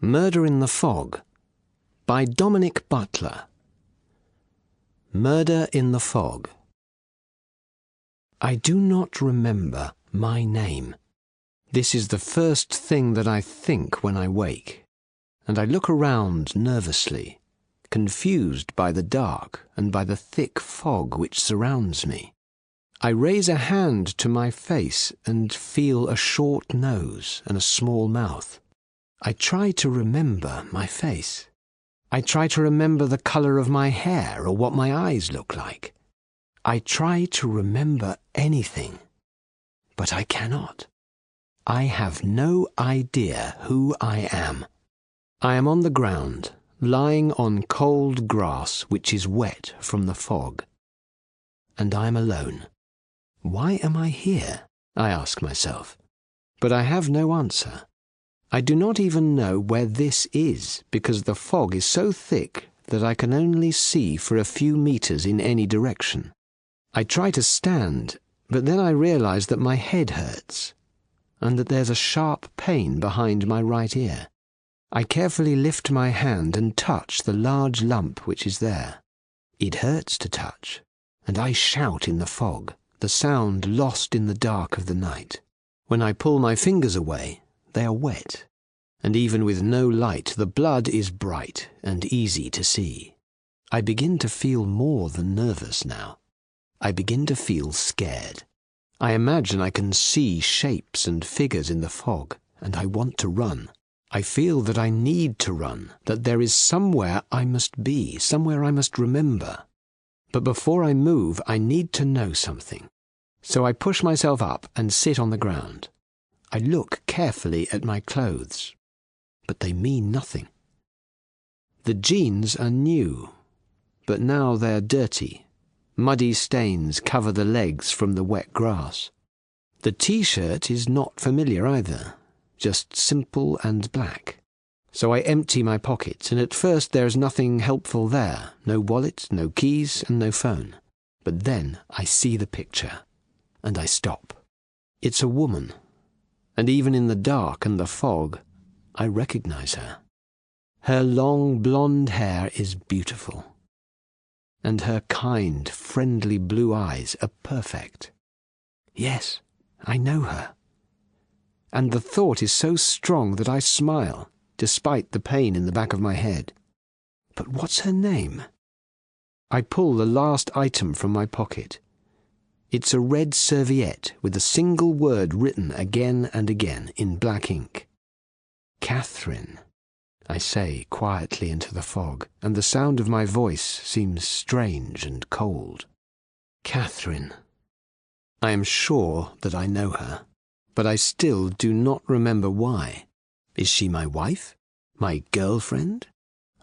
Murder in the Fog by Dominic Butler. Murder in the Fog. I do not remember my name. This is the first thing that I think when I wake, and I look around nervously, confused by the dark and by the thick fog which surrounds me. I raise a hand to my face and feel a short nose and a small mouth. I try to remember my face. I try to remember the colour of my hair or what my eyes look like. I try to remember anything, but I cannot. I have no idea who I am. I am on the ground, lying on cold grass which is wet from the fog. And I am alone. Why am I here? I ask myself. But I have no answer. I do not even know where this is, because the fog is so thick that I can only see for a few meters in any direction. I try to stand, but then I realize that my head hurts, and that there's a sharp pain behind my right ear. I carefully lift my hand and touch the large lump which is there. It hurts to touch, and I shout in the fog, the sound lost in the dark of the night. When I pull my fingers away, they are wet, and even with no light, the blood is bright and easy to see. I begin to feel more than nervous now. I begin to feel scared. I imagine I can see shapes and figures in the fog, and I want to run. I feel that I need to run, that there is somewhere I must be, somewhere I must remember. But before I move, I need to know something. So I push myself up and sit on the ground. I look carefully at my clothes, but they mean nothing. The jeans are new, but now they're dirty. Muddy stains cover the legs from the wet grass. The t-shirt is not familiar either, just simple and black. So I empty my pockets, and at first there is nothing helpful there, no wallet, no keys, and no phone. But then I see the picture, and I stop. It's a woman. And even in the dark and the fog, I recognize her. Her long blonde hair is beautiful, and her kind, friendly blue eyes are perfect. Yes, I know her. And the thought is so strong that I smile, despite the pain in the back of my head. But what's her name? I pull the last item from my pocket. It's a red serviette with a single word written again and again in black ink. Catherine, I say quietly into the fog, and the sound of my voice seems strange and cold. Catherine. I am sure that I know her, but I still do not remember why. Is she my wife? My girlfriend?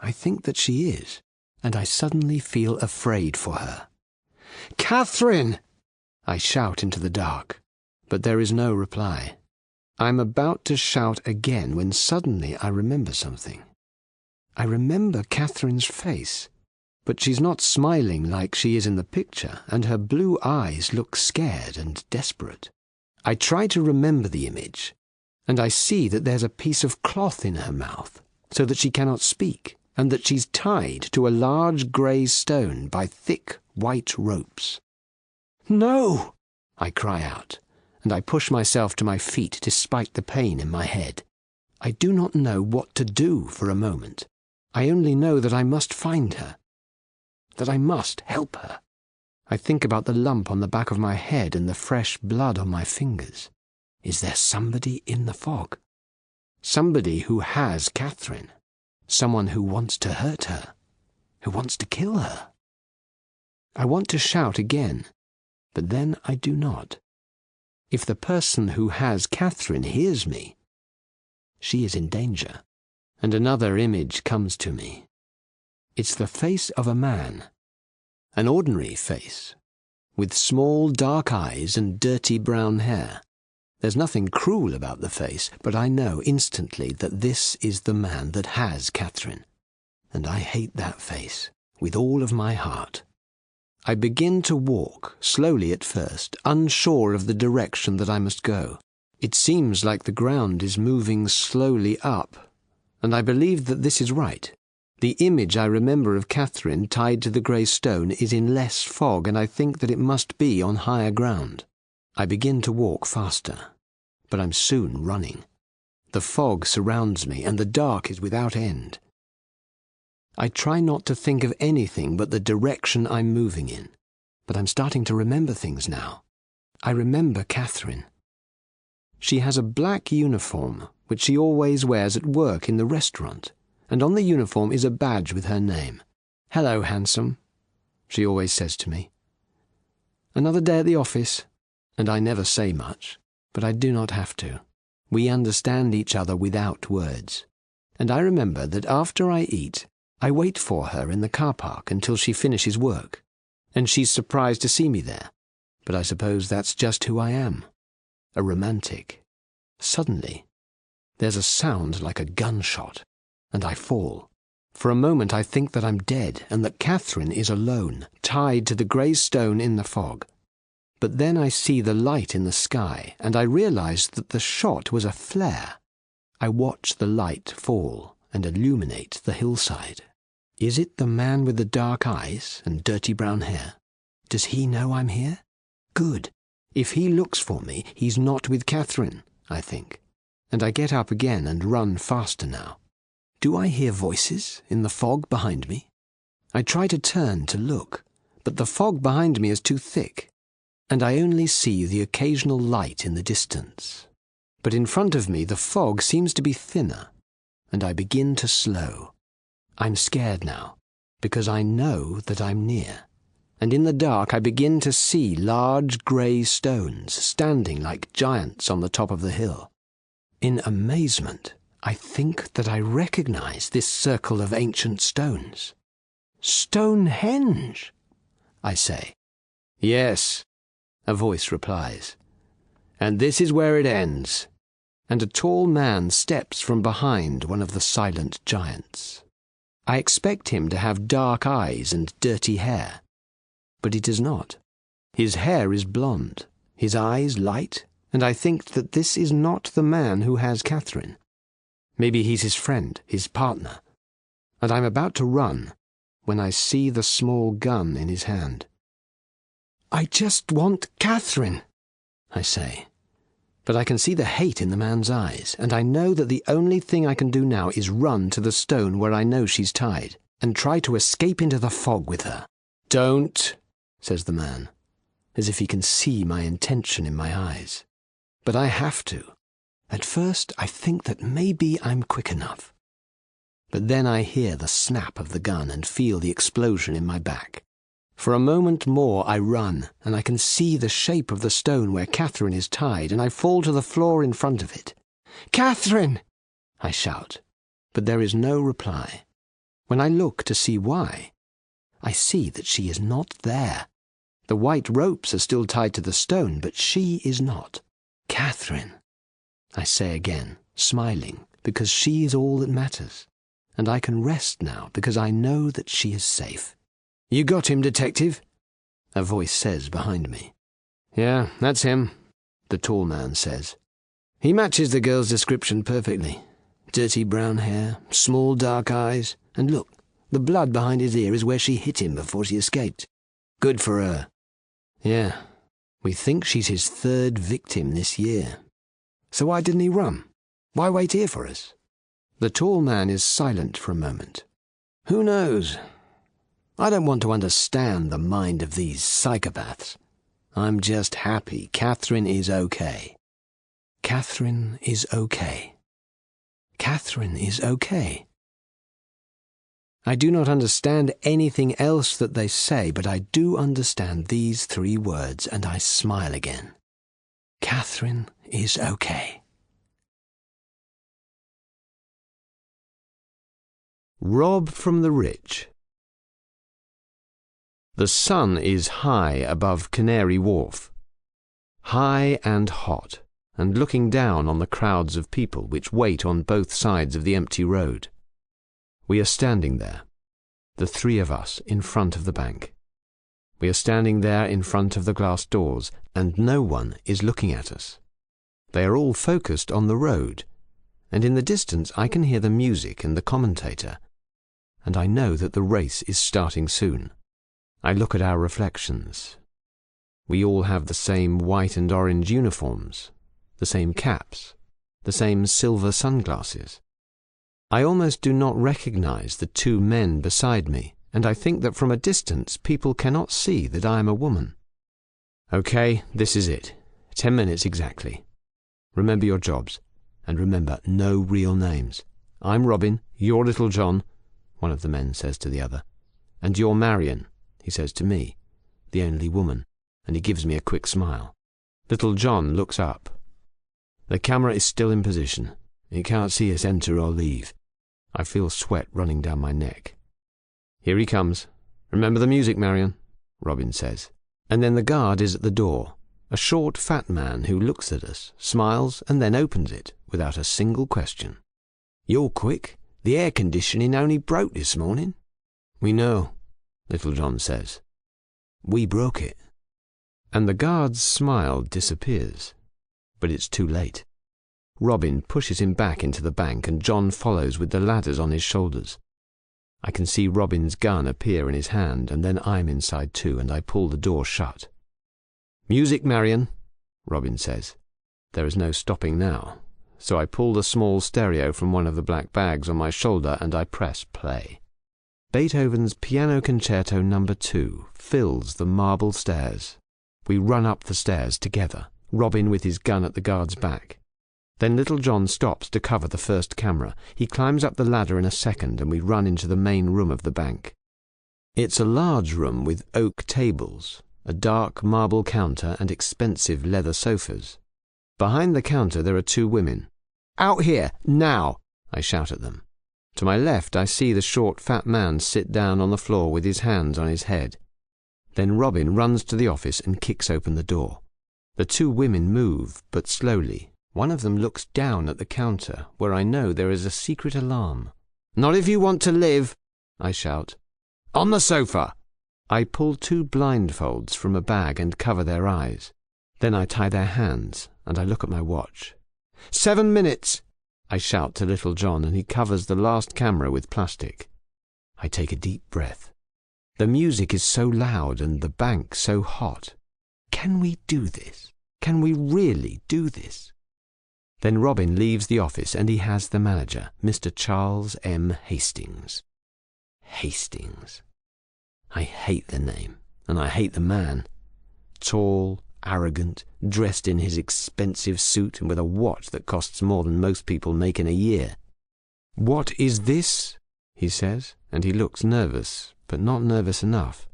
I think that she is, and I suddenly feel afraid for her. Catherine! I shout into the dark, but there is no reply. I'm about to shout again when suddenly I remember something. I remember Catherine's face, but she's not smiling like she is in the picture, and her blue eyes look scared and desperate. I try to remember the image, and I see that there's a piece of cloth in her mouth, so that she cannot speak, and that she's tied to a large grey stone by thick white ropes. No! I cry out, and I push myself to my feet despite the pain in my head. I do not know what to do for a moment. I only know that I must find her, that I must help her. I think about the lump on the back of my head and the fresh blood on my fingers. Is there somebody in the fog? Somebody who has Catherine? Someone who wants to hurt her? Who wants to kill her? I want to shout again, but then I do not. If the person who has Catherine hears me, she is in danger. And another image comes to me. It's the face of a man, an ordinary face, with small dark eyes and dirty brown hair. There's nothing cruel about the face, but I know instantly that this is the man that has Catherine, and I hate that face with all of my heart. I begin to walk, slowly at first, unsure of the direction that I must go. It seems like the ground is moving slowly up, and I believe that this is right. The image I remember of Catherine tied to the grey stone is in less fog, and I think that it must be on higher ground. I begin to walk faster, but I'm soon running. The fog surrounds me, and the dark is without end. I try not to think of anything but the direction I'm moving in, but I'm starting to remember things now. I remember Catherine. She has a black uniform, which she always wears at work in the restaurant, and on the uniform is a badge with her name. "Hello, handsome," she always says to me. Another day at the office, and I never say much, but I do not have to. We understand each other without words. And I remember that after I eat, I wait for her in the car park until she finishes work, and she's surprised to see me there. But I suppose that's just who I am, a romantic. Suddenly, there's a sound like a gunshot, and I fall. For a moment I think that I'm dead, and that Catherine is alone, tied to the grey stone in the fog. But then I see the light in the sky, and I realize that the shot was a flare. I watch the light fall and illuminate the hillside. Is it the man with the dark eyes and dirty brown hair? Does he know I'm here? Good. If he looks for me, he's not with Catherine, I think. And I get up again and run faster now. Do I hear voices in the fog behind me? I try to turn to look, but the fog behind me is too thick, and I only see the occasional light in the distance. But in front of me the fog seems to be thinner, and I begin to slow. I'm scared now, because I know that I'm near, and in the dark I begin to see large grey stones standing like giants on the top of the hill. In amazement, I think that I recognize this circle of ancient stones. "Stonehenge!" I say. "Yes," a voice replies. "And this is where it ends." And a tall man steps from behind one of the silent giants. I expect him to have dark eyes and dirty hair, but he does not. His hair is blonde, his eyes light, and I think that this is not the man who has Catherine. Maybe he's his friend, his partner. And I'm about to run when I see the small gun in his hand. "I just want Catherine," I say. But I can see the hate in the man's eyes, and I know that the only thing I can do now is run to the stone where I know she's tied, and try to escape into the fog with her. "Don't," says the man, as if he can see my intention in my eyes. But I have to. At first I think that maybe I'm quick enough. But then I hear the snap of the gun and feel the explosion in my back. For a moment more I run, and I can see the shape of the stone where Catherine is tied, and I fall to the floor in front of it. "Catherine!" I shout, but there is no reply. When I look to see why, I see that she is not there. The white ropes are still tied to the stone, but she is not. "Catherine," I say again, smiling, because she is all that matters, and I can rest now because I know that she is safe. "You got him, detective?" a voice says behind me. "Yeah, that's him," the tall man says. "He matches the girl's description perfectly. Dirty brown hair, small dark eyes, and look, the blood behind his ear is where she hit him before she escaped. Good for her. Yeah, we think she's his third victim this year. So why didn't he run? Why wait here for us?" The tall man is silent for a moment. "Who knows? I don't want to understand the mind of these psychopaths. I'm just happy Catherine is okay." Catherine is okay. Catherine is okay. I do not understand anything else that they say, but I do understand these 3 words, and I smile again. Catherine is okay. Rob from the Rich. The sun is high above Canary Wharf, high and hot, and looking down on the crowds of people which wait on both sides of the empty road. We are standing there, the 3 of us in front of the bank. We are standing there in front of the glass doors, and no one is looking at us. They are all focused on the road, and in the distance I can hear the music and the commentator, and I know that the race is starting soon. I look at our reflections. We all have the same white and orange uniforms, the same caps, the same silver sunglasses. I almost do not recognize the two men beside me, and I think that from a distance people cannot see that I am a woman. Okay, this is it. 10 minutes exactly. Remember your jobs, and remember, no real names. I'm Robin, you're Little John, one of the men says to the other. And you're Marion, he says to me, the only woman, and he gives me a quick smile. Little John looks up. The camera is still in position. He can't see us enter or leave. I feel sweat running down my neck. Here he comes. Remember the music, Marion, Robin says. And then the guard is at the door, a short, fat man who looks at us, smiles, and then opens it without a single question. You're quick. The air conditioning only broke this morning. We know, Little John says. We broke it. And the guard's smile disappears. But it's too late. Robin pushes him back into the bank and John follows with the ladders on his shoulders. I can see Robin's gun appear in his hand, and then I'm inside too, and I pull the door shut. Music, Marion, Robin says. There is no stopping now, so I pull the small stereo from one of the black bags on my shoulder and I press play. Beethoven's Piano Concerto No. 2 fills the marble stairs. We run up the stairs together, Robin with his gun at the guard's back. Then Little John stops to cover the first camera. He climbs up the ladder in a second and we run into the main room of the bank. It's a large room with oak tables, a dark marble counter and expensive leather sofas. Behind the counter there are two women. Out here, now, I shout at them. To my left I see the short fat man sit down on the floor with his hands on his head. Then Robin runs to the office and kicks open the door. The two women move, but slowly. One of them looks down at the counter, where I know there is a secret alarm. Not if you want to live, I shout. On the sofa! I pull two blindfolds from a bag and cover their eyes. Then I tie their hands, and I look at my watch. 7 minutes! I shout to Little John, and he covers the last camera with plastic. I take a deep breath. The music is so loud and the bank so hot. Can we do this? Can we really do this? Then Robin leaves the office and he has the manager, Mr. Charles M. Hastings. Hastings. I hate the name, and I hate the man. Tall, arrogant, dressed in his expensive suit and with a watch that costs more than most people make in a year. What is this? He says, and he looks nervous, but not nervous enough.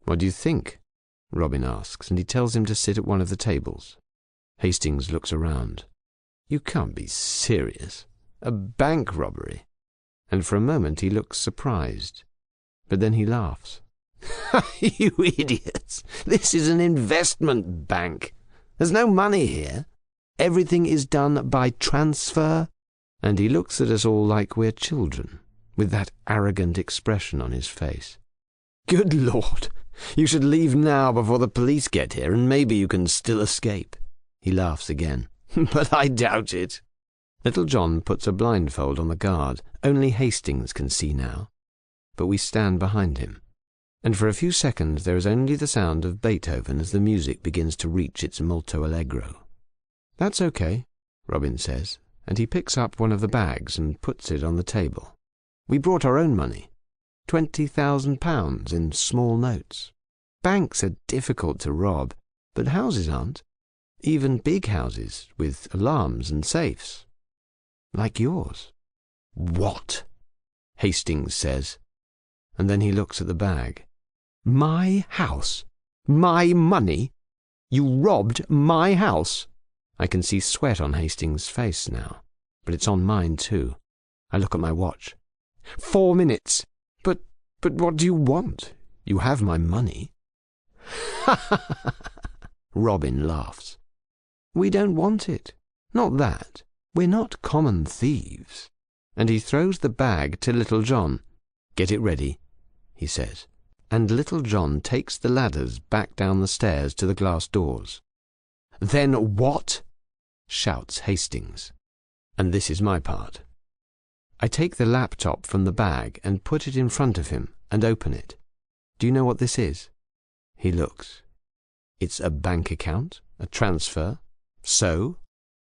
What do you think? Robin asks, and he tells him to sit at one of the tables. Hastings looks around. You can't be serious. A bank robbery. And for a moment he looks surprised. But then he laughs. You idiots! This is an investment bank. There's no money here. Everything is done by transfer. And he looks at us all like we're children, with that arrogant expression on his face. Good Lord! You should leave now before the police get here, and maybe you can still escape. He laughs again. But I doubt it. Little John puts a blindfold on the guard. Only Hastings can see now. But we stand behind him. And for a few seconds there is only the sound of Beethoven as the music begins to reach its molto allegro. That's okay, Robin says, and he picks up one of the bags and puts it on the table. We brought our own money. £20,000 in small notes. Banks are difficult to rob, but houses aren't. Even big houses with alarms and safes. Like yours. What? Hastings says. And then he looks at the bag. My house? My money? You robbed my house? I can see sweat on Hastings' face now, but it's on mine too. I look at my watch. 4 minutes. But what do you want? You have my money. Ha ha ha! Robin laughs. We don't want it. Not that. We're not common thieves. And he throws the bag to Little John. Get it ready, he says. And Little John takes the ladders back down the stairs to the glass doors. Then what? Shouts Hastings. And this is my part. I take the laptop from the bag and put it in front of him and open it. Do you know what this is? He looks. It's a bank account, a transfer. So,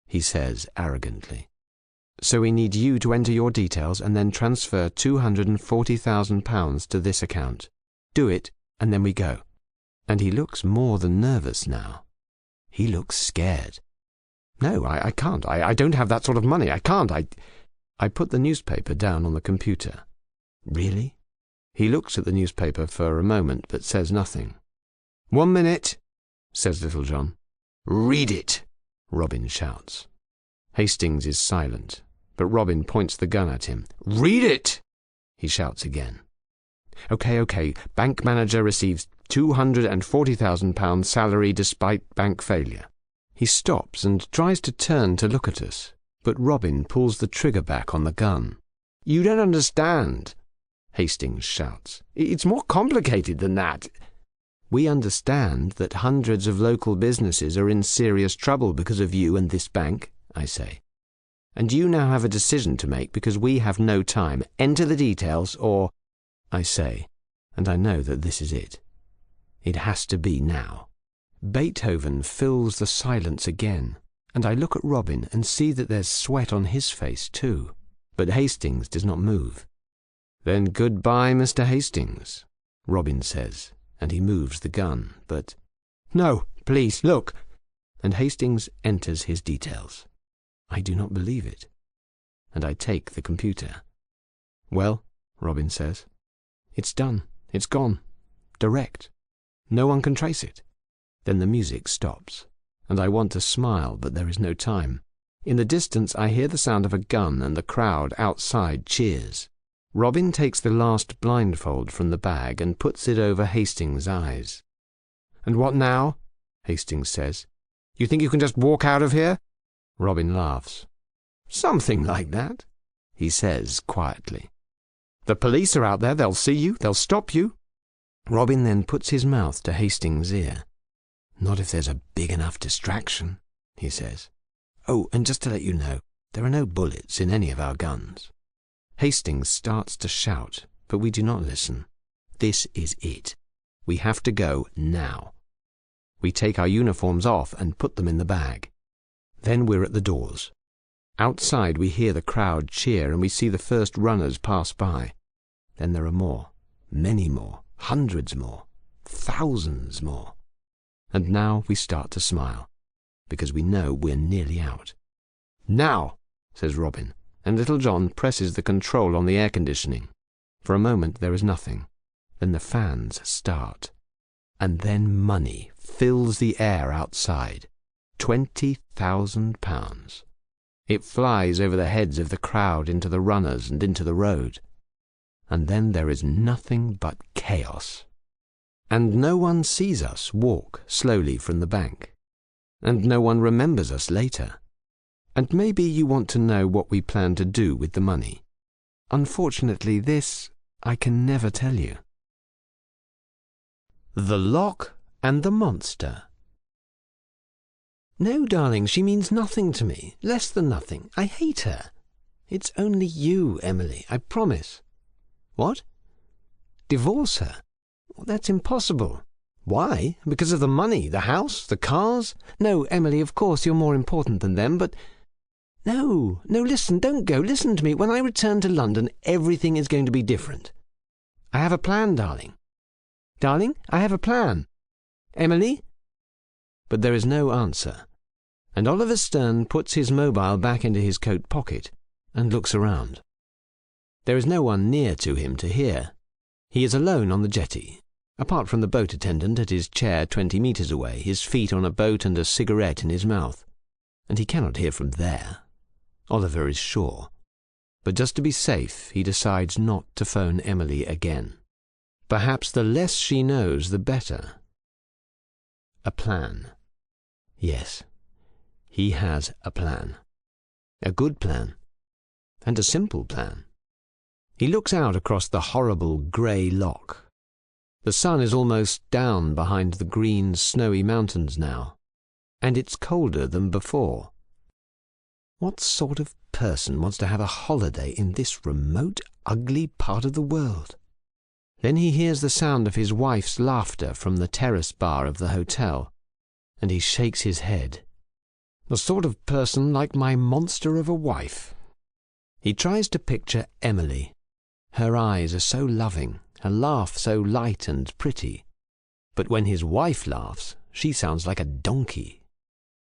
he says arrogantly. So we need you to enter your details and then transfer £240,000 to this account. Do it, and then we go. And he looks more than nervous now. He looks scared. No, I can't. I don't have that sort of money. I can't. I put the newspaper down on the computer. Really? He looks at the newspaper for a moment but says nothing. 1 minute, says Little John. Read it, Robin shouts. Hastings is silent, but Robin points the gun at him. Read it, he shouts again. Okay. Bank manager receives £240,000 salary despite bank failure. He stops and tries to turn to look at us, but Robin pulls the trigger back on the gun. You don't understand, Hastings shouts. It's more complicated than that. We understand that hundreds of local businesses are in serious trouble because of you and this bank, I say. And you now have a decision to make because we have no time. Enter the details or, I say, and I know that this is it. It has to be now. Beethoven fills the silence again, and I look at Robin and see that there's sweat on his face too, but Hastings does not move. Then goodbye, Mr. Hastings, Robin says, and he moves the gun, but, no, please, look, and Hastings enters his details. I do not believe it, and I take the computer. Well, Robin says, it's done, it's gone, direct. No one can trace it. Then the music stops, and I want to smile, but there is no time. In the distance I hear the sound of a gun, and the crowd outside cheers. Robin takes the last blindfold from the bag and puts it over Hastings' eyes. And what now? Hastings says. You think you can just walk out of here? Robin laughs. Something like that, he says quietly. The police are out there, they'll see you, they'll stop you. Robin then puts his mouth to Hastings' ear. Not if there's a big enough distraction, he says. Oh, and just to let you know, there are no bullets in any of our guns. Hastings starts to shout, but we do not listen. This is it. We have to go now. We take our uniforms off and put them in the bag. Then we're at the doors. Outside we hear the crowd cheer and we see the first runners pass by. Then there are more, many more, hundreds more, thousands more. And now we start to smile, because we know we're nearly out. Now, says Robin, and Little John presses the control on the air conditioning. For a moment there is nothing. Then the fans start. And then money fills the air outside. £20,000. It flies over the heads of the crowd into the runners and into the road. And then there is nothing but chaos. And no one sees us walk slowly from the bank. And no one remembers us later. And maybe you want to know what we plan to do with the money. Unfortunately, this I can never tell you. The Lock and the Monster. No, darling, she means nothing to me. Less than nothing. I hate her. It's only you, Emily, I promise. What? Divorce her? That's impossible. Why? Because of the money, the house, the cars? No, Emily, of course you're more important than them, but... No, listen, don't go. Listen to me. When I return to London, everything is going to be different. I have a plan, darling. Darling, I have a plan. Emily? But there is no answer, and Oliver Stern puts his mobile back into his coat pocket and looks around. There is no one near to him to hear. He is alone on the jetty, apart from the boat attendant at his chair 20 metres away, his feet on a boat and a cigarette in his mouth, and he cannot hear from there. Oliver is sure. But just to be safe, he decides not to phone Emily again. Perhaps the less she knows, the better. A plan. Yes, he has a plan. A good plan. And a simple plan. He looks out across the horrible grey loch. The sun is almost down behind the green, snowy mountains now, and it's colder than before. What sort of person wants to have a holiday in this remote, ugly part of the world? Then he hears the sound of his wife's laughter from the terrace bar of the hotel, and he shakes his head. The sort of person like my monster of a wife. He tries to picture Emily. Her eyes are so loving, her laugh so light and pretty. But when his wife laughs, she sounds like a donkey.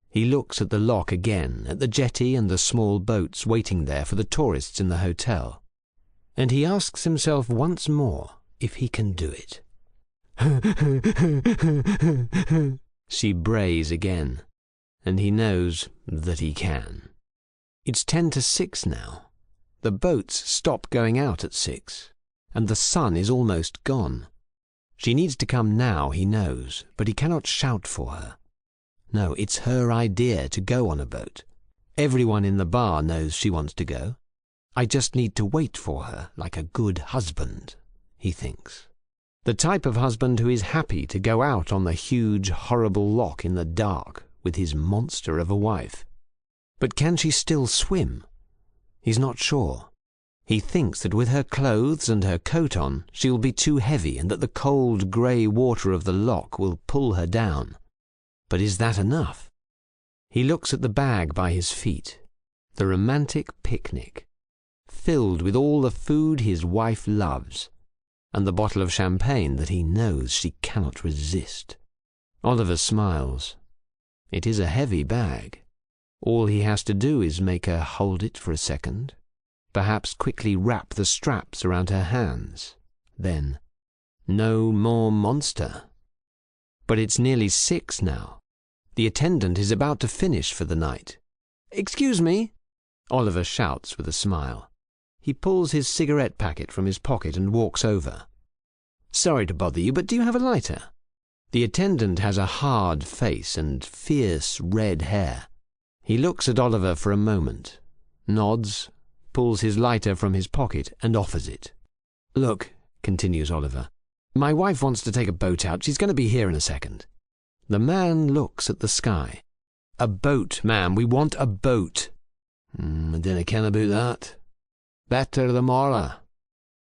He looks at the lock again, at the jetty and the small boats waiting there for the tourists in the hotel. And he asks himself once more if he can do it. She brays again, and he knows that he can. It's 10 to 6 now. The boats stop going out at 6, and the sun is almost gone. She needs to come now, he knows, but he cannot shout for her. No, it's her idea to go on a boat. Everyone in the bar knows she wants to go. I just need to wait for her like a good husband, he thinks. The type of husband who is happy to go out on the huge, horrible lock in the dark with his monster of a wife. But can she still swim? He's not sure. He thinks that with her clothes and her coat on, she will be too heavy and that the cold grey water of the lock will pull her down. But is that enough? He looks at the bag by his feet, the romantic picnic, filled with all the food his wife loves, and the bottle of champagne that he knows she cannot resist. Oliver smiles. It is a heavy bag. All he has to do is make her hold it for a second, perhaps quickly wrap the straps around her hands. Then, no more monster. But it's nearly 6 now. The attendant is about to finish for the night. "Excuse me," Oliver shouts with a smile. He pulls his cigarette packet from his pocket and walks over. "Sorry to bother you, but do you have a lighter?" The attendant has a hard face and fierce red hair. He looks at Oliver for a moment, nods, pulls his lighter from his pocket and offers it. "Look," continues Oliver, "my wife wants to take a boat out. She's going to be here in a second." The man looks at the sky. "A boat, ma'am. We want a boat." "I dinna ken about that. Better the morrow."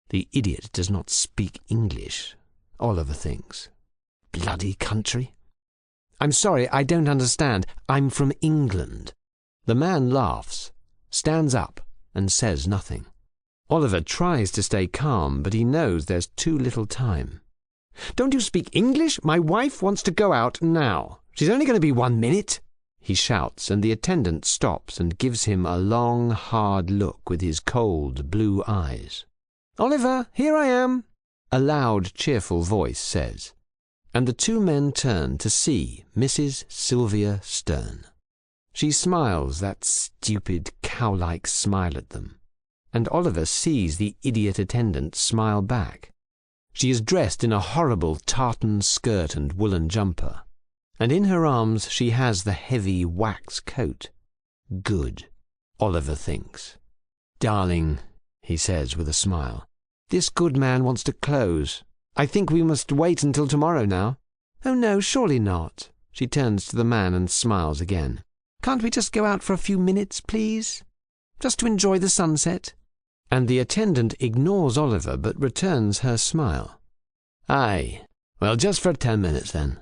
The idiot does not speak English, Oliver thinks. Bloody country. "I'm sorry, I don't understand. I'm from England." The man laughs, stands up, and says nothing. Oliver tries to stay calm, but he knows there's too little time. "Don't you speak English? My wife wants to go out now. She's only going to be 1 minute," he shouts, and the attendant stops and gives him a long, hard look with his cold, blue eyes. "Oliver, here I am," a loud, cheerful voice says, and the two men turn to see Mrs. Sylvia Stern. She smiles that stupid, cow-like smile at them, and Oliver sees the idiot attendant smile back. She is dressed in a horrible tartan skirt and woolen jumper, and in her arms she has the heavy wax coat. Good, Oliver thinks. "Darling," he says with a smile, "this good man wants to close. I think we must wait until tomorrow now." "Oh no, surely not." She turns to the man and smiles again. "Can't we just go out for a few minutes, please? Just to enjoy the sunset?" And the attendant ignores Oliver but returns her smile. "Aye, well, just for 10 minutes then."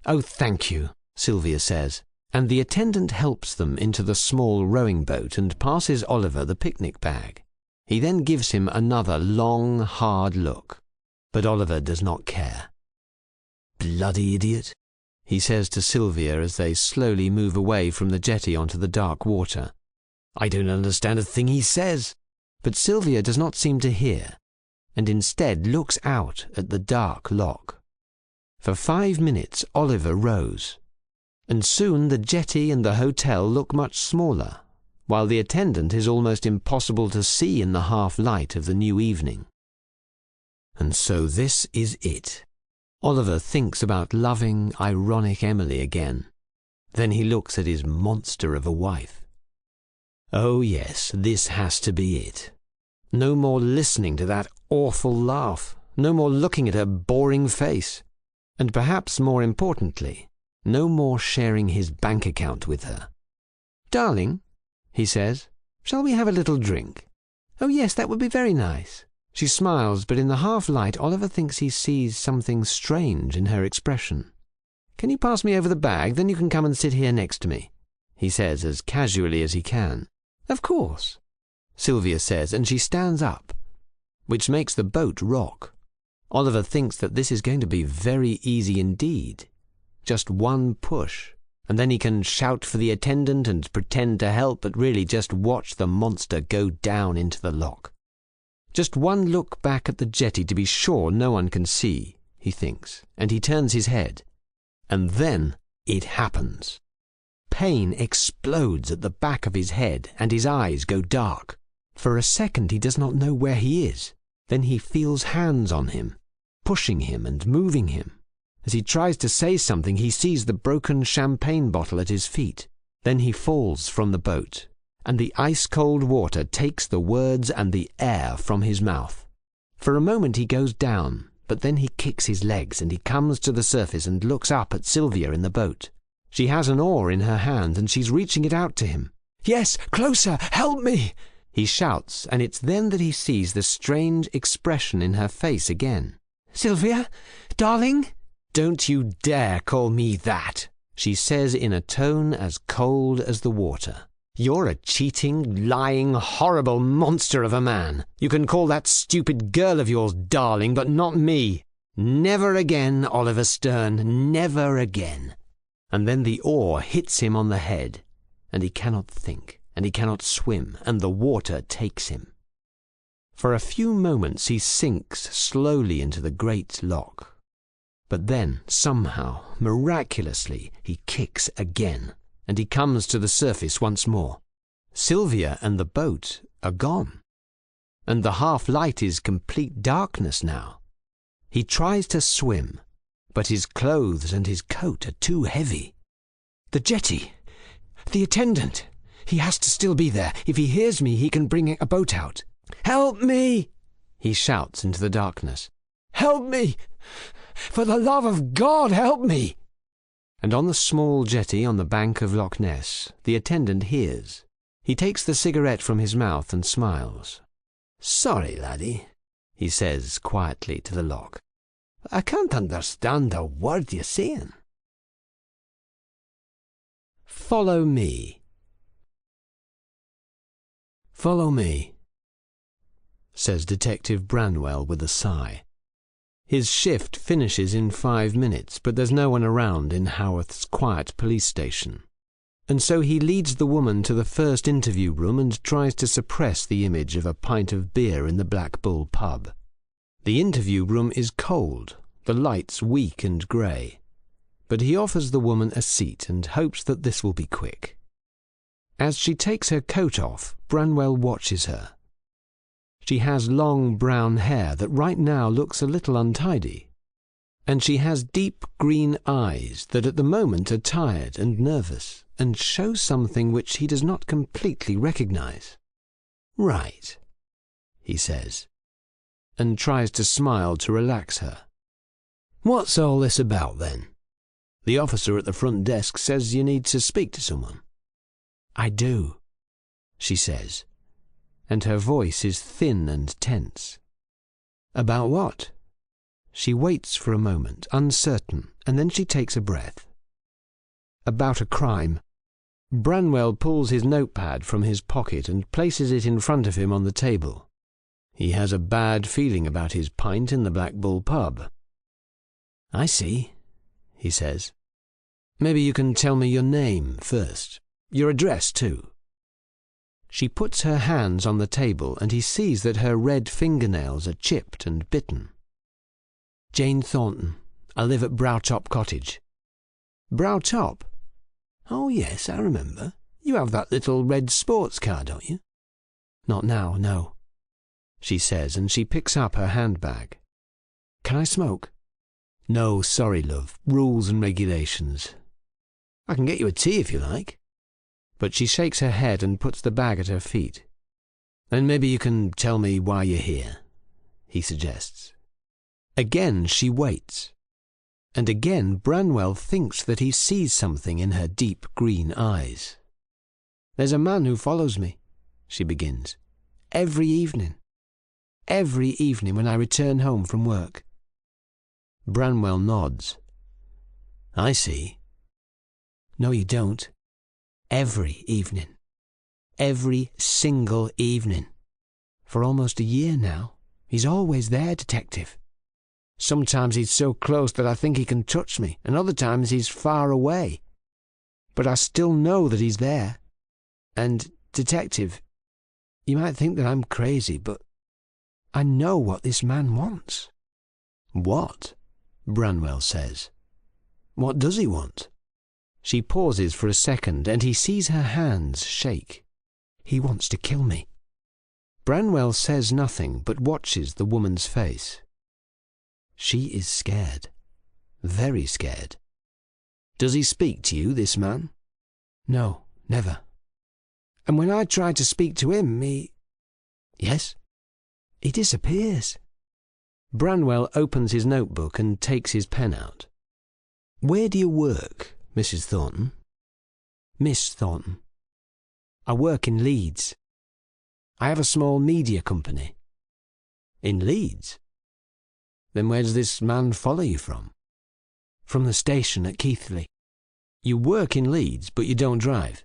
"Oh, thank you," Sylvia says, and the attendant helps them into the small rowing boat and passes Oliver the picnic bag. He then gives him another long, hard look, but Oliver does not care. "Bloody idiot," he says to Sylvia as they slowly move away from the jetty onto the dark water. "I don't understand a thing he says." But Sylvia does not seem to hear, and instead looks out at the dark lock. For 5 minutes Oliver rows, and soon the jetty and the hotel look much smaller, while the attendant is almost impossible to see in the half-light of the new evening. And so this is it. Oliver thinks about loving, ironic Emily again. Then he looks at his monster of a wife. Oh yes, this has to be it. No more listening to that awful laugh, no more looking at her boring face, and perhaps more importantly, no more sharing his bank account with her. "Darling," he says. "Shall we have a little drink?" "Oh yes, that would be very nice." She smiles, but in the half-light Oliver thinks he sees something strange in her expression. "Can you pass me over the bag, then you can come and sit here next to me," he says as casually as he can. "Of course," Sylvia says, and she stands up, which makes the boat rock. Oliver thinks that this is going to be very easy indeed. Just one push, and then he can shout for the attendant and pretend to help, but really just watch the monster go down into the lock. Just one look back at the jetty to be sure no one can see, he thinks, and he turns his head. And then it happens. Pain explodes at the back of his head, and his eyes go dark. For a second he does not know where he is. Then he feels hands on him, pushing him and moving him. As he tries to say something, he sees the broken champagne bottle at his feet. Then he falls from the boat, and the ice-cold water takes the words and the air from his mouth. For a moment he goes down, but then he kicks his legs and he comes to the surface and looks up at Sylvia in the boat. She has an oar in her hand and she's reaching it out to him. "Yes, closer! Help me!" he shouts, and it's then that he sees the strange expression in her face again. "Sylvia, darling?" "Don't you dare call me that," she says in a tone as cold as the water. "You're a cheating, lying, horrible monster of a man. You can call that stupid girl of yours darling, but not me. Never again, Oliver Stern, never again." And then the oar hits him on the head, and he cannot think, and he cannot swim, and the water takes him. For a few moments he sinks slowly into the great lock. But then, somehow, miraculously, he kicks again, and he comes to the surface once more. Sylvia and the boat are gone, and the half-light is complete darkness now. He tries to swim, but his clothes and his coat are too heavy. "The jetty! The attendant! He has to still be there. If he hears me, he can bring a boat out." "Help me!" he shouts into the darkness. "Help me! For the love of God, help me!" And on the small jetty on the bank of Loch Ness, the attendant hears. He takes the cigarette from his mouth and smiles. "Sorry, laddie," he says quietly to the lock. "I can't understand a word you're saying." Follow me. "Follow me," says Detective Branwell with a sigh. His shift finishes in 5 minutes, but there's no one around in Haworth's quiet police station. And so he leads the woman to the first interview room and tries to suppress the image of a pint of beer in the Black Bull pub. The interview room is cold, the lights weak and grey, but he offers the woman a seat and hopes that this will be quick. As she takes her coat off, Branwell watches her. She has long brown hair that right now looks a little untidy, and she has deep green eyes that at the moment are tired and nervous and show something which he does not completely recognize. "Right," he says, and tries to smile to relax her. "What's all this about, then? The officer at the front desk says you need to speak to someone." "I do," she says, and her voice is thin and tense. "About what?" She waits for a moment, uncertain, and then she takes a breath. "About a crime." Branwell pulls his notepad from his pocket and places it in front of him on the table. He has a bad feeling about his pint in the Black Bull pub. "I see," he says. "Maybe you can tell me your name first. Your address, too." She puts her hands on the table and he sees that her red fingernails are chipped and bitten. "Jane Thornton. I live at Browtop Cottage." "Browtop? Oh yes, I remember. You have that little red sports car, don't you?" "Not now, no," she says, and she picks up her handbag. "Can I smoke?" "No, sorry, love. Rules and regulations." "I can get you a tea if you like." But she shakes her head and puts the bag at her feet. "Then maybe you can tell me why you're here," he suggests. Again she waits, and again Branwell thinks that he sees something in her deep green eyes. "There's a man who follows me," she begins, "every evening. Every evening when I return home from work." Branwell nods. "I see." "No, you don't. Every evening. Every single evening. For almost a year now. He's always there, Detective. Sometimes he's so close that I think he can touch me, and other times he's far away. But I still know that he's there. And, Detective, you might think that I'm crazy, but I know what this man wants." "What?" Branwell says. "What does he want?" She pauses for a second, and he sees her hands shake. "He wants to kill me." Branwell says nothing, but watches the woman's face. She is scared. Very scared. "Does he speak to you, this man?" "No, never. And when I try to speak to him, Yes? He disappears." Branwell opens his notebook and takes his pen out. "Where do you work, Mrs. Thornton?" "Miss Thornton. I work in Leeds. I have a small media company." "In Leeds? Then where does this man follow you from?" "From the station at Keighley." "You work in Leeds, but you don't drive?"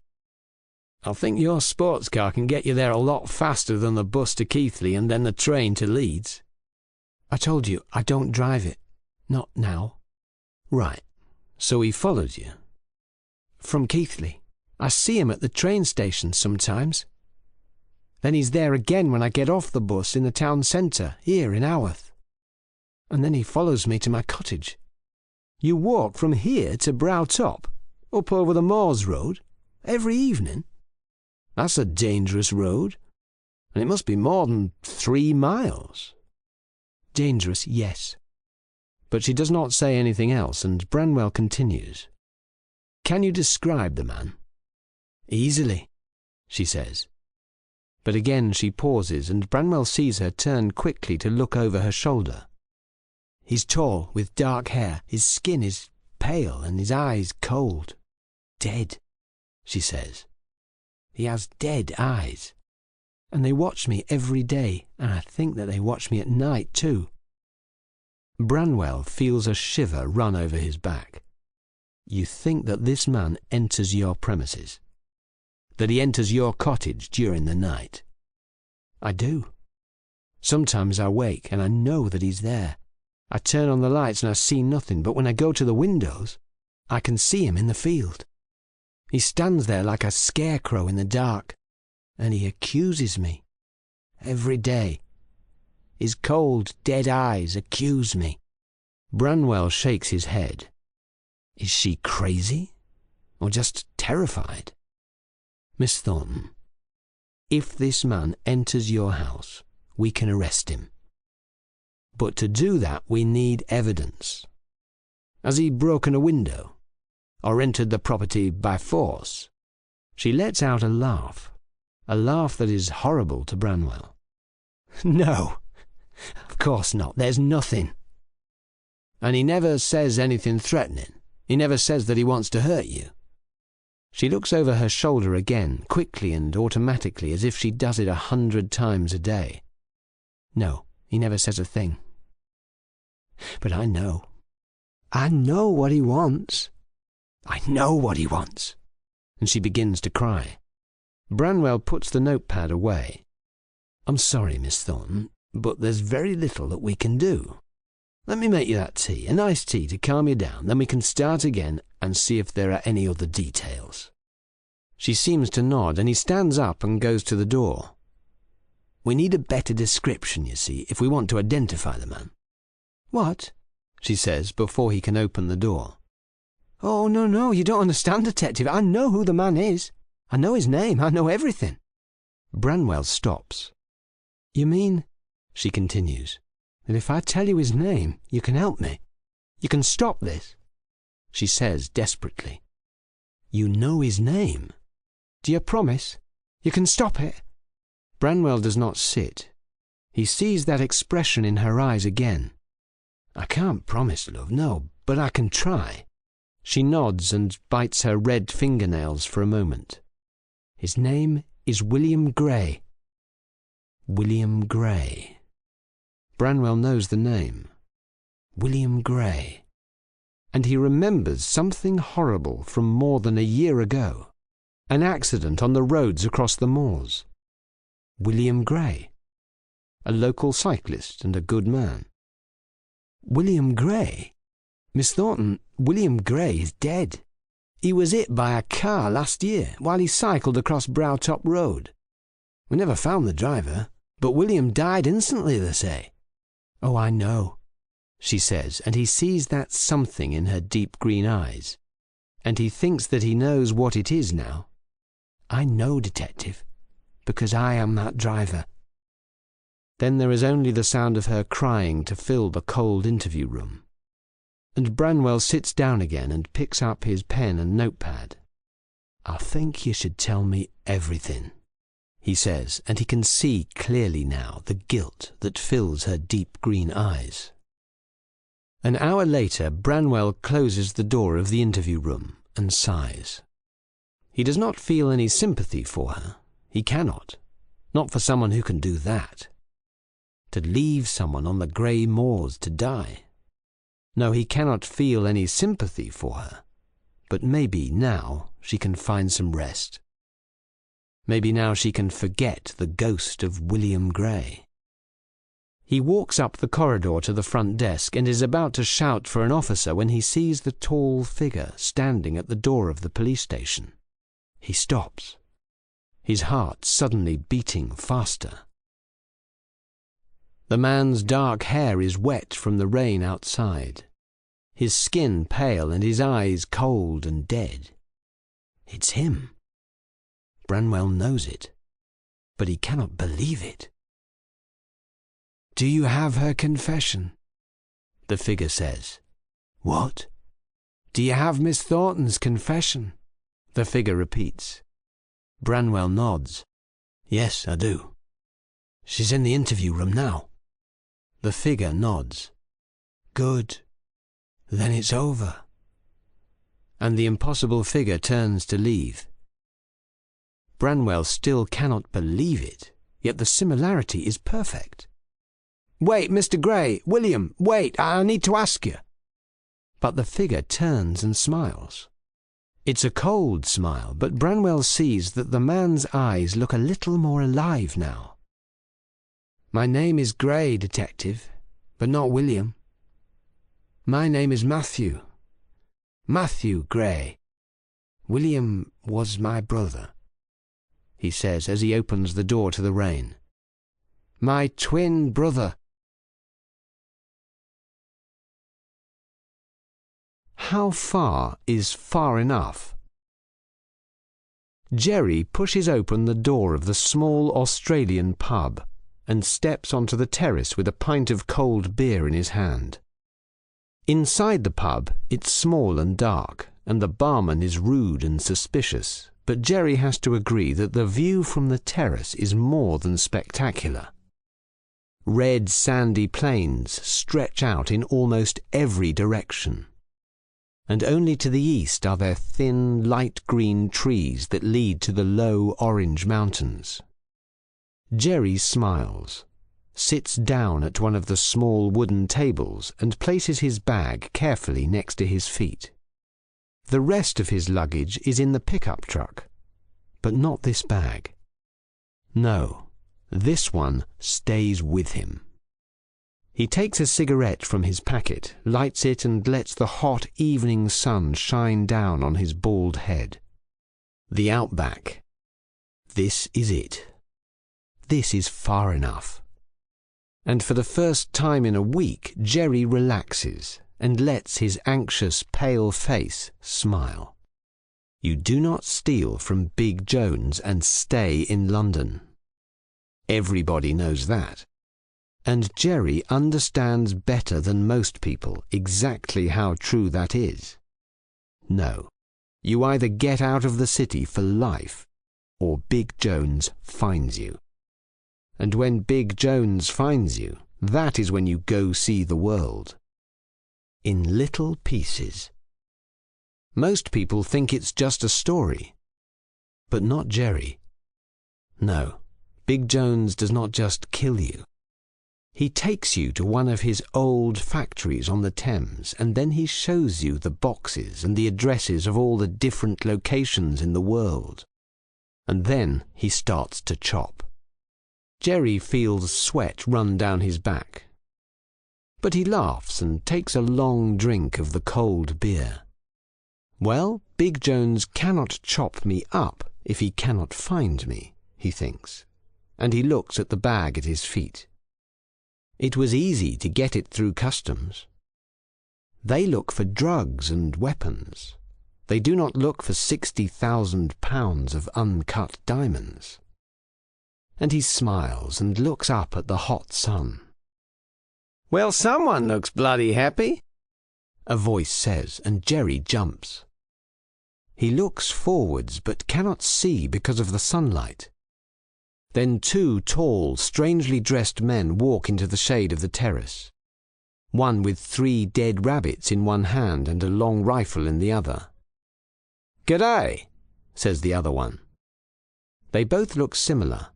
"I think your sports car can get you there a lot faster than the bus to Keighley and then the train to Leeds." "I told you, I don't drive it. Not now." "Right. So he followed you?" "From Keighley. I see him at the train station sometimes. Then he's there again when I get off the bus in the town centre, here in Haworth. And then he follows me to my cottage." "You walk from here to Brow Top, up over the Moors Road, every evening? That's a dangerous road, and it must be more than 3 miles. "Dangerous, yes." But she does not say anything else, and Branwell continues. "Can you describe the man?" "Easily," she says. But again she pauses, and Branwell sees her turn quickly to look over her shoulder. "He's tall, with dark hair. His skin is pale, and his eyes cold. Dead," she says. "He has dead eyes. And they watch me every day, and I think that they watch me at night too." Branwell feels a shiver run over his back. "You think that this man enters your premises? That he enters your cottage during the night?" "I do. Sometimes I wake and I know that he's there. I turn on the lights and I see nothing, but when I go to the windows, I can see him in the field. He stands there like a scarecrow in the dark, and he accuses me. Every day. His cold, dead eyes accuse me." Branwell shakes his head. Is she crazy? Or just terrified? "Miss Thornton, if this man enters your house, we can arrest him. But to do that, we need evidence. Has he broken a window? Or entered the property by force?" She lets out a laugh that is horrible to Branwell. "No, of course not. There's nothing." "And he never says anything threatening? He never says that he wants to hurt you?" She looks over her shoulder again, quickly and automatically, as if she does it 100 times a day. "No, he never says a thing. But I know. I know what he wants. I know what he wants." And she begins to cry. Branwell puts the notepad away. "I'm sorry, Miss Thornton, but there's very little that we can do. Let me make you that tea, a nice tea to calm you down, then we can start again and see if there are any other details." She seems to nod, and he stands up and goes to the door. "We need a better description, you see, if we want to identify the man." "What?" she says before he can open the door. "Oh, no, you don't understand, Detective. I know who the man is. I know his name. I know everything." Branwell stops. "You mean," she continues, "that if I tell you his name, you can help me? You can stop this?" She says desperately, "You know his name? Do you promise? You can stop it?" Branwell does not sit. He sees that expression in her eyes again. "I can't promise, love, no, but I can try." She nods and bites her red fingernails for a moment. His name is William Gray. William Gray. Branwell knows the name. William Gray. And he remembers something horrible from more than a year ago. An accident on the roads across the moors. William Gray. A local cyclist and a good man. William Gray? Miss Thornton, William Gray is dead. He was hit by a car last year while he cycled across Browtop Road. We never found the driver, but William died instantly, they say. Oh, I know, she says, and he sees that something in her deep green eyes, and he thinks that he knows what it is now. I know, detective, because I am that driver. Then there is only the sound of her crying to fill the cold interview room. And Branwell sits down again and picks up his pen and notepad. I think you should tell me everything, he says, and he can see clearly now the guilt that fills her deep green eyes. An hour later, Branwell closes the door of the interview room and sighs. He does not feel any sympathy for her. He cannot. Not for someone who can do that. To leave someone on the grey moors to die. No, he cannot feel any sympathy for her. But maybe now she can find some rest. Maybe now she can forget the ghost of William Gray. He walks up the corridor to the front desk and is about to shout for an officer when he sees the tall figure standing at the door of the police station. He stops, his heart suddenly beating faster. The man's dark hair is wet from the rain outside, his skin pale and his eyes cold and dead. It's him. Branwell knows it, but he cannot believe it. Do you have her confession? The figure says. What? Do you have Miss Thornton's confession? The figure repeats. Branwell nods. Yes, I do. She's in the interview room now. The figure nods. Good. Then it's over. And the impossible figure turns to leave. Branwell still cannot believe it, yet the similarity is perfect. Wait, Mr. Gray, William, wait, I need to ask you. But the figure turns and smiles. It's a cold smile, but Branwell sees that the man's eyes look a little more alive now. My name is Gray, detective, but not William. My name is Matthew. Matthew Gray. William was my brother, he says as he opens the door to the rain. My twin brother. How far is far enough? Jerry pushes open the door of the small Australian pub and steps onto the terrace with a pint of cold beer in his hand. Inside the pub, it's small and dark, and the barman is rude and suspicious, but Jerry has to agree that the view from the terrace is more than spectacular. Red sandy plains stretch out in almost every direction, and only to the east are there thin, light green trees that lead to the low orange mountains. Jerry smiles, sits down at one of the small wooden tables and places his bag carefully next to his feet. The rest of his luggage is in the pickup truck, but not this bag. No, this one stays with him. He takes a cigarette from his packet, lights it and lets the hot evening sun shine down on his bald head. The outback. This is it. This is far enough. And for the first time in a week, Jerry relaxes and lets his anxious, pale face smile. You do not steal from Big Jones and stay in London. Everybody knows that. And Jerry understands better than most people exactly how true that is. No, you either get out of the city for life, or Big Jones finds you. And when Big Jones finds you, that is when you go see the world. In little pieces. Most people think it's just a story. But not Jerry. No, Big Jones does not just kill you. He takes you to one of his old factories on the Thames, and then he shows you the boxes and the addresses of all the different locations in the world. And then he starts to chop. Jerry feels sweat run down his back. But he laughs and takes a long drink of the cold beer. Well, Big Jones cannot chop me up if he cannot find me, he thinks, and he looks at the bag at his feet. It was easy to get it through customs. They look for drugs and weapons. They do not look for 60,000 pounds of uncut diamonds. And he smiles and looks up at the hot sun. "Well, someone looks bloody happy," a voice says, and Jerry jumps. He looks forwards but cannot see because of the sunlight. Then two tall, strangely dressed men walk into the shade of the terrace, one with 3 dead rabbits in one hand and a long rifle in the other. "G'day," says the other one. They both look similar.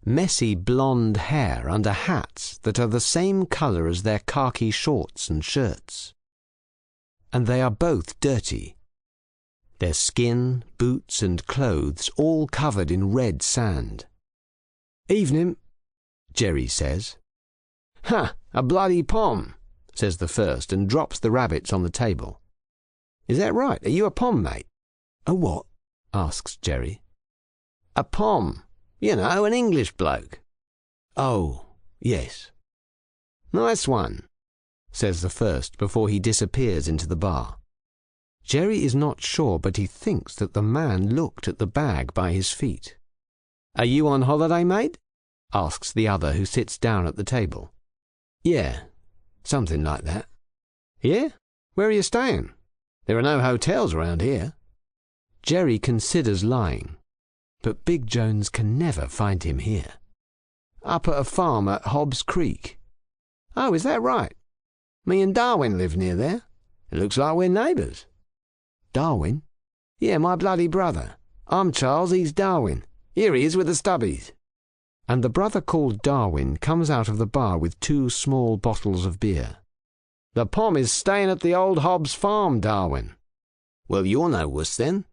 Messy blonde hair under hats that are the same colour as their khaki shorts and shirts. And they are both dirty. Their skin, boots and clothes all covered in red sand. "Evening," Jerry says. "Ha, a bloody pom," says the first, and drops the rabbits on the table. "Is that right? Are you a pom, mate?" "A what?" asks Jerry. "A pom. You know, an English bloke." "Oh, yes." "Nice one," says the first before he disappears into the bar. Jerry is not sure, but he thinks that the man looked at the bag by his feet. "Are you on holiday, mate?" asks the other, who sits down at the table. "Yeah, something like that." "Yeah? Where are you staying? There are no hotels around here." Jerry considers lying, but Big Jones can never find him here. "Up at a farm at Hobbs Creek." "Oh, is that right? Me and Darwin live near there. It looks like we're neighbours." "Darwin?" "Yeah, my bloody brother. I'm Charles, he's Darwin. Here he is with the stubbies." And the brother called Darwin comes out of the bar with 2 small bottles of beer. "The pom is staying at the old Hobbs farm, Darwin." "Well, you're no wuss then.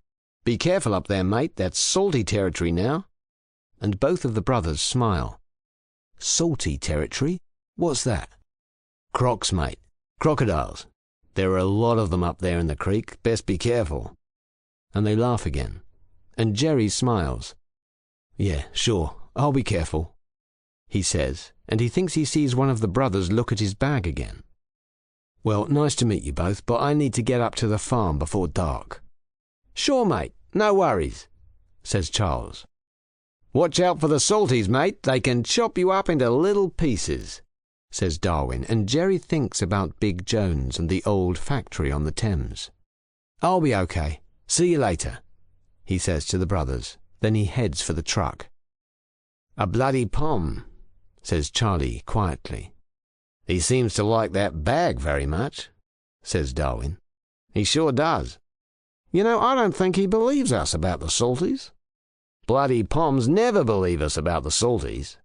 Be careful up there, mate. That's salty territory now." And both of the brothers smile. "Salty territory? What's that?" "Crocs, mate. Crocodiles. There are a lot of them up there in the creek. Best be careful." And they laugh again. And Jerry smiles. "Yeah, sure. I'll be careful," he says, and he thinks he sees one of the brothers look at his bag again. "Well, nice to meet you both, but I need to get up to the farm before dark." "Sure, mate. No worries," says Charles. "Watch out for the salties, mate. They can chop you up into little pieces," says Darwin, and Jerry thinks about Big Jones and the old factory on the Thames. "I'll be okay. See you later," he says to the brothers. Then he heads for the truck. "A bloody pom," says Charlie quietly. "He seems to like that bag very much," says Darwin. "He sure does. You know, I don't think he believes us about the salties. Bloody poms never believe us about the salties."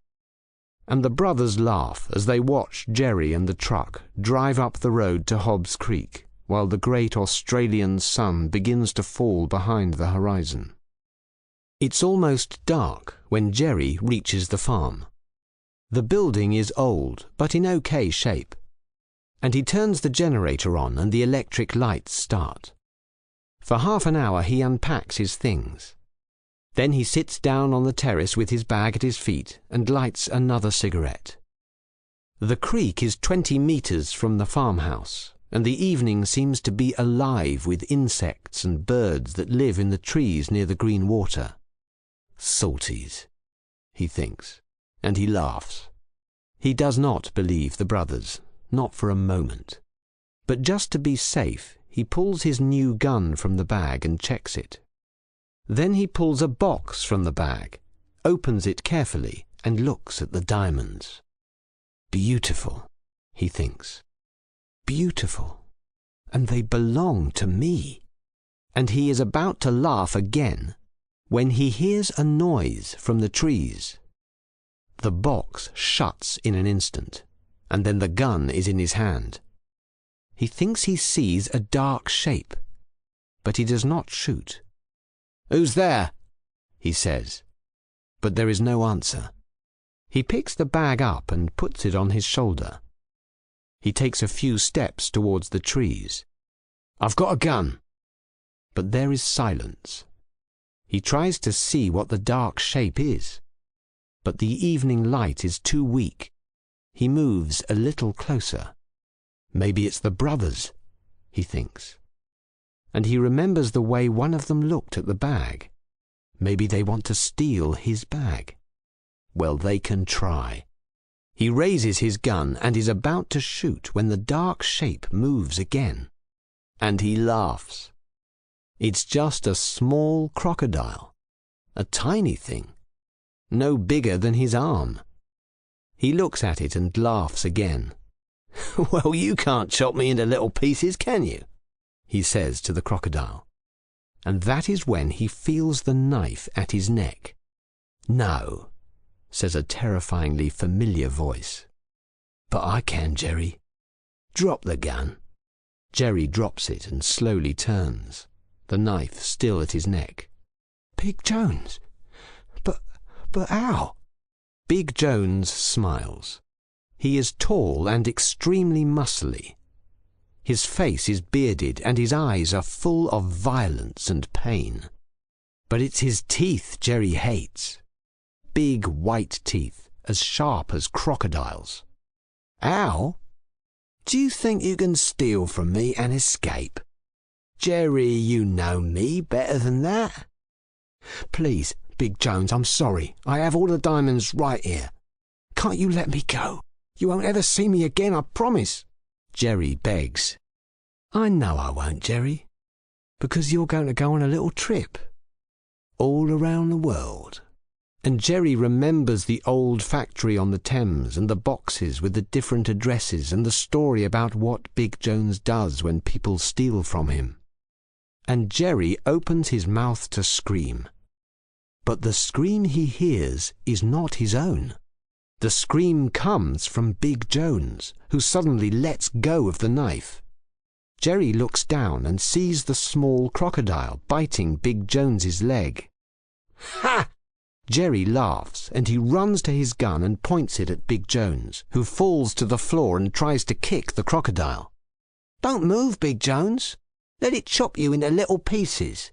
And the brothers laugh as they watch Jerry and the truck drive up the road to Hobbs Creek, while the great Australian sun begins to fall behind the horizon. It's almost dark when Jerry reaches the farm. The building is old, but in okay shape, and he turns the generator on and the electric lights start. For half an hour he unpacks his things. Then he sits down on the terrace with his bag at his feet and lights another cigarette. The creek is 20 meters from the farmhouse, and the evening seems to be alive with insects and birds that live in the trees near the green water. "Salties," he thinks, and he laughs. He does not believe the brothers, not for a moment. But just to be safe, he pulls his new gun from the bag and checks it. Then he pulls a box from the bag, opens it carefully, and looks at the diamonds. "Beautiful," he thinks. "Beautiful. And they belong to me." And he is about to laugh again when he hears a noise from the trees. The box shuts in an instant, and then the gun is in his hand. He thinks he sees a dark shape, but he does not shoot. "Who's there?" he says, but there is no answer. He picks the bag up and puts it on his shoulder. He takes a few steps towards the trees. "I've got a gun." But there is silence. He tries to see what the dark shape is, but the evening light is too weak. He moves a little closer. Maybe it's the brothers, he thinks. And he remembers the way one of them looked at the bag. Maybe they want to steal his bag. Well, they can try. He raises his gun and is about to shoot when the dark shape moves again. And he laughs. It's just a small crocodile, a tiny thing, no bigger than his arm. He looks at it and laughs again. "Well, you can't chop me into little pieces, can you?" he says to the crocodile. And that is when he feels the knife at his neck. "No," says a terrifyingly familiar voice. "But I can, Jerry. Drop the gun." Jerry drops it and slowly turns, the knife still at his neck. "Big Jones? But how?" Big Jones smiles. He is tall and extremely muscly. His face is bearded and his eyes are full of violence and pain. But it's his teeth Jerry hates. Big white teeth, as sharp as crocodiles. "How? Do you think you can steal from me and escape? Jerry, you know me better than that." "Please, Big Jones, I'm sorry. I have all the diamonds right here. Can't you let me go? You won't ever see me again, I promise." Jerry begs. "I know I won't, Jerry, because you're going to go on a little trip all around the world." And Jerry remembers the old factory on the Thames and the boxes with the different addresses and the story about what Big Jones does when people steal from him. And Jerry opens his mouth to scream. But the scream he hears is not his own. The scream comes from Big Jones, who suddenly lets go of the knife. Jerry looks down and sees the small crocodile biting Big Jones's leg. "Ha!" Jerry laughs, and he runs to his gun and points it at Big Jones, who falls to the floor and tries to kick the crocodile. "Don't move, Big Jones. Let it chop you into little pieces."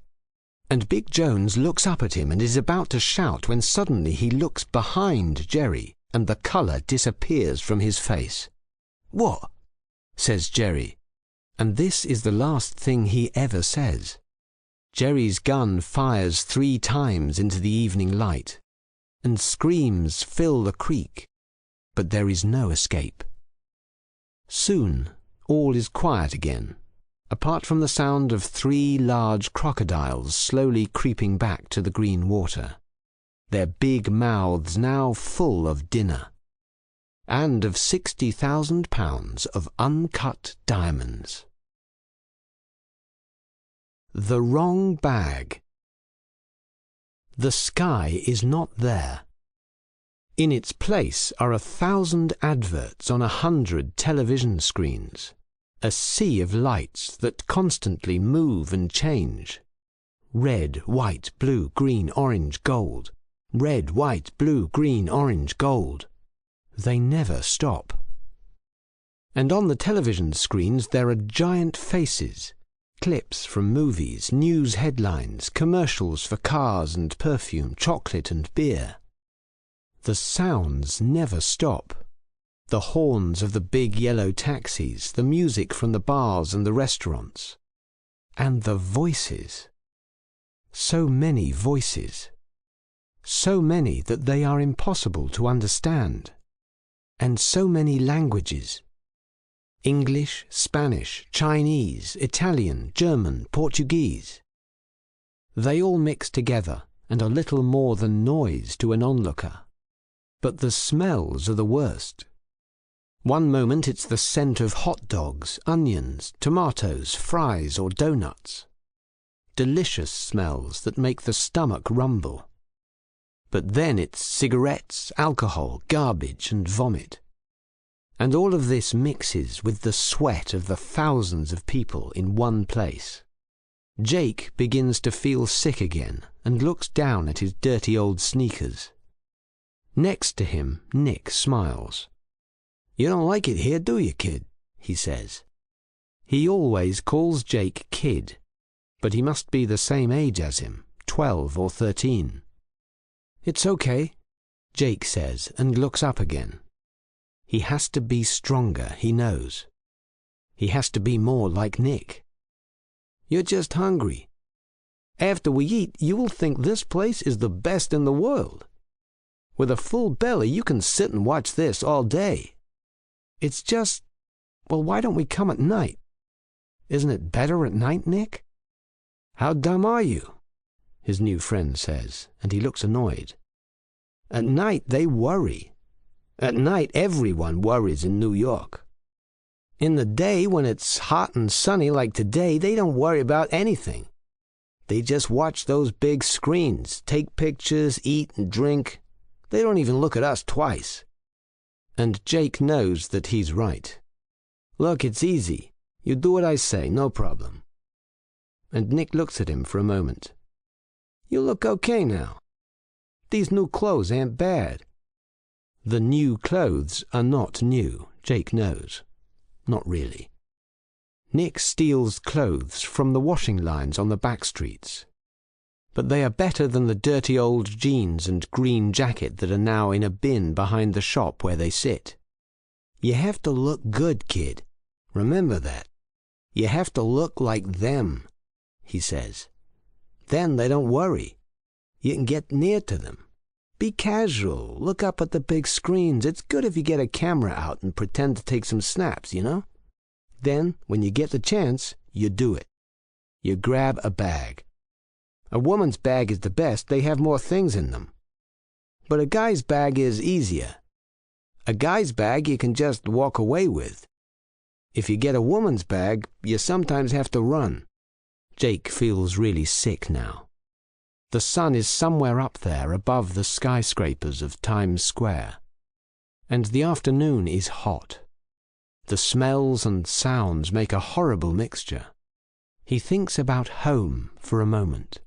And Big Jones looks up at him and is about to shout when suddenly he looks behind Jerry and the colour disappears from his face. "What?" says Jerry, and this is the last thing he ever says. Jerry's gun fires 3 times into the evening light, and screams fill the creek, but there is no escape. Soon all is quiet again, apart from the sound of 3 large crocodiles slowly creeping back to the green water, their big mouths now full of dinner, and of £60,000 of uncut diamonds. The wrong bag. The sky is not there. In its place are 1,000 adverts on 100 television screens, a sea of lights that constantly move and change. Red, white, blue, green, orange, gold. Red, white, blue, green, orange, gold. They never stop. And on the television screens there are giant faces, clips from movies, news headlines, commercials for cars and perfume, chocolate and beer. The sounds never stop. The horns of the big yellow taxis, the music from the bars and the restaurants. And the voices. So many voices. So many that they are impossible to understand. And so many languages. English, Spanish, Chinese, Italian, German, Portuguese. They all mix together and are little more than noise to an onlooker. But the smells are the worst. One moment it's the scent of hot dogs, onions, tomatoes, fries or doughnuts. delicious smells that make the stomach rumble. But then it's cigarettes, alcohol, garbage, and vomit. And all of this mixes with the sweat of the thousands of people in one place. Jake begins to feel sick again and looks down at his dirty old sneakers. Next to him, Nick smiles. "You don't like it here, do you, kid?" he says. He always calls Jake kid, but he must be the same age as him, 12 or 13. "It's okay," Jake says and looks up again. He has to be stronger, he knows. He has to be more like Nick. "You're just hungry. After we eat, you will think this place is the best in the world. With a full belly, you can sit and watch this all day. It's just, well, why don't we come at night? Isn't it better at night, Nick?" "How dumb are you?" his new friend says, and he looks annoyed. "At night, they worry. At night, everyone worries in New York. In the day, when it's hot and sunny like today, they don't worry about anything. They just watch those big screens, take pictures, eat and drink. They don't even look at us twice." And Jake knows that he's right. "Look, it's easy. You do what I say, no problem." And Nick looks at him for a moment. "You look okay now. These new clothes ain't bad." The new clothes are not new, Jake knows. Not really. Nick steals clothes from the washing lines on the back streets. But they are better than the dirty old jeans and green jacket that are now in a bin behind the shop where they sit. "You have to look good, kid. Remember that. You have to look like them," he says. "Then they don't worry. You can get near to them. Be casual. Look up at the big screens. It's good if you get a camera out and pretend to take some snaps, you know? Then, when you get the chance, you do it. You grab a bag. A woman's bag is the best. They have more things in them. But a guy's bag is easier. A guy's bag you can just walk away with. If you get a woman's bag, you sometimes have to run." Jake feels really sick now. The sun is somewhere up there above the skyscrapers of Times Square. And the afternoon is hot. The smells and sounds make a horrible mixture. He thinks about home for a moment.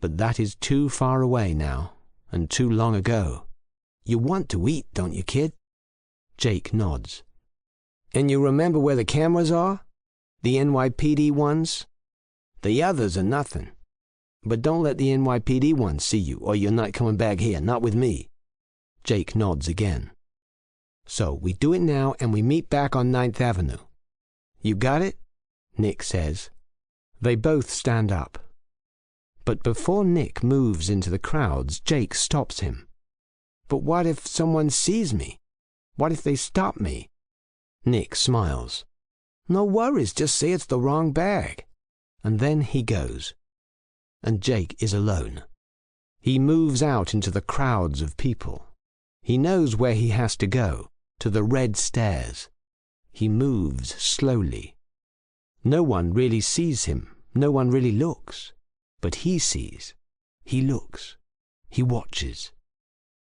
But that is too far away now, and too long ago. "You want to eat, don't you, kid?" Jake nods. "And you remember where the cameras are? The NYPD ones? The others are nothing. But don't let the NYPD ones see you, or you're not coming back here, not with me." Jake nods again. "So we do it now, and we meet back on 9th Avenue. You got it?" Nick says. They both stand up. But before Nick moves into the crowds, Jake stops him. "But what if someone sees me? What if they stop me?" Nick smiles. "No worries, just say it's the wrong bag." And then he goes. And Jake is alone. He moves out into the crowds of people. He knows where he has to go, to the red stairs. He moves slowly. No one really sees him. No one really looks. But he sees. He looks. He watches.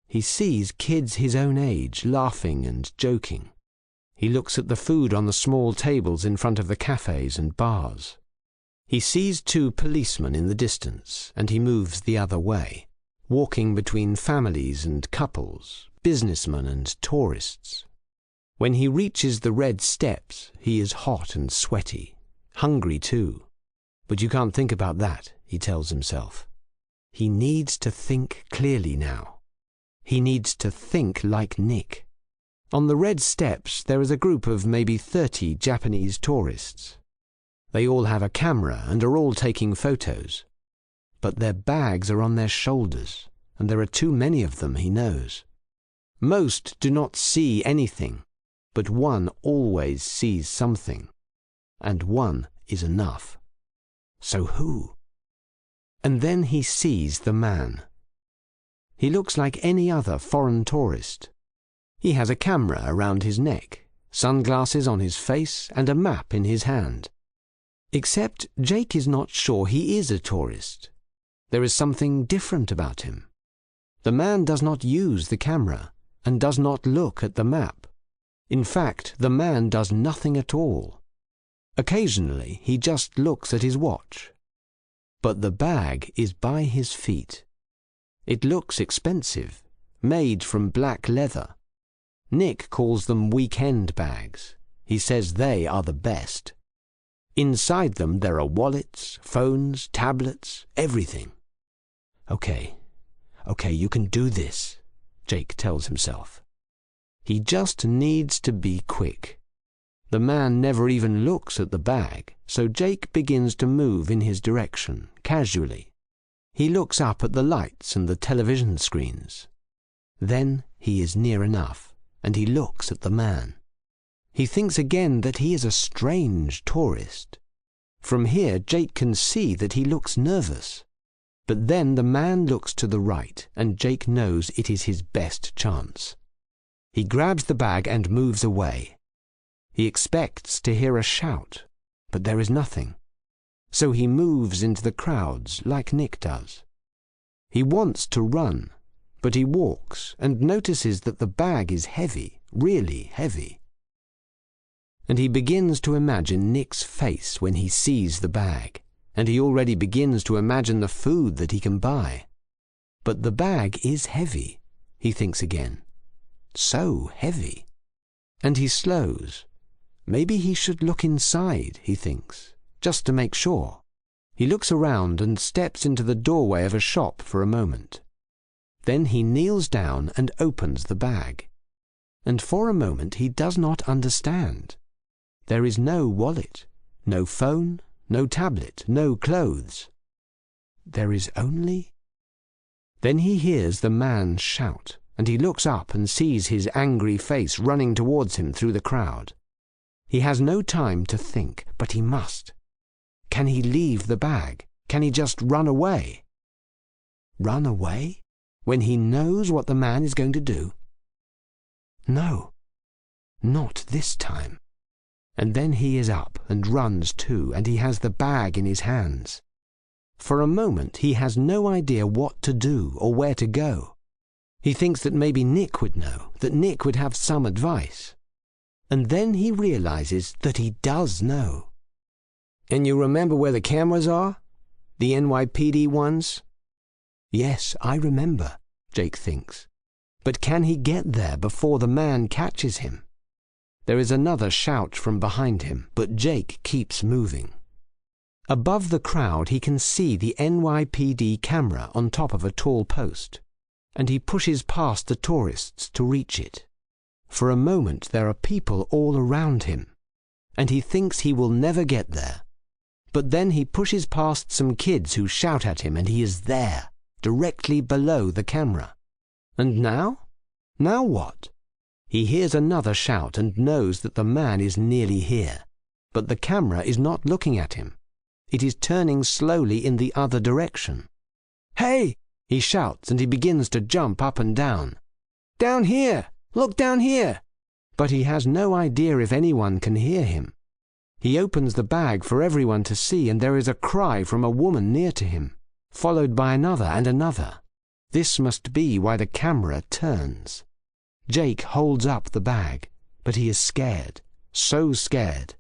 He sees kids his own age laughing and joking. He looks at the food on the small tables in front of the cafes and bars. He sees 2 policemen in the distance, and he moves the other way, walking between families and couples, businessmen and tourists. When he reaches the red steps, he is hot and sweaty, hungry too. But you can't think about that, he tells himself. He needs to think clearly now. He needs to think like Nick. On the red steps, there is a group of maybe 30 Japanese tourists. They all have a camera and are all taking photos. But their bags are on their shoulders, and there are too many of them, he knows. Most do not see anything, but one always sees something. And one is enough. So who? And then he sees the man. He looks like any other foreign tourist. He has a camera around his neck, sunglasses on his face, and a map in his hand. Except Jake is not sure he is a tourist. There is something different about him. The man does not use the camera and does not look at the map. In fact, the man does nothing at all. Occasionally, he just looks at his watch. But the bag is by his feet. It looks expensive, made from black leather. Nick calls them weekend bags. He says they are the best. Inside them there are wallets, phones, tablets, everything. Okay, you can do this, Jake tells himself. He just needs to be quick. The man never even looks at the bag, so Jake begins to move in his direction, casually. He looks up at the lights and the television screens. Then he is near enough, and he looks at the man. He thinks again that he is a strange tourist. From here, Jake can see that he looks nervous. But then the man looks to the right, and Jake knows it is his best chance. He grabs the bag and moves away. He expects to hear a shout, but there is nothing. So he moves into the crowds like Nick does. He wants to run, but he walks and notices that the bag is heavy, really heavy. And he begins to imagine Nick's face when he sees the bag, and he already begins to imagine the food that he can buy. But the bag is heavy, he thinks again. So heavy. And he slows. Maybe he should look inside, he thinks, just to make sure. He looks around and steps into the doorway of a shop for a moment. Then he kneels down and opens the bag. And for a moment he does not understand. There is no wallet, no phone, no tablet, no clothes. There is only... Then he hears the man shout, and he looks up and sees his angry face running towards him through the crowd. He has no time to think, but he must. Can he leave the bag? Can he just run away? Run away? When he knows what the man is going to do? No, not this time. And then he is up and runs too, and he has the bag in his hands. For a moment he has no idea what to do or where to go. He thinks that maybe Nick would know, that Nick would have some advice. And then he realizes that he does know. And you remember where the cameras are? The NYPD ones? Yes, I remember, Jake thinks. But can he get there before the man catches him? There is another shout from behind him, but Jake keeps moving. Above the crowd he can see the NYPD camera on top of a tall post, and he pushes past the tourists to reach it. For a moment there are people all around him, and he thinks he will never get there. But then he pushes past some kids who shout at him, and he is there, directly below the camera. And now? Now what? He hears another shout and knows that the man is nearly here, but the camera is not looking at him. It is turning slowly in the other direction. "Hey!" he shouts, and he begins to jump up and down. "Down here! Look down here!" But he has no idea if anyone can hear him. He opens the bag for everyone to see, and there is a cry from a woman near to him, followed by another and another. This must be why the camera turns. Jake holds up the bag, but he is scared, so scared,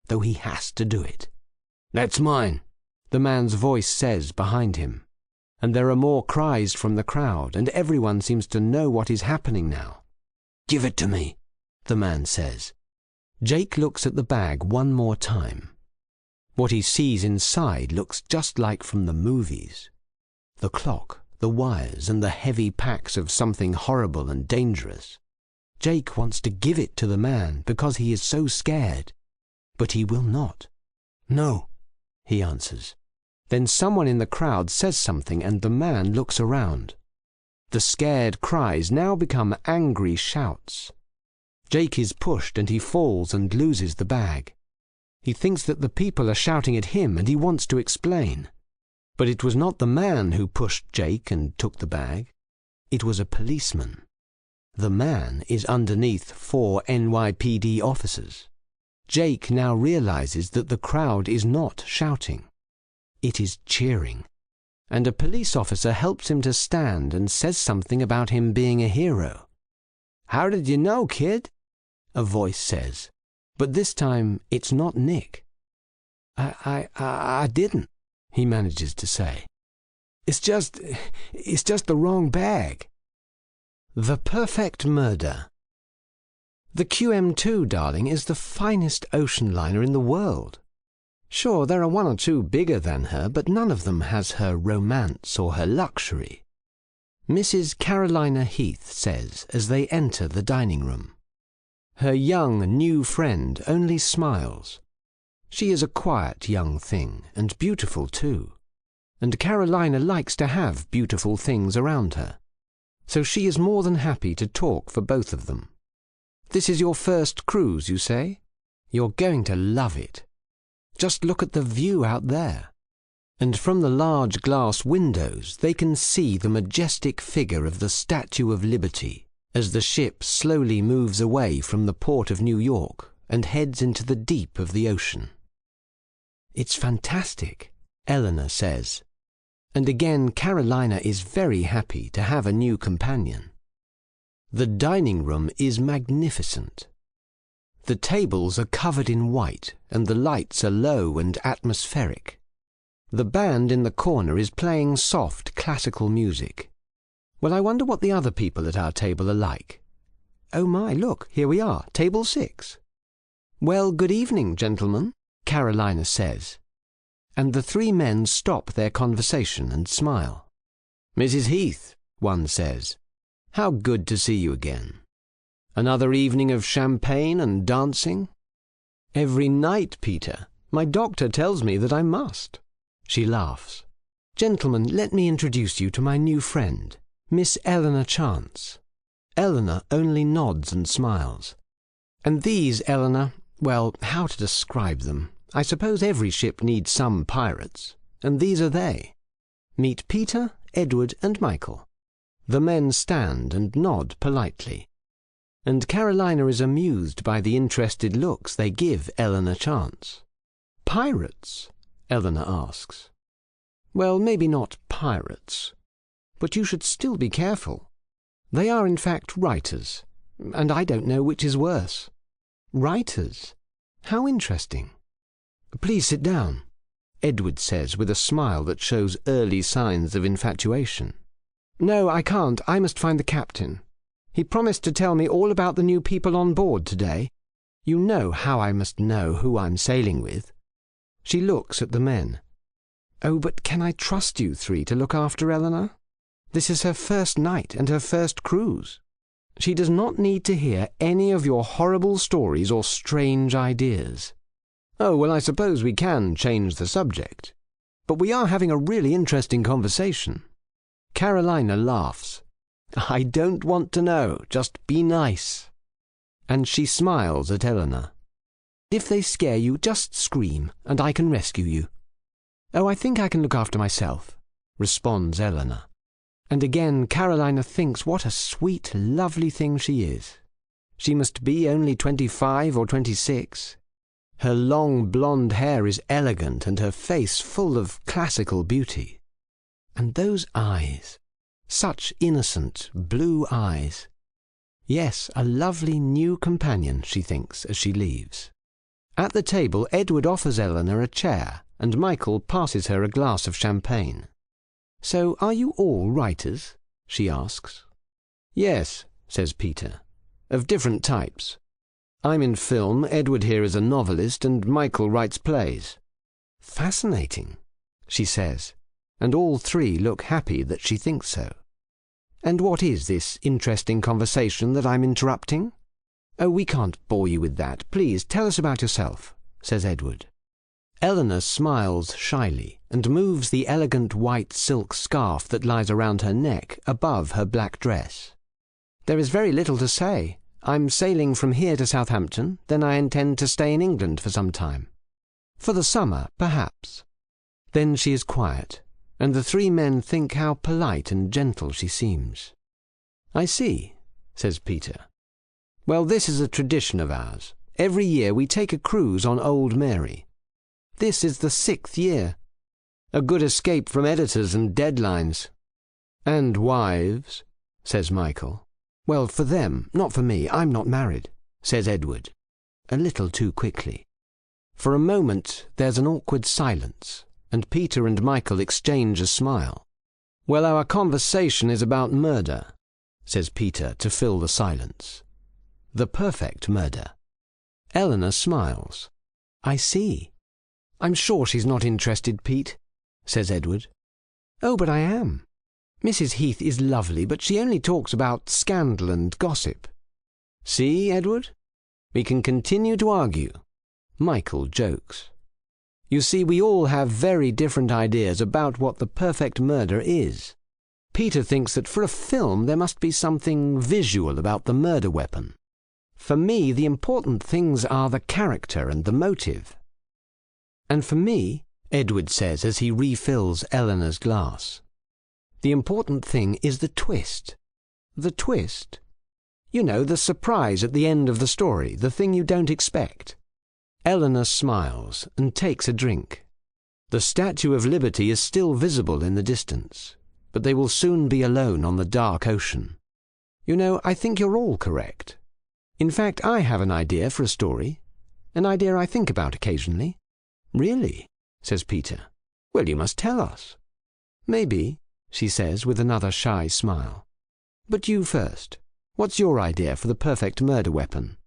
though he has to do it. "That's mine," the man's voice says behind him. And there are more cries from the crowd, and everyone seems to know what is happening now. "Give it to me," the man says. Jake looks at the bag one more time. What he sees inside looks just like from the movies. The clock, the wires, and the heavy packs of something horrible and dangerous. Jake wants to give it to the man because he is so scared, but he will not. "No," he answers. Then someone in the crowd says something, and the man looks around. The scared cries now become angry shouts. Jake is pushed and he falls and loses the bag. He thinks that the people are shouting at him and he wants to explain. But it was not the man who pushed Jake and took the bag. It was a policeman. The man is underneath 4 NYPD officers. Jake now realizes that the crowd is not shouting. It is cheering. And a police officer helps him to stand and says something about him being a hero. "How did you know, kid?" a voice says. But this time it's not Nick. I didn't, he manages to say. It's just the wrong bag. The perfect murder. The QM2, darling, is the finest ocean liner in the world. Sure, there are one or two bigger than her, but none of them has her romance or her luxury. Mrs. Carolina Heath says as they enter the dining room. Her young, new friend only smiles. She is a quiet young thing, and beautiful too. And Carolina likes to have beautiful things around her. So she is more than happy to talk for both of them. This is your first cruise, you say? You're going to love it. Just look at the view out there. And from the large glass windows they can see the majestic figure of the Statue of Liberty as the ship slowly moves away from the port of New York and heads into the deep of the ocean. It's fantastic, Eleanor says. And again Carolina is very happy to have a new companion. The dining room is magnificent. The tables are covered in white and the lights are low and atmospheric. The band in the corner is playing soft classical music. Well, I wonder what the other people at our table are like. Oh my, look, here we are, table 6. Well, good evening, gentlemen, Carolina says. And the three men stop their conversation and smile. Mrs. Heath, one says, how good to see you again. Another evening of champagne and dancing? Every night, Peter. My doctor tells me that I must. She laughs. Gentlemen, let me introduce you to my new friend, Miss Eleanor Chance. Eleanor only nods and smiles. And these, Eleanor, well, how to describe them? I suppose every ship needs some pirates, and these are they. Meet Peter, Edward, and Michael. The men stand and nod politely. And Carolina is amused by the interested looks they give Eleanor Chance. Pirates? Eleanor asks. Well, maybe not pirates. But you should still be careful. They are in fact writers, and I don't know which is worse. Writers? How interesting. Please sit down, Edward says with a smile that shows early signs of infatuation. No, I can't. I must find the captain. He promised to tell me all about the new people on board today. You know how I must know who I'm sailing with. She looks at the men. Oh, but can I trust you three to look after Eleanor? This is her first night and her first cruise. She does not need to hear any of your horrible stories or strange ideas. Oh, well, I suppose we can change the subject. But we are having a really interesting conversation. Carolina laughs. I don't want to know, just be nice. And she smiles at Eleanor. If they scare you, just scream, and I can rescue you. Oh, I think I can look after myself, responds Eleanor. And again Carolina thinks what a sweet, lovely thing she is. She must be only 25 or 26. Her long blonde hair is elegant and her face full of classical beauty. And those eyes, such innocent blue eyes. Yes, a lovely new companion, she thinks as she leaves. At the table, Edward offers Eleanor a chair, and Michael passes her a glass of champagne. So are you all writers? She asks. Yes, says Peter, of different types. I'm in film, Edward here is a novelist, and Michael writes plays. Fascinating, she says, and all three look happy that she thinks so. And what is this interesting conversation that I'm interrupting? Oh, we can't bore you with that. Please tell us about yourself, says Edward. Eleanor smiles shyly and moves the elegant white silk scarf that lies around her neck above her black dress. There is very little to say. I'm sailing from here to Southampton, then I intend to stay in England for some time. For the summer, perhaps. Then she is quiet, and the three men think how polite and gentle she seems. I see, says Peter. Well, this is a tradition of ours. Every year we take a cruise on Old Mary. This is the 6th year. A good escape from editors and deadlines. And wives, says Michael. Well, for them, not for me. I'm not married, says Edward, a little too quickly. For a moment there's an awkward silence, and Peter and Michael exchange a smile. Well, our conversation is about murder, says Peter to fill the silence. The perfect murder. Eleanor smiles. I see. I'm sure she's not interested, Pete, says Edward. Oh, but I am. Mrs. Heath is lovely, but she only talks about scandal and gossip. See, Edward? We can continue to argue. Michael jokes. You see, we all have very different ideas about what the perfect murder is. Peter thinks that for a film there must be something visual about the murder weapon. For me, the important things are the character and the motive. And for me, Edward says as he refills Eleanor's glass, the important thing is the twist. The twist? You know, the surprise at the end of the story, the thing you don't expect. Eleanor smiles and takes a drink. The Statue of Liberty is still visible in the distance, but they will soon be alone on the dark ocean. You know, I think you're all correct. In fact, I have an idea for a story, an idea I think about occasionally. Really? Says Peter. Well, you must tell us. Maybe, she says with another shy smile. But you first. What's your idea for the perfect murder weapon?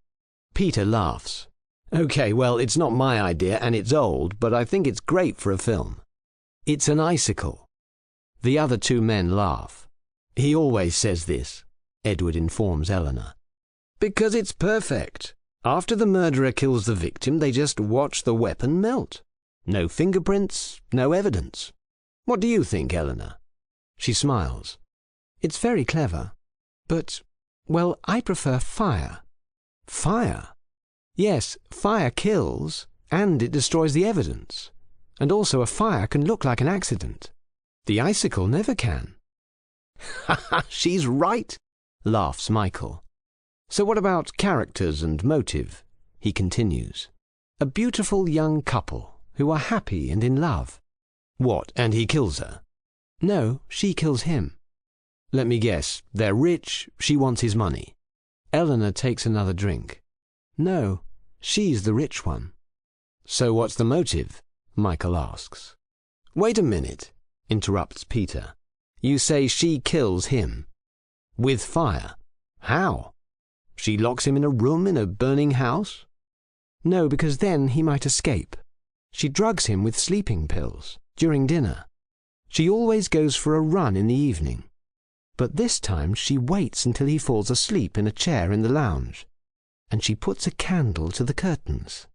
Peter laughs. Okay, well, it's not my idea and it's old, but I think it's great for a film. It's an icicle. The other two men laugh. He always says this, Edward informs Eleanor. Because it's perfect. After the murderer kills the victim, they just watch the weapon melt. No fingerprints, no evidence. What do you think, Eleanor? She smiles. It's very clever. But, well, I prefer fire. Fire? Yes, fire kills, and it destroys the evidence. And also a fire can look like an accident. The icicle never can. Ha ha, she's right, laughs Michael. So what about characters and motive? He continues. A beautiful young couple who are happy and in love. What, and he kills her? No, she kills him. Let me guess, they're rich, she wants his money. Eleanor takes another drink. No, she's the rich one. So what's the motive? Michael asks. Wait a minute, interrupts Peter. You say she kills him. With fire. How? She locks him in a room in a burning house? No, because then he might escape. She drugs him with sleeping pills during dinner. She always goes for a run in the evening. But this time she waits until he falls asleep in a chair in the lounge, and she puts a candle to the curtains.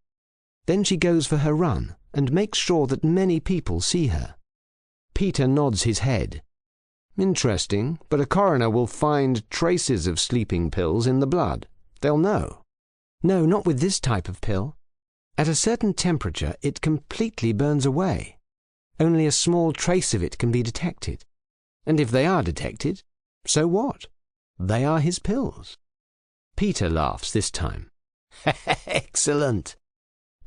Then she goes for her run and makes sure that many people see her. Peter nods his head. Interesting, but a coroner will find traces of sleeping pills in the blood. They'll know. No, not with this type of pill. At a certain temperature, it completely burns away. Only a small trace of it can be detected. And if they are detected, so what? They are his pills. Peter laughs this time. Excellent.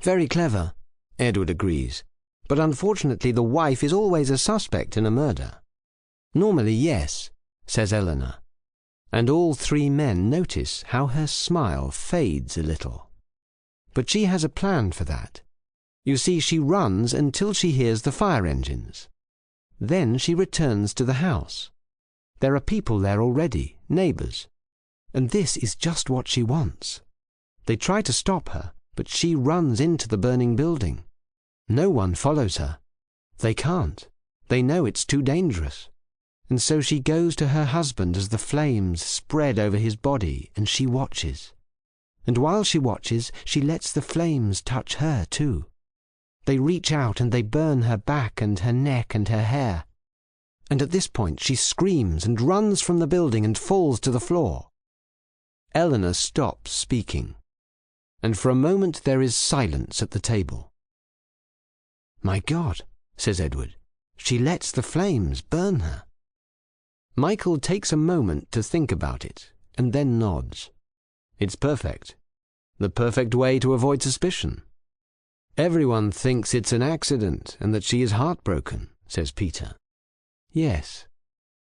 Very clever, Edward agrees. But unfortunately the wife is always a suspect in a murder. Normally, yes, says Eleanor. And all three men notice how her smile fades a little. But she has a plan for that. You see, she runs until she hears the fire engines. Then she returns to the house. There are people there already, neighbours. And this is just what she wants. They try to stop her, but she runs into the burning building. No one follows her. They can't. They know it's too dangerous. And so she goes to her husband as the flames spread over his body, and she watches. And while she watches, she lets the flames touch her too. They reach out and they burn her back and her neck and her hair. And at this point she screams and runs from the building and falls to the floor. Eleanor stops speaking, and for a moment there is silence at the table. My God, says Edward, she lets the flames burn her. Michael takes a moment to think about it, and then nods. It's perfect. The perfect way to avoid suspicion. Everyone thinks it's an accident and that she is heartbroken, says Peter. Yes,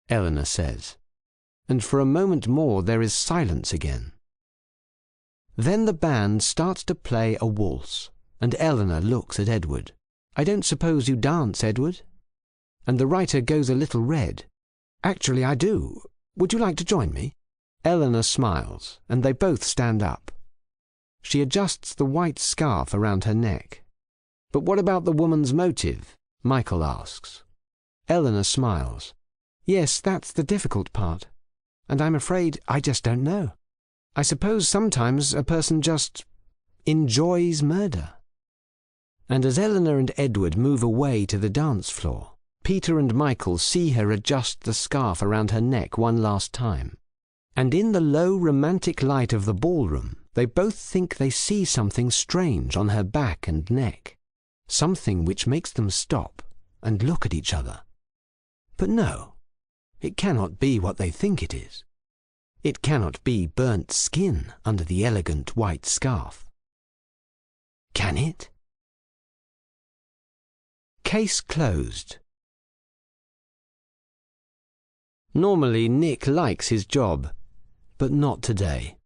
Eleanor says, and for a moment more there is silence again. Then the band starts to play a waltz, and Eleanor looks at Edward. I don't suppose you dance, Edward? And the writer goes a little red. Actually, I do. Would you like to join me? Eleanor smiles, and they both stand up. She adjusts the white scarf around her neck. But what about the woman's motive? Michael asks. Eleanor smiles. Yes, that's the difficult part. And I'm afraid I just don't know. I suppose sometimes a person just enjoys murder. And as Eleanor and Edward move away to the dance floor, Peter and Michael see her adjust the scarf around her neck one last time. And in the low romantic light of the ballroom, they both think they see something strange on her back and neck, something which makes them stop and look at each other. But no, it cannot be what they think it is. It cannot be burnt skin under the elegant white scarf. Can it? Case closed. Normally Nick likes his job, but not today.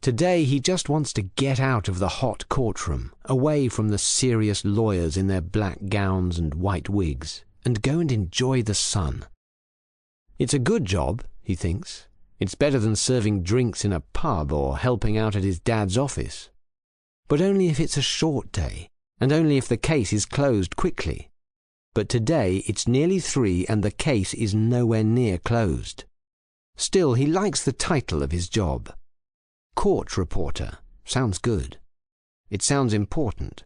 Today he just wants to get out of the hot courtroom, away from the serious lawyers in their black gowns and white wigs, and go and enjoy the sun. It's a good job, he thinks. It's better than serving drinks in a pub or helping out at his dad's office. But only if it's a short day, and only if the case is closed quickly. But today it's nearly 3 and the case is nowhere near closed. Still, he likes the title of his job. Court reporter sounds good. It sounds important.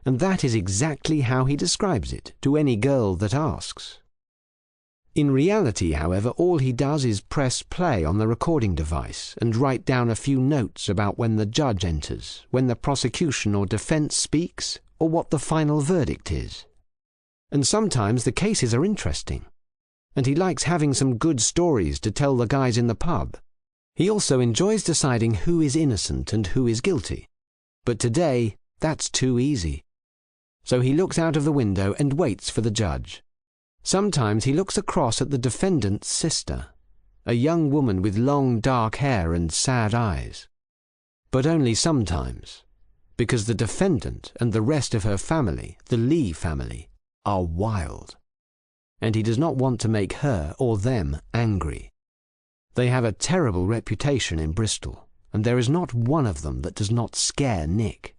And that is exactly how he describes it to any girl that asks. In reality, however, all he does is press play on the recording device and write down a few notes about when the judge enters, when the prosecution or defense speaks, or what the final verdict is. And sometimes the cases are interesting, and he likes having some good stories to tell the guys in the pub. He also enjoys deciding who is innocent and who is guilty. But today, that's too easy. So he looks out of the window and waits for the judge. Sometimes he looks across at the defendant's sister, a young woman with long dark hair and sad eyes. But only sometimes, because the defendant and the rest of her family, the Lee family, are wild. And he does not want to make her or them angry. They have a terrible reputation in Bristol, and there is not one of them that does not scare Nick.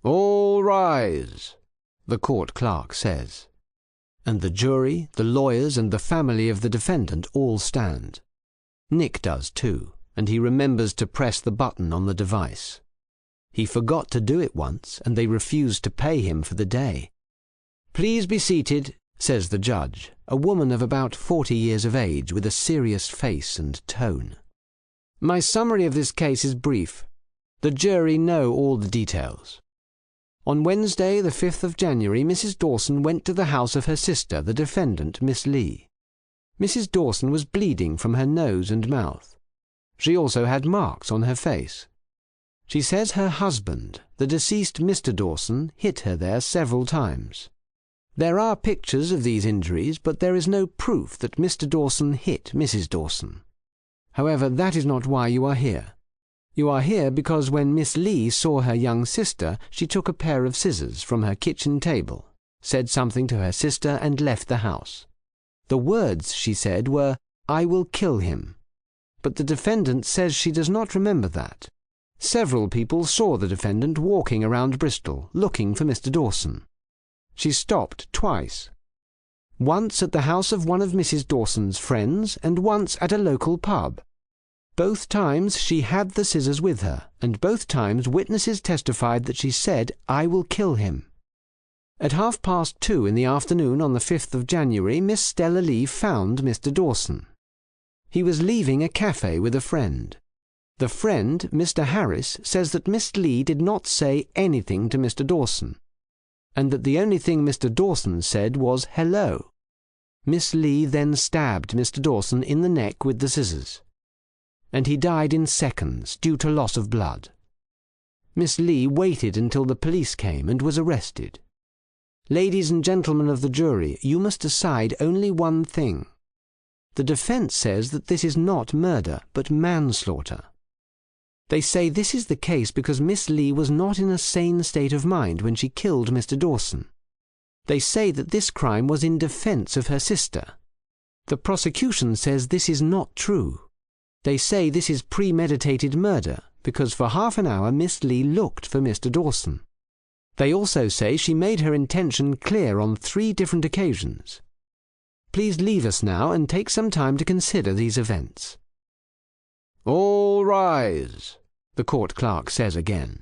"All rise," the court clerk says. And the jury, the lawyers, and the family of the defendant all stand. Nick does too, and he remembers to press the button on the device. He forgot to do it once, and they refused to pay him for the day. "Please be seated," says the judge, a woman of about 40 years of age with a serious face and tone. "My summary of this case is brief. The jury know all the details. On Wednesday, the 5th of January, Mrs. Dawson went to the house of her sister, the defendant, Miss Lee. Mrs. Dawson was bleeding from her nose and mouth. She also had marks on her face. She says her husband, the deceased Mr. Dawson, hit her there several times. There are pictures of these injuries, but there is no proof that Mr. Dawson hit Mrs. Dawson. However, that is not why you are here. You are here because when Miss Lee saw her young sister, she took a pair of scissors from her kitchen table, said something to her sister, and left the house. The words she said were, 'I will kill him.' But the defendant says she does not remember that. Several people saw the defendant walking around Bristol, looking for Mr. Dawson. She stopped twice. Once at the house of one of Mrs. Dawson's friends, and once at a local pub. Both times she had the scissors with her, and both times witnesses testified that she said, 'I will kill him.' At 2:30 in the afternoon on the 5th of January, Miss Stella Lee found Mr. Dawson. He was leaving a cafe with a friend. The friend, Mr. Harris, says that Miss Lee did not say anything to Mr. Dawson, and that the only thing Mr. Dawson said was hello. Miss Lee then stabbed Mr. Dawson in the neck with the scissors. and he died in seconds due to loss of blood. Miss Lee waited until the police came and was arrested. Ladies and gentlemen of the jury, you must decide only one thing. The defense says that this is not murder, but manslaughter. They say this is the case because Miss Lee was not in a sane state of mind when she killed Mr. Dawson. They say that this crime was in defense of her sister. The prosecution says this is not true. They say this is premeditated murder because for half an hour Miss Lee looked for Mr. Dawson. They also say she made her intention clear on 3 different occasions. Please leave us now and take some time to consider these events. All rise, the court clerk says again.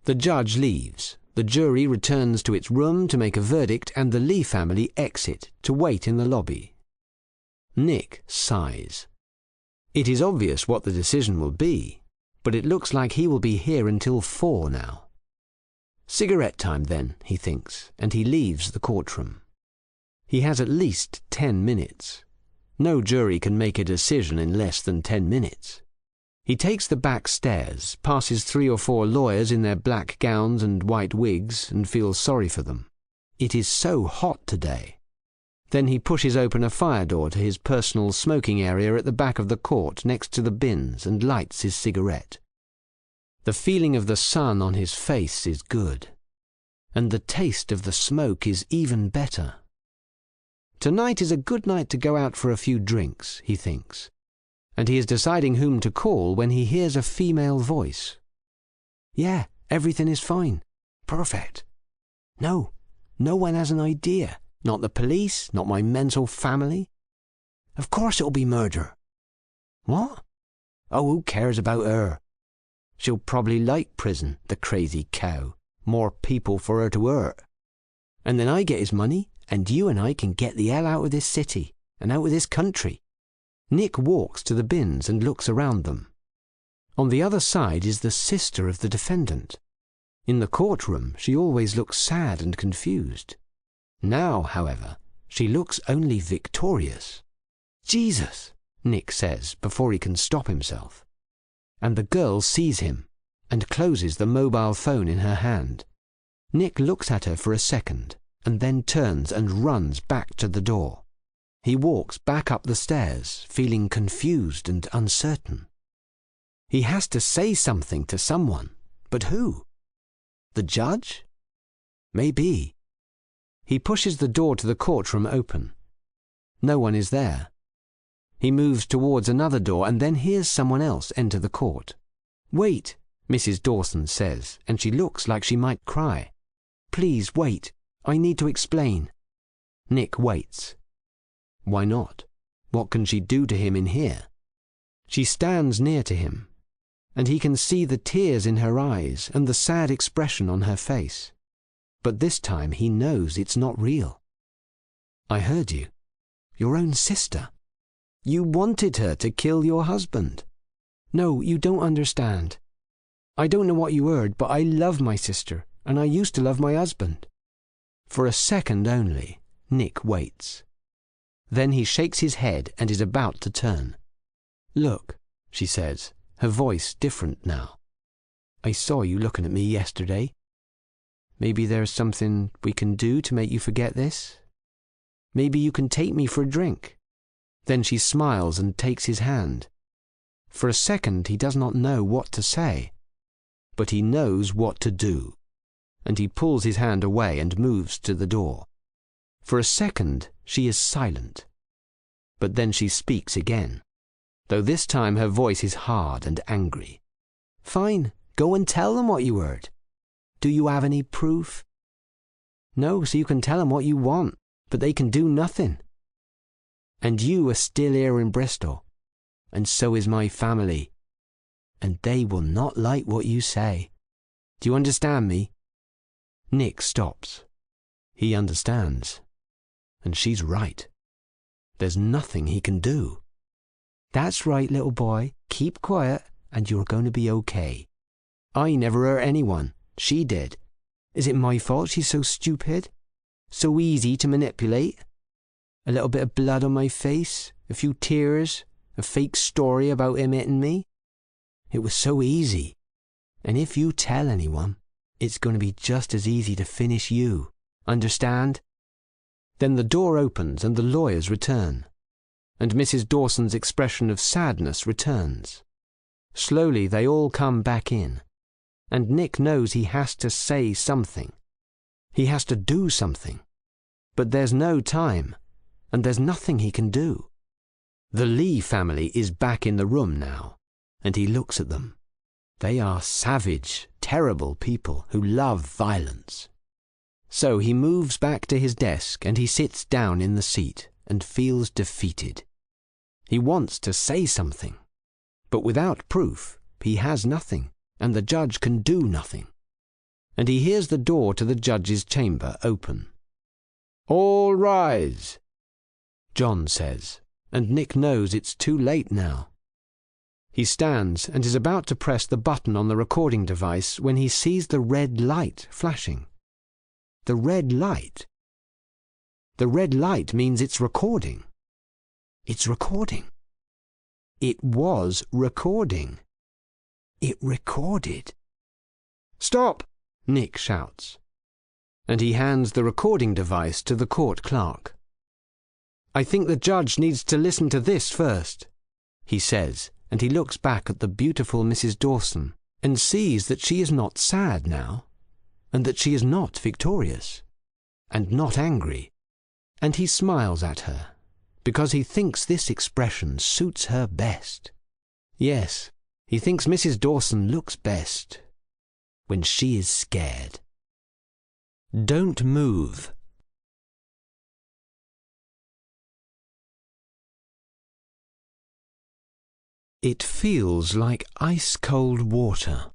The judge leaves. The jury returns to its room to make a verdict, and the Lee family exit to wait in the lobby. Nick sighs. It is obvious what the decision will be, but it looks like he will be here until 4 now. Cigarette time then, he thinks, and he leaves the courtroom. He has at least 10 minutes. No jury can make a decision in less than 10 minutes. He takes the back stairs, passes 3 or 4 lawyers in their black gowns and white wigs, and feels sorry for them. It is so hot today. Then he pushes open a fire door to his personal smoking area at the back of the court next to the bins and lights his cigarette. The feeling of the sun on his face is good, and the taste of the smoke is even better. Tonight is a good night to go out for a few drinks, he thinks, and he is deciding whom to call when he hears a female voice. Yeah, everything is fine. Perfect. No one has an idea. Not the police, not my mental family. Of course it'll be murder. What? Oh, who cares about her? She'll probably like prison, the crazy cow. More people for her to hurt. And then I get his money, and you and I can get the hell out of this city, and out of this country. Nick walks to the bins and looks around them. On the other side is the sister of the defendant. In the courtroom, she always looks sad and confused. Now, however, she looks only victorious. Jesus, Nick says before he can stop himself. And the girl sees him and closes the mobile phone in her hand. Nick looks at her for a second and then turns and runs back to the door. He walks back up the stairs, feeling confused and uncertain. He has to say something to someone, but who? The judge? Maybe. He pushes the door to the courtroom open. No one is there. He moves towards another door and then hears someone else enter the court. Wait, Mrs. Dawson says, and she looks like she might cry. Please wait, I need to explain. Nick waits. Why not? What can she do to him in here? She stands near to him, and he can see the tears in her eyes and the sad expression on her face. But this time he knows it's not real. I heard you. Your own sister. You wanted her to kill your husband. No, you don't understand. I don't know what you heard, but I love my sister, and I used to love my husband. For a second only, Nick waits. Then he shakes his head and is about to turn. Look, she says, her voice different now. I saw you looking at me yesterday. Maybe there's something we can do to make you forget this? Maybe you can take me for a drink. Then she smiles and takes his hand. For a second he does not know what to say, but he knows what to do, and he pulls his hand away and moves to the door. For a second she is silent, but then she speaks again, though this time her voice is hard and angry. Fine, go and tell them what you heard. Do you have any proof? No, so you can tell them what you want, but they can do nothing. And you are still here in Bristol, and so is my family, and they will not like what you say. Do you understand me? Nick stops. He understands. And she's right. There's nothing he can do. That's right, little boy. Keep quiet, and you're going to be okay. I never hurt anyone. She did. Is it my fault she's so stupid? So easy to manipulate? A little bit of blood on my face, a few tears, A fake story about him hitting me? It was so easy. And if you tell anyone, it's going to be just as easy to finish you. Understand? Then the door opens and the lawyers return, and Mrs. Dawson's expression of sadness returns. Slowly they all come back in, and Nick knows he has to say something. He has to do something. But there's no time, and there's nothing he can do. The Lee family is back in the room now, and he looks at them. They are savage, terrible people who love violence. So he moves back to his desk and he sits down in the seat and feels defeated. He wants to say something, but without proof he has nothing, and the judge can do nothing. And he hears the door to the judge's chamber open. "All rise," John says, and Nick knows it's too late now. He stands and is about to press the button on the recording device when he sees the red light flashing. The red light. The red light means it's recording. It's recording. It was recording. It recorded. "Stop!" Nick shouts, and he hands the recording device to the court clerk. "I think the judge needs to listen to this first," he says, and he looks back at the beautiful Mrs. Dawson and sees that she is not sad now, and that she is not victorious, and not angry, and he smiles at her, because he thinks this expression suits her best. Yes, he thinks Mrs. Dawson looks best when she is scared. Don't move. It feels like ice-cold water.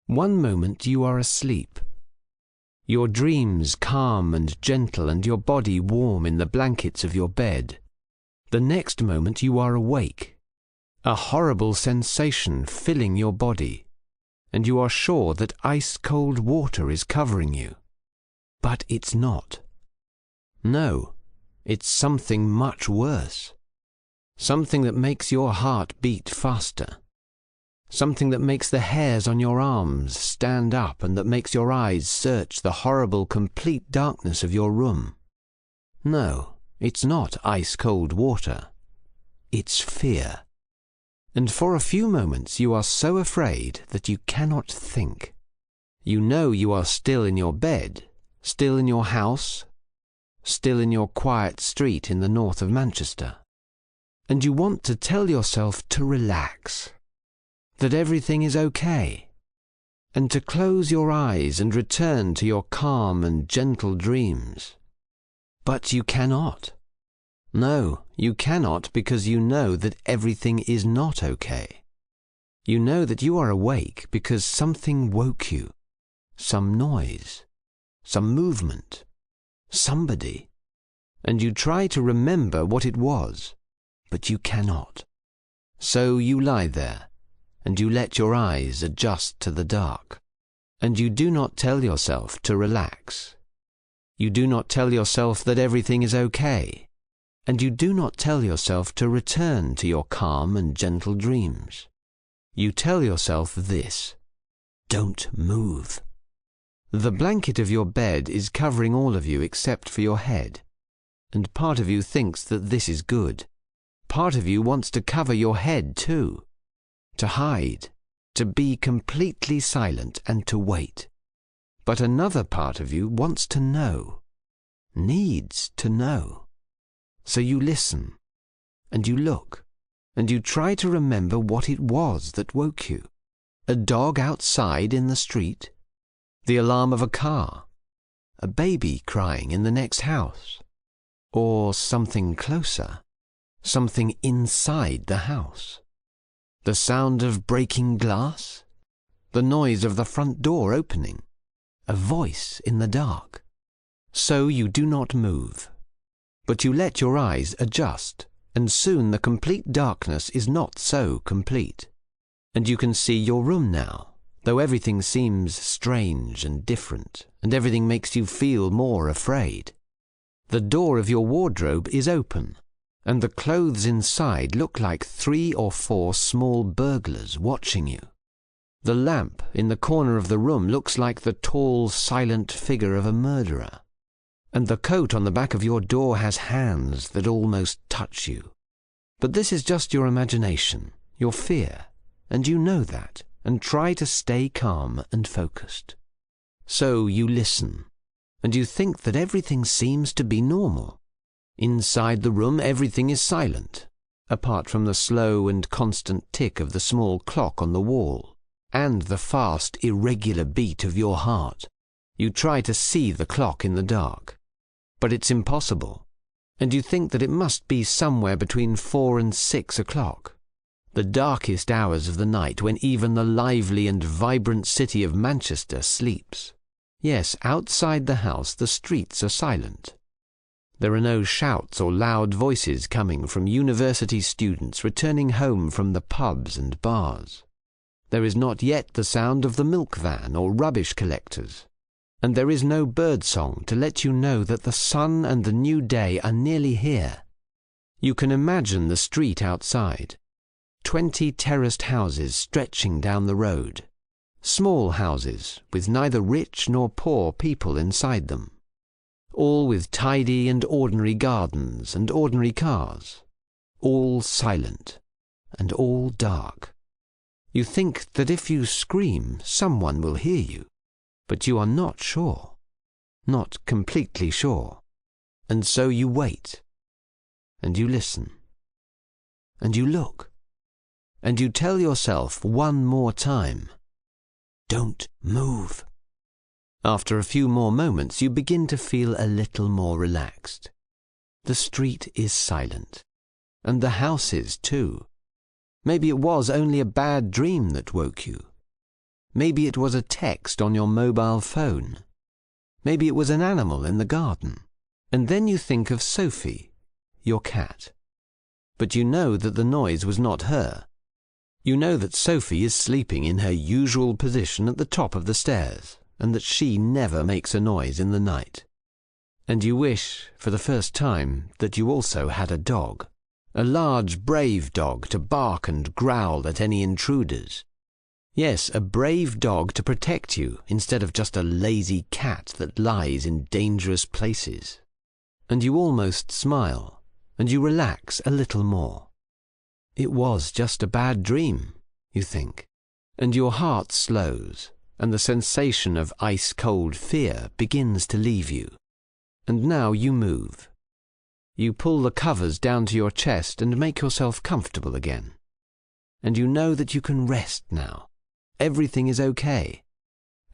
One moment you are asleep, your dreams calm and gentle and your body warm in the blankets of your bed. The next moment you are awake, a horrible sensation filling your body, and you are sure that ice-cold water is covering you. But it's not. No, it's something much worse. Something that makes your heart beat faster. Something that makes the hairs on your arms stand up and that makes your eyes search the horrible, complete darkness of your room. No, it's not ice-cold water. It's fear. And for a few moments you are so afraid that you cannot think. You know you are still in your bed, still in your house, still in your quiet street in the north of Manchester. And you want to tell yourself to relax, that everything is okay, and to close your eyes and return to your calm and gentle dreams. But you cannot. No, you cannot, because you know that everything is not okay. You know that you are awake because something woke you, some noise, some movement, somebody, and you try to remember what it was, but you cannot. So you lie there, and you let your eyes adjust to the dark, and you do not tell yourself to relax. You do not tell yourself that everything is okay, and you do not tell yourself to return to your calm and gentle dreams. You tell yourself this: don't move. The blanket of your bed is covering all of you except for your head, and part of you thinks that this is good. Part of you wants to cover your head too, to hide, to be completely silent and to wait. But another part of you wants to know, needs to know. So you listen, and you look, and you try to remember what it was that woke you. A dog outside in the street, the alarm of a car, a baby crying in the next house, or something closer, something inside the house. The sound of breaking glass, the noise of the front door opening, a voice in the dark. So you do not move, but you let your eyes adjust, and soon the complete darkness is not so complete. And you can see your room now, though everything seems strange and different, and everything makes you feel more afraid. The door of your wardrobe is open, and the clothes inside look like 3 or 4 small burglars watching you. The lamp in the corner of the room looks like the tall, silent figure of a murderer, and the coat on the back of your door has hands that almost touch you. But this is just your imagination, your fear, and you know that, and try to stay calm and focused. So you listen, and you think that everything seems to be normal. Inside the room everything is silent, apart from the slow and constant tick of the small clock on the wall, and the fast, irregular beat of your heart. You try to see the clock in the dark, but it's impossible, and you think that it must be somewhere between 4 and 6 o'clock, the darkest hours of the night when even the lively and vibrant city of Manchester sleeps. Yes, outside the house the streets are silent. There are no shouts or loud voices coming from university students returning home from the pubs and bars. There is not yet the sound of the milk van or rubbish collectors, and there is no bird song to let you know that the sun and the new day are nearly here. You can imagine the street outside. 20 terraced houses stretching down the road. Small houses with neither rich nor poor people inside them. All with tidy and ordinary gardens and ordinary cars. All silent and all dark. You think that if you scream, someone will hear you, but you are not sure. Not completely sure. And so you wait. And you listen. And you look. And you tell yourself one more time, "Don't move." After a few more moments, you begin to feel a little more relaxed. The street is silent, and the house is too. Maybe it was only a bad dream that woke you. Maybe it was a text on your mobile phone. Maybe it was an animal in the garden. And then you think of Sophie, your cat. But you know that the noise was not her. You know that Sophie is sleeping in her usual position at the top of the stairs, and that she never makes a noise in the night. And you wish, for the first time, that you also had a dog, a large, brave dog to bark and growl at any intruders. Yes, a brave dog to protect you instead of just a lazy cat that lies in dangerous places. And you almost smile, and you relax a little more. It was just a bad dream, you think, and your heart slows, and the sensation of ice-cold fear begins to leave you. And now you move. You pull the covers down to your chest and make yourself comfortable again. And you know that you can rest now. Everything is okay.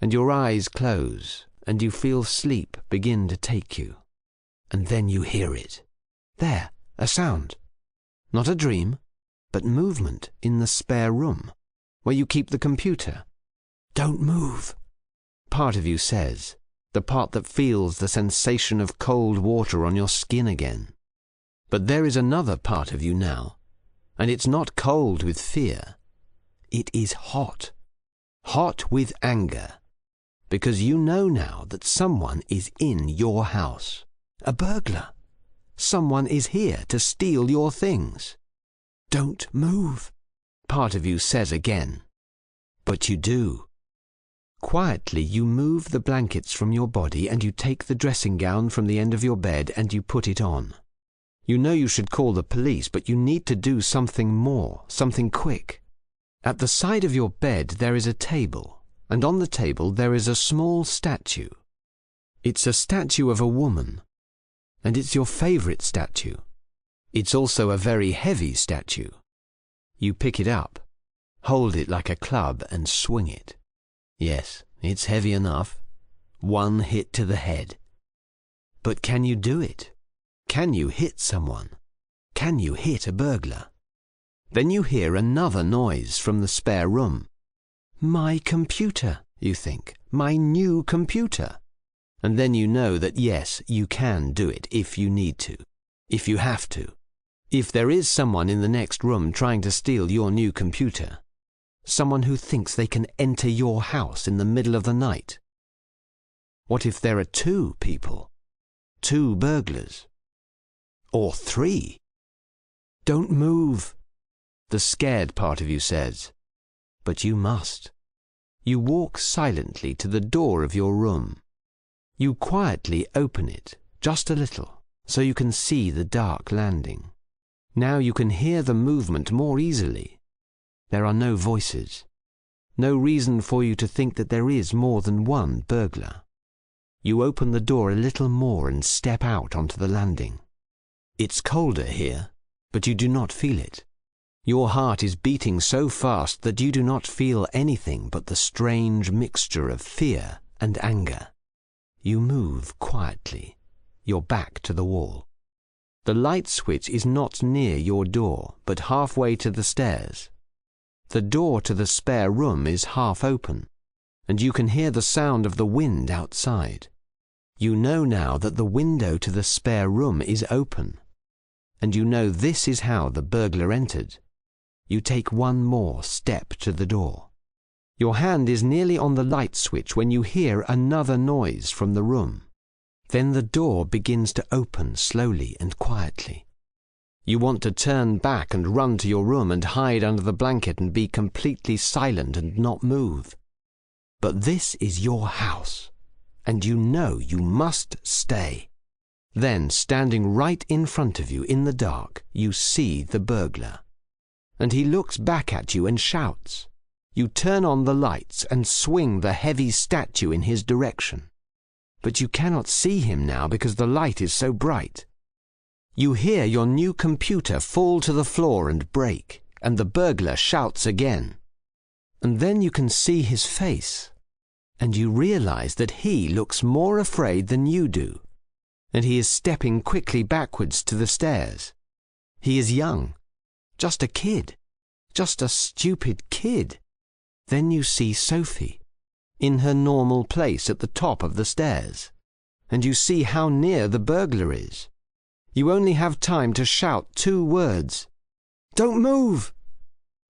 And your eyes close, and you feel sleep begin to take you. And then you hear it. There, a sound. Not a dream, but movement in the spare room, where you keep the computer. Don't move. Part of you says, the part that feels the sensation of cold water on your skin again. But there is another part of you now, and it's not cold with fear. It is hot. Hot with anger, because you know now that someone is in your house. A burglar. Someone is here to steal your things. Don't move, part of you says again. But you do. Quietly you move the blankets from your body and you take the dressing gown from the end of your bed and you put it on. You know you should call the police, but you need to do something more, something quick. At the side of your bed there is a table, and on the table there is a small statue. It's a statue of a woman, and it's your favorite statue. It's also a very heavy statue. You pick it up, hold it like a club and swing it. Yes, it's heavy enough. One hit to the head. But can you do it? Can you hit someone? Can you hit a burglar? Then you hear another noise from the spare room. My computer, you think. My new computer. And then you know that yes, you can do it if you need to. If you have to. If there is someone in the next room trying to steal your new computer. Someone who thinks they can enter your house in the middle of the night. What if there are 2 people? 2 burglars? Or 3? Don't move, the scared part of you says. But you must. You walk silently to the door of your room. You quietly open it, just a little, so you can see the dark landing. Now you can hear the movement more easily. There are no voices. No reason for you to think that there is more than one burglar. You open the door a little more and step out onto the landing. It's colder here, but you do not feel it. Your heart is beating so fast that you do not feel anything but the strange mixture of fear and anger. You move quietly, your back to the wall. The light switch is not near your door, but halfway to the stairs. The door to the spare room is half open, and you can hear the sound of the wind outside. You know now that the window to the spare room is open, and you know this is how the burglar entered. You take one more step to the door. Your hand is nearly on the light switch when you hear another noise from the room. Then the door begins to open slowly and quietly. You want to turn back and run to your room and hide under the blanket and be completely silent and not move. But this is your house, and you know you must stay. Then, standing right in front of you in the dark, you see the burglar. And he looks back at you and shouts. You turn on the lights and swing the heavy statue in his direction. But you cannot see him now because the light is so bright. You hear your new computer fall to the floor and break, and the burglar shouts again. And then you can see his face, and you realize that he looks more afraid than you do, and he is stepping quickly backwards to the stairs. He is young, just a kid, just a stupid kid. Then you see Sophie, in her normal place at the top of the stairs, and you see how near the burglar is. You only have time to shout 2 words, "Don't move!"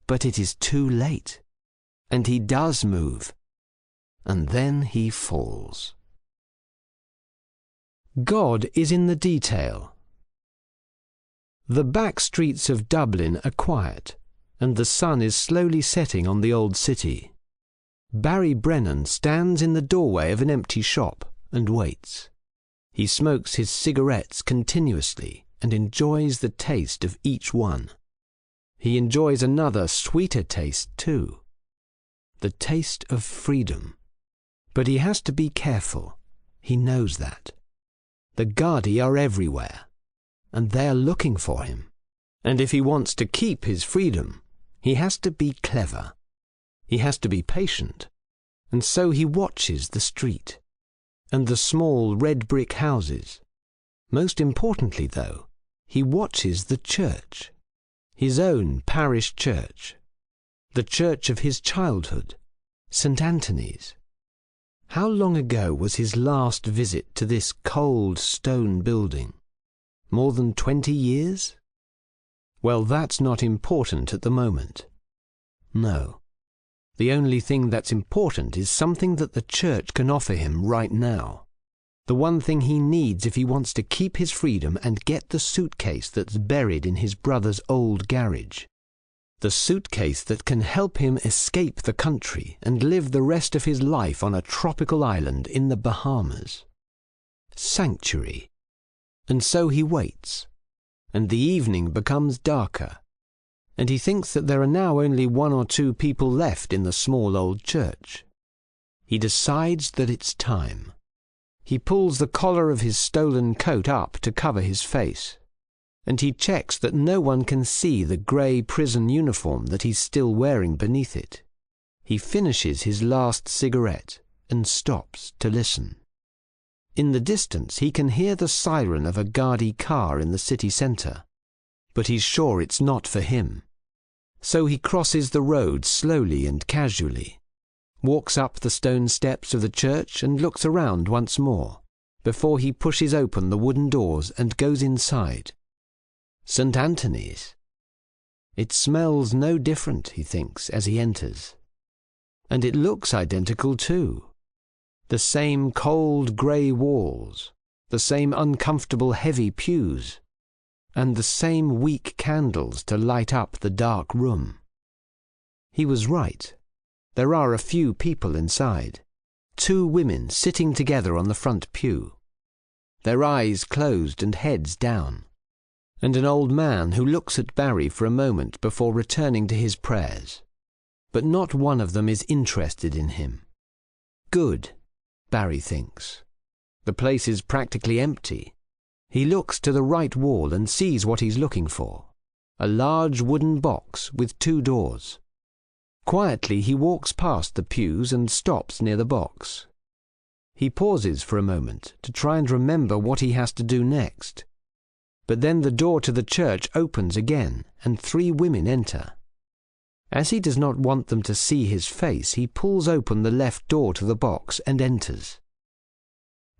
But it is too late, and he does move, and then he falls. God is in the detail. The back streets of Dublin are quiet, and the sun is slowly setting on the old city. Barry Brennan stands in the doorway of an empty shop and waits. He smokes his cigarettes continuously and enjoys the taste of each one. He enjoys another sweeter taste too, the taste of freedom. But he has to be careful. He knows that. The Gardaí are everywhere, and they are looking for him. And if he wants to keep his freedom, he has to be clever. He has to be patient. And so he watches the street and the small red brick houses. Most importantly, though, he watches the church, his own parish church, the church of his childhood, St. Anthony's. How long ago was his last visit to this cold stone building? More than 20 years? Well, that's not important at the moment. No. The only thing that's important is something that the church can offer him right now. The one thing he needs if he wants to keep his freedom and get the suitcase that's buried in his brother's old garage. The suitcase that can help him escape the country and live the rest of his life on a tropical island in the Bahamas. Sanctuary. And so he waits, and the evening becomes darker, and he thinks that there are now only 1 or 2 people left in the small old church. He decides that it's time. He pulls the collar of his stolen coat up to cover his face, and he checks that no one can see the grey prison uniform that he's still wearing beneath it. He finishes his last cigarette and stops to listen. In the distance he can hear the siren of a Gardaí car in the city centre, but he's sure it's not for him. So he crosses the road slowly and casually, walks up the stone steps of the church and looks around once more, before he pushes open the wooden doors and goes inside. St. Anthony's. It smells no different, he thinks, as he enters. And it looks identical too. The same cold grey walls, the same uncomfortable heavy pews, and the same weak candles to light up the dark room. He was right. There are a few people inside. 2 women sitting together on the front pew, their eyes closed and heads down, and an old man who looks at Barry for a moment before returning to his prayers. But not one of them is interested in him. Good, Barry thinks. The place is practically empty. He looks to the right wall and sees what he's looking for. A large wooden box with 2 doors. Quietly he walks past the pews and stops near the box. He pauses for a moment to try and remember what he has to do next. But then the door to the church opens again and 3 women enter. As he does not want them to see his face, he pulls open the left door to the box and enters.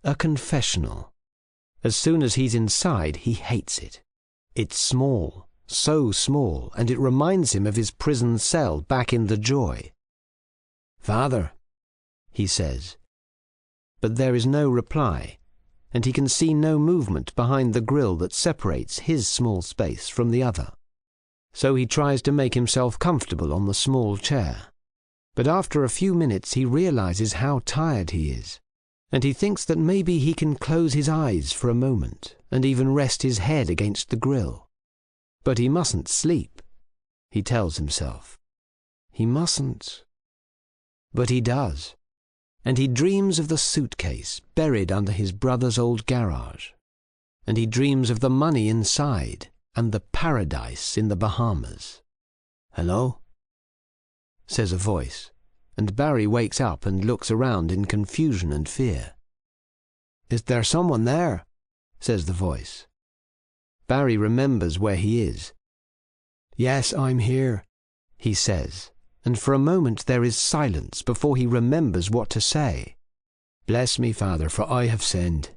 A confessional. As soon as he's inside, he hates it. It's small, so small, and it reminds him of his prison cell back in the Joy. "Father," he says. But there is no reply, and he can see no movement behind the grill that separates his small space from the other. So he tries to make himself comfortable on the small chair. But after a few minutes he realizes how tired he is, and he thinks that maybe he can close his eyes for a moment and even rest his head against the grill. But he mustn't sleep, he tells himself. He mustn't. But he does, and he dreams of the suitcase buried under his brother's old garage, and he dreams of the money inside and the paradise in the Bahamas. "Hello?" says a voice, and Barry wakes up and looks around in confusion and fear. "Is there someone there?" says the voice. Barry remembers where he is. "Yes, I'm here," he says, and for a moment there is silence before he remembers what to say. "Bless me, Father, for I have sinned."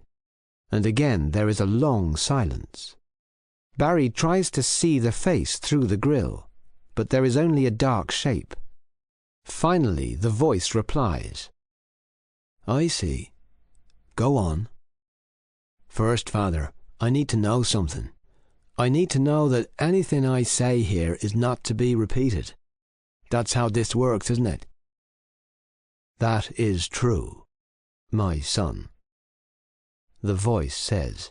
And again there is a long silence. Barry tries to see the face through the grill, but there is only a dark shape. Finally, the voice replies. "I see. Go on." "First, Father, I need to know something. I need to know that anything I say here is not to be repeated. That's how this works, isn't it?" "That is true, my son," the voice says,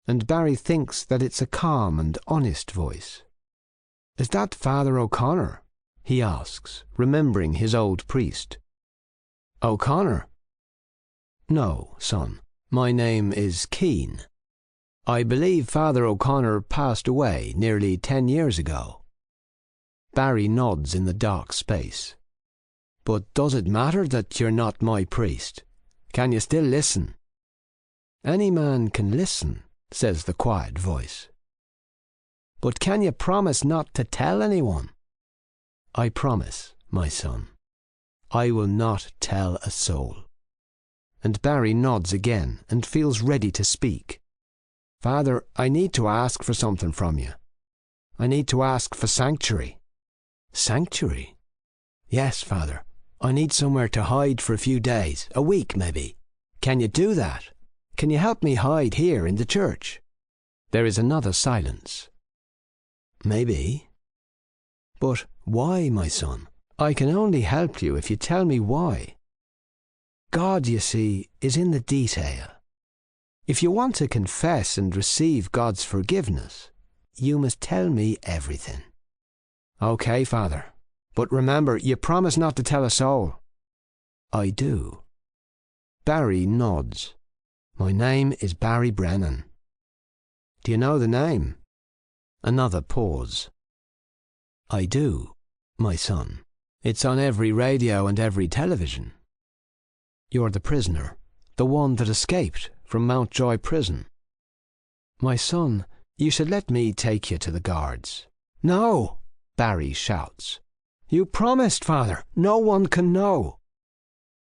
and Barry thinks that it's a calm and honest voice. "Is that Father O'Connor?" he asks, remembering his old priest. "O'Connor?" "No, son. My name is Keane. I believe Father O'Connor passed away nearly 10 years ago." Barry nods in the dark space. "But does it matter that you're not my priest? Can you still listen?" "Any man can listen," says the quiet voice. "But can you promise not to tell anyone?" "I promise, my son. I will not tell a soul." And Barry nods again and feels ready to speak. "Father, I need to ask for something from you. I need to ask for sanctuary." "Sanctuary?" "Yes, Father. I need somewhere to hide for a few days, a week maybe. Can you do that? Can you help me hide here in the church?" There is another silence. "Maybe. But why, my son? I can only help you if you tell me why. God, you see, is in the detail. If you want to confess and receive God's forgiveness, you must tell me everything." "Okay, Father. But remember, you promise not to tell a soul." "I do." Barry nods. "My name is Barry Brennan." "Do you know the name?" Another pause. "I do, my son. It's on every radio and every television." "You're the prisoner, the one that escaped from Mountjoy prison." "My son, you should let me take you to the guards." "No!" Barry shouts. "You promised, Father. No one can know."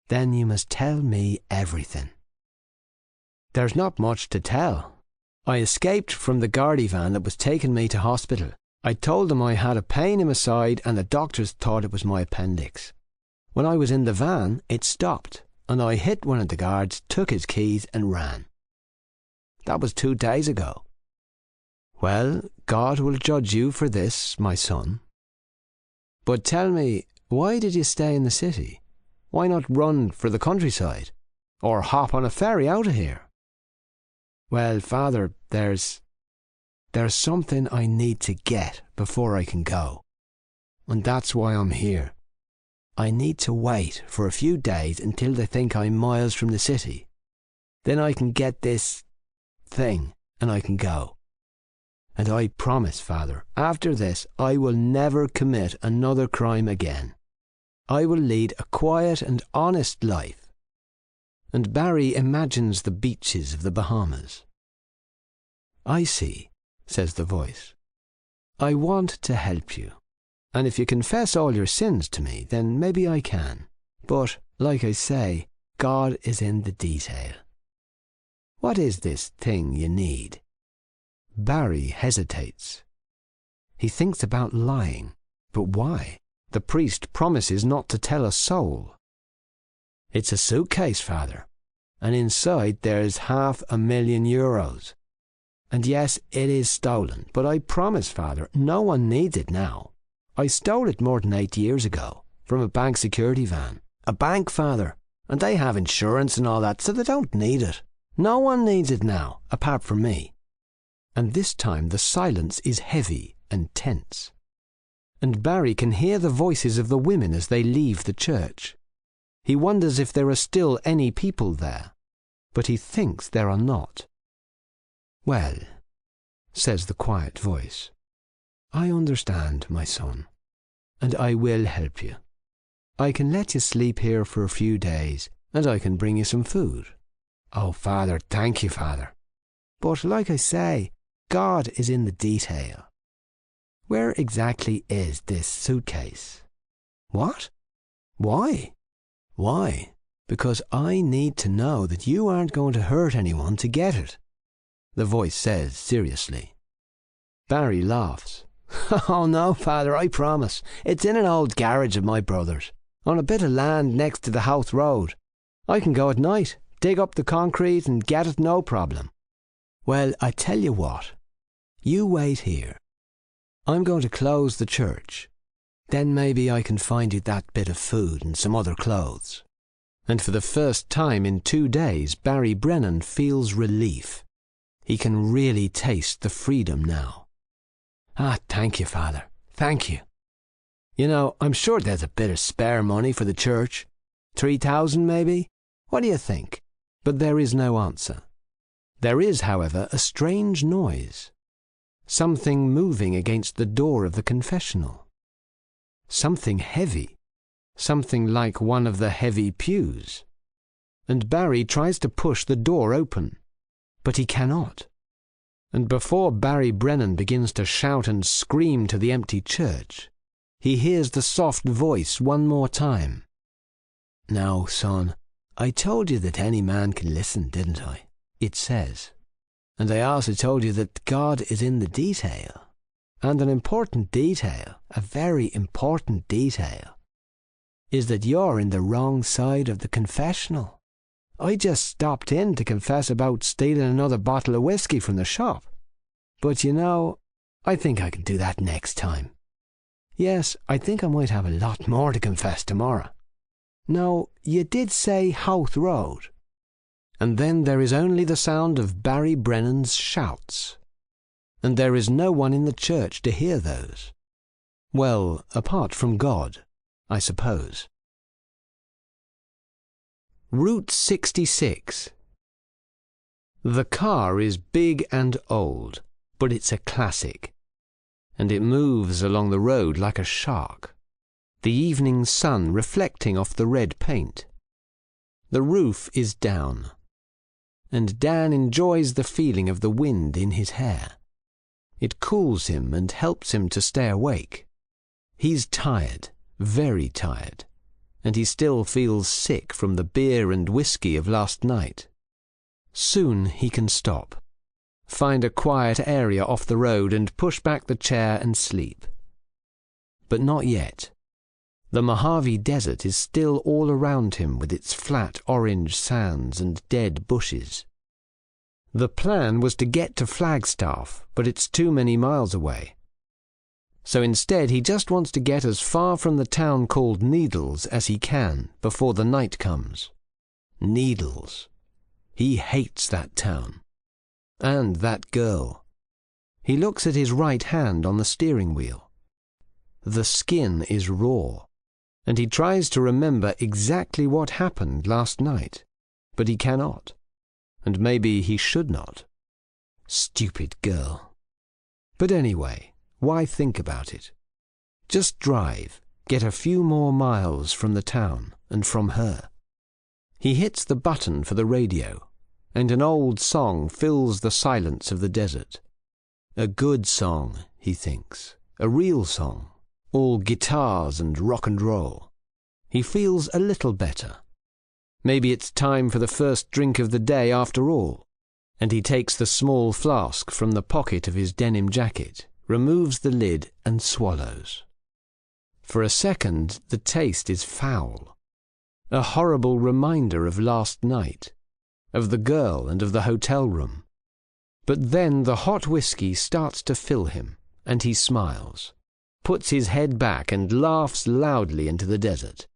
"Then you must tell me everything." "There's not much to tell. I escaped from the Gardaí van that was taking me to hospital. I told them I had a pain in my side and the doctors thought it was my appendix. When I was in the van, it stopped, and I hit one of the guards, took his keys and ran. That was 2 days ago." Well, God will judge you for this, my son. But tell me, why did you stay in the city? Why not run for the countryside? Or hop on a ferry out of here? Well, Father, there's something I need to get before I can go. And that's why I'm here. I need to wait for a few days until they think I'm miles from the city. Then I can get this thing and I can go. And I promise, Father, after this I will never commit another crime again. I will lead a quiet and honest life. And Barry imagines the beaches of the Bahamas. I see, says the voice. I want to help you. And if you confess all your sins to me, then maybe I can. But, like I say, God is in the detail. What is this thing you need? Barry hesitates. He thinks about lying. But why? The priest promises not to tell a soul. It's a suitcase, Father. And inside there's €500,000. And yes, it is stolen. But I promise, Father, no one needs it now. I stole it more than 8 years ago, from a bank security van. A bank, Father, and they have insurance and all that, so they don't need it. No one needs it now, apart from me. And this time the silence is heavy and tense. And Barry can hear the voices of the women as they leave the church. He wonders if there are still any people there, but he thinks there are not. Well, says the quiet voice, I understand, my son, and I will help you. I can let you sleep here for a few days, and I can bring you some food. Oh, Father, thank you, Father. But like I say, God is in the detail. Where exactly is this suitcase? What? Why? Why? Because I need to know that you aren't going to hurt anyone to get it, the voice says seriously. Barry laughs. Oh no, Father, I promise. It's in an old garage of my brother's, on a bit of land next to the house road. I can go at night, dig up the concrete and get it no problem. Well, I tell you what. You wait here. I'm going to close the church. Then maybe I can find you that bit of food and some other clothes. And for the first time in 2 days, Barry Brennan feels relief. He can really taste the freedom now. Ah, thank you, Father. Thank you. You know, I'm sure there's a bit of spare money for the church. 3,000 maybe? What do you think? But there is no answer. There is, however, a strange noise. Something moving against the door of the confessional. Something heavy. Something like one of the heavy pews. And Barry tries to push the door open, but he cannot. And before Barry Brennan begins to shout and scream to the empty church, he hears the soft voice one more time. Now, son, I told you that any man can listen, didn't I? It says. And I also told you that God is in the detail. And an important detail, a very important detail, is that you're in the wrong side of the confessional. I just stopped in to confess about stealing another bottle of whiskey from the shop. But you know, I think I can do that next time. Yes, I think I might have a lot more to confess tomorrow. No, you did say Howth Road. And then there is only the sound of Barry Brennan's shouts. And there is no one in the church to hear those. Well, apart from God, I suppose. Route 66. The car is big and old, but it's a classic. And it moves along the road like a shark, the evening sun reflecting off the red paint. The roof is down, and Dan enjoys the feeling of the wind in his hair. It cools him and helps him to stay awake. He's tired, very tired, and he still feels sick from the beer and whiskey of last night. Soon he can stop, find a quiet area off the road and push back the chair and sleep. But not yet. The Mojave Desert is still all around him with its flat orange sands and dead bushes. The plan was to get to Flagstaff, but it's too many miles away. So instead he just wants to get as far from the town called Needles as he can before the night comes. Needles. He hates that town. And that girl. He looks at his right hand on the steering wheel. The skin is raw, and he tries to remember exactly what happened last night, but he cannot, and maybe he should not. Stupid girl. But anyway, why think about it? Just drive, get a few more miles from the town and from her. He hits the button for the radio, and an old song fills the silence of the desert. A good song, he thinks, a real song, all guitars and rock and roll. He feels a little better. Maybe it's time for the first drink of the day after all, and he takes the small flask from the pocket of his denim jacket, removes the lid and swallows. For a second, the taste is foul. A horrible reminder of last night, of the girl and of the hotel room. But then the hot whiskey starts to fill him, and he smiles, puts his head back and laughs loudly into the desert.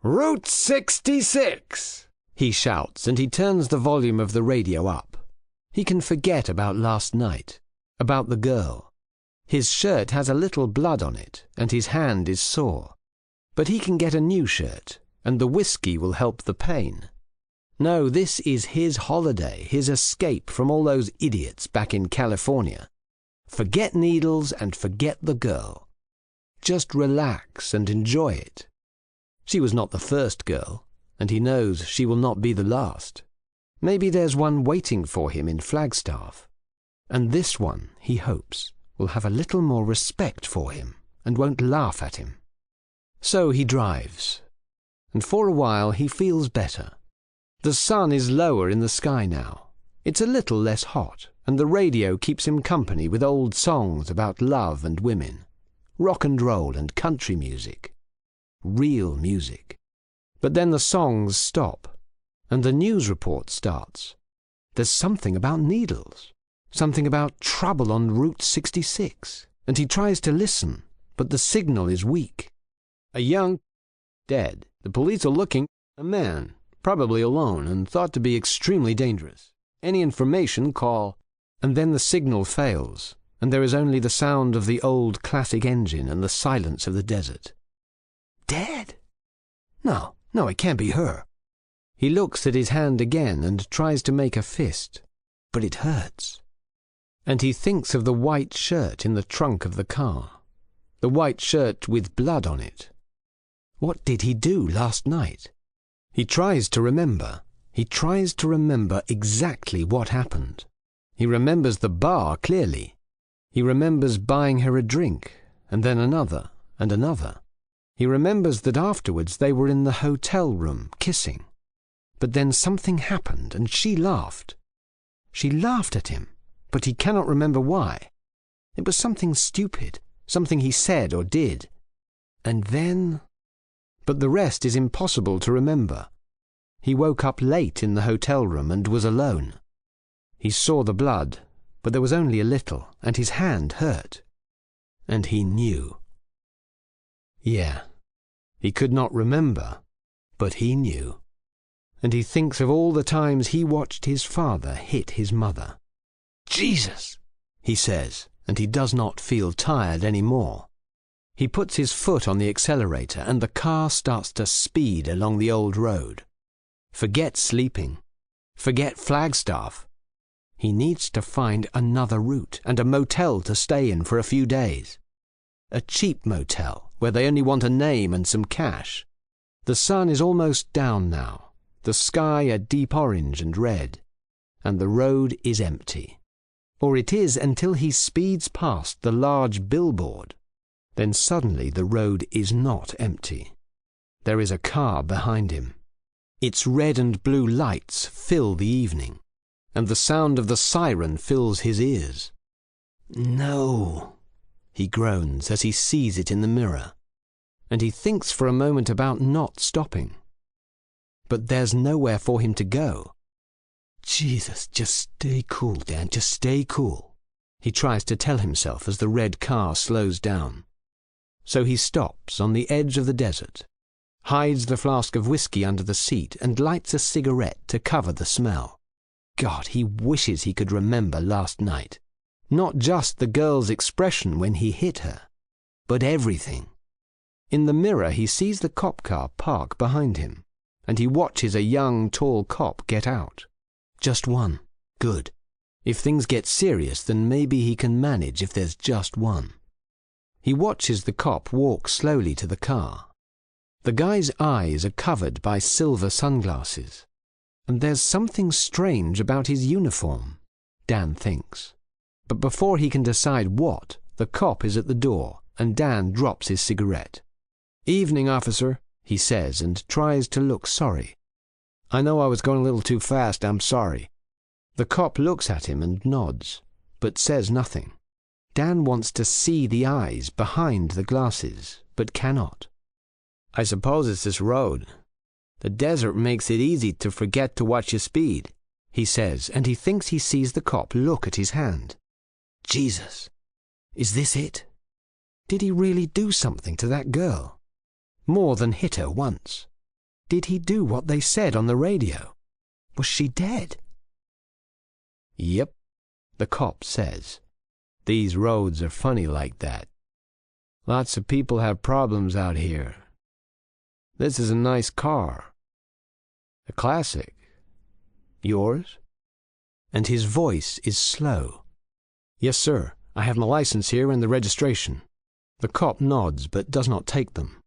"Route 66!" he shouts, and he turns the volume of the radio up. He can forget about last night, about the girl. His shirt has a little blood on it, and his hand is sore. But he can get a new shirt, and the whiskey will help the pain. No, this is his holiday, his escape from all those idiots back in California. Forget Needles and forget the girl. Just relax and enjoy it. She was not the first girl, and he knows she will not be the last. Maybe there's one waiting for him in Flagstaff. And this one, he hopes, will have a little more respect for him and won't laugh at him. So he drives, and for a while he feels better. The sun is lower in the sky now. It's a little less hot, and the radio keeps him company with old songs about love and women, rock and roll and country music. Real music. But then the songs stop, and the news report starts. There's something about Needles, something about trouble on Route 66, and he tries to listen, but the signal is weak. A young dead. The police are looking. A man, probably alone and thought to be extremely dangerous. Any information, call. And then the signal fails, and there is only the sound of the old classic engine and the silence of the desert. Dead? No, it can't be her. He looks at his hand again and tries to make a fist, but it hurts. And he thinks of the white shirt in the trunk of the car, the white shirt with blood on it. What did he do last night? He tries to remember. He tries to remember exactly what happened. He remembers the bar clearly. He remembers buying her a drink, and then another, and another. He remembers that afterwards they were in the hotel room, kissing. But then something happened, and she laughed. She laughed at him, but he cannot remember why. It was something stupid, something he said or did. And then... But the rest is impossible to remember. He woke up late in the hotel room and was alone. He saw the blood, but there was only a little, and his hand hurt. And he knew. Yeah, he could not remember, but he knew. And he thinks of all the times he watched his father hit his mother. Jesus, he says, and he does not feel tired any more. He puts his foot on the accelerator and the car starts to speed along the old road. Forget sleeping. Forget Flagstaff. He needs to find another route and a motel to stay in for a few days. A cheap motel where they only want a name and some cash. The sun is almost down now, the sky a deep orange and red, and the road is empty. Or it is until he speeds past the large billboard. Then suddenly the road is not empty. There is a car behind him. Its red and blue lights fill the evening, and the sound of the siren fills his ears. No, he groans as he sees it in the mirror, and he thinks for a moment about not stopping. But there's nowhere for him to go. Jesus, just stay cool, Dan, just stay cool. He tries to tell himself as the red car slows down. So he stops on the edge of the desert, hides the flask of whiskey under the seat and lights a cigarette to cover the smell. God, he wishes he could remember last night. Not just the girl's expression when he hit her, but everything. In the mirror he sees the cop car park behind him, and he watches a young, tall cop get out. Just one. Good. If things get serious, then maybe he can manage if there's just one. He watches the cop walk slowly to the car. The guy's eyes are covered by silver sunglasses, and there's something strange about his uniform, Dan thinks. But before he can decide what, the cop is at the door, and Dan drops his cigarette. "Evening, officer," he says, and tries to look sorry. "I know I was going a little too fast, I'm sorry." The cop looks at him and nods, but says nothing. Dan wants to see the eyes behind the glasses, but cannot. "I suppose it's this road. The desert makes it easy to forget to watch your speed," he says, and he thinks he sees the cop look at his hand. Jesus, is this it? Did he really do something to that girl? More than hit her once. Did he do what they said on the radio? Was she dead? "Yep," the cop says. "These roads are funny like that. Lots of people have problems out here. This is a nice car. A classic. Yours?" And his voice is slow. "Yes, sir. I have my license here and the registration." The cop nods but does not take them.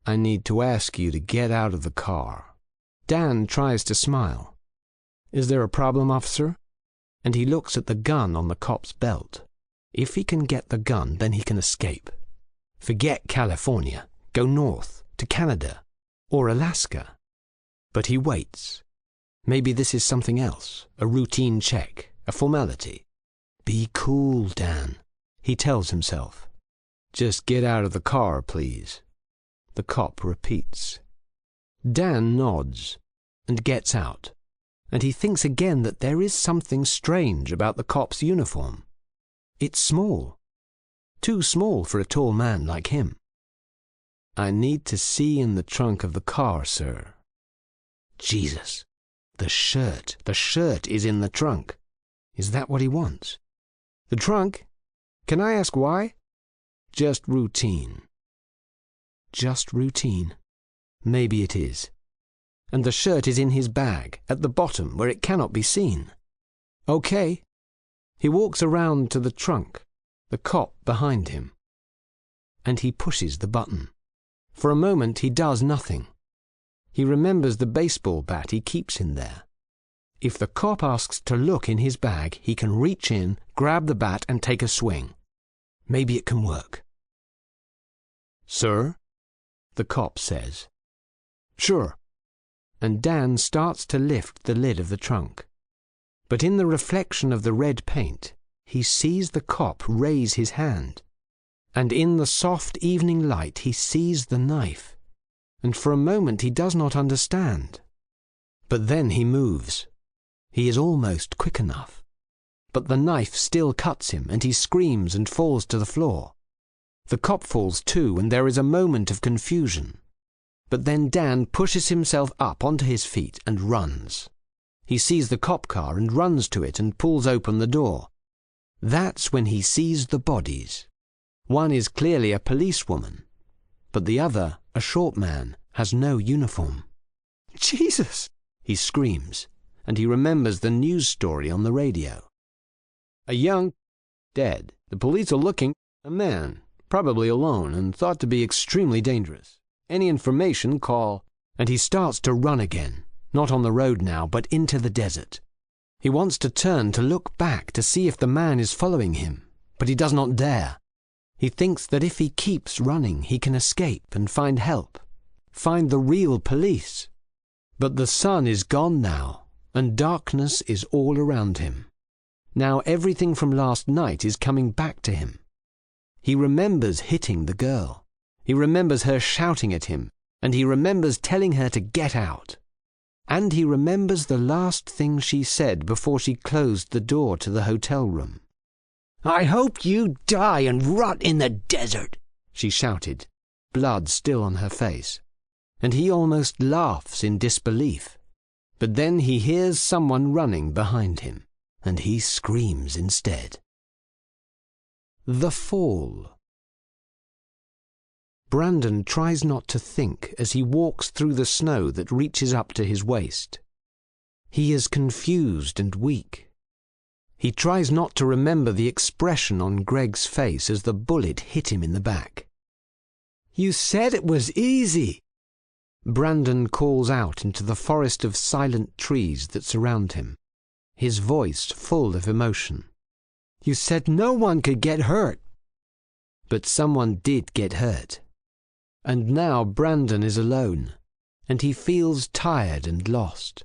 "I need to ask you to get out of the car." Dan tries to smile. "Is there a problem, officer?" And he looks at the gun on the cop's belt. If he can get the gun, then he can escape. Forget California. Go north, to Canada, or Alaska. But he waits. Maybe this is something else, a routine check, a formality. "Be cool, Dan," he tells himself. "Just get out of the car, please." The cop repeats. Dan nods and gets out, and he thinks again that there is something strange about the cop's uniform. It's small. Too small for a tall man like him. "I need to see in the trunk of the car, sir." Jesus. The shirt is in the trunk. Is that what he wants? The trunk? Can I ask why? Just routine. Just routine. Maybe it is. And the shirt is in his bag, at the bottom, where it cannot be seen. Okay. He walks around to the trunk, the cop behind him. And he pushes the button. For a moment he does nothing. He remembers the baseball bat he keeps in there. If the cop asks to look in his bag, he can reach in, grab the bat and take a swing. Maybe it can work. "Sir?" the cop says. "Sure." And Dan starts to lift the lid of the trunk. But in the reflection of the red paint, he sees the cop raise his hand. And in the soft evening light he sees the knife. And for a moment he does not understand. But then he moves. He is almost quick enough. But the knife still cuts him, and he screams and falls to the floor. The cop falls too, and there is a moment of confusion. But then Dan pushes himself up onto his feet and runs. He sees the cop car and runs to it and pulls open the door. That's when he sees the bodies. One is clearly a policewoman, but the other, a short man, has no uniform. Jesus! He screams, and he remembers the news story on the radio. A young dead. The police are looking. A man, probably alone and thought to be extremely dangerous. Any information, call. And he starts to run again, not on the road now, but into the desert. He wants to turn to look back to see if the man is following him, but he does not dare. He thinks that if he keeps running, he can escape and find help, find the real police. But the sun is gone now, and darkness is all around him. Now everything from last night is coming back to him. He remembers hitting the girl. He remembers her shouting at him, and he remembers telling her to get out. And he remembers the last thing she said before she closed the door to the hotel room. "I hope you die and rot in the desert," she shouted, blood still on her face. And he almost laughs in disbelief. But then he hears someone running behind him, and he screams instead. The Fall. Brandon tries not to think as he walks through the snow that reaches up to his waist. He is confused and weak. He tries not to remember the expression on Greg's face as the bullet hit him in the back. "You said it was easy!" Brandon calls out into the forest of silent trees that surround him, his voice full of emotion. "You said no one could get hurt." But someone did get hurt. And now Brandon is alone, and he feels tired and lost.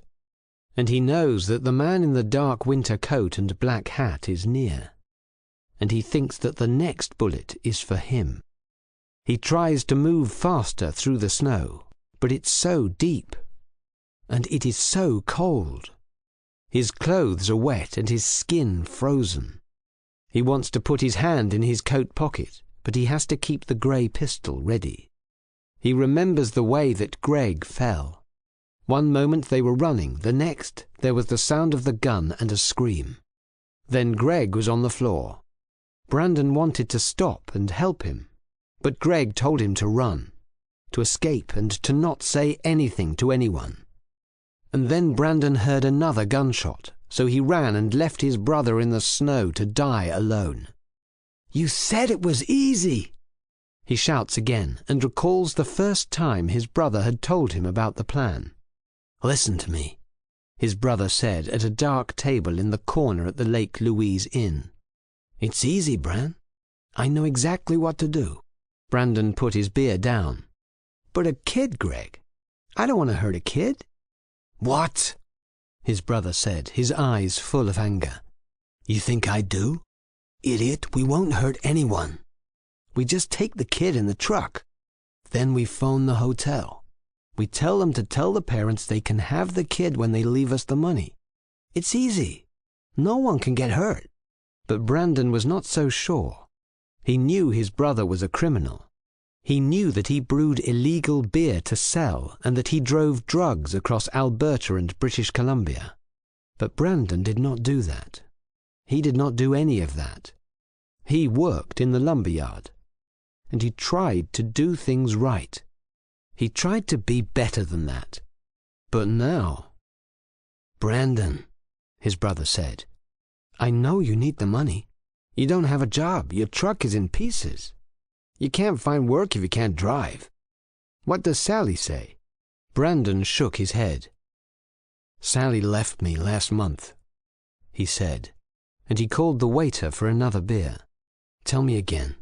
And he knows that the man in the dark winter coat and black hat is near. And he thinks that the next bullet is for him. He tries to move faster through the snow, but it's so deep. And it is so cold. His clothes are wet and his skin frozen. He wants to put his hand in his coat pocket, but he has to keep the grey pistol ready. He remembers the way that Greg fell. One moment they were running, the next there was the sound of the gun and a scream. Then Greg was on the floor. Brandon wanted to stop and help him, but Greg told him to run, to escape and to not say anything to anyone. And then Brandon heard another gunshot, so he ran and left his brother in the snow to die alone. "You said it was easy!" He shouts again and recalls the first time his brother had told him about the plan. "Listen to me," his brother said at a dark table in the corner at the Lake Louise Inn. "It's easy, Bran. I know exactly what to do." Brandon put his beer down. "But a kid, Greg. I don't want to hurt a kid." "What?" his brother said, his eyes full of anger. "You think I do? Idiot, we won't hurt anyone. We just take the kid in the truck. Then we phone the hotel. We tell them to tell the parents they can have the kid when they leave us the money. It's easy. No one can get hurt." But Brandon was not so sure. He knew his brother was a criminal. He knew that he brewed illegal beer to sell and that he drove drugs across Alberta and British Columbia. But Brandon did not do that. He did not do any of that. He worked in the lumberyard. And he tried to do things right. He tried to be better than that. But now... "Brandon," his brother said, "I know you need the money. You don't have a job. Your truck is in pieces. You can't find work if you can't drive. What does Sally say?" Brandon shook his head. "Sally left me last month," he said, and he called the waiter for another beer. "Tell me again.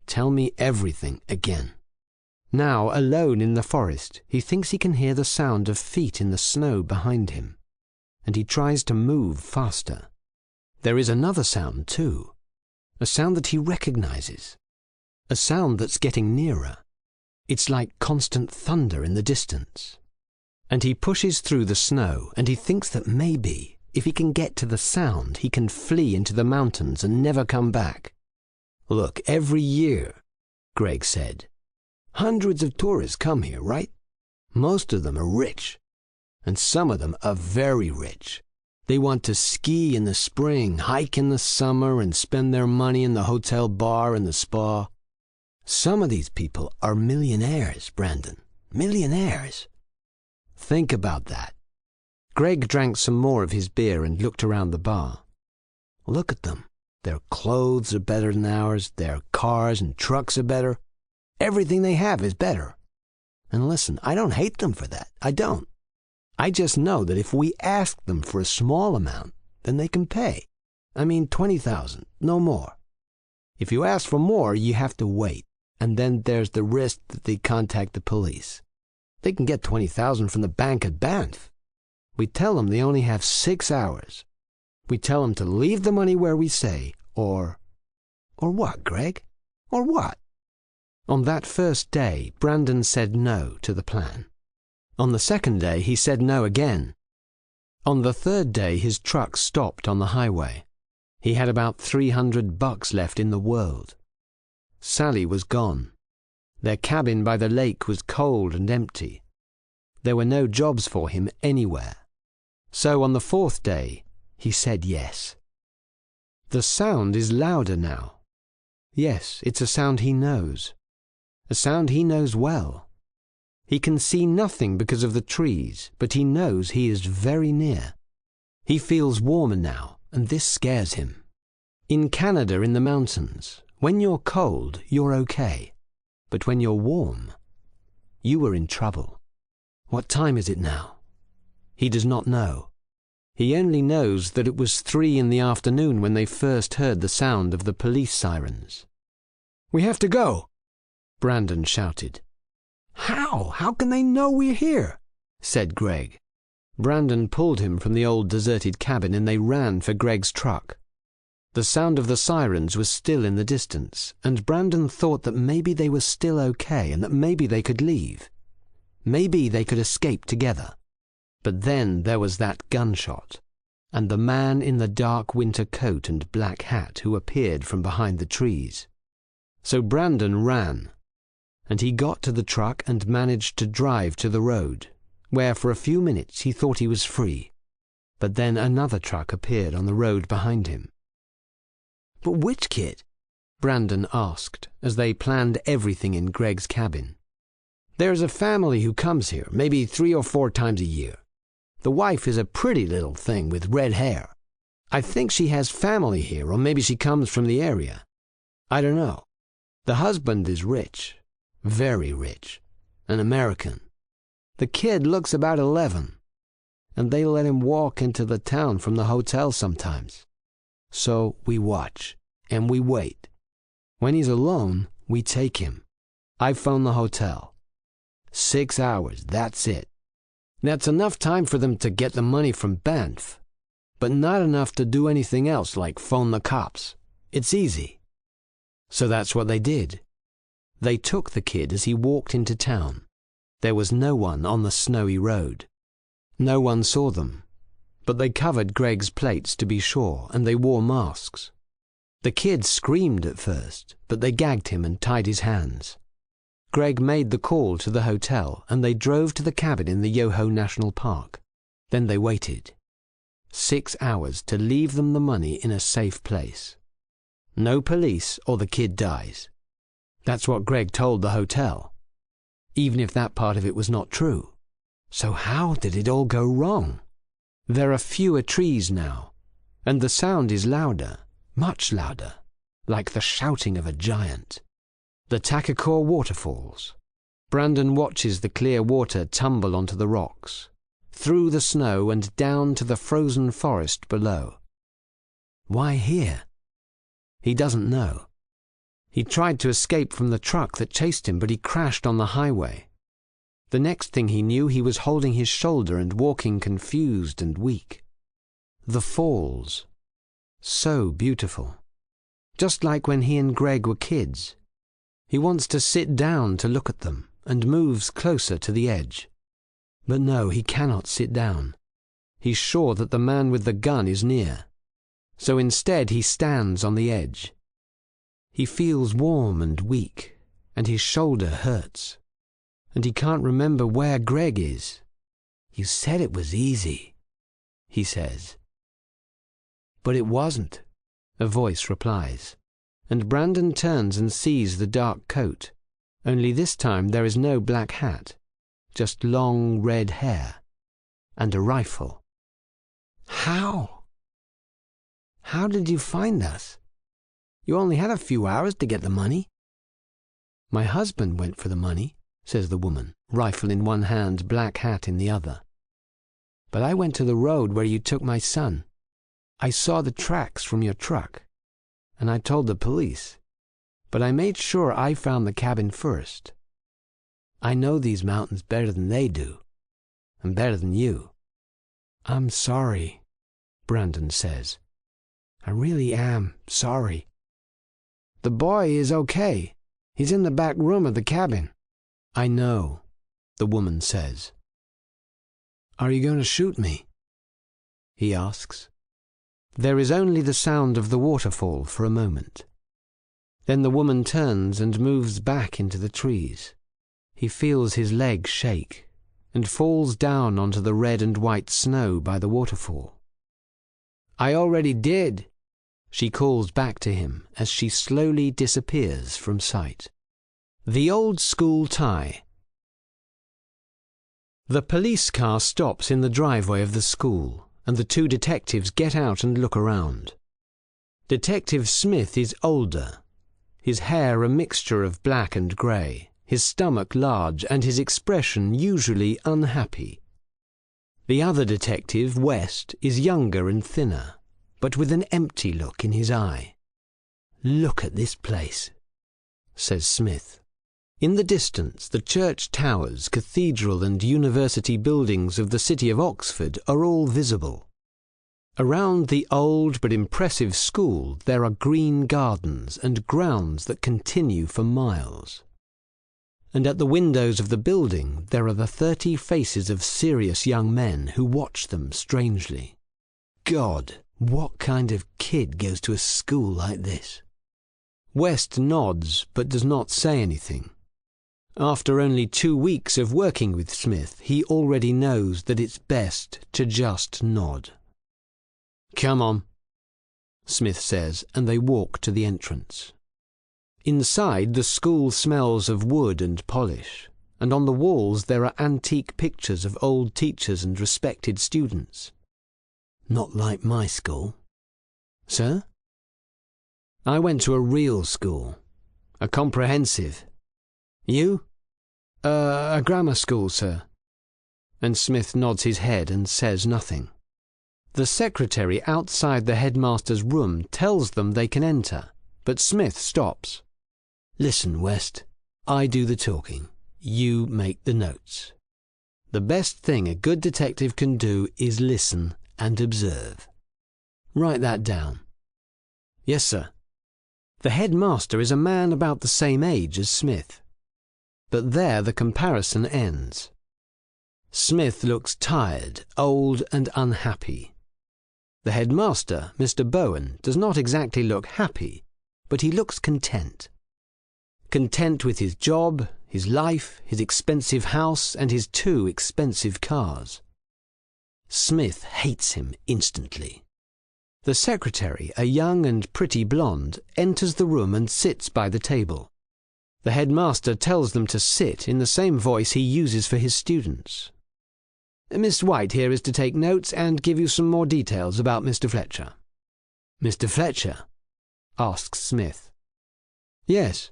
Tell me everything again." Now, alone in the forest, he thinks he can hear the sound of feet in the snow behind him, and he tries to move faster. There is another sound, too, a sound that he recognizes, a sound that's getting nearer. It's like constant thunder in the distance. And he pushes through the snow, and he thinks that maybe, if he can get to the sound, he can flee into the mountains and never come back. "Look, every year," Greg said, "hundreds of tourists come here, right? Most of them are rich, and some of them are very rich. They want to ski in the spring, hike in the summer, and spend their money in the hotel bar and the spa. Some of these people are millionaires, Brandon. Millionaires. Think about that." Greg drank some more of his beer and looked around the bar. "Look at them. Their clothes are better than ours. Their cars and trucks are better. Everything they have is better. And listen, I don't hate them for that. I don't. I just know that if we ask them for a small amount, then they can pay. I mean, 20,000, no more. If you ask for more, you have to wait. And then there's the risk that they contact the police. They can get 20,000 from the bank at Banff. We tell them they only have 6 hours. We tell them to leave the money where we say, or what, Greg? Or what?" On that first day, Brandon said no to the plan. On the second day, he said no again. On the third day, his truck stopped on the highway. He had about $300 left in the world. Sally was gone. Their cabin by the lake was cold and empty. There were no jobs for him anywhere. So on the fourth day, he said yes. The sound is louder now. Yes, it's a sound he knows. A sound he knows well. He can see nothing because of the trees, but he knows he is very near. He feels warmer now, and this scares him. In Canada, in the mountains, when you're cold, you're okay. But when you're warm, you are in trouble. What time is it now? He does not know. He only knows that it was 3 in the afternoon when they first heard the sound of the police sirens. "We have to go," Brandon shouted. "How? How can they know we're here?" said Greg. Brandon pulled him from the old deserted cabin and they ran for Greg's truck. The sound of the sirens was still in the distance, and Brandon thought that maybe they were still okay and that maybe they could leave. Maybe they could escape together. But then there was that gunshot, and the man in the dark winter coat and black hat who appeared from behind the trees. So Brandon ran, and he got to the truck and managed to drive to the road, where for a few minutes he thought he was free. But then another truck appeared on the road behind him. "But which kid?" Brandon asked, as they planned everything in Greg's cabin. "There's a family who comes here, maybe 3 or 4 times a year. The wife is a pretty little thing with red hair. I think she has family here, or maybe she comes from the area. I don't know. The husband is rich, very rich, an American. The kid looks about 11, and they let him walk into the town from the hotel sometimes. So we watch, and we wait. When he's alone, we take him. I phone the hotel. 6 hours, that's it. That's enough time for them to get the money from Banff, but not enough to do anything else like phone the cops. It's easy." So that's what they did. They took the kid as he walked into town. There was no one on the snowy road. No one saw them, but they covered Greg's plates to be sure, and they wore masks. The kid screamed at first, but they gagged him and tied his hands. Greg made the call to the hotel, and they drove to the cabin in the Yoho National Park. Then they waited. 6 hours to leave them the money in a safe place. No police or the kid dies. That's what Greg told the hotel, even if that part of it was not true. So how did it all go wrong? There are fewer trees now, and the sound is louder, much louder, like the shouting of a giant. The Takakor waterfalls. Brandon watches the clear water tumble onto the rocks, through the snow and down to the frozen forest below. Why here? He doesn't know. He tried to escape from the truck that chased him, but he crashed on the highway. The next thing he knew, he was holding his shoulder and walking confused and weak. The falls. So beautiful. Just like when he and Greg were kids. He wants to sit down to look at them and moves closer to the edge. But no, he cannot sit down. He's sure that the man with the gun is near. So instead he stands on the edge. He feels warm and weak, and his shoulder hurts. And he can't remember where Greg is. "You said it was easy," he says. "But it wasn't," a voice replies. And Brandon turns and sees the dark coat. Only this time there is no black hat, just long red hair, and a rifle. "How? How did you find us? You only had a few hours to get the money." "My husband went for the money," says the woman, rifle in one hand, black hat in the other. "But I went to the road where you took my son. I saw the tracks from your truck, and I told the police, but I made sure I found the cabin first. I know these mountains better than they do, and better than you." "I'm sorry," Brandon says. "I really am sorry." "The boy is okay. He's in the back room of the cabin." "I know," the woman says. Are you going to shoot me?" he asks. There is only the sound of the waterfall for a moment. Then the woman turns and moves back into the trees. He feels his leg shake and falls down onto the red and white snow by the waterfall. "I already did," she calls back to him as she slowly disappears from sight. The old school tie. The police car stops in the driveway of the school, and the two detectives get out and look around. Detective Smith is older, his hair a mixture of black and grey, his stomach large, and his expression usually unhappy. The other detective, West, is younger and thinner, but with an empty look in his eye. "Look at this place," says Smith. In the distance, the church towers, cathedral and university buildings of the city of Oxford are all visible. Around the old but impressive school there are green gardens and grounds that continue for miles. And at the windows of the building there are the 30 faces of serious young men who watch them strangely. God, what kind of kid goes to a school like this? West nods but does not say anything. After only 2 weeks of working with Smith, he already knows that it's best to just nod. "Come on," Smith says, and they walk to the entrance. Inside, the school smells of wood and polish, and on the walls there are antique pictures of old teachers and respected students. "Not like my school." "Sir?" "I went to a real school, a comprehensive. You?" A grammar school, sir." And Smith nods his head and says nothing. The secretary outside the headmaster's room tells them they can enter, but Smith stops. "Listen, West, I do the talking. You make the notes. The best thing a good detective can do is listen and observe. Write that down." "Yes, sir." The headmaster is a man about the same age as Smith. But there the comparison ends. Smith looks tired, old and unhappy. The headmaster, Mr. Bowen, does not exactly look happy, but he looks content. Content with his job, his life, his expensive house, and his 2 expensive cars. Smith hates him instantly. The secretary, a young and pretty blonde, enters the room and sits by the table. The headmaster tells them to sit in the same voice he uses for his students. "Miss White here is to take notes and give you some more details about Mr. Fletcher." "Mr. Fletcher?" asks Smith. "Yes."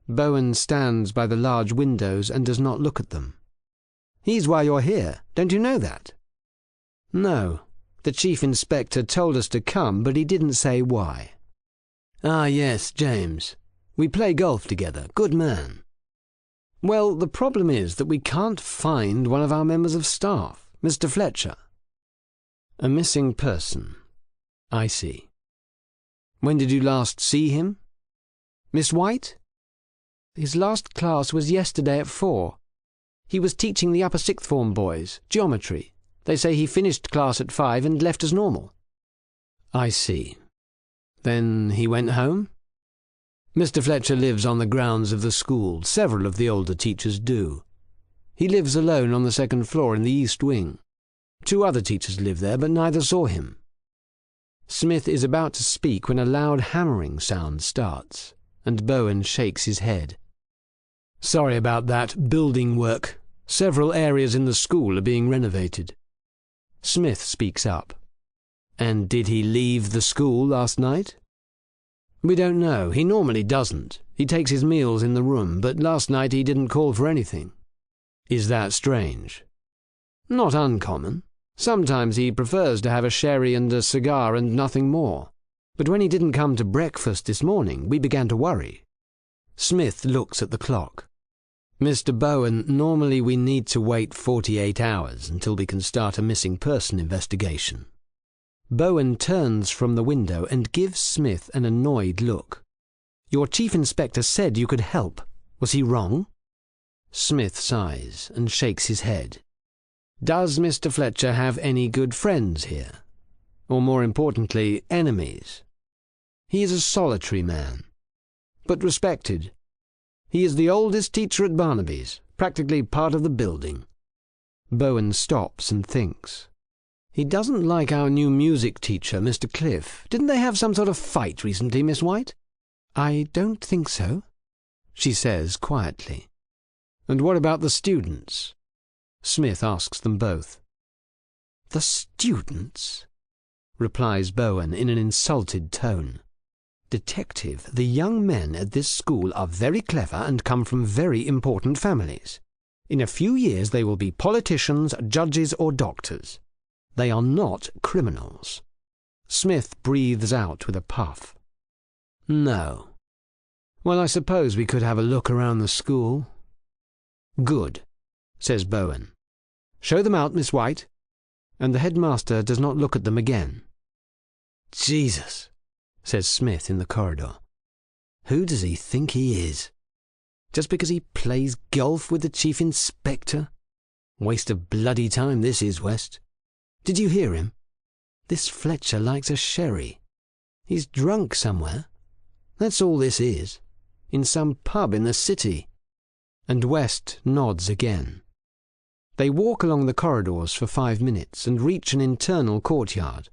Bowen stands by the large windows and does not look at them. "He's why you're here. Don't you know that?" "No. The chief inspector told us to come, but he didn't say why." "Ah, yes, James. We play golf together. Good man." "Well, the problem is that we can't find one of our members of staff, Mr. Fletcher." "A missing person. I see. When did you last see him?" "Miss White? His last class was yesterday at 4. He was teaching the upper 6th form boys, geometry. They say he finished class at 5 and left as normal." "I see. Then he went home?" "Mr. Fletcher lives on the grounds of the school. Several of the older teachers do. He lives alone on the 2nd floor in the east wing. 2 other teachers live there, but neither saw him." Smith is about to speak when a loud hammering sound starts, and Bowen shakes his head. "Sorry about that. Building work. Several areas in the school are being renovated." Smith speaks up. "And did he leave the school last night?" "We don't know. He normally doesn't. He takes his meals in the room, but last night he didn't call for anything." "Is that strange?" "Not uncommon. Sometimes he prefers to have a sherry and a cigar and nothing more. But when he didn't come to breakfast this morning, we began to worry." Smith looks at the clock. "Mr. Bowen, normally we need to wait 48 hours until we can start a missing person investigation." Bowen turns from the window and gives Smith an annoyed look. "Your chief inspector said you could help. Was he wrong?" Smith sighs and shakes his head. Does Mr. Fletcher have any good friends here? Or more importantly, enemies? He is a solitary man, but respected. He is the oldest teacher at Barnaby's, practically part of the building. Bowen stops and thinks. He doesn't like our new music teacher, Mr. Cliff. Didn't they have some sort of fight recently, Miss White? I don't think so, she says quietly. And what about the students? Smith asks them both. The students? Replies Bowen in an insulted tone. Detective, the young men at this school are very clever and come from very important families. In a few years they will be politicians, judges, or doctors. They are not criminals. Smith breathes out with a puff. No. Well, I suppose we could have a look around the school. Good, says Bowen. Show them out, Miss White. And the headmaster does not look at them again. Jesus, says Smith in the corridor. Who does he think he is? Just because he plays golf with the chief inspector? Waste of bloody time this is, West. Did you hear him? This Fletcher likes a sherry. He's drunk somewhere. That's all this is. In some pub in the city. And West nods again. They walk along the corridors for 5 minutes and reach an internal courtyard.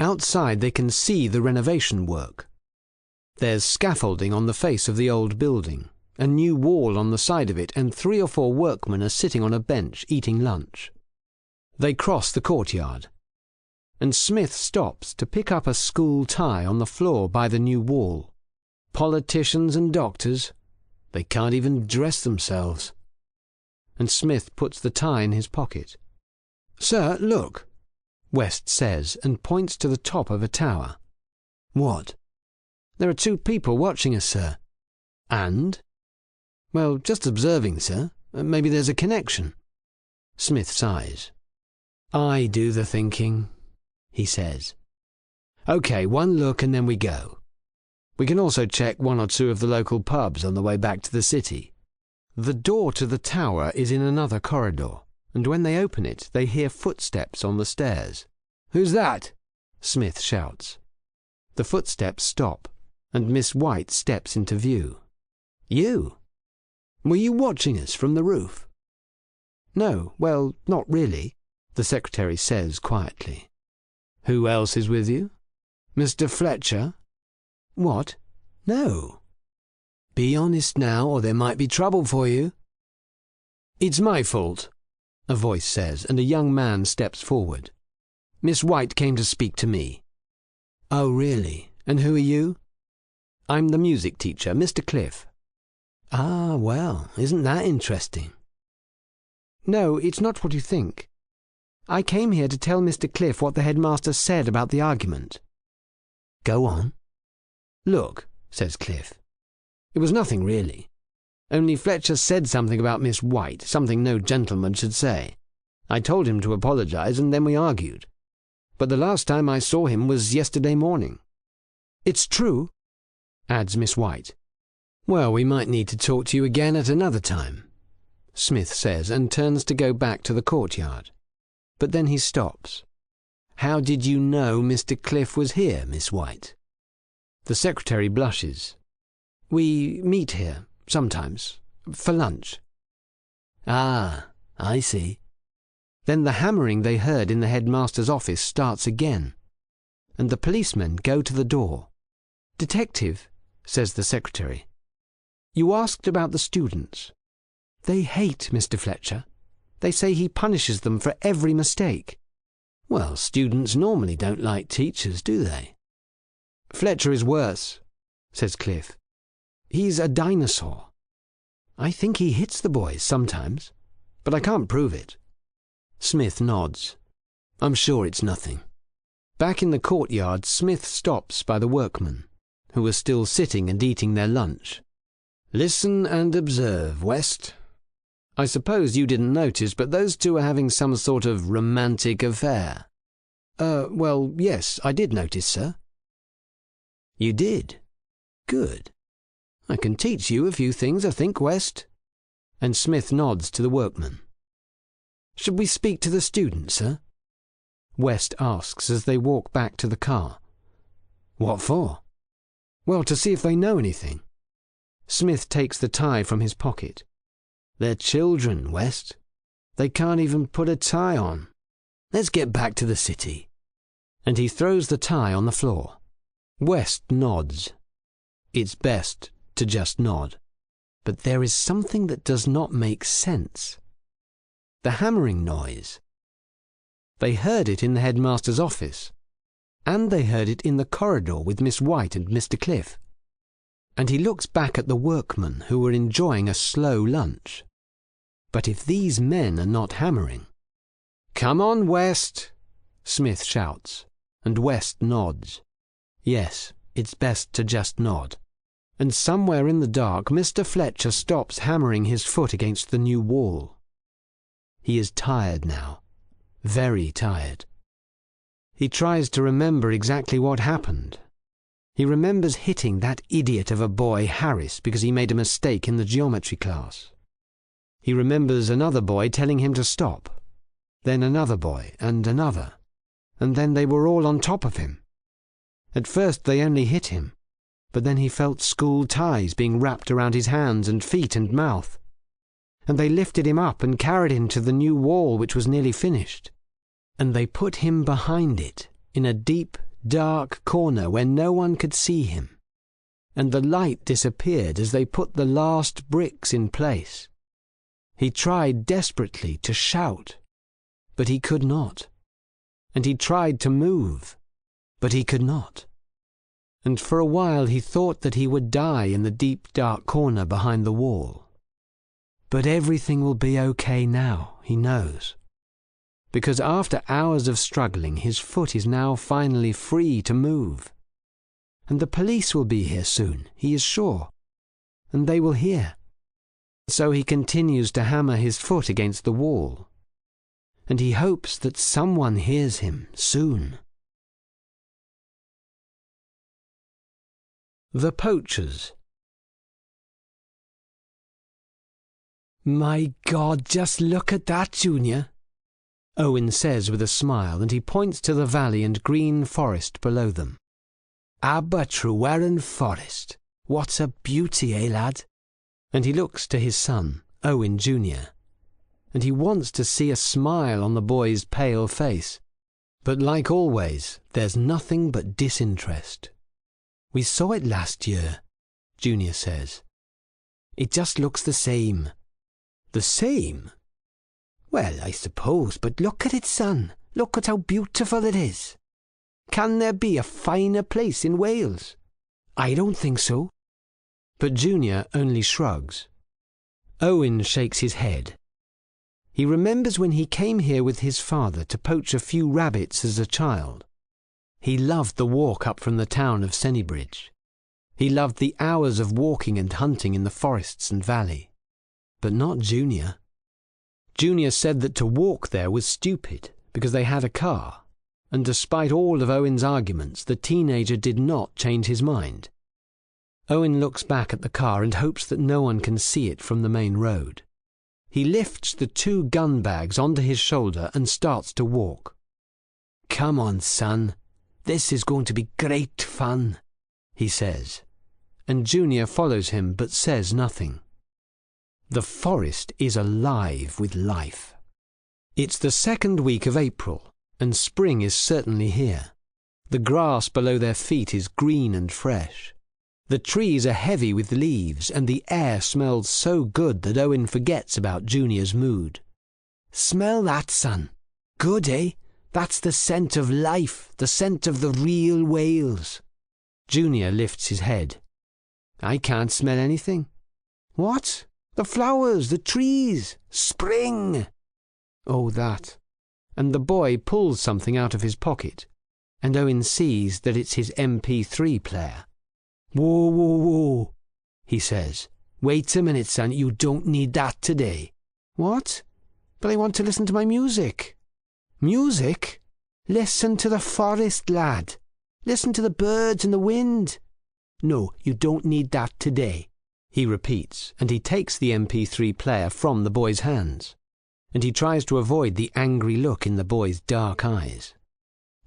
Outside they can see the renovation work. There's scaffolding on the face of the old building, a new wall on the side of it, and 3 or 4 workmen are sitting on a bench eating lunch. They cross the courtyard, and Smith stops to pick up a school tie on the floor by the new wall. Politicians and doctors, they can't even dress themselves. And Smith puts the tie in his pocket. Sir, look, West says, and points to the top of a tower. What? There are 2 people watching us, sir. And? Well, just observing, sir. Maybe there's a connection. Smith sighs. I do the thinking, he says. OK, 1 look and then we go. We can also check 1 or 2 of the local pubs on the way back to the city. The door to the tower is in another corridor, and when they open it, they hear footsteps on the stairs. Who's that? Smith shouts. The footsteps stop, and Miss White steps into view. You? Were you watching us from the roof? No, well, not really, the secretary says quietly. Who else is with you? Mr. Fletcher? What? No. Be honest now, or there might be trouble for you. It's my fault, a voice says, and a young man steps forward. Miss White came to speak to me. Oh, really? And who are you? I'm the music teacher, Mr. Cliff. Ah, well, isn't that interesting? No, it's not what you think. I came here to tell Mr. Cliff what the headmaster said about the argument. Go on. Look, says Cliff. It was nothing really. Only Fletcher said something about Miss White, something no gentleman should say. I told him to apologize, and then we argued. But the last time I saw him was yesterday morning. It's true, adds Miss White. Well, we might need to talk to you again at another time, Smith says, and turns to go back to the courtyard. But then he stops. How did you know Mr. Cliff was here, Miss White? The secretary blushes. We meet here, sometimes, for lunch. Ah, I see. Then the hammering they heard in the headmaster's office starts again, and the policemen go to the door. Detective, says the secretary, you asked about the students. They hate Mr. Fletcher. They say he punishes them for every mistake. Well, students normally don't like teachers, do they? Fletcher is worse, says Cliff. He's a dinosaur. I think he hits the boys sometimes, but I can't prove it. Smith nods. I'm sure it's nothing. Back in the courtyard, Smith stops by the workmen, who are still sitting and eating their lunch. Listen and observe, West. I suppose you didn't notice, but those 2 are having some sort of romantic affair. Well, yes, I did notice, sir. You did? Good. I can teach you a few things, I think, West. And Smith nods to the workman. Should we speak to the students, sir? West asks as they walk back to the car. What for? Well, to see if they know anything. Smith takes the tie from his pocket. They're children, West. They can't even put a tie on. Let's get back to the city. And he throws the tie on the floor. West nods. It's best to just nod. But there is something that does not make sense. The hammering noise. They heard it in the headmaster's office, and they heard it in the corridor with Miss White and Mr. Cliff. And he looks back at the workmen who were enjoying a slow lunch. But if these men are not hammering... Come on, West, Smith shouts, and West nods. Yes, it's best to just nod. And somewhere in the dark, Mr. Fletcher stops hammering his foot against the new wall. He is tired now, very tired. He tries to remember exactly what happened. He remembers hitting that idiot of a boy, Harris, because he made a mistake in the geometry class. He remembers another boy telling him to stop, then another boy, and then they were all on top of him. At first they only hit him, but then he felt school ties being wrapped around his hands and feet and mouth. And they lifted him up and carried him to the new wall, which was nearly finished. And they put him behind it, in a deep, dark corner where no one could see him. And the light disappeared as they put the last bricks in place. He tried desperately to shout, but he could not. And he tried to move, but he could not. And for a while he thought that he would die in the deep, dark corner behind the wall. But everything will be okay now, he knows. Because after hours of struggling, his foot is now finally free to move. And the police will be here soon, he is sure. And they will hear. So he continues to hammer his foot against the wall. And he hopes that someone hears him soon. The Poachers. My God, just look at that, Junior, Owen says with a smile, and he points to the valley and green forest below them. Aber Treweren Forest. What a beauty, eh, lad? And he looks to his son, Owen Jr., and he wants to see a smile on the boy's pale face. But like always, there's nothing but disinterest. We saw it last year, Junior says. It just looks the same. The same? Well, I suppose, but look at it, son. Look at how beautiful it is. Can there be a finer place in Wales? I don't think so. But Junior only shrugs. Owen shakes his head. He remembers when he came here with his father to poach a few rabbits as a child. He loved the walk up from the town of Sennybridge. He loved the hours of walking and hunting in the forests and valley. But not Junior. Junior said that to walk there was stupid because they had a car, and despite all of Owen's arguments, the teenager did not change his mind. Owen looks back at the car and hopes that no one can see it from the main road. He lifts the 2 gun bags onto his shoulder and starts to walk. Come on, son. This is going to be great fun, he says, and Junior follows him but says nothing. The forest is alive with life. It's the 2nd week of April, and spring is certainly here. The grass below their feet is green and fresh. The trees are heavy with leaves, and the air smells so good that Owen forgets about Junior's mood. Smell that, son. Good, eh? That's the scent of life, the scent of the real Wales. Junior lifts his head. I can't smell anything. What? The flowers, the trees, spring. Oh, that. And the boy pulls something out of his pocket, and Owen sees that it's his MP3 player. Whoa, whoa, whoa, he says. Wait a minute, son, you don't need that today. What? But I want to listen to my music. Music? Listen to the forest, lad. Listen to the birds and the wind. No, you don't need that today, he repeats, and he takes the MP3 player from the boy's hands. and he tries to avoid the angry look in the boy's dark eyes.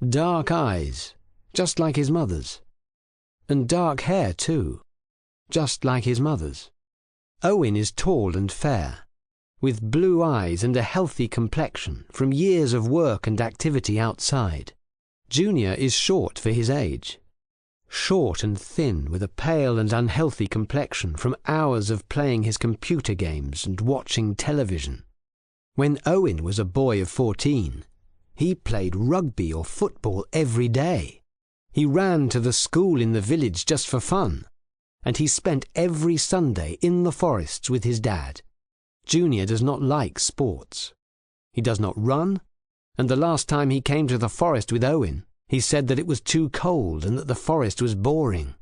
Dark eyes, just like his mother's. And dark hair too, just like his mother's. Owen is tall and fair, with blue eyes and a healthy complexion from years of work and activity outside. Junior is short for his age. Short and thin, with a pale and unhealthy complexion from hours of playing his computer games and watching television. When Owen was a boy of 14, he played rugby or football every day. He ran to the school in the village just for fun, and he spent every Sunday in the forests with his dad. Junior does not like sports. He does not run, and the last time he came to the forest with Owen, he said that it was too cold and that the forest was boring.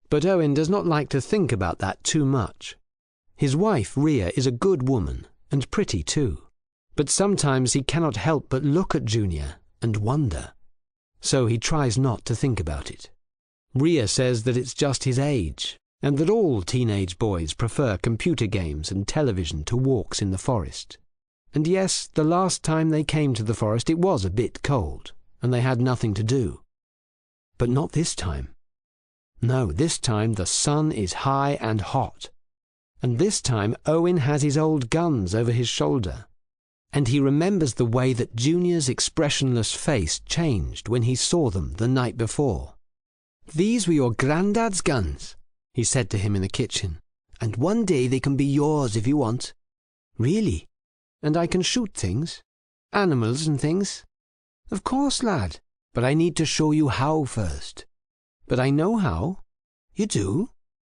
But Owen does not like to think about that too much. His wife, Rhea, is a good woman, and pretty too. But sometimes he cannot help but look at Junior and wonder. So he tries not to think about it. Rhea says that it's just his age, and that all teenage boys prefer computer games and television to walks in the forest. And yes, the last time they came to the forest it was a bit cold, and they had nothing to do. But not this time. No, this time the sun is high and hot. And this time Owen has his old guns over his shoulder. And he remembers the way that Junior's expressionless face changed when he saw them the night before. "These were your granddad's guns," he said to him in the kitchen, "and one day they can be yours if you want." "Really? And I can shoot things? Animals and things?" "Of course, lad, but I need to show you how first." "But I know how." "You do?"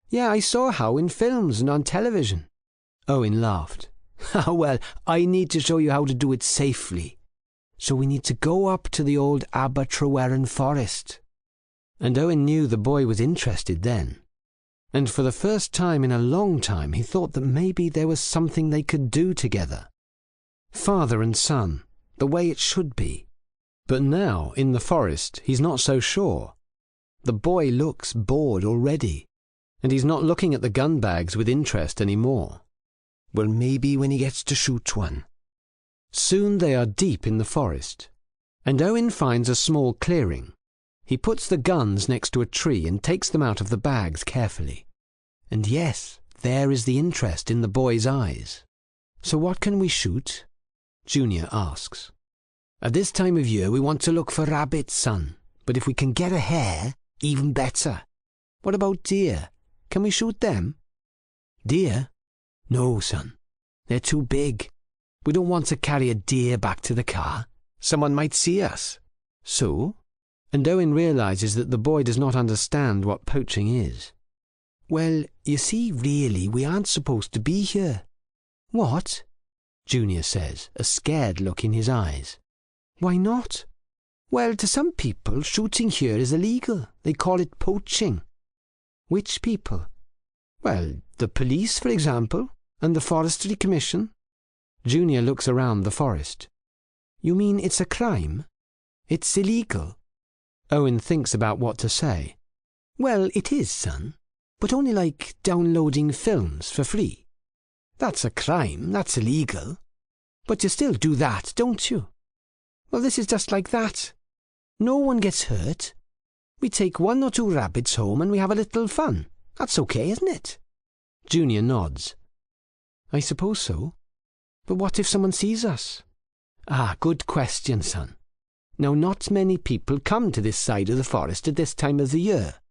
"Yeah, I saw how in films and on television." Owen laughed. "Well, I need to show you how to do it safely. So we need to go up to the old Aber-Treweren forest." And Owen knew the boy was interested then. And for the first time in a long time he thought that maybe there was something they could do together. Father and son, the way it should be. But now, in the forest, he's not so sure. The boy looks bored already, and he's not looking at the gun bags with interest any more. Well, maybe when he gets to shoot one. Soon they are deep in the forest, and Owen finds a small clearing. He puts the guns next to a tree and takes them out of the bags carefully. And yes, there is the interest in the boy's eyes. "So what can we shoot?" Junior asks. "At this time of year we want to look for rabbits, son, but if we can get a hare, even better." "What about deer? Can we shoot them?" "Deer? No, son. They're too big. We don't want to carry a deer back to the car. Someone might see us." "So?" And Owen realizes that the boy does not understand what poaching is. "Well, you see, really, we aren't supposed to be here." "What?" Junior says, a scared look in his eyes. "Why not?" "Well, to some people, shooting here is illegal. They call it poaching." "Which people?" "Well, the police, for example, and the Forestry Commission." Junior looks around the forest. "You mean it's a crime? It's illegal?" Owen thinks about what to say. "Well, it is, son, but only like downloading films for free. That's a crime, that's illegal. But you still do that, don't you? Well, this is just like that. No one gets hurt. We take 1 or 2 rabbits home and we have a little fun. That's okay, isn't it?" Junior nods. "I suppose so. But what if someone sees us?" "Ah, good question, son. Now, not many people come to this side of the forest at this time of the year.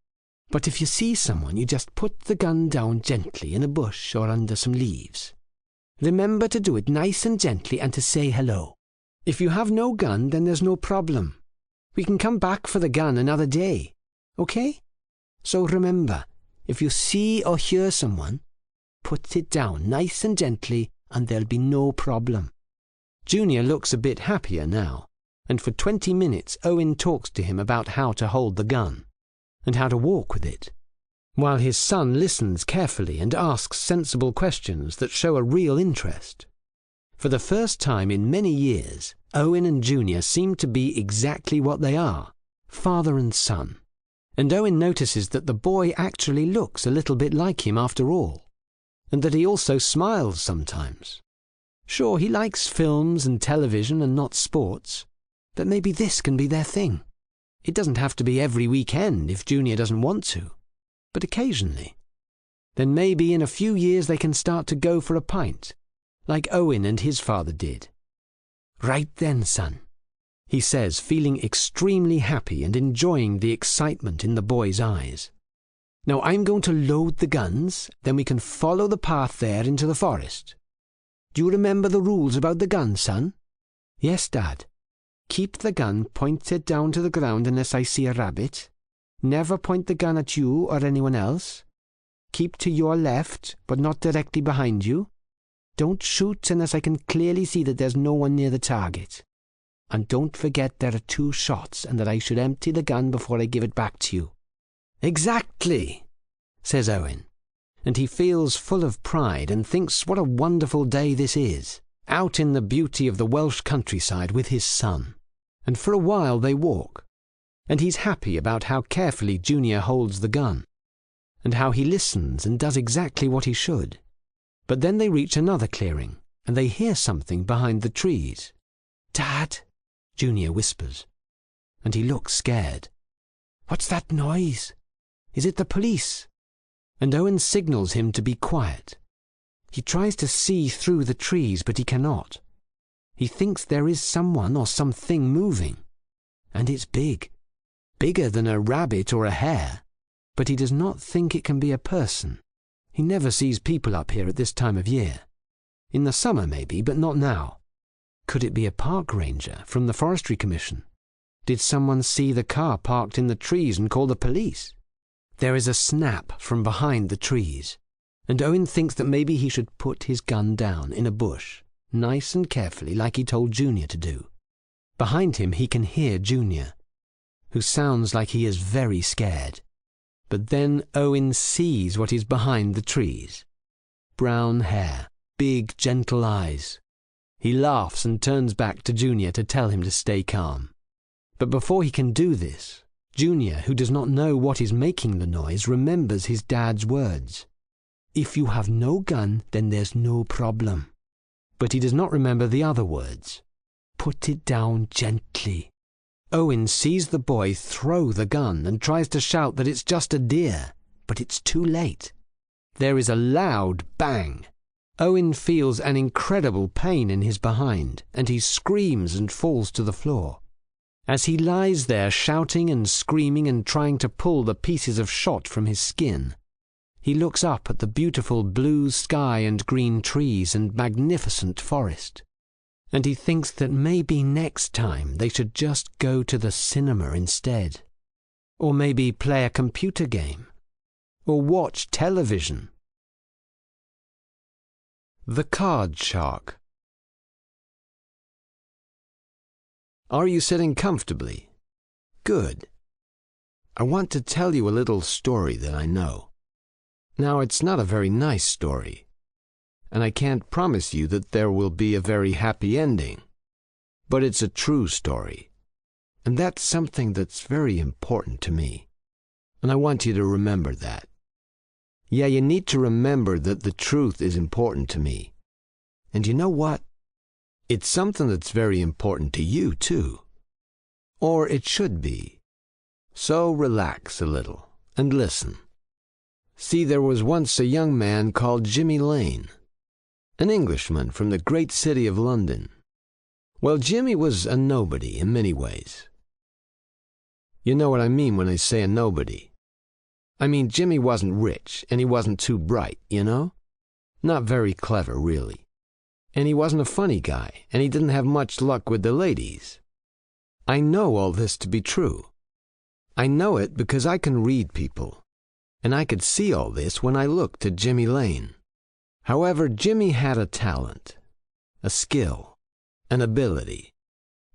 But if you see someone, you just put the gun down gently in a bush or under some leaves. Remember to do it nice and gently and to say hello. If you have no gun, then there's no problem. We can come back for the gun another day. Okay? So remember, if you see or hear someone, put it down nice and gently and there'll be no problem." Junior looks a bit happier now. And for 20 minutes Owen talks to him about how to hold the gun, and how to walk with it, while his son listens carefully and asks sensible questions that show a real interest. For the first time in many years, Owen and Junior seem to be exactly what they are, father and son. And Owen notices that the boy actually looks a little bit like him after all, and that he also smiles sometimes. Sure, he likes films and television and not sports, but maybe this can be their thing. It doesn't have to be every weekend if Junior doesn't want to, but occasionally. Then maybe in a few years they can start to go for a pint, like Owen and his father did. Right then, son, he says, feeling extremely happy and enjoying the excitement in the boy's eyes. Now I'm going to load the guns, then we can follow the path there into the forest. Do you remember the rules about the gun, son? Yes, Dad. Keep the gun pointed down to the ground unless I see a rabbit. Never point the gun at you or anyone else. Keep to your left, but not directly behind you. Don't shoot unless I can clearly see that there's no one near the target. And don't forget there are 2 shots and that I should empty the gun before I give it back to you. Exactly, says Owen, and he feels full of pride and thinks what a wonderful day this is, out in the beauty of the Welsh countryside with his son. And for a while they walk, and he's happy about how carefully Junior holds the gun, and how he listens and does exactly what he should. But then they reach another clearing, and they hear something behind the trees. Dad, Junior whispers, and he looks scared. What's that noise? Is it the police? And Owen signals him to be quiet. He tries to see through the trees, but he cannot. He thinks there is someone or something moving, and it's big, bigger than a rabbit or a hare, but he does not think it can be a person. He never sees people up here at this time of year. In the summer maybe, but not now. Could it be a park ranger from the Forestry Commission? Did someone see the car parked in the trees and call the police? There is a snap from behind the trees, and Owen thinks that maybe he should put his gun down in a bush, nice and carefully like he told Junior to do. Behind him he can hear Junior, who sounds like he is very scared. But then Owen sees what is behind the trees. Brown hair, big gentle eyes. He laughs and turns back to Junior to tell him to stay calm. But before he can do this, Junior, who does not know what is making the noise, remembers his dad's words. If you have no gun, then there's no problem. But he does not remember the other words. Put it down gently. Owen sees the boy throw the gun and tries to shout that it's just a deer, but it's too late. There is a loud bang. Owen feels an incredible pain in his behind, and he screams and falls to the floor. As he lies there shouting and screaming and trying to pull the pieces of shot from his skin, he looks up at the beautiful blue sky and green trees and magnificent forest. And he thinks that maybe next time they should just go to the cinema instead. Or maybe play a computer game. Or watch television. The Card Shark. Are you sitting comfortably? Good. I want to tell you a little story that I know. Now, it's not a very nice story, and I can't promise you that there will be a very happy ending, but it's a true story, and that's something that's very important to me, and I want you to remember that. Yeah, you need to remember that the truth is important to me, and you know what? It's something that's very important to you, too. Or it should be. So relax a little and listen. See, there was once a young man called Jimmy Lane, an Englishman from the great city of London. Well, Jimmy was a nobody in many ways. You know what I mean when I say a nobody. I mean, Jimmy wasn't rich, and he wasn't too bright, you know? Not very clever, really. And he wasn't a funny guy, and he didn't have much luck with the ladies. I know all this to be true. I know it because I can read people, and I could see all this when I looked at Jimmy Lane. However, Jimmy had a talent, a skill, an ability.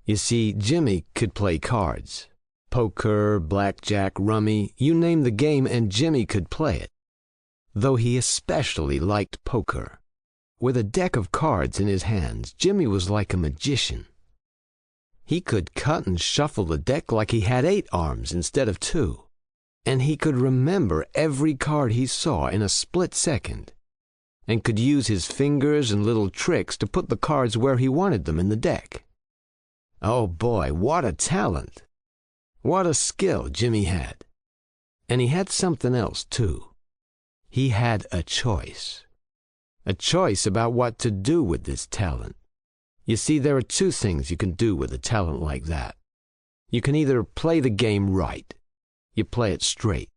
You see, Jimmy could play cards. Poker, blackjack, rummy, you name the game and Jimmy could play it. Though he especially liked poker. With a deck of cards in his hands, Jimmy was like a magician. He could cut and shuffle the deck like he had 8 arms instead of 2. And he could remember every card he saw in a split second. and could use his fingers and little tricks to put the cards where he wanted them in the deck. Oh boy, what a talent! What a skill Jimmy had. And he had something else too. He had a choice. A choice about what to do with this talent. You see, there are two things you can do with a talent like that. You can either play the game right. You play it straight.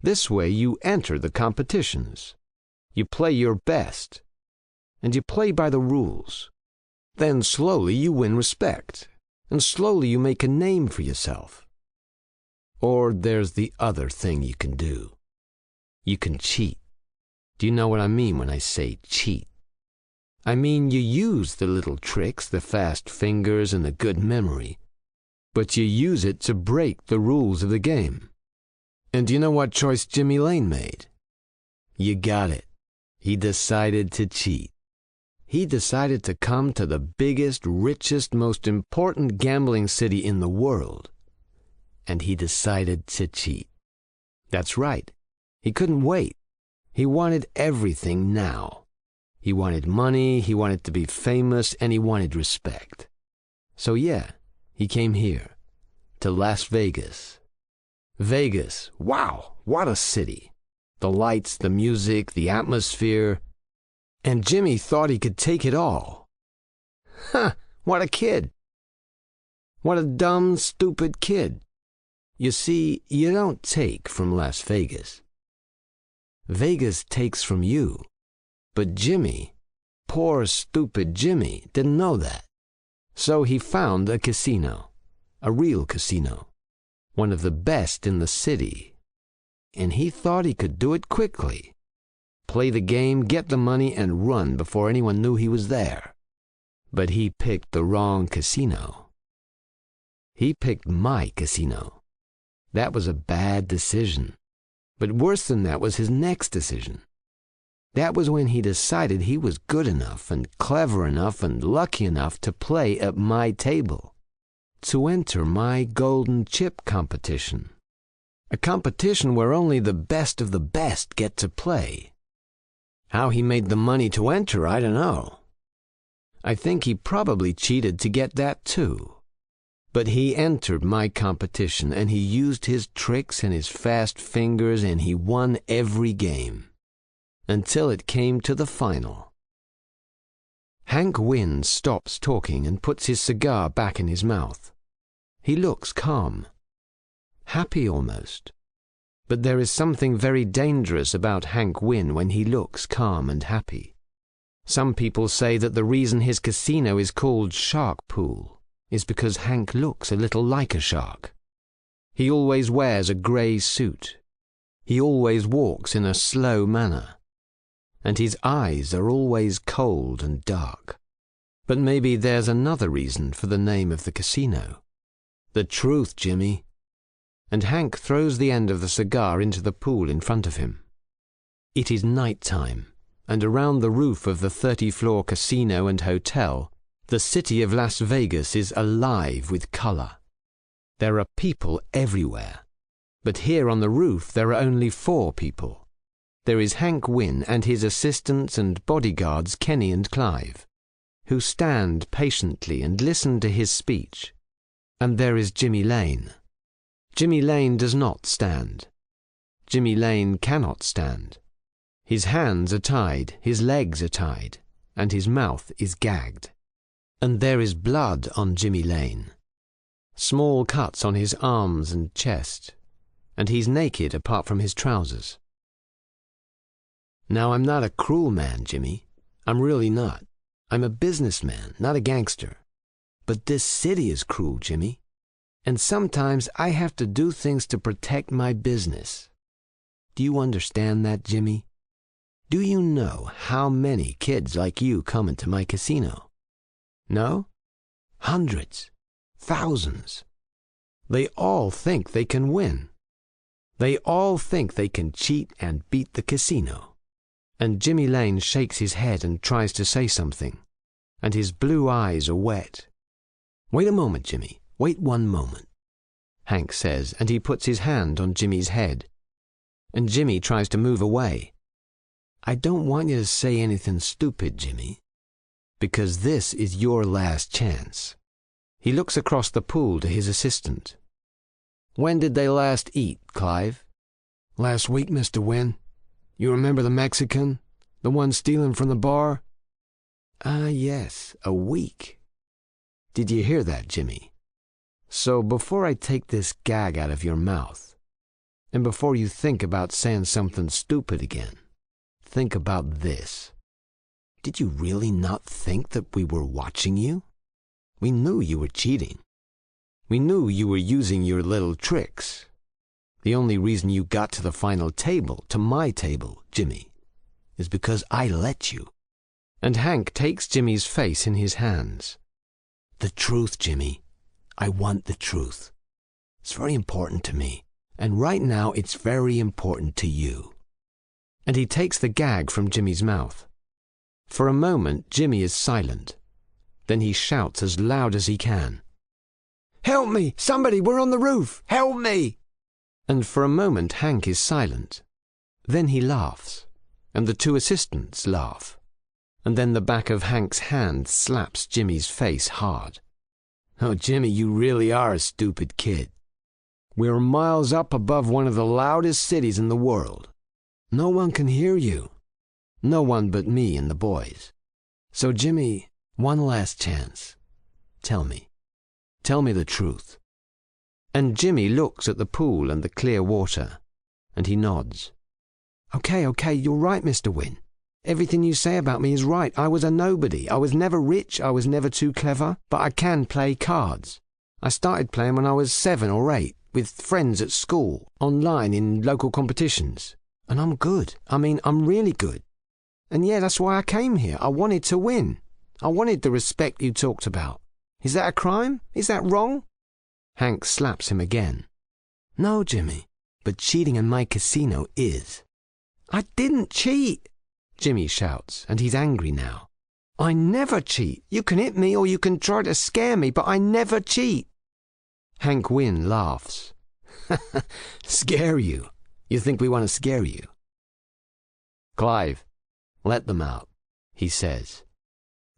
This way you enter the competitions. You play your best. And you play by the rules. Then slowly you win respect. And slowly you make a name for yourself. Or there's the other thing you can do. You can cheat. Do you know what I mean when I say cheat? I mean you use the little tricks, the fast fingers, and the good memory, but you use it to break the rules of the game. And do you know what choice Jimmy Lane made? You got it. He decided to cheat. He decided to come to the biggest, richest, most important gambling city in the world. And he decided to cheat. That's right. He couldn't wait. He wanted everything now. He wanted money, he wanted to be famous, and he wanted respect. So yeah, he came here, to Las Vegas. Vegas, wow, what a city. The lights, the music, the atmosphere. And Jimmy thought he could take it all. Ha! What a kid! What a dumb, stupid kid. You see, you don't take from Las Vegas. Vegas takes from you. But Jimmy, poor stupid Jimmy, didn't know that. So he found a casino, a real casino, one of the best in the city. And he thought he could do it quickly. Play the game, get the money, and run before anyone knew he was there. But he picked the wrong casino. He picked my casino. That was a bad decision. But worse than that was his next decision. That was when he decided he was good enough and clever enough and lucky enough to play at my table, to enter my golden chip competition. A competition where only the best of the best get to play. How he made the money to enter, I don't know. I think he probably cheated to get that too. But he entered my competition and he used his tricks and his fast fingers and he won every game. Until it came to the final. Hank Wynne stops talking and puts his cigar back in his mouth. He looks calm. Happy almost. But there is something very dangerous about Hank Wynne when he looks calm and happy. Some people say that the reason his casino is called Shark Pool is because Hank looks a little like a shark. He always wears a grey suit. He always walks in a slow manner. And his eyes are always cold and dark. But maybe there's another reason for the name of the casino. The truth, Jimmy. And Hank throws the end of the cigar into the pool in front of him. It is night time, and around the roof of the 30-floor casino and hotel, the city of Las Vegas is alive with color. There are people everywhere. But here on the roof there are only 4 people. There is Hank Wynne and his assistants and bodyguards Kenny and Clive, who stand patiently and listen to his speech. And there is Jimmy Lane. Jimmy Lane does not stand. Jimmy Lane cannot stand. His hands are tied, his legs are tied, and his mouth is gagged. And there is blood on Jimmy Lane. Small cuts on his arms and chest, and he's naked apart from his trousers. Now, I'm not a cruel man, Jimmy. I'm really not. I'm a businessman, not a gangster. But this city is cruel, Jimmy. And sometimes I have to do things to protect my business. Do you understand that, Jimmy? Do you know how many kids like you come into my casino? No? Hundreds. Thousands. They all think they can win. They all think they can cheat and beat the casino. And Jimmy Lane shakes his head and tries to say something, and his blue eyes are wet. Wait a moment, Jimmy. Wait one moment, Hank says, and he puts his hand on Jimmy's head. And Jimmy tries to move away. I don't want you to say anything stupid, Jimmy, because this is your last chance. He looks across the pool to his assistant. When did they last eat, Clive? Last week, Mr. Wynne. You remember the Mexican? The one stealing from the bar? Ah, yes, a week. Did you hear that, Jimmy? So before I take this gag out of your mouth, and before you think about saying something stupid again, think about this. Did you really not think that we were watching you? We knew you were cheating. We knew you were using your little tricks. The only reason you got to the final table, to my table, Jimmy, is because I let you. And Hank takes Jimmy's face in his hands. The truth, Jimmy. I want the truth. It's very important to me, and right now it's very important to you. And he takes the gag from Jimmy's mouth. For a moment, Jimmy is silent. Then he shouts as loud as he can. Help me! Somebody! We're on the roof! Help me! And for a moment, Hank is silent. Then he laughs, and the two assistants laugh. And then the back of Hank's hand slaps Jimmy's face hard. Oh, Jimmy, you really are a stupid kid. We're miles up above one of the loudest cities in the world. No one can hear you. No one but me and the boys. So, Jimmy, one last chance. Tell me. Tell me the truth. And Jimmy looks at the pool and the clear water, and he nods. Okay, you're right, Mr. Wynne. Everything you say about me is right. I was a nobody. I was never rich. I was never too clever. But I can play cards. I started playing when I was 7 or 8, with friends at school, online in local competitions. And I'm good. I mean, I'm really good. And yeah, that's why I came here. I wanted to win. I wanted the respect you talked about. Is that a crime? Is that wrong? Hank slaps him again. No, Jimmy, but cheating in my casino is. I didn't cheat, Jimmy shouts, and he's angry now. I never cheat. You can hit me or you can try to scare me, but I never cheat. Hank Wynne laughs. Scare you? You think we want to scare you? Clive, let them out, he says.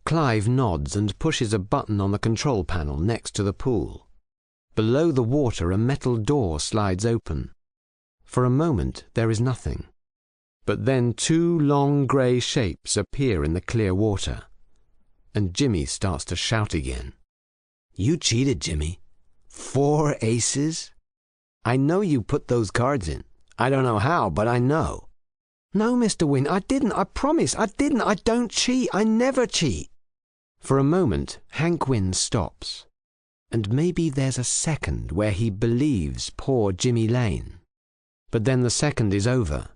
Clive nods and pushes a button on the control panel next to the pool. Below the water, a metal door slides open. For a moment, there is nothing. But then 2 long grey shapes appear in the clear water. And Jimmy starts to shout again. You cheated, Jimmy. 4 aces? I know you put those cards in. I don't know how, but I know. No, Mr. Wynne, I didn't. I promise. I didn't. I don't cheat. I never cheat. For a moment, Hank Wynne stops. And maybe there's a second where he believes poor Jimmy Lane. But then the second is over,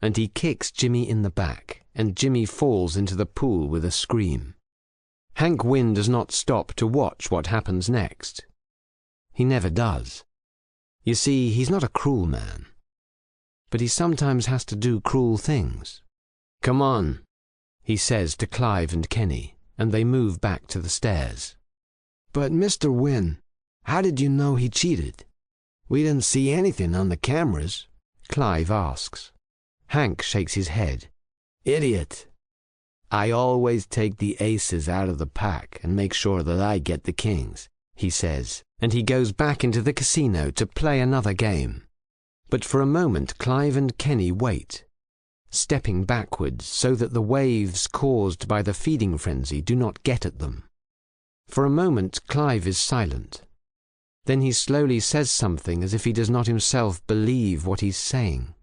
and he kicks Jimmy in the back, and Jimmy falls into the pool with a scream. Hank Wynne does not stop to watch what happens next. He never does. You see, he's not a cruel man. But he sometimes has to do cruel things. Come on, he says to Clive and Kenny, and they move back to the stairs. But Mr. Wynne, how did you know he cheated? We didn't see anything on the cameras, Clive asks. Hank shakes his head. Idiot. I always take the aces out of the pack and make sure that I get the kings, he says, and he goes back into the casino to play another game. But for a moment Clive and Kenny wait, stepping backwards so that the waves caused by the feeding frenzy do not get at them. For a moment Clive is silent. Then he slowly says something as if he does not himself believe what he's saying.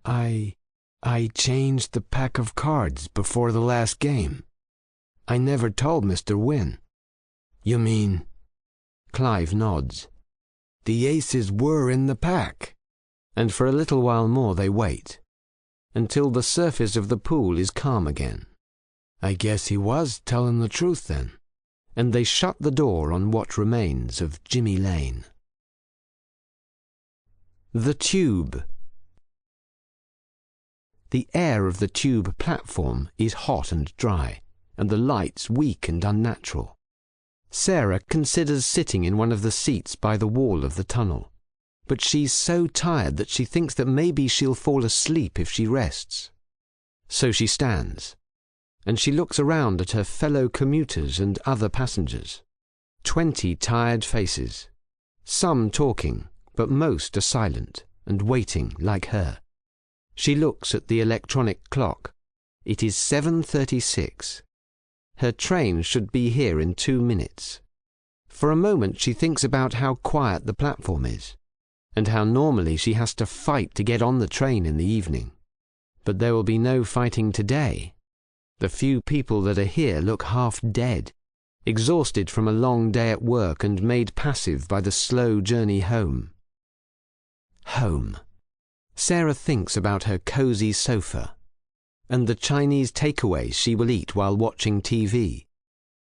I changed the pack of cards before the last game. I never told Mr. Wynne. You mean? Clive nods. The aces were in the pack. And for a little while more they wait, until the surface of the pool is calm again. I guess he was telling the truth then. And they shut the door on what remains of Jimmy Lane. The Tube. The air of the tube platform is hot and dry, and the lights weak and unnatural. Sarah considers sitting in one of the seats by the wall of the tunnel, but she's so tired that she thinks that maybe she'll fall asleep if she rests. So she stands, and she looks around at her fellow commuters and other passengers. 20 tired faces, some talking, but most are silent and waiting like her. She looks at the electronic clock. It is 7:36. Her train should be here in 2 minutes. For a moment she thinks about how quiet the platform is, and how normally she has to fight to get on the train in the evening. But there will be no fighting today. The few people that are here look half dead, exhausted from a long day at work and made passive by the slow journey home. Home. Sarah thinks about her cozy sofa and the Chinese takeaways she will eat while watching TV.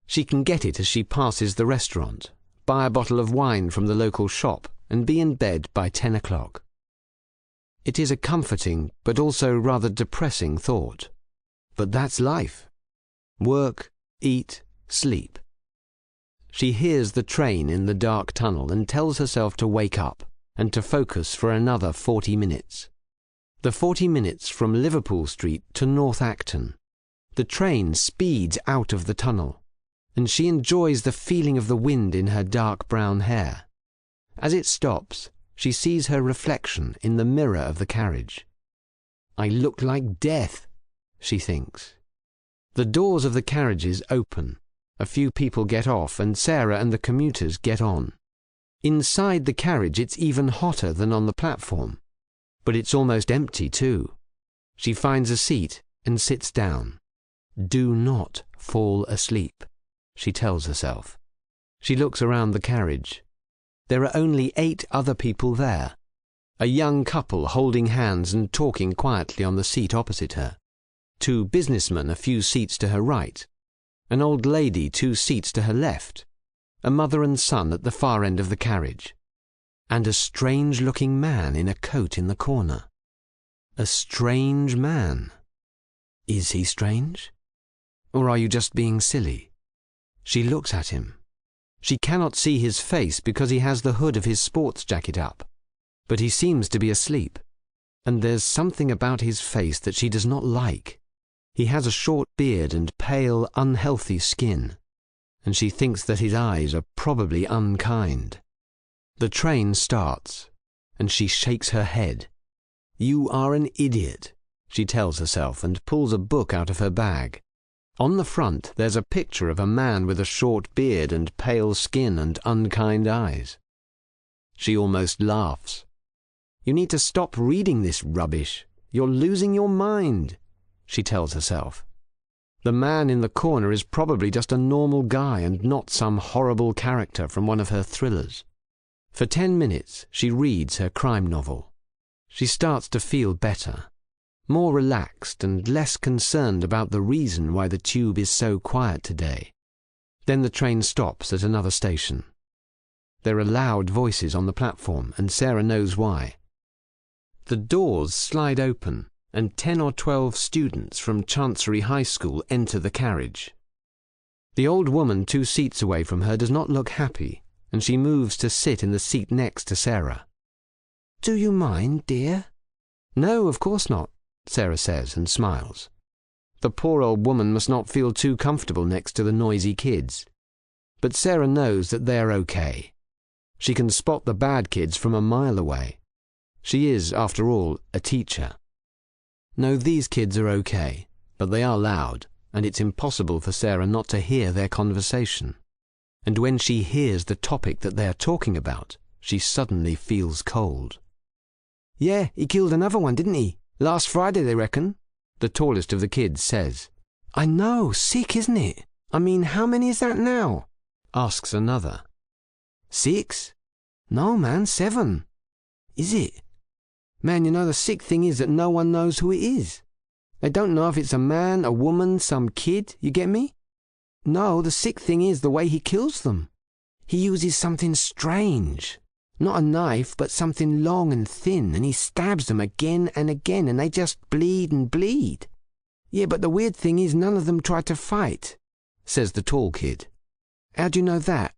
She can get it as she passes the restaurant, buy a bottle of wine from the local shop, and be in bed by 10 o'clock. It is a comforting but also rather depressing thought. But that's life. Work, eat, sleep. She hears the train in the dark tunnel and tells herself to wake up and to focus for another 40 minutes. The 40 minutes from Liverpool Street to North Acton. The train speeds out of the tunnel, and she enjoys the feeling of the wind in her dark brown hair. As it stops, she sees her reflection in the mirror of the carriage. I look like death, she thinks. The doors of the carriages open. A few people get off, and Sarah and the commuters get on. Inside the carriage it's even hotter than on the platform, but it's almost empty too. She finds a seat and sits down. Do not fall asleep, she tells herself. She looks around the carriage. There are only 8 other people there. A young couple holding hands and talking quietly on the seat opposite her. 2 businessmen a few seats to her right. An old lady 2 seats to her left. A mother and son at the far end of the carriage. And a strange-looking man in a coat in the corner. A strange man. Is he strange? Or are you just being silly? She looks at him. She cannot see his face because he has the hood of his sports jacket up, but he seems to be asleep, and there's something about his face that she does not like. He has a short beard and pale, unhealthy skin, and she thinks that his eyes are probably unkind. The train starts, and she shakes her head. You are an idiot, she tells herself, and pulls a book out of her bag. On the front there's a picture of a man with a short beard and pale skin and unkind eyes. She almost laughs. You need to stop reading this rubbish. You're losing your mind, she tells herself. The man in the corner is probably just a normal guy and not some horrible character from one of her thrillers. For 10 minutes she reads her crime novel. She starts to feel better, more relaxed and less concerned about the reason why the tube is so quiet today. Then the train stops at another station. There are loud voices on the platform, and Sarah knows why. The doors slide open, and 10 or 12 students from Chancery High School enter the carriage. The old woman 2 seats away from her does not look happy, and she moves to sit in the seat next to Sarah. Do you mind, dear? No, of course not, Sarah says and smiles. The poor old woman must not feel too comfortable next to the noisy kids. But Sarah knows that they are okay. She can spot the bad kids from a mile away. She is, after all, a teacher. No, these kids are okay, but they are loud, and it's impossible for Sarah not to hear their conversation. And when she hears the topic that they are talking about, she suddenly feels cold. Yeah, he killed another one, didn't he? Last Friday, they reckon, the tallest of the kids says. I know, sick, isn't it? I mean, how many is that now? Asks another. 6? No, man, 7. Is it? Man, you know, the sick thing is that no one knows who it is. They don't know if it's a man, a woman, some kid, you get me? No, the sick thing is the way he kills them. He uses something strange. Not a knife, but something long and thin, and he stabs them again and again, and they just bleed and bleed. Yeah, but the weird thing is none of them tried to fight, says the tall kid. How do you know that?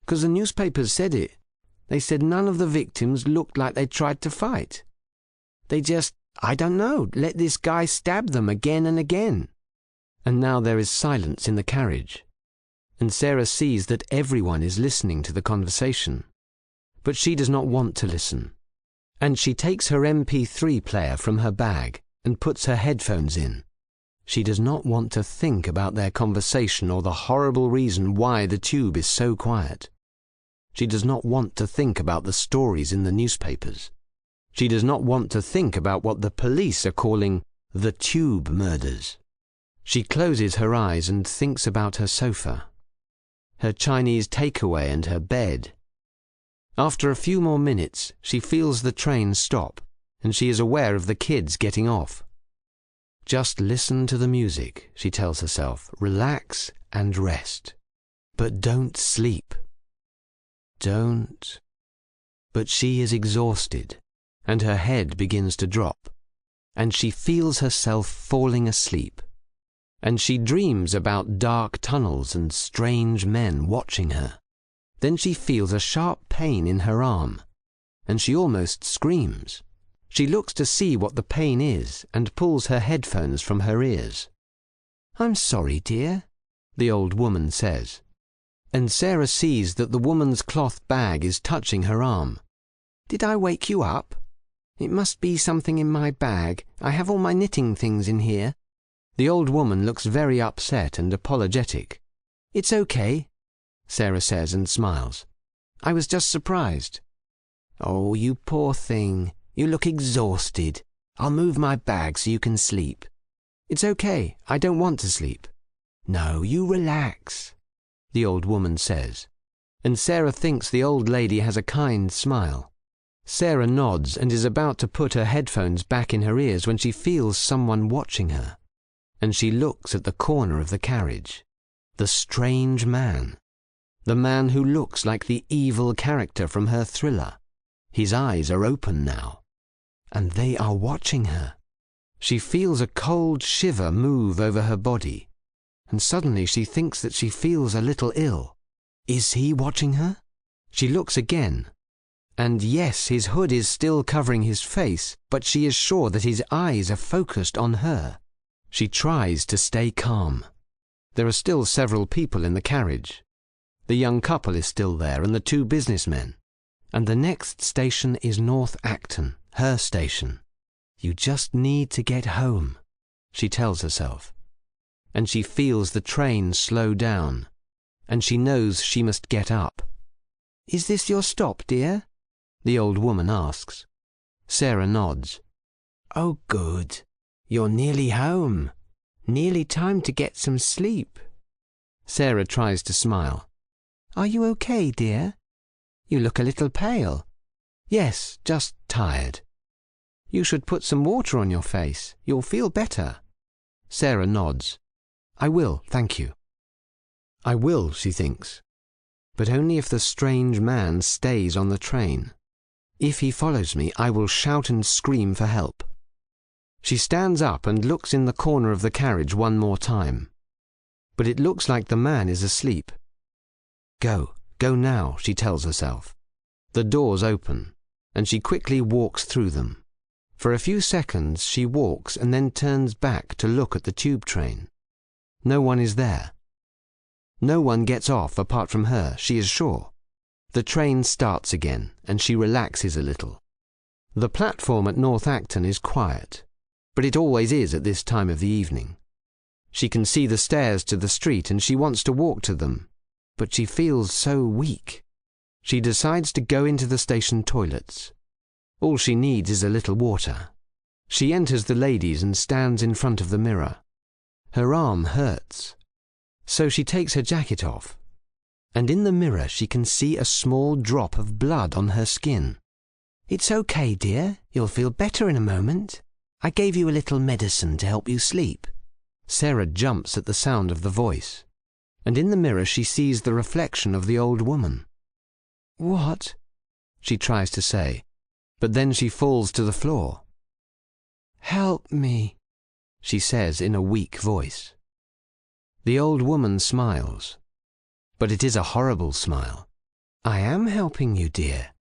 'Cause the newspapers said it. They said none of the victims looked like they tried to fight. They just I don't know. Let this guy stab them again and again. And now there is silence in the carriage, and Sarah sees that everyone is listening to the conversation. But she does not want to listen, and she takes her MP3 player from her bag and puts her headphones in. She does not want to think about their conversation or the horrible reason why the tube is so quiet. She does not want to think about the stories in the newspapers. She does not want to think about what the police are calling the tube murders. She closes her eyes and thinks about her sofa, her Chinese takeaway and her bed. After a few more minutes, she feels the train stop, and she is aware of the kids getting off. Just listen to the music, she tells herself. Relax and rest. But don't sleep. Don't. But she is exhausted, and her head begins to drop, and she feels herself falling asleep. And she dreams about dark tunnels and strange men watching her. Then she feels a sharp pain in her arm, and she almost screams. She looks to see what the pain is and pulls her headphones from her ears. "I'm sorry, dear," the old woman says. And Sarah sees that the woman's cloth bag is touching her arm. "Did I wake you up? It must be something in my bag. I have all my knitting things in here." The old woman looks very upset and apologetic. "It's okay," Sarah says and smiles. "I was just surprised." "Oh, you poor thing. You look exhausted. I'll move my bag so you can sleep." "It's okay. I don't want to sleep." "No, you relax," the old woman says. And Sarah thinks the old lady has a kind smile. Sarah nods and is about to put her headphones back in her ears when she feels someone watching her. And she looks at the corner of the carriage. The strange man. The man who looks like the evil character from her thriller. His eyes are open now, and they are watching her. She feels a cold shiver move over her body, and suddenly she thinks that she feels a little ill. Is he watching her? She looks again, and yes, his hood is still covering his face, but she is sure that his eyes are focused on her. She tries to stay calm. There are still several people in the carriage. The young couple is still there, and the two businessmen. And the next station is North Acton, her station. You just need to get home, she tells herself. And she feels the train slow down, and she knows she must get up. "Is this your stop, dear?" the old woman asks. Sarah nods. "Oh, good. You're nearly home. Nearly time to get some sleep." Sarah tries to smile. "Are you okay, dear? You look a little pale." "Yes, just tired." "You should put some water on your face. You'll feel better." Sarah nods. "I will, thank you." I will, she thinks, but only if the strange man stays on the train. If he follows me, I will shout and scream for help. She stands up and looks in the corner of the carriage one more time. But it looks like the man is asleep. Go now, she tells herself. The doors open, and she quickly walks through them. For a few seconds she walks and then turns back to look at the tube train. No one is there. No one gets off apart from her, she is sure. The train starts again, and she relaxes a little. The platform at North Acton is quiet, but it always is at this time of the evening. She can see the stairs to the street and she wants to walk to them, but she feels so weak. She decides to go into the station toilets. All she needs is a little water. She enters the ladies and stands in front of the mirror. Her arm hurts, so she takes her jacket off, and in the mirror she can see a small drop of blood on her skin. "It's okay, dear. You'll feel better in a moment. I gave you a little medicine to help you sleep." Sarah jumps at the sound of the voice, and in the mirror she sees the reflection of the old woman. "What?" she tries to say, but then she falls to the floor. "Help me," she says in a weak voice. The old woman smiles, but it is a horrible smile. "I am helping you, dear.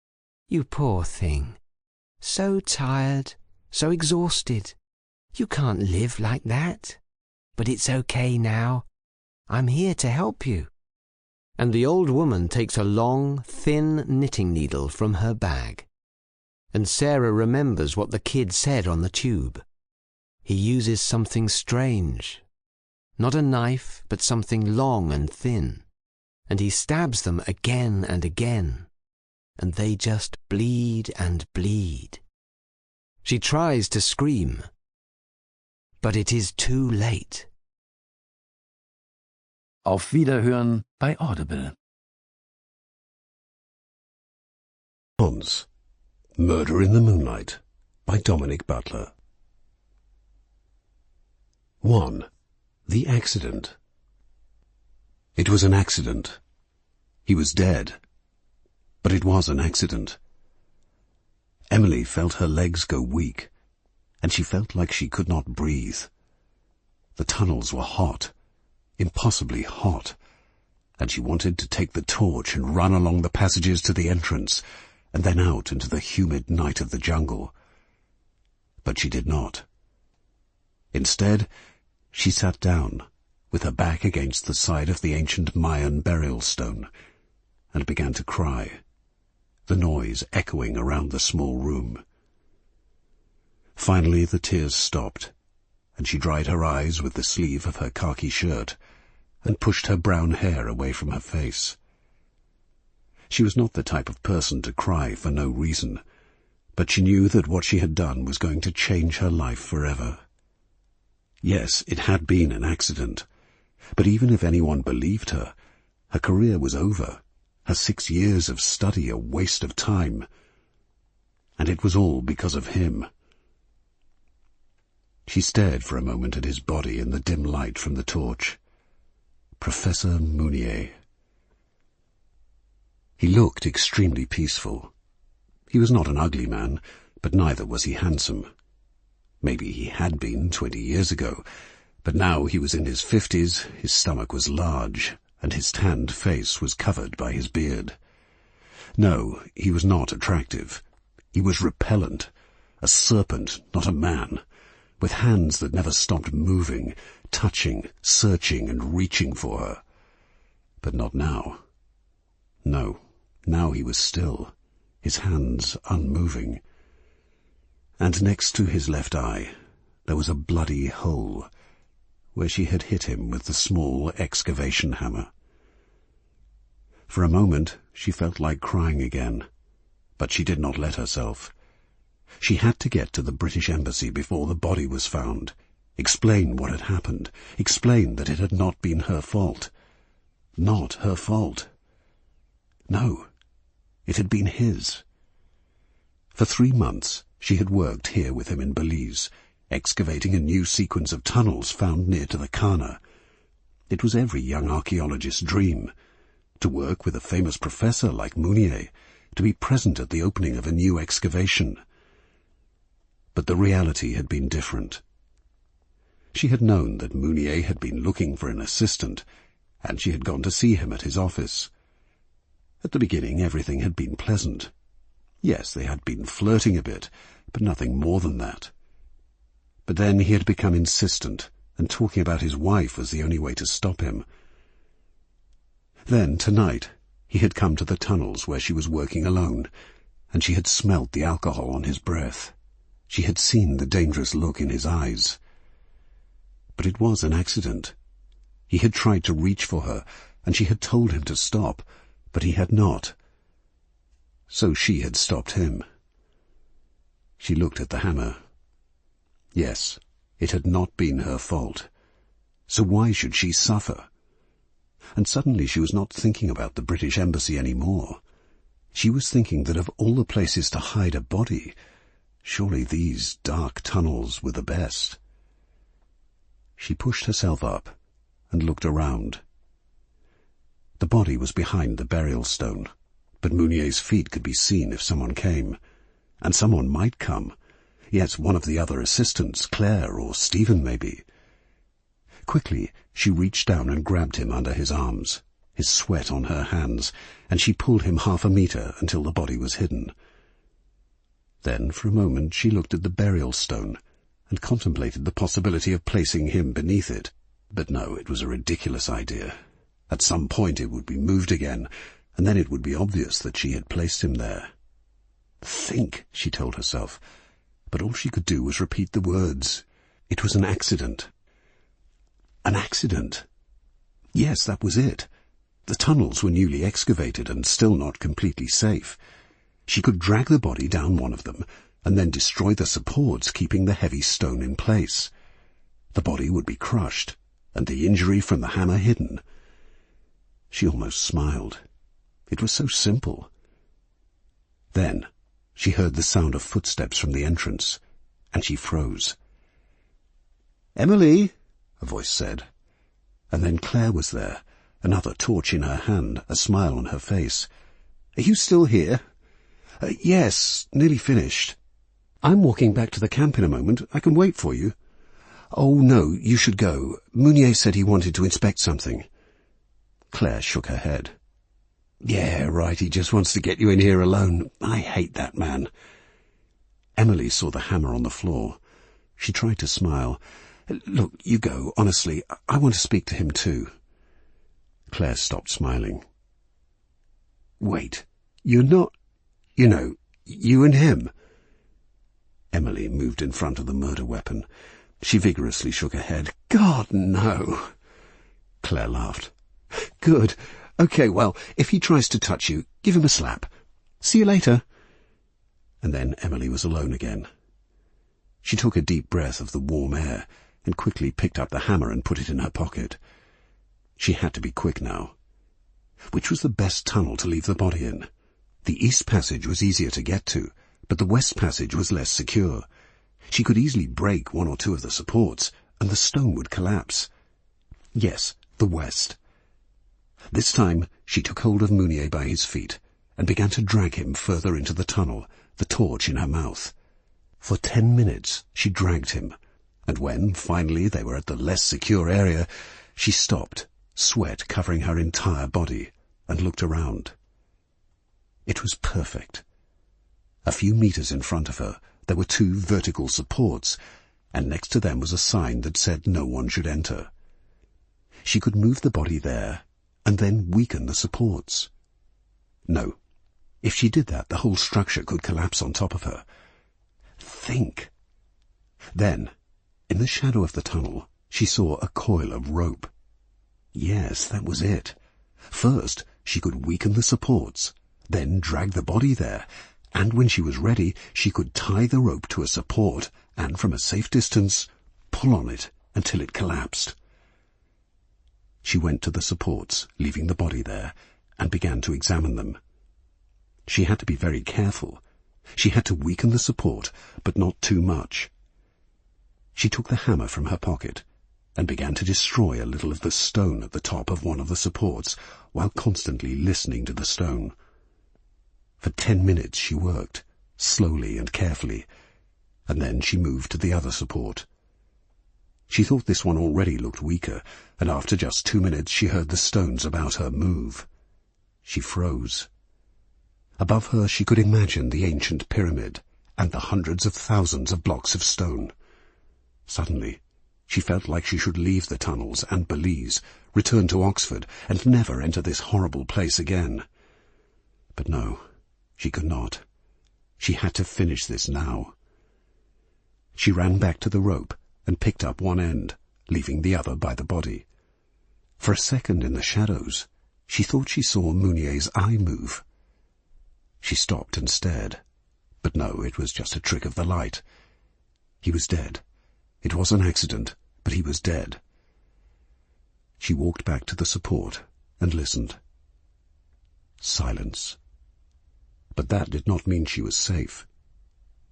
You poor thing. So tired. so exhausted. You can't live like that. But it's okay now. I'm here to help you." And the old woman takes a long, thin knitting needle from her bag. And Sarah remembers what the kid said on the tube. He uses something strange. Not a knife, but something long and thin. And he stabs them again and again. And they just bleed and bleed. She tries to scream. But it is too late. Auf Wiederhören bei Audible. Murder in the Moonlight by Dominic Butler. 1. The Accident. It was an accident. He was dead. But it was an accident. Emily felt her legs go weak, and she felt like she could not breathe. The tunnels were hot, impossibly hot, and she wanted to take the torch and run along the passages to the entrance, and then out into the humid night of the jungle. But she did not. Instead, she sat down, with her back against the side of the ancient Mayan burial stone, and began to cry, the noise echoing around the small room. Finally the tears stopped, and she dried her eyes with the sleeve of her khaki shirt, and pushed her brown hair away from her face. She was not the type of person to cry for no reason, but she knew that what she had done was going to change her life forever. Yes, it had been an accident, but even if anyone believed her, her career was over, her 6 years of study a waste of time. And it was all because of him. She stared for a moment at his body in the dim light from the torch. Professor Mounier. He looked extremely peaceful. He was not an ugly man, but neither was he handsome. Maybe he had been 20 years ago, but now he was in his 50s, his stomach was large, and his tanned face was covered by his beard. No, he was not attractive. He was repellent, a serpent, not a man, with hands that never stopped moving, touching, searching, and reaching for her. But not now. No, now he was still, his hands unmoving. And next to his left eye, there was a bloody hole, where she had hit him with the small excavation hammer. For a moment she felt like crying again, but she did not let herself. She had to get to the British Embassy before the body was found, explain what had happened, explain that it had not been her fault. Not her fault. No, it had been his. For 3 months she had worked here with him in Belize, excavating a new sequence of tunnels found near to the Kana. It was every young archaeologist's dream, to work with a famous professor like Mounier, to be present at the opening of a new excavation. But the reality had been different. She had known that Mounier had been looking for an assistant, and she had gone to see him at his office. At the beginning everything had been pleasant. Yes, they had been flirting a bit, but nothing more than that. But then he had become insistent, and talking about his wife was the only way to stop him. Then, tonight, he had come to the tunnels where she was working alone, and she had smelt the alcohol on his breath. She had seen the dangerous look in his eyes. But it was an accident. He had tried to reach for her, and she had told him to stop, but he had not. So she had stopped him. She looked at the hammer. Yes, it had not been her fault. So why should she suffer? And suddenly she was not thinking about the British Embassy any more. She was thinking that of all the places to hide a body, surely these dark tunnels were the best. She pushed herself up and looked around. The body was behind the burial stone, but Mounier's feet could be seen if someone came. And someone might come. Yes, one of the other assistants, Claire or Stephen maybe. Quickly, she reached down and grabbed him under his arms, his sweat on her hands, and she pulled him 1/2 meter until the body was hidden. Then, for a moment, she looked at the burial stone and contemplated the possibility of placing him beneath it. But no, it was a ridiculous idea. At some point it would be moved again, and then it would be obvious that she had placed him there. Think, she told herself, but all she could do was repeat the words. It was an accident. An accident? Yes, that was it. The tunnels were newly excavated and still not completely safe. She could drag the body down one of them and then destroy the supports keeping the heavy stone in place. The body would be crushed and the injury from the hammer hidden. She almost smiled. It was so simple. Then she heard the sound of footsteps from the entrance, and she froze. "Emily," a voice said. And then Claire was there, another torch in her hand, a smile on her face. "Are you still here?" "Yes, nearly finished." "I'm walking back to the camp in a moment. I can wait for you." "Oh, no, you should go. Mounier said he wanted to inspect something." Claire shook her head. "Yeah, right, he just wants to get you in here alone. I hate that man." Emily saw the hammer on the floor. She tried to smile. "Look, you go, honestly. I want to speak to him too." Claire stopped smiling. "Wait, you're not... you and him?" Emily moved in front of the murder weapon. She vigorously shook her head. "God, no." Claire laughed. "Good. Okay, well, if he tries to touch you, give him a slap. See you later." And then Emily was alone again. She took a deep breath of the warm air and quickly picked up the hammer and put it in her pocket. She had to be quick now. Which was the best tunnel to leave the body in? The east passage was easier to get to, but the west passage was less secure. She could easily break one or two of the supports, and the stone would collapse. Yes, the west. This time she took hold of Mounier by his feet and began to drag him further into the tunnel, the torch in her mouth. For 10 minutes she dragged him, and when, finally, they were at the less secure area, she stopped, sweat covering her entire body, and looked around. It was perfect. A few meters in front of her, there were 2 vertical supports, and next to them was a sign that said no one should enter. She could move the body there, and then weaken the supports. No. If she did that, the whole structure could collapse on top of her. Think. Then, in the shadow of the tunnel, she saw a coil of rope. Yes, that was it. First, she could weaken the supports, then drag the body there, and when she was ready, she could tie the rope to a support and, from a safe distance, pull on it until it collapsed. She went to the supports, leaving the body there, and began to examine them. She had to be very careful. She had to weaken the support, but not too much. She took the hammer from her pocket and began to destroy a little of the stone at the top of one of the supports, while constantly listening to the stone. For 10 minutes she worked, slowly and carefully, and then she moved to the other support. She thought this one already looked weaker, and after just 2 minutes she heard the stones about her move. She froze. Above her she could imagine the ancient pyramid and the hundreds of thousands of blocks of stone. Suddenly, she felt like she should leave the tunnels and Belize, return to Oxford, and never enter this horrible place again. But no, she could not. She had to finish this now. She ran back to the rope and picked up one end, leaving the other by the body. For a second in the shadows, she thought she saw Mounier's eye move. She stopped and stared. But no, it was just a trick of the light. He was dead. It was an accident, but he was dead. She walked back to the support and listened. Silence. But that did not mean she was safe.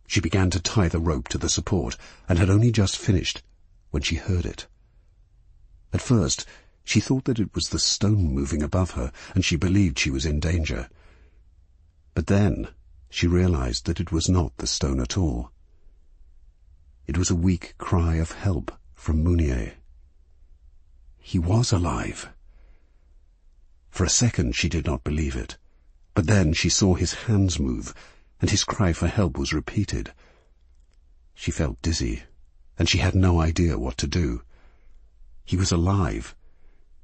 She began to tie the rope to the support, and had only just finished when she heard it. At first, she thought that it was the stone moving above her, and she believed she was in danger. But then she realized that it was not the stone at all. It was a weak cry of help from Mounier. He was alive. For a second she did not believe it, but then she saw his hands move, and his cry for help was repeated. She felt dizzy, and she had no idea what to do. He was alive.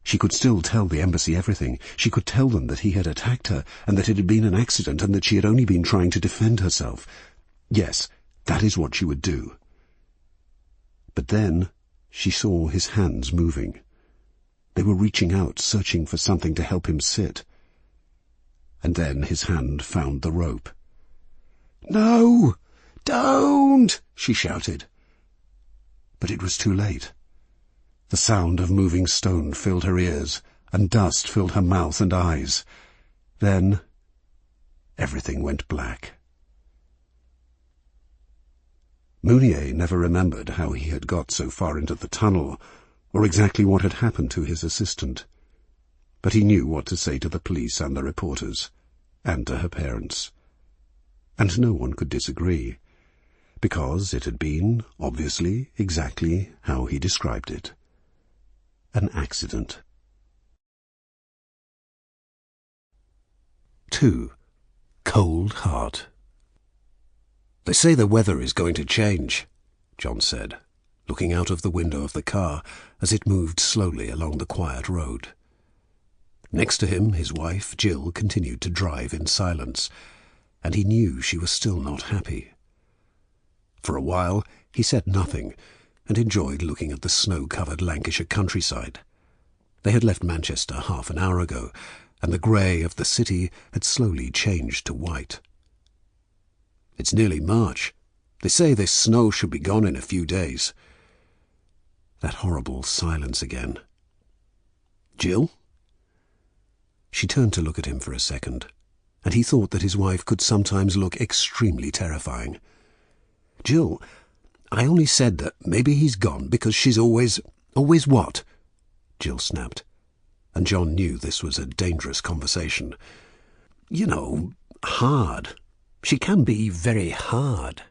She could still tell the embassy everything. She could tell them that he had attacked her, and that it had been an accident, and that she had only been trying to defend herself. Yes, that is what she would do. But then she saw his hands moving. They were reaching out, searching for something to help him sit. And then his hand found the rope. "No! Don't!" she shouted. But it was too late. The sound of moving stone filled her ears, and dust filled her mouth and eyes. Then everything went black. Mounier never remembered how he had got so far into the tunnel, or exactly what had happened to his assistant. But he knew what to say to the police and the reporters, and to her parents. And no one could disagree, because it had been, obviously, exactly how he described it. An accident. 2. Cold Heart. "They say the weather is going to change," John said, looking out of the window of the car as it moved slowly along the quiet road. Next to him, his wife, Jill, continued to drive in silence, and he knew she was still not happy. For a while he said nothing, and enjoyed looking at the snow-covered Lancashire countryside. They had left Manchester half an hour ago, and the grey of the city had slowly changed to white. "It's nearly March. They say this snow should be gone in a few days." That horrible silence again. "Jill?" She turned to look at him for a second, and he thought that his wife could sometimes look extremely terrifying. "Jill, I only said that maybe he's gone because she's always—" "Always what?" Jill snapped, and John knew this was a dangerous conversation. "You know, hard. She can be very hard."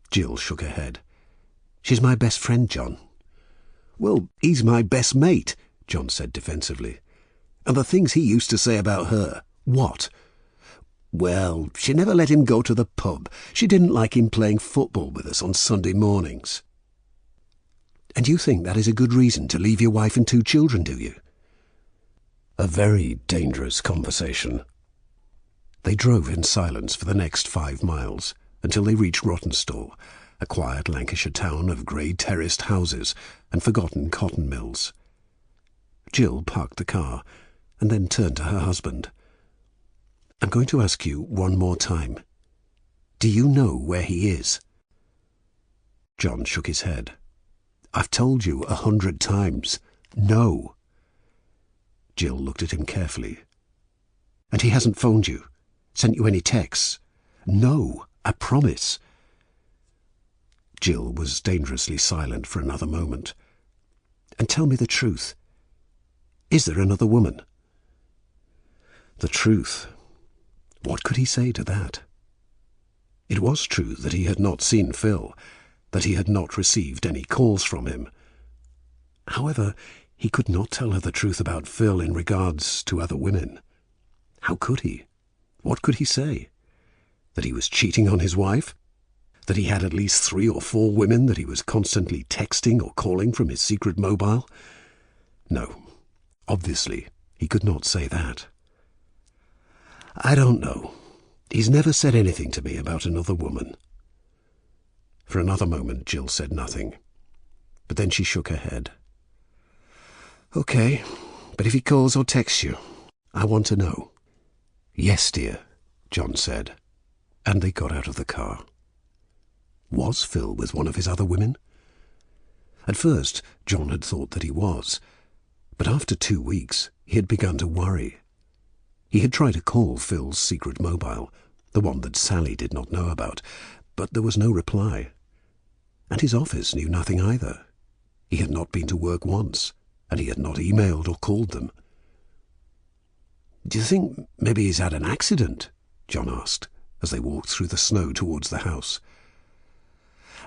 Jill shook her head. "She's my best friend, John." "Well, he's my best mate," John said defensively. "And the things he used to say about her—" "What?" "Well, she never let him go to the pub. She didn't like him playing football with us on Sunday mornings." "And you think that is a good reason to leave your wife and 2 children, do you?" A very dangerous conversation. They drove in silence for the next 5 miles, until they reached Rawtenstall, a quiet Lancashire town of grey terraced houses and forgotten cotton mills. Jill parked the car, and then turned to her husband. "I'm going to ask you one more time. Do you know where he is?" John shook his head. "I've told you 100 times. No." Jill looked at him carefully. "And he hasn't phoned you? Sent you any texts?" "No, I promise." Jill was dangerously silent for another moment. "And tell me the truth. Is there another woman?" The truth. What could he say to that? It was true that he had not seen Phil, that he had not received any calls from him. However, he could not tell her the truth about Phil in regards to other women. How could he? What could he say? That he was cheating on his wife? That he had at least 3 or 4 women that he was constantly texting or calling from his secret mobile? No, obviously he could not say that. "I don't know. He's never said anything to me about another woman." For another moment Jill said nothing, but then she shook her head. "Okay, but if he calls or texts you, I want to know." "Yes, dear," John said, and they got out of the car. Was Phil with one of his other women? At first John had thought that he was, but after 2 weeks he had begun to worry. He had tried to call Phil's secret mobile, the one that Sally did not know about, but there was no reply. And his office knew nothing either. He had not been to work once, and he had not emailed or called them. "Do you think maybe he's had an accident?" John asked, as they walked through the snow towards the house.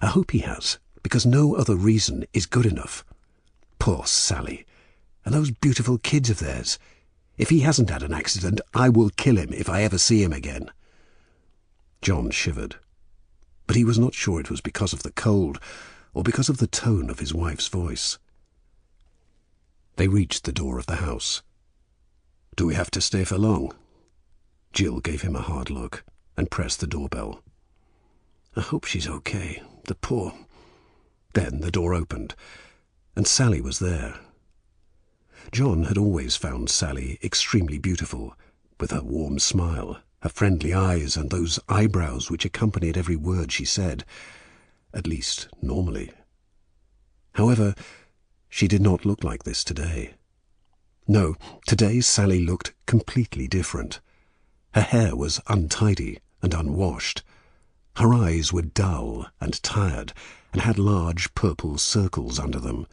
"I hope he has, because no other reason is good enough. Poor Sally, and those beautiful kids of theirs. If he hasn't had an accident, I will kill him if I ever see him again." John shivered, but he was not sure it was because of the cold or because of the tone of his wife's voice. They reached the door of the house. "Do we have to stay for long?" Jill gave him a hard look and pressed the doorbell. "I hope she's okay, the poor—" Then the door opened, and Sally was there. John had always found Sally extremely beautiful, with her warm smile, her friendly eyes, and those eyebrows which accompanied every word she said, at least normally. However, she did not look like this today. No, today Sally looked completely different. Her hair was untidy and unwashed. Her eyes were dull and tired, and had large purple circles under them,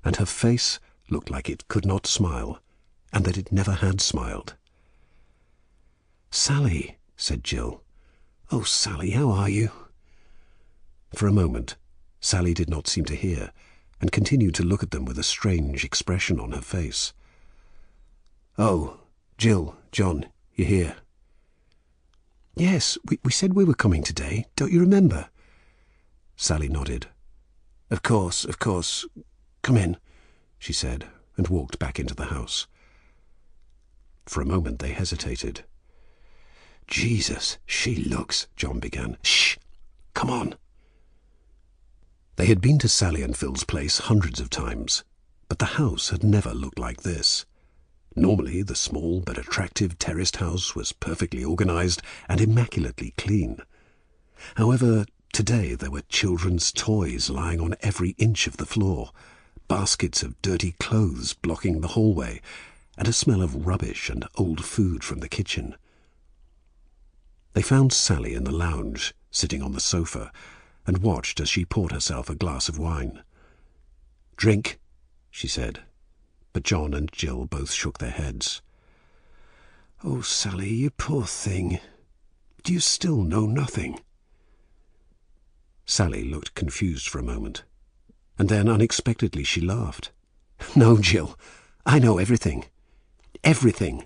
and her face looked like it could not smile, and that it never had smiled. "Sally," said Jill. "Oh, Sally, how are you?" For a moment, Sally did not seem to hear, and continued to look at them with a strange expression on her face. "Oh, Jill, John, you're here." "Yes, we said we were coming today. Don't you remember?" Sally nodded. Of course. Come in," she said, and walked back into the house. For a moment they hesitated. "Jesus, she looks," John began. "Shh! Come on." They had been to Sally and Phil's place hundreds of times, but the house had never looked like this. Normally, the small but attractive terraced house was perfectly organized and immaculately clean. However, today there were children's toys lying on every inch of the floor, baskets of dirty clothes blocking the hallway, and a smell of rubbish and old food from the kitchen. They found Sally in the lounge, sitting on the sofa, and watched as she poured herself a glass of wine. "Drink," she said, but John and Jill both shook their heads. "Oh, Sally, you poor thing. Do you still know nothing?" Sally looked confused for a moment, and then unexpectedly she laughed. "No, Jill, I know everything. Everything."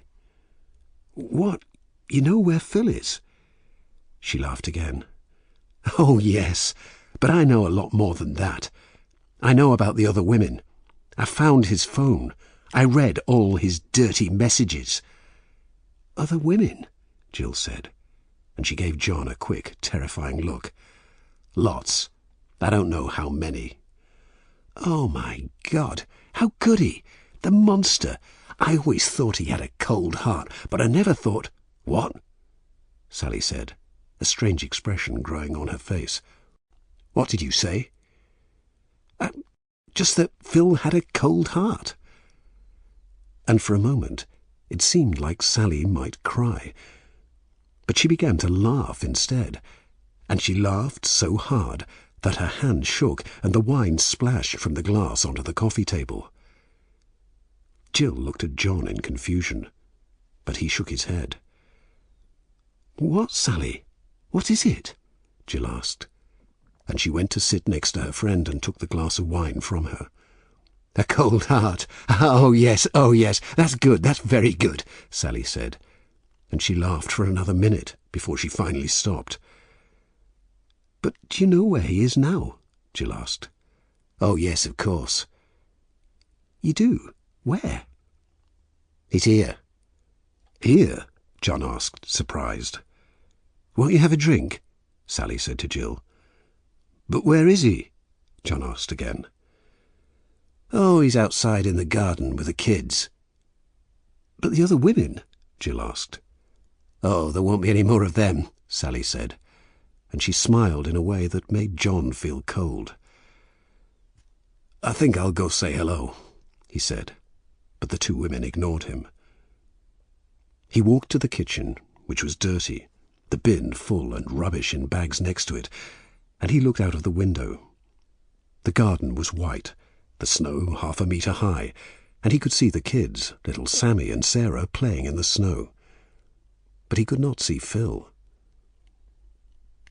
"What? You know where Phil is?" She laughed again. "Oh, yes, but I know a lot more than that. I know about the other women. I found his phone. I read all his dirty messages." "Other women?" Jill said, and she gave John a quick, terrifying look. "Lots. I don't know how many." "Oh, my God, how could he? The monster! I always thought he had a cold heart, but I never thought—" "What?" Sally said, a strange expression growing on her face. "What did you say?" Just that Phil had a cold heart." And for a moment it seemed like Sally might cry. But she began to laugh instead, and she laughed so hard that her hand shook and the wine splashed from the glass onto the coffee table. Jill looked at John in confusion, but he shook his head. "What, Sally? What is it?" Jill asked, and she went to sit next to her friend and took the glass of wine from her. "A cold heart. Oh, yes, that's good, that's very good," Sally said, and she laughed for another minute before she finally stopped. "But do you know where he is now?" Jill asked. "Oh, yes, of course." "You do? Where?" "He's here." "Here?" John asked, surprised. "Won't you have a drink?" Sally said to Jill. "But where is he?" John asked again. "Oh, he's outside in the garden with the kids." "But the other women?" Jill asked. "Oh, there won't be any more of them," Sally said, and she smiled in a way that made John feel cold. "I think I'll go say hello," he said, but the two women ignored him. He walked to the kitchen, which was dirty, the bin full and rubbish in bags next to it, and he looked out of the window. The garden was white, the snow 1/2 metre high, and he could see the kids, little Sammy and Sarah, playing in the snow. But he could not see Phil.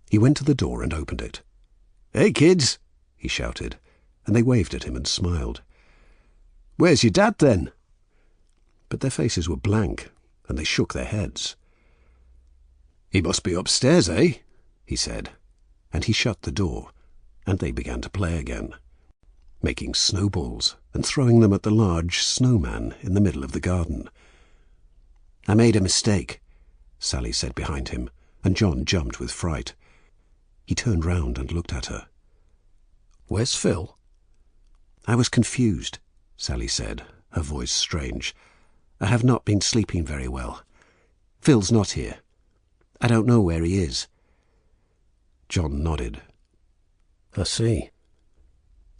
He went to the door and opened it. "Hey, kids!" he shouted, and they waved at him and smiled. "Where's your dad, then?" But their faces were blank, and they shook their heads. "He must be upstairs, eh?" he said, and he shut the door, and they began to play again, making snowballs and throwing them at the large snowman in the middle of the garden. "I made a mistake," Sally said behind him, and John jumped with fright. He turned round and looked at her. "Where's Phil?" "I was confused," Sally said, her voice strange. "I have not been sleeping very well. Phil's not here. I don't know where he is." John nodded. "I see."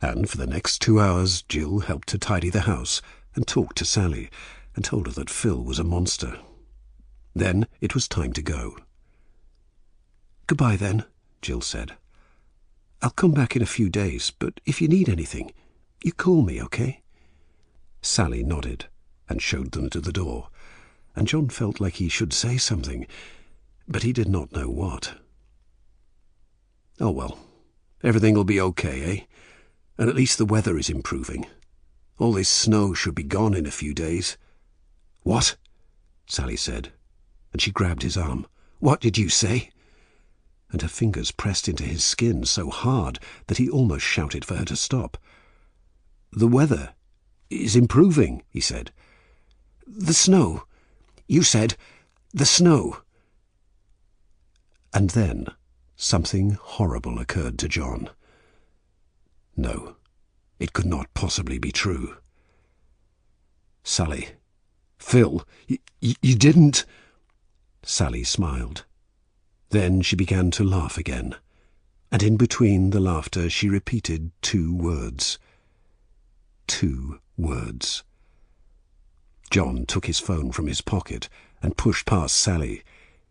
And for the next 2 hours Jill helped to tidy the house and talked to Sally and told her that Phil was a monster. Then it was time to go. "Goodbye then," Jill said. "I'll come back in a few days, but if you need anything, you call me, okay?" Sally nodded and showed them to the door, and John felt like he should say something, but he did not know what. "Oh well, everything will be okay, eh? And at least the weather is improving. All this snow should be gone in a few days." "What?" Sally said, and she grabbed his arm. "What did you say?" And her fingers pressed into his skin so hard that he almost shouted for her to stop. "The weather is improving," he said. "The snow. You said the snow." And then something horrible occurred to John. No, it could not possibly be true. "Sally, Phil, you didn't—" Sally smiled. Then she began to laugh again, and in between the laughter she repeated 2 words. 2 words. John took his phone from his pocket and pushed past Sally.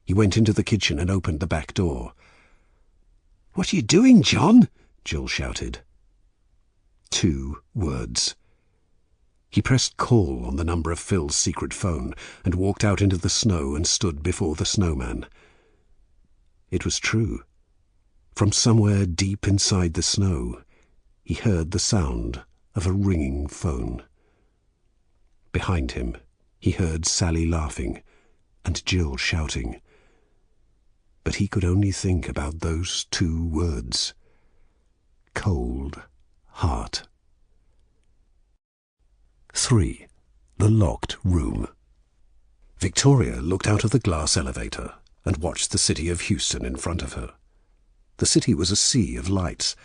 He went into the kitchen and opened the back door. "What are you doing, John?" Jill shouted. 2 words. He pressed call on the number of Phil's secret phone and walked out into the snow and stood before the snowman. It was true. From somewhere deep inside the snow, he heard the sound of a ringing phone. Behind him, he heard Sally laughing and Jill shouting. But he could only think about those 2 words. Cold heart. 3. The locked room. Victoria looked out of the glass elevator and watched the city of Houston in front of her. The city was a sea of lights,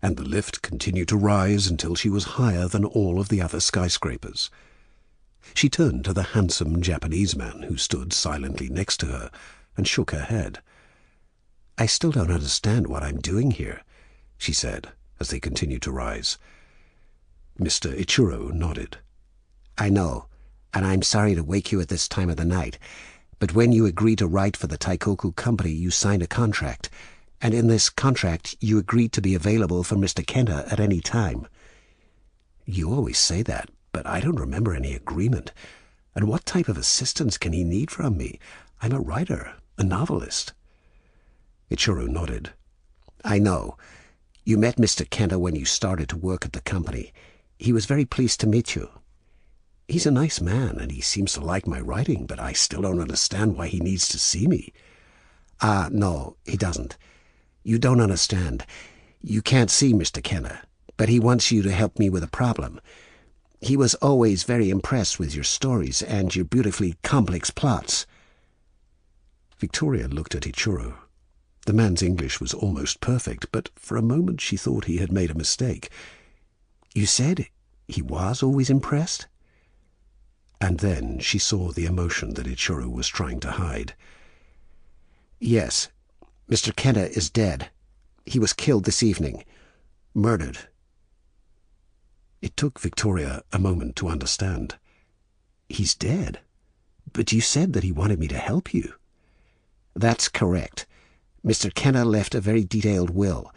and the lift continued to rise until she was higher than all of the other skyscrapers. She turned to the handsome Japanese man who stood silently next to her and shook her head. "I still don't understand what I'm doing here," she said as they continued to rise. Mr. Ichiro nodded. "I know, and I'm sorry to wake you at this time of the night, but when you agreed to write for the Taikoku Company, you signed a contract, and in this contract you agreed to be available for Mr. Kenta at any time." "You always say that, but I don't remember any agreement. And what type of assistance can he need from me? I'm a writer, a novelist." Ichiro nodded. "I know. You met Mr. Kenta when you started to work at the company. He was very pleased to meet you. He's a nice man, and he seems to like my writing, but I still don't understand why he needs to see me." No, he doesn't. You don't understand. You can't see Mr. Kenta, but he wants you to help me with a problem. He was always very impressed with your stories and your beautifully complex plots." Victoria looked at Ichiro. The man's English was almost perfect, but for a moment she thought he had made a mistake. "You said he was always impressed?" And then she saw the emotion that Ichiro was trying to hide. "Yes, Mr. Kenta is dead. He was killed this evening. Murdered." It took Victoria a moment to understand. "He's dead? But you said that he wanted me to help you." "That's correct. Mr. Kenta left a very detailed will.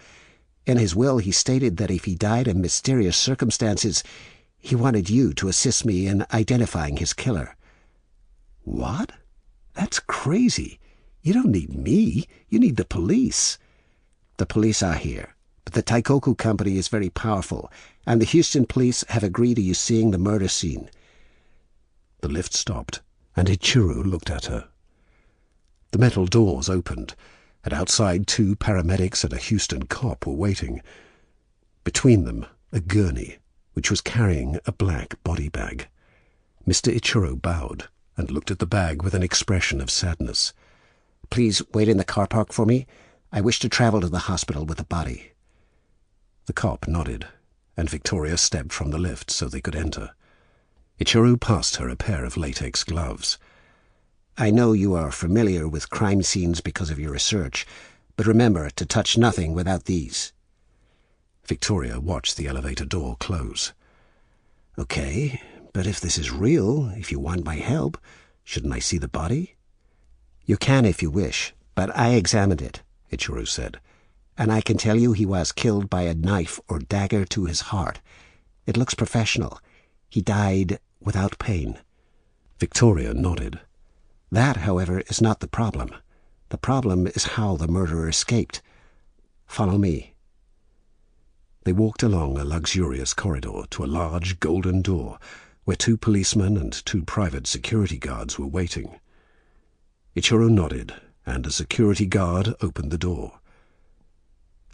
In his will he stated that if he died in mysterious circumstances, he wanted you to assist me in identifying his killer." "What? That's crazy. You don't need me. You need the police." "The police are here, but the Taikoku Company is very powerful, and the Houston police have agreed to you seeing the murder scene." The lift stopped, and Ichiro looked at her. The metal doors opened, and outside 2 paramedics and a Houston cop were waiting. Between them, a gurney, which was carrying a black body bag. Mr. Ichiro bowed and looked at the bag with an expression of sadness. "Please wait in the car park for me. I wish to travel to the hospital with the body." The cop nodded, and Victoria stepped from the lift so they could enter. Ichiro passed her a pair of latex gloves. "I know you are familiar with crime scenes because of your research, but remember to touch nothing without these." Victoria watched the elevator door close. "Okay, but if this is real, if you want my help, shouldn't I see the body?" "You can if you wish, but I examined it," Ichiro said, "and I can tell you he was killed by a knife or dagger to his heart. It looks professional. He died without pain." Victoria nodded. "That, however, is not the problem. The problem is how the murderer escaped. Follow me." They walked along a luxurious corridor to a large golden door where 2 policemen and 2 private security guards were waiting. Ichiro nodded, and a security guard opened the door.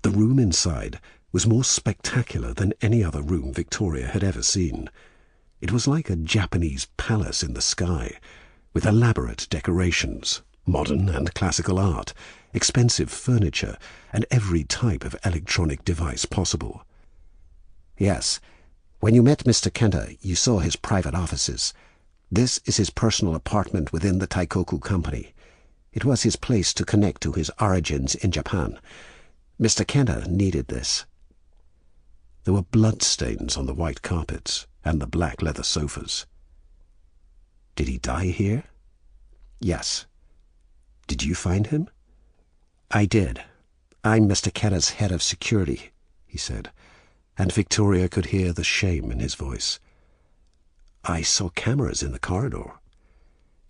The room inside was more spectacular than any other room Victoria had ever seen. It was like a Japanese palace in the sky, with elaborate decorations, modern and classical art, expensive furniture, and every type of electronic device possible. "Yes. When you met Mr. Kenta, you saw his private offices. This is his personal apartment within the Taikoku Company. It was his place to connect to his origins in Japan. Mr. Kenta needed this." There were bloodstains on the white carpets and the black leather sofas. "Did he die here?" "Yes." "Did you find him?" "I did. I'm Mr. Kenta's head of security," he said, and Victoria could hear the shame in his voice. "I saw cameras in the corridor."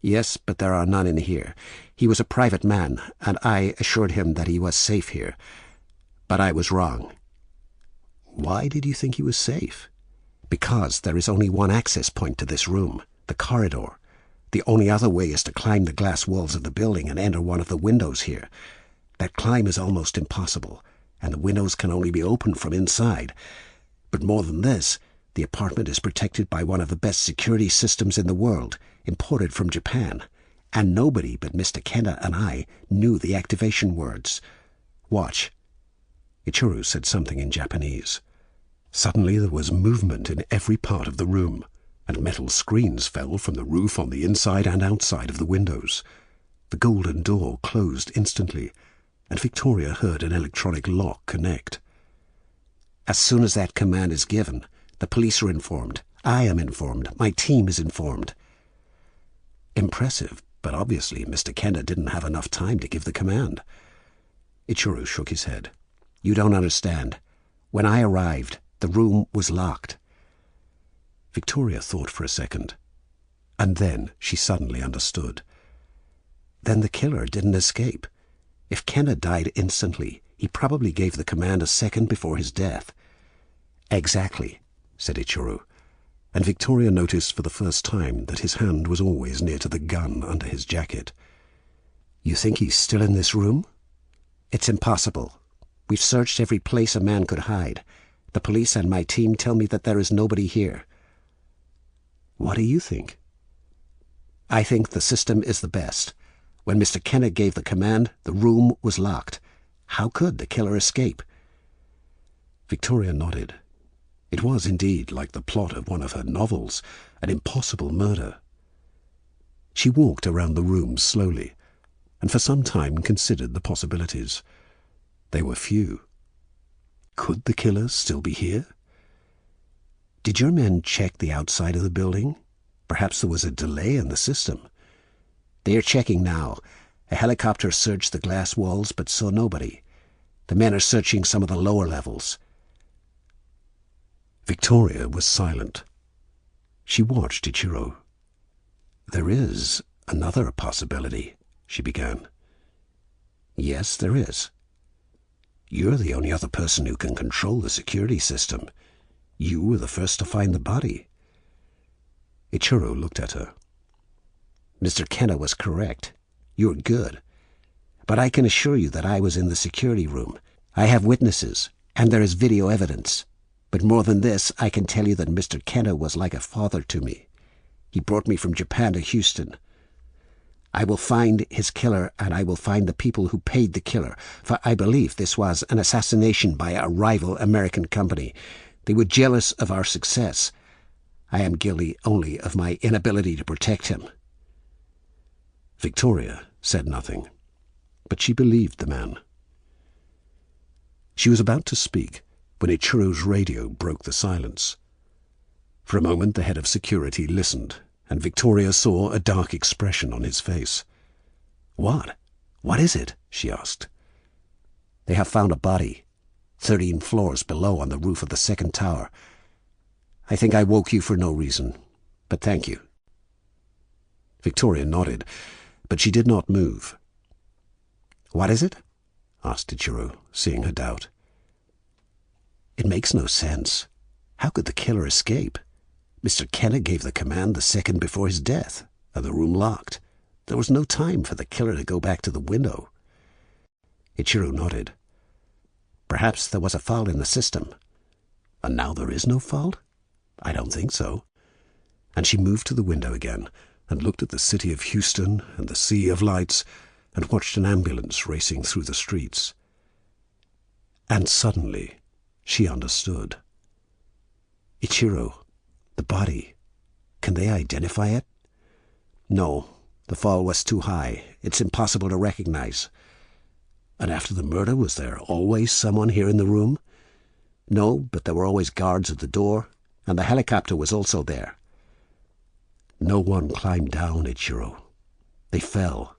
"Yes, but there are none in here. He was a private man, and I assured him that he was safe here. But I was wrong." "Why did you think he was safe?" "Because there is only one access point to this room, the corridor. The only other way is to climb the glass walls of the building and enter one of the windows here. That climb is almost impossible, and the windows can only be opened from inside. But more than this, the apartment is protected by one of the best security systems in the world, imported from Japan, and nobody but Mr. Kenta and I knew the activation words. Watch." Ichiro said something in Japanese. Suddenly there was movement in every part of the room, and metal screens fell from the roof on the inside and outside of the windows. The golden door closed instantly, and Victoria heard an electronic lock connect. "As soon as that command is given, the police are informed. I am informed. My team is informed." Impressive, but obviously Mr. Kenta didn't have enough time to give the command. Ichiro shook his head. "You don't understand. When I arrived, the room was locked." Victoria thought for a second, and then she suddenly understood. Then the killer didn't escape. If Kenta died instantly, he probably gave the command a second before his death. "Exactly," said Ichiro, and Victoria noticed for the first time that his hand was always near to the gun under his jacket. "You think he's still in this room?" "It's impossible. We've searched every place a man could hide. The police and my team tell me that there is nobody here." "What do you think?" "I think the system is the best. When Mr. Kenta gave the command, the room was locked. How could the killer escape?" Victoria nodded. It was indeed like the plot of one of her novels, an impossible murder. She walked around the room slowly, and for some time considered the possibilities. They were few. Could the killer still be here? "Did your men check the outside of the building? Perhaps there was a delay in the system." "They are checking now. A helicopter searched the glass walls but saw nobody. The men are searching some of the lower levels." Victoria was silent. She watched Ichiro. "There is another possibility," she began. "Yes, there is." "You're the only other person who can control the security system. You were the first to find the body." Ichiro looked at her. "Mr. Kenta was correct. You're good. But I can assure you that I was in the security room. I have witnesses, and there is video evidence. But more than this, I can tell you that Mr. Kenner was like a father to me. He brought me from Japan to Houston. I will find his killer, and I will find the people who paid the killer, for I believe this was an assassination by a rival American company. They were jealous of our success. I am guilty only of my inability to protect him." Victoria said nothing, but she believed the man. She was about to speak when Ichiro's radio broke the silence. For a moment the head of security listened, and Victoria saw a dark expression on his face. "What? What is it?" she asked. "They have found a body, 13 floors below on the roof of the second tower. I think I woke you for no reason, but thank you." Victoria nodded, but she did not move. "What is it?" asked Ichiro, seeing her doubt. "It makes no sense. How could the killer escape? Mr. Kenner gave the command the second before his death, and the room locked. There was no time for the killer to go back to the window." Ichiro nodded. "Perhaps there was a fault in the system." "And now there is no fault?" "I don't think so." And she moved to the window again and looked at the city of Houston and the sea of lights and watched an ambulance racing through the streets. And suddenly she understood. "Ichiro, the body, can they identify it?" "No, the fall was too high. It's impossible to recognize." "And after the murder, was there always someone here in the room?" "No, but there were always guards at the door, and the helicopter was also there." "No one climbed down, Ichiro. They fell.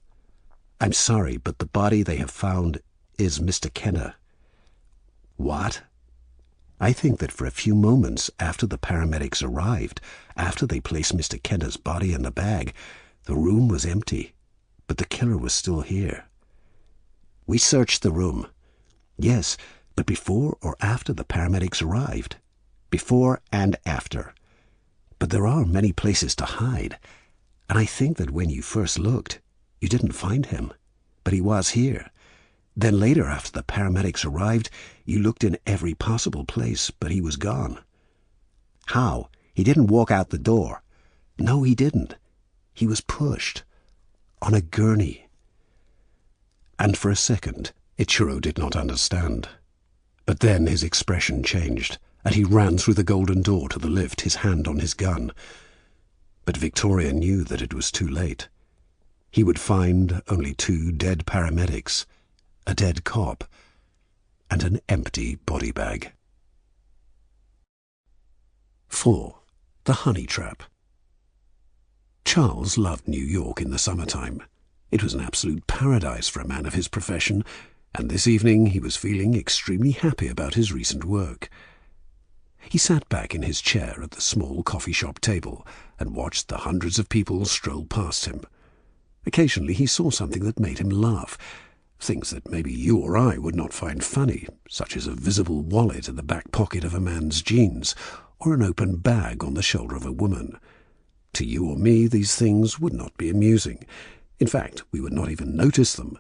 I'm sorry, but the body they have found is Mr. Kenner." "What?" "I think that for a few moments after the paramedics arrived, after they placed Mr. Kenner's body in the bag, the room was empty, but the killer was still here." "We searched the room." "Yes, but before or after the paramedics arrived?" "Before and after." "But there are many places to hide, and I think that when you first looked, you didn't find him, but he was here. Then later, after the paramedics arrived, you looked in every possible place, but he was gone." "How? He didn't walk out the door." "No, he didn't. He was pushed on a gurney." And for a second, Ichiro did not understand. But then his expression changed, and he ran through the golden door to the lift, his hand on his gun. But Victoria knew that it was too late. He would find only 2 dead paramedics, a dead cop, and an empty body bag. 4. The Honey Trap. Charles loved New York in the summertime. It was an absolute paradise for a man of his profession, and this evening he was feeling extremely happy about his recent work. He sat back in his chair at the small coffee shop table and watched the hundreds of people stroll past him. Occasionally he saw something that made him laugh, things that maybe you or I would not find funny, such as a visible wallet in the back pocket of a man's jeans, or an open bag on the shoulder of a woman. To you or me, these things would not be amusing. In fact, we would not even notice them.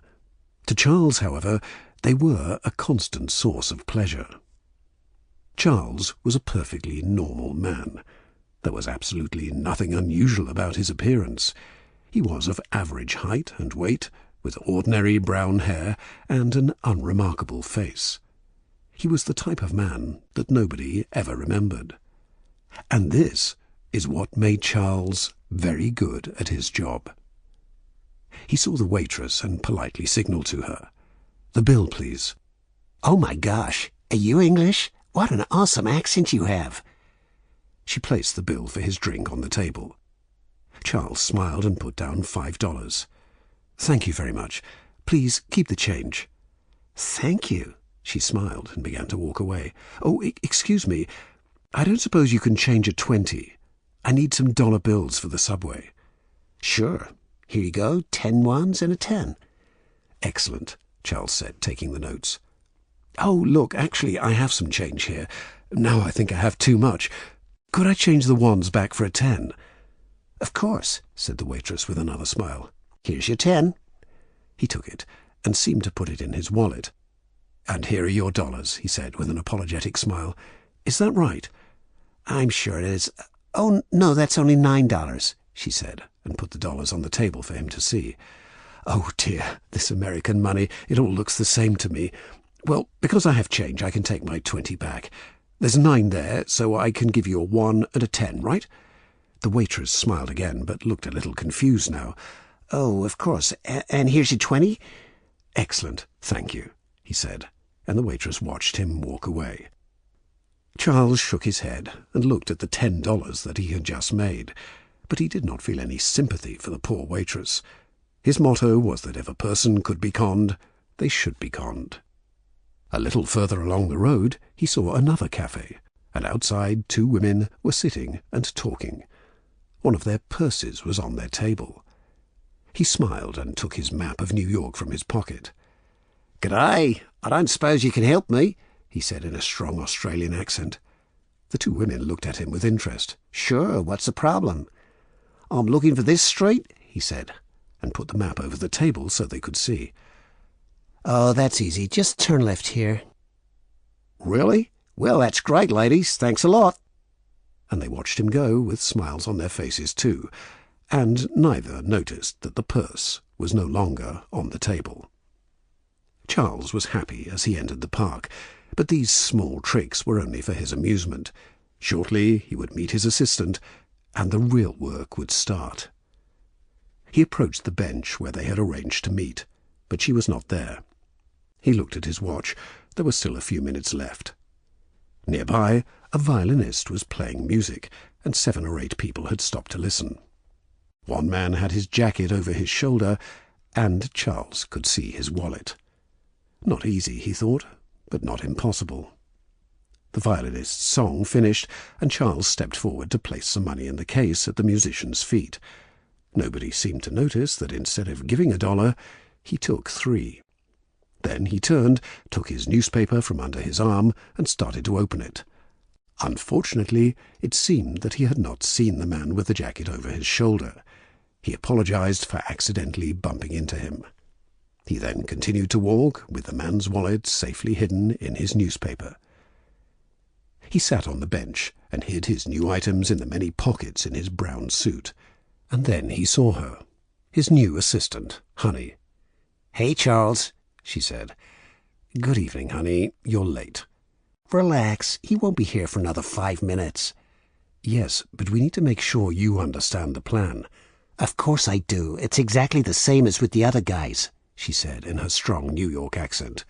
To Charles, however, they were a constant source of pleasure. Charles was a perfectly normal man. There was absolutely nothing unusual about his appearance. He was of average height and weight, with ordinary brown hair and an unremarkable face. He was the type of man that nobody ever remembered. And this is what made Charles very good at his job. He saw the waitress and politely signaled to her. "The bill, please." "Oh my gosh, are you English? What an awesome accent you have." She placed the bill for his drink on the table. Charles smiled and put down $5. "Thank you very much. Please keep the change." "Thank you." She smiled and began to walk away. "Oh, excuse me. I don't suppose you can change a 20. I need some dollar bills for the subway." "Sure. Here you go, 10 ones and a 10. "Excellent," Charles said, taking the notes. "Oh, look, actually, I have some change here. Now I think I have too much. Could I change the ones back for a 10? "Of course," said the waitress with another smile. "Here's your 10. He took it, and seemed to put it in his wallet. "And here are your dollars," he said with an apologetic smile. "Is that right?" "I'm sure it is. Oh, no, that's only $9, she said, and put the dollars on the table for him to see. "Oh, dear, this American money, it all looks the same to me. Well, because I have change, I can take my 20 back. There's 9 there, so I can give you a 1 and a 10, right?" The waitress smiled again, but looked a little confused now. "Oh, of course. And here's your 20? "Excellent, thank you," he said, and the waitress watched him walk away. Charles shook his head and looked at the $10 that he had just made, but he did not feel any sympathy for the poor waitress. His motto was that if a person could be conned, they should be conned. A little further along the road he saw another cafe, and outside 2 women were sitting and talking. One of their purses was on their table. He smiled and took his map of New York from his pocket. "G'day, I don't suppose you can help me," he said in a strong Australian accent. The 2 women looked at him with interest. "Sure, what's the problem?" "I'm looking for this street," he said, and put the map over the table so they could see. "Oh, that's easy. Just turn left here." "Really? Well, that's great, ladies. Thanks a lot." And they watched him go, with smiles on their faces too, and neither noticed that the purse was no longer on the table. Charles was happy as he entered the park, but these small tricks were only for his amusement. Shortly he would meet his assistant, and the real work would start. He approached the bench where they had arranged to meet, but she was not there. He looked at his watch. There were still a few minutes left. Nearby, a violinist was playing music, and 7 or 8 people had stopped to listen. One man had his jacket over his shoulder, and Charles could see his wallet. Not easy, he thought, but not impossible. The violinist's song finished, and Charles stepped forward to place some money in the case at the musician's feet. Nobody seemed to notice that instead of giving $1, he took 3. Then he turned, took his newspaper from under his arm, and started to open it. Unfortunately, it seemed that he had not seen the man with the jacket over his shoulder. He apologized for accidentally bumping into him. He then continued to walk, with the man's wallet safely hidden in his newspaper. He sat on the bench and hid his new items in the many pockets in his brown suit. And then he saw her, his new assistant, Honey. "Hey, Charles," she said. "Good evening, Honey. You're late." "Relax. He won't be here for another 5 minutes." "Yes, but we need to make sure you understand the plan." "Of course I do. It's exactly the same as with the other guys," she said in her strong New York accent.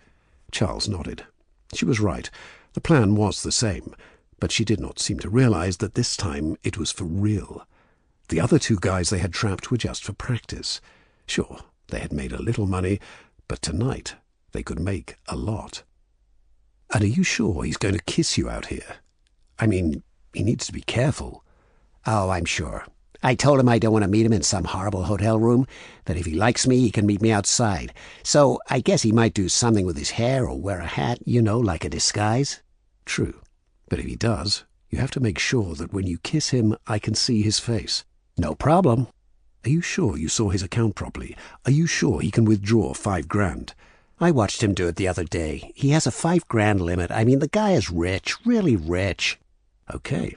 Charles nodded. She was right. The plan was the same, but she did not seem to realize that this time it was for real. The other 2 guys they had trapped were just for practice. Sure, they had made a little money, but tonight they could make a lot. "And are you sure he's going to kiss you out here? I mean, he needs to be careful." "Oh, I'm sure. I told him I don't want to meet him in some horrible hotel room, that if he likes me, he can meet me outside. So I guess he might do something with his hair or wear a hat, like a disguise." "True. But if he does, you have to make sure that when you kiss him, I can see his face." "No problem." "Are you sure you saw his account properly? Are you sure he can withdraw $5,000? "I watched him do it the other day. He has a $5,000 limit. I mean, the guy is rich, really rich." "Okay.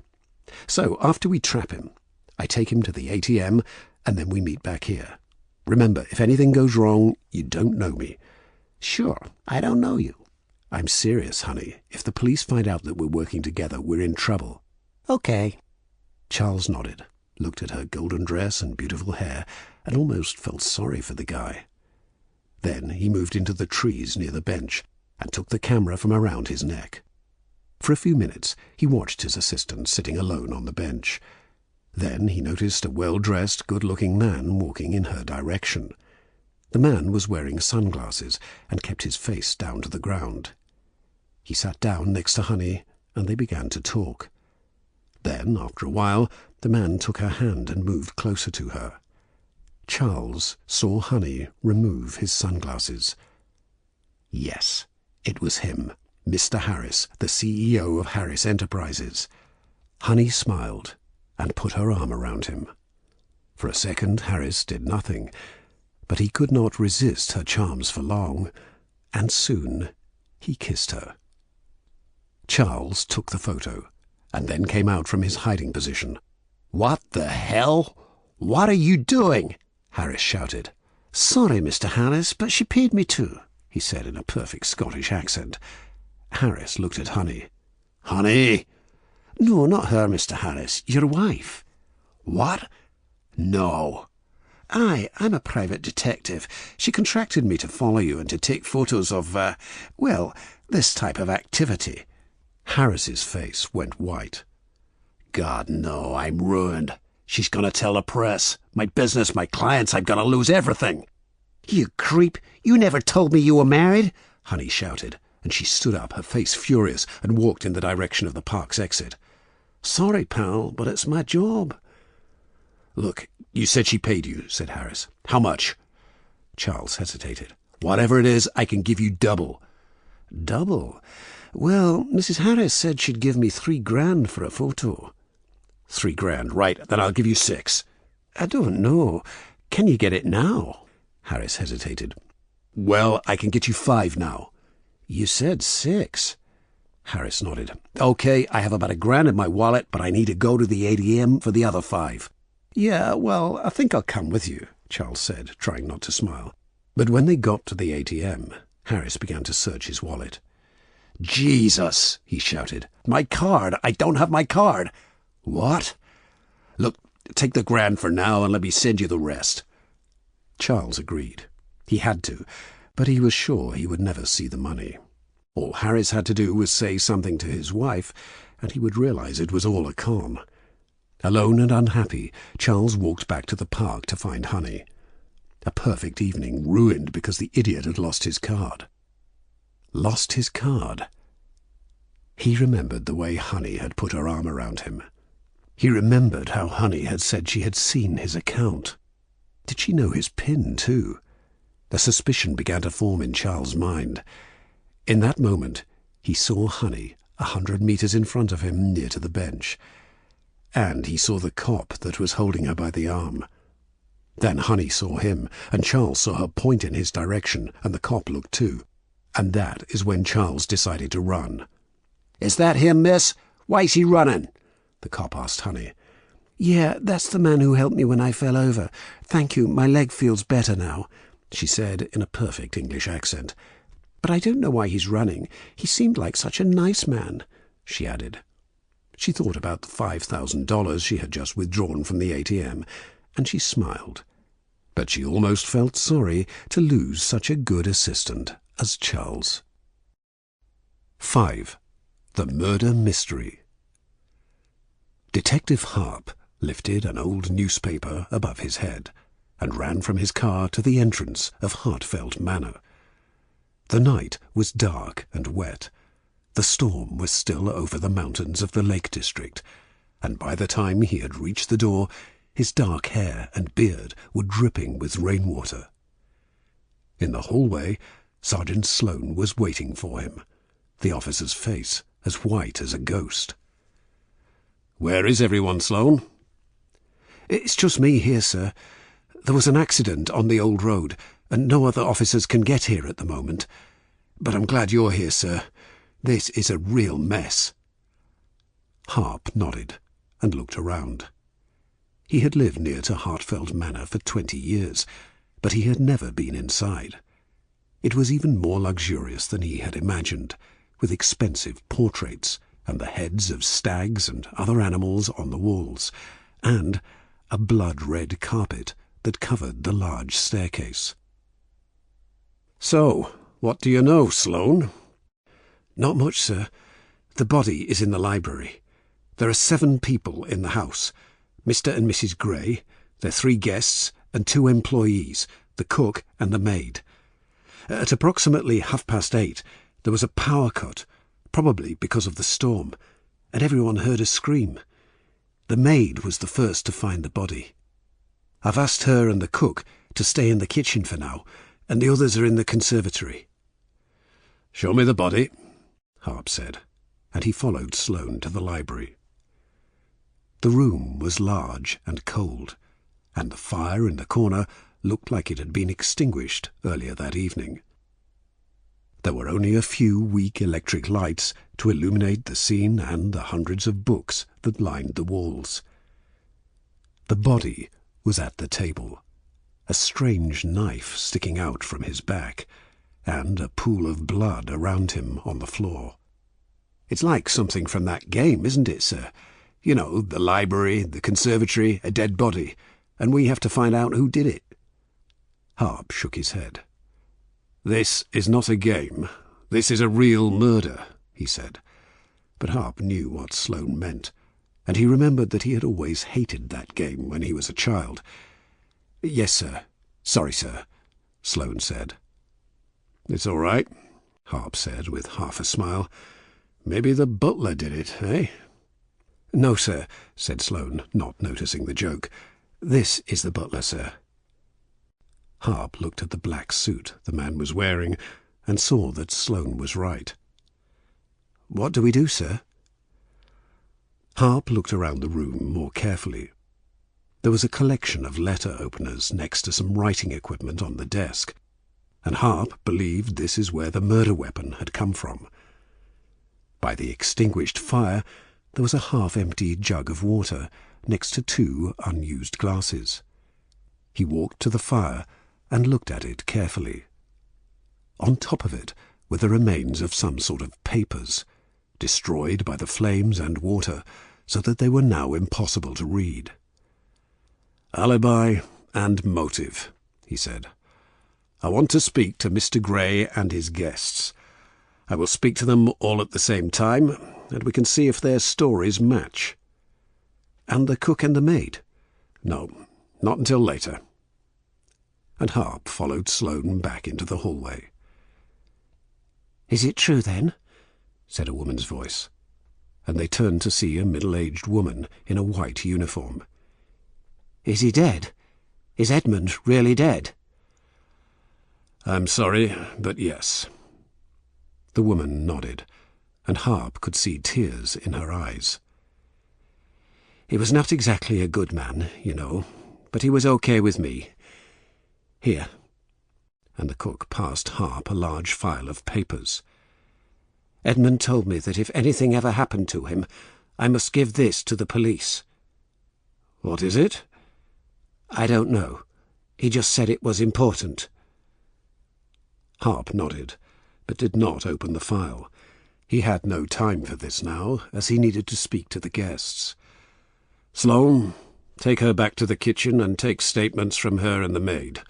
So after we trap him, I take him to the ATM, and then we meet back here. Remember, if anything goes wrong, you don't know me." "Sure, I don't know you." "I'm serious, Honey. If the police find out that we're working together, we're in trouble." "Okay." Charles nodded, looked at her golden dress and beautiful hair, and almost felt sorry for the guy. Then he moved into the trees near the bench and took the camera from around his neck. For a few minutes he watched his assistant sitting alone on the bench. Then he noticed a well-dressed, good-looking man walking in her direction. The man was wearing sunglasses and kept his face down to the ground. He sat down next to Honey, and they began to talk. Then, after a while, the man took her hand and moved closer to her. Charles saw Honey remove his sunglasses. Yes, it was him, Mr. Harris, the CEO of Harris Enterprises. Honey smiled and put her arm around him. For a second, Harris did nothing. but he could not resist her charms for long, and soon he kissed her. Charles took the photo, and then came out from his hiding position. "What the hell? What are you doing?" Harris shouted. "Sorry, Mr. Harris, but she paid me to," he said in a perfect Scottish accent. Harris looked at Honey. "Honey?" "No, not her, Mr. Harris. Your wife." "What?" "No." "Aye, I'm a private detective. She contracted me to follow you and to take photos of, this type of activity." Harris's face went white. "God, no, I'm ruined. She's going to tell the press. My business, my clients, I'm going to lose everything." "You creep! You never told me you were married!" Honey shouted, and she stood up, her face furious, and walked in the direction of the park's exit. "Sorry, pal, but it's my job." "Look, you said she paid you," said Harris. "How much?" Charles hesitated. "Whatever it is, I can give you double." "Double? Well, Mrs. Harris said she'd give me $3,000 for a photo." $3,000, right, then I'll give you 6. "I don't know. Can you get it now?" Harris hesitated. "Well, I can get you 5 now." "You said 6. Harris nodded. "Okay, I have about $1,000 in my wallet, but I need to go to the ATM for the other 5. "Yeah, well, I think I'll come with you," Charles said, trying not to smile. But when they got to the ATM, Harris began to search his wallet. "Jesus!" he shouted. "My card! I don't have my card!" "What?" "Look, take the $1,000 for now and let me send you the rest." Charles agreed. He had to, but he was sure he would never see the money. All Harris had to do was say something to his wife, and he would realize it was all a con. Alone and unhappy, Charles walked back to the park to find Honey. A perfect evening ruined because the idiot had lost his card. Lost his card. He remembered the way Honey had put her arm around him. He remembered how Honey had said she had seen his account. Did she know his PIN, too? A suspicion began to form in Charles' mind. In that moment, he saw Honey 100 meters in front of him near to the bench. And he saw the cop that was holding her by the arm. Then Honey saw him, and Charles saw her point in his direction, and the cop looked too. And that is when Charles decided to run. "Is that him, miss? Why's he running?" the cop asked Honey. "Yeah, that's the man who helped me when I fell over. Thank you, my leg feels better now," she said in a perfect English accent. "But I don't know why he's running. He seemed like such a nice man," she added. She thought about the $5,000 she had just withdrawn from the ATM, and she smiled. But she almost felt sorry to lose such a good assistant as Charles. 5. The Murder Mystery. Detective Harp lifted an old newspaper above his head and ran from his car to the entrance of Hartfeld Manor. The night was dark and wet. The storm was still over the mountains of the Lake District, and by the time he had reached the door, his dark hair and beard were dripping with rainwater. In the hallway, Sergeant Sloane was waiting for him, the officer's face as white as a ghost. "Where is everyone, Sloane?" "It's just me here, sir. There was an accident on the old road, and no other officers can get here at the moment. But I'm glad you're here, sir. This is a real mess." Harp nodded and looked around. He had lived near to Hartfeld Manor for 20 years, but he had never been inside. It was even more luxurious than he had imagined, with expensive portraits and the heads of stags and other animals on the walls, and a blood-red carpet that covered the large staircase. "So, what do you know, Sloane?" "Not much, sir. The body is in the library. There are 7 people in the house. Mr. and Mrs. Gray, their 3 guests, and 2 employees, the cook and the maid. At approximately 8:30, there was a power cut, probably because of the storm, and everyone heard a scream. The maid was the first to find the body. I've asked her and the cook to stay in the kitchen for now, and the others are in the conservatory." "Show me the body," Harp said, and he followed Sloane to the library. The room was large and cold, and the fire in the corner looked like it had been extinguished earlier that evening. There were only a few weak electric lights to illuminate the scene and the hundreds of books that lined the walls. The body was at the table, a strange knife sticking out from his back, and a pool of blood around him on the floor. "It's like something from that game, isn't it, sir? You know, the library, the conservatory, a dead body, and we have to find out who did it." Harp shook his head. "This is not a game. This is a real murder," he said. But Harp knew what Sloane meant, and he remembered that he had always hated that game when he was a child. "Yes, sir. Sorry, sir," Sloane said. "It's all right," Harp said with half a smile. "Maybe the butler did it, eh?" "No, sir," said Sloane, not noticing the joke. "This is the butler, sir." Harp looked at the black suit the man was wearing and saw that Sloane was right. "What do we do, sir?" Harp looked around the room more carefully. There was a collection of letter openers next to some writing equipment on the desk, and Harp believed this is where the murder weapon had come from. By the extinguished fire, there was a half-empty jug of water next to 2 unused glasses. He walked to the fire and looked at it carefully. On top of it were the remains of some sort of papers, destroyed by the flames and water, so that they were now impossible to read. "Alibi and motive," he said. "I want to speak to Mr. Gray and his guests. I will speak to them all at the same time, and we can see if their stories match." "And the cook and the maid?" "No, not until later." And Harp followed Sloane back into the hallway. "Is it true, then?" said a woman's voice, and they turned to see a middle-aged woman in a white uniform. "Is he dead? Is Edmund really dead?" "I'm sorry, but yes." The woman nodded, and Harp could see tears in her eyes. "He was not exactly a good man, you know, but he was okay with me. Here." And the cook passed Harp a large file of papers. "Edmund told me that if anything ever happened to him, I must give this to the police." "What is it?" "I don't know. He just said it was important." Harp nodded, but did not open the file. He had no time for this now, as he needed to speak to the guests. "Sloane, take her back to the kitchen and take statements from her and the maid.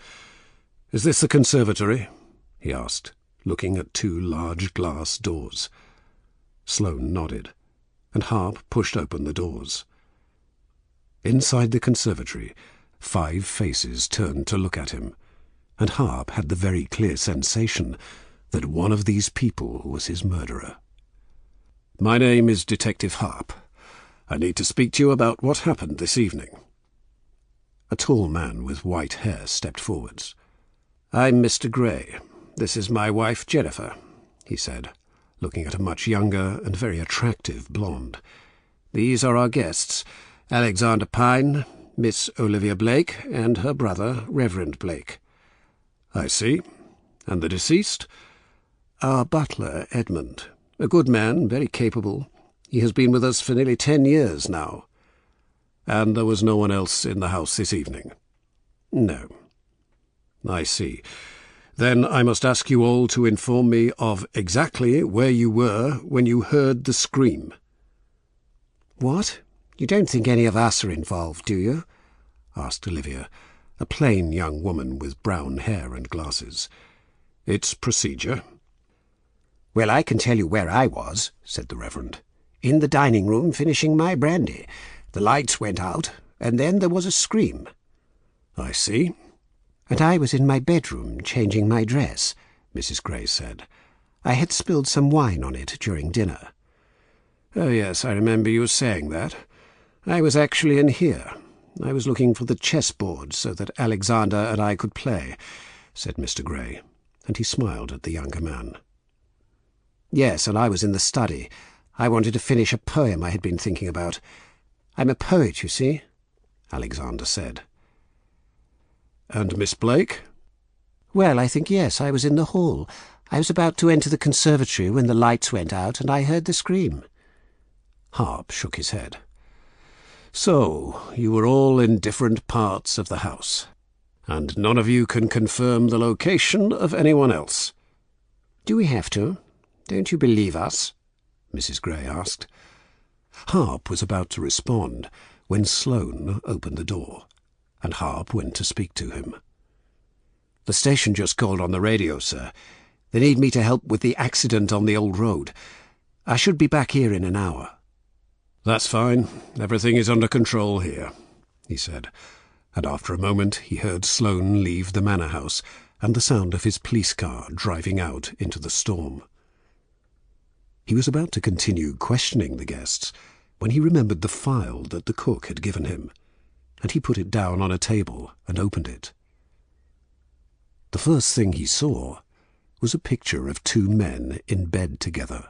Is this the conservatory?" he asked, looking at 2 large glass doors. Sloane nodded, and Harp pushed open the doors. Inside the conservatory, 5 faces turned to look at him, and Harp had the very clear sensation that one of these people was his murderer. "My name is Detective Harp. I need to speak to you about what happened this evening." A tall man with white hair stepped forwards. "I'm Mr. Gray. This is my wife, Jennifer," he said, looking at a much younger and very attractive blonde. "These are our guests, Alexander Pine, Miss Olivia Blake, and her brother, Reverend Blake." "I see. And the deceased?" "Our butler, Edmund. A good man, very capable. He has been with us for nearly 10 years now." "And there was no one else in the house this evening?" "No." "I see. Then I must ask you all to inform me of exactly where you were when you heard the scream." "What? You don't think any of us are involved, do you?" asked Olivia, a plain young woman with brown hair and glasses. "It's procedure." "Well, I can tell you where I was," said the Reverend. "In the dining room finishing my brandy. The lights went out, and then there was a scream." "I see." "And I was in my bedroom changing my dress," Mrs. Gray said. "I had spilled some wine on it during dinner." "Oh, yes, I remember you saying that. I was actually in here. I was looking for the chessboard so that Alexander and I could play," said Mr. Gray, and he smiled at the younger man. "Yes, and I was in the study. I wanted to finish a poem I had been thinking about. I'm a poet, you see," Alexander said. And Miss Blake? Well, I think yes. I was in the hall. I was about to enter the conservatory when the lights went out, and I heard the scream. Harp shook his head. So, you were all in different parts of the house, and none of you can confirm the location of anyone else. Do we have to? Don't you believe us? Mrs. Gray asked. Harp was about to respond when Sloane opened the door, and Harp went to speak to him. The station just called on the radio, sir. They need me to help with the accident on the old road. I should be back here in an hour. That's fine. Everything is under control here, he said, and after a moment he heard Sloane leave the manor house and the sound of his police car driving out into the storm. He was about to continue questioning the guests when he remembered the file that the cook had given him, and he put it down on a table and opened it. The first thing he saw was a picture of two men in bed together.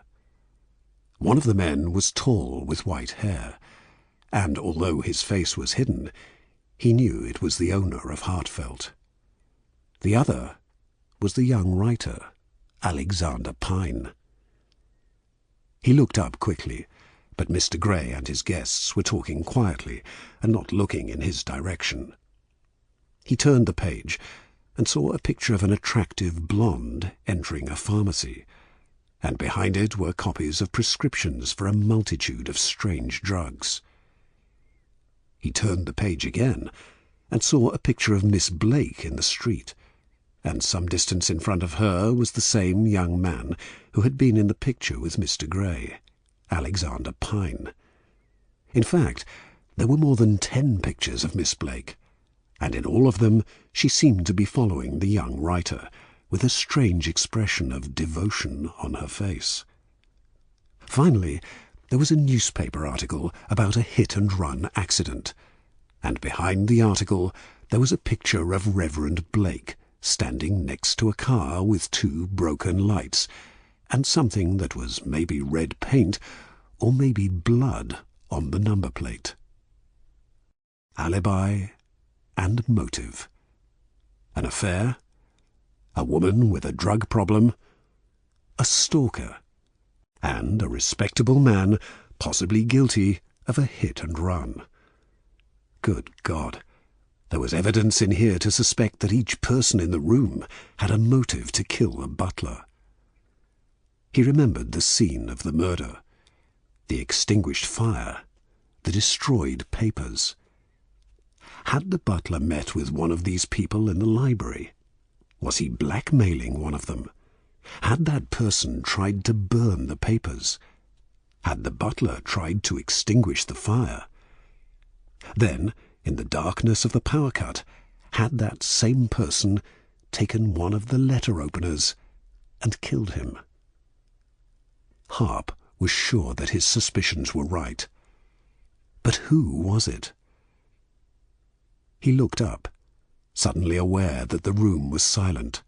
One of the men was tall with white hair, and although his face was hidden, he knew it was the owner of Hartfelt. The other was the young writer, Alexander Pine. He looked up quickly, but Mr. Gray and his guests were talking quietly and not looking in his direction. He turned the page and saw a picture of an attractive blonde entering a pharmacy, and behind it were copies of prescriptions for a multitude of strange drugs. He turned the page again and saw a picture of Miss Blake in the street, and some distance in front of her was the same young man who had been in the picture with Mr. Gray, Alexander Pine. In fact, there were more than 10 pictures of Miss Blake, and in all of them she seemed to be following the young writer, with a strange expression of devotion on her face. Finally, there was a newspaper article about a hit-and-run accident, and behind the article there was a picture of Reverend Blake standing next to a car with 2 broken lights, and something that was maybe red paint or maybe blood on the number plate. Alibi and motive. An affair, a woman with a drug problem, a stalker, and a respectable man possibly guilty of a hit-and-run. Good God, there was evidence in here to suspect that each person in the room had a motive to kill a butler. He remembered the scene of the murder, the extinguished fire, the destroyed papers. Had the butler met with one of these people in the library? Was he blackmailing one of them? Had that person tried to burn the papers? Had the butler tried to extinguish the fire? Then, in the darkness of the power cut, had that same person taken one of the letter openers and killed him? Harp was sure that his suspicions were right. But who was it? He looked up, suddenly aware that the room was silent,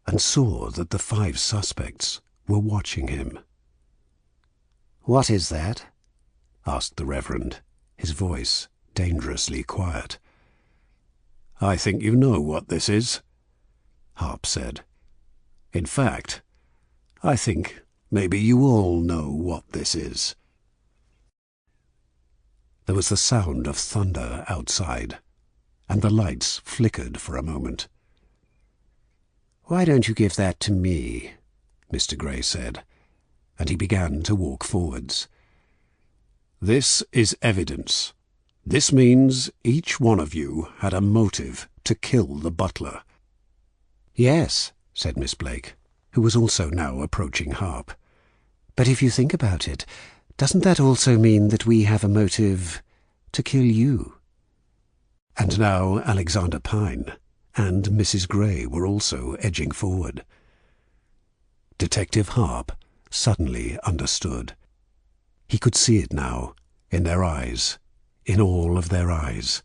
and saw that the 5 suspects were watching him. "What is that?" asked the Reverend, his voice dangerously quiet. "I think you know what this is," Harp said. "In fact, I think maybe you all know what this is." There was the sound of thunder outside, and the lights flickered for a moment. "Why don't you give that to me?" Mr. Gray said, and he began to walk forwards. "This is evidence. This means each one of you had a motive to kill the butler." "Yes," said Miss Blake, who was also now approaching Harp. "But if you think about it, doesn't that also mean that we have a motive to kill you?" And now Alexander Pine and Mrs. Gray were also edging forward. Detective Harp suddenly understood. He could see it now, in their eyes, in all of their eyes.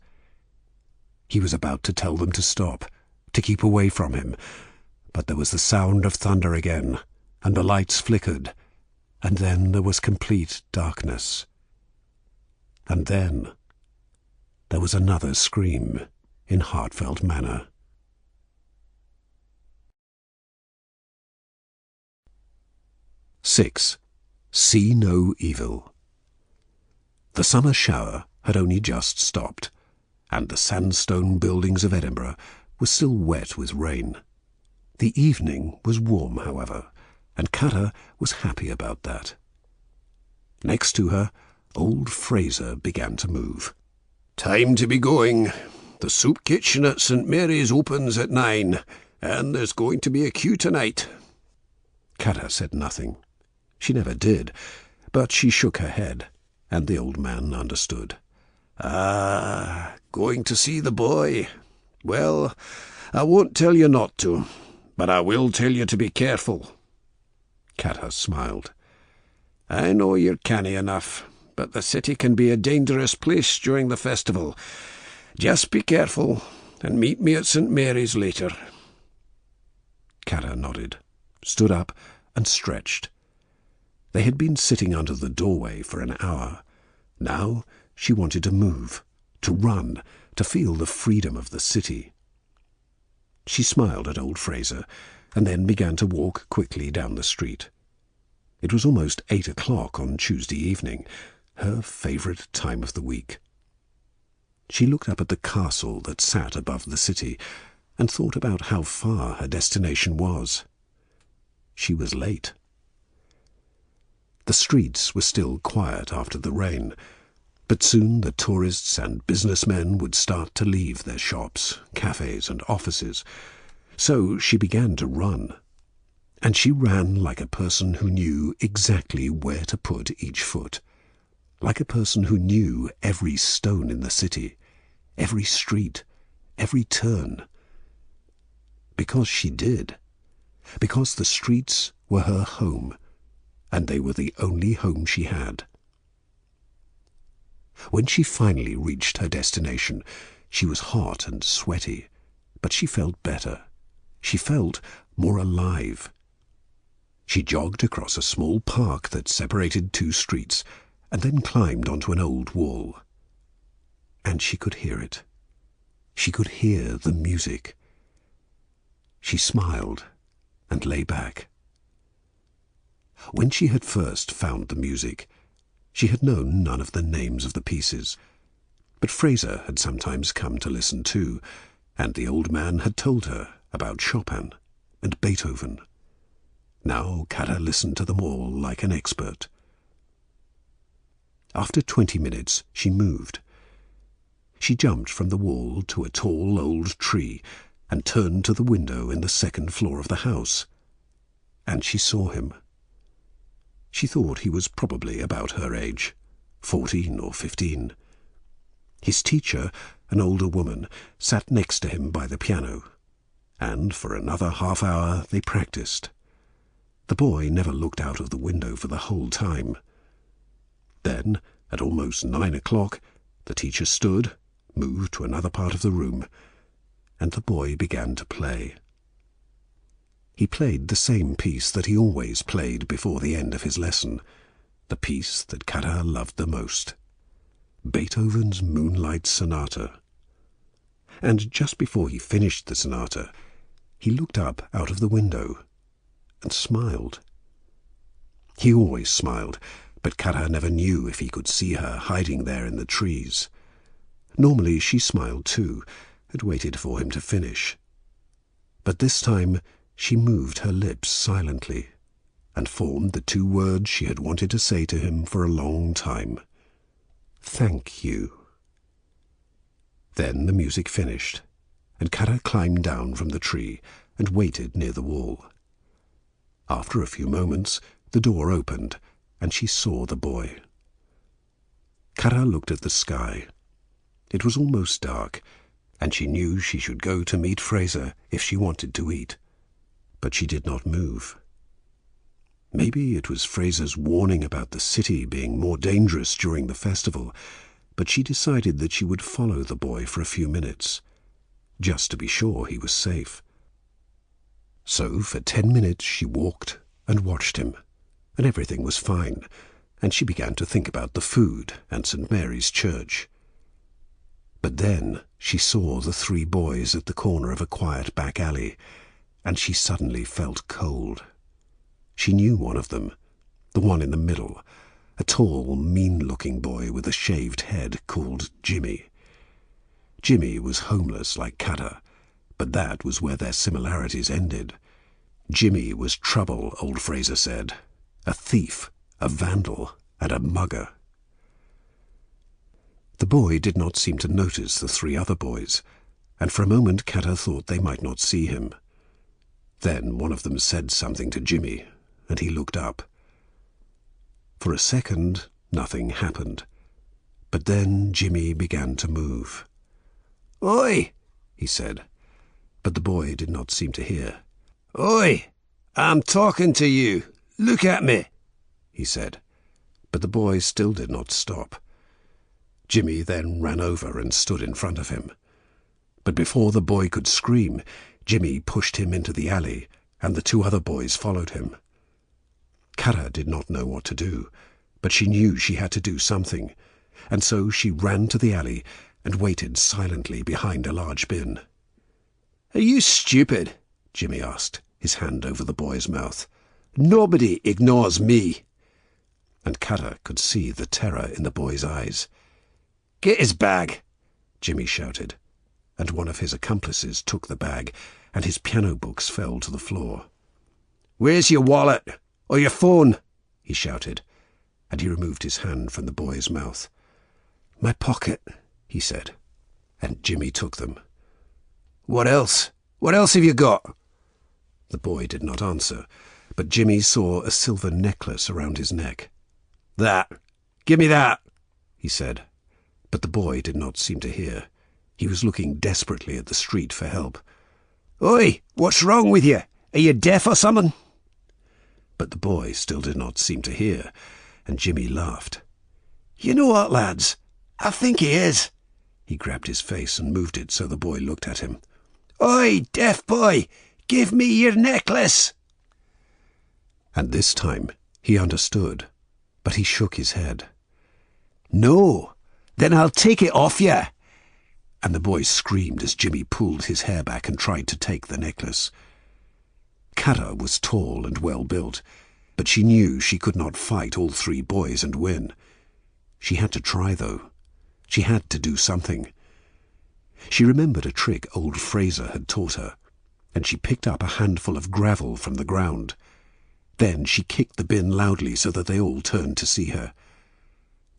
He was about to tell them to stop, to keep away from him, but there was the sound of thunder again, and the lights flickered, and then there was complete darkness. And then there was another scream in heartfelt manner. "6. See no evil." The summer shower had only just stopped, and the sandstone buildings of Edinburgh were still wet with rain. The evening was warm, however, and Cara was happy about that. Next to her, old Fraser began to move. "Time to be going. The soup kitchen at St. Mary's opens at 9, and there's going to be a queue tonight." Cara said nothing. She never did, but she shook her head, and the old man understood. "Ah, going to see the boy? Well, I won't tell you not to, but I will tell you to be careful." Cara smiled. "I know you're canny enough, but the city can be a dangerous place during the festival. Just be careful, and meet me at St. Mary's later." Cara nodded, stood up, and stretched. They had been sitting under the doorway for an hour. Now she wanted to move, to run, to feel the freedom of the city. She smiled at old Fraser, and then began to walk quickly down the street. It was almost 8 o'clock on Tuesday evening, her favourite time of the week. She looked up at the castle that sat above the city, and thought about how far her destination was. She was late. The streets were still quiet after the rain, but soon the tourists and businessmen would start to leave their shops, cafes and offices. So she began to run. And she ran like a person who knew exactly where to put each foot, like a person who knew every stone in the city, every street, every turn. Because she did. Because the streets were her home, and they were the only home she had. When she finally reached her destination, she was hot and sweaty, but she felt better. She felt more alive. She jogged across a small park that separated 2 streets, and then climbed onto an old wall. And she could hear it. She could hear the music. She smiled and lay back. When she had first found the music, she had known none of the names of the pieces, but Fraser had sometimes come to listen too, and the old man had told her about Chopin and Beethoven. Now Cara listened to them all like an expert. After 20 minutes she moved. She jumped from the wall to a tall old tree and turned to the window in the 2nd floor of the house. And she saw him. She thought he was probably about her age, 14 or 15. His teacher, an older woman, sat next to him by the piano, and for another half-hour they practiced. The boy never looked out of the window for the whole time. Then, at almost 9 o'clock, the teacher stood, moved to another part of the room, and the boy began to play. He played the same piece that he always played before the end of his lesson, the piece that Cara loved the most, Beethoven's Moonlight Sonata. And just before he finished the sonata, he looked up out of the window and smiled. He always smiled, but Cara never knew if he could see her hiding there in the trees. Normally she smiled too, had waited for him to finish. But this time she moved her lips silently, and formed the 2 words she had wanted to say to him for a long time. "Thank you." Then the music finished, and Cara climbed down from the tree and waited near the wall. After a few moments, the door opened, and she saw the boy. Cara looked at the sky. It was almost dark, and she knew she should go to meet Fraser if she wanted to eat. But she did not move. Maybe it was Fraser's warning about the city being more dangerous during the festival, but she decided that she would follow the boy for a few minutes, just to be sure he was safe. So for 10 minutes she walked and watched him, and everything was fine, and she began to think about the food and St. Mary's Church. But then She saw the 3 boys at the corner of a quiet back alley, and she suddenly felt cold. She knew one of them, the one in the middle, a tall, mean-looking boy with a shaved head called Jimmy. Jimmy was homeless like Kata, but that was where their similarities ended. Jimmy was trouble, old Fraser said, a thief, a vandal, and a mugger. The boy did not seem to notice the 3 other boys, and for a moment Kata thought they might not see him. Then one of them said something to Jimmy, and he looked up. For a second, nothing happened, but then Jimmy began to move. "Oi!" he said, but the boy did not seem to hear. "Oi! I'm talking to you! Look at me!" he said, but the boy still did not stop. Jimmy then ran over and stood in front of him. But before the boy could scream, Jimmy pushed him into the alley, and the 2 other boys followed him. Kara did not know what to do, but she knew she had to do something, and so she ran to the alley and waited silently behind a large bin. "Are you stupid?" Jimmy asked, his hand over the boy's mouth. "Nobody ignores me." And Kara could see the terror in the boy's eyes. "Get his bag!" Jimmy shouted, and one of his accomplices took the bag, and his piano books fell to the floor. "Where's your wallet? Or your phone?" he shouted, and he removed his hand from the boy's mouth. "My pocket," he said, and Jimmy took them. "What else? What else have you got?" The boy did not answer, but Jimmy saw a silver necklace around his neck. "That! Give me that!" he said, but the boy did not seem to hear. He was looking desperately at the street for help. "Oi! What's wrong with you? Are you deaf or something?" But the boy still did not seem to hear, and Jimmy laughed. "You know what, lads? I think he is." He grabbed his face and moved it so the boy looked at him. "Oi, deaf boy! Give me your necklace!" And this time he understood, but he shook his head. "No! Then I'll take it off you!" And the boy screamed as Jimmy pulled his hair back and tried to take the necklace. Kara was tall and well-built, but she knew she could not fight all 3 boys and win. She had to try, though. She had to do something. She remembered a trick old Fraser had taught her, and she picked up a handful of gravel from the ground. Then she kicked the bin loudly so that they all turned to see her.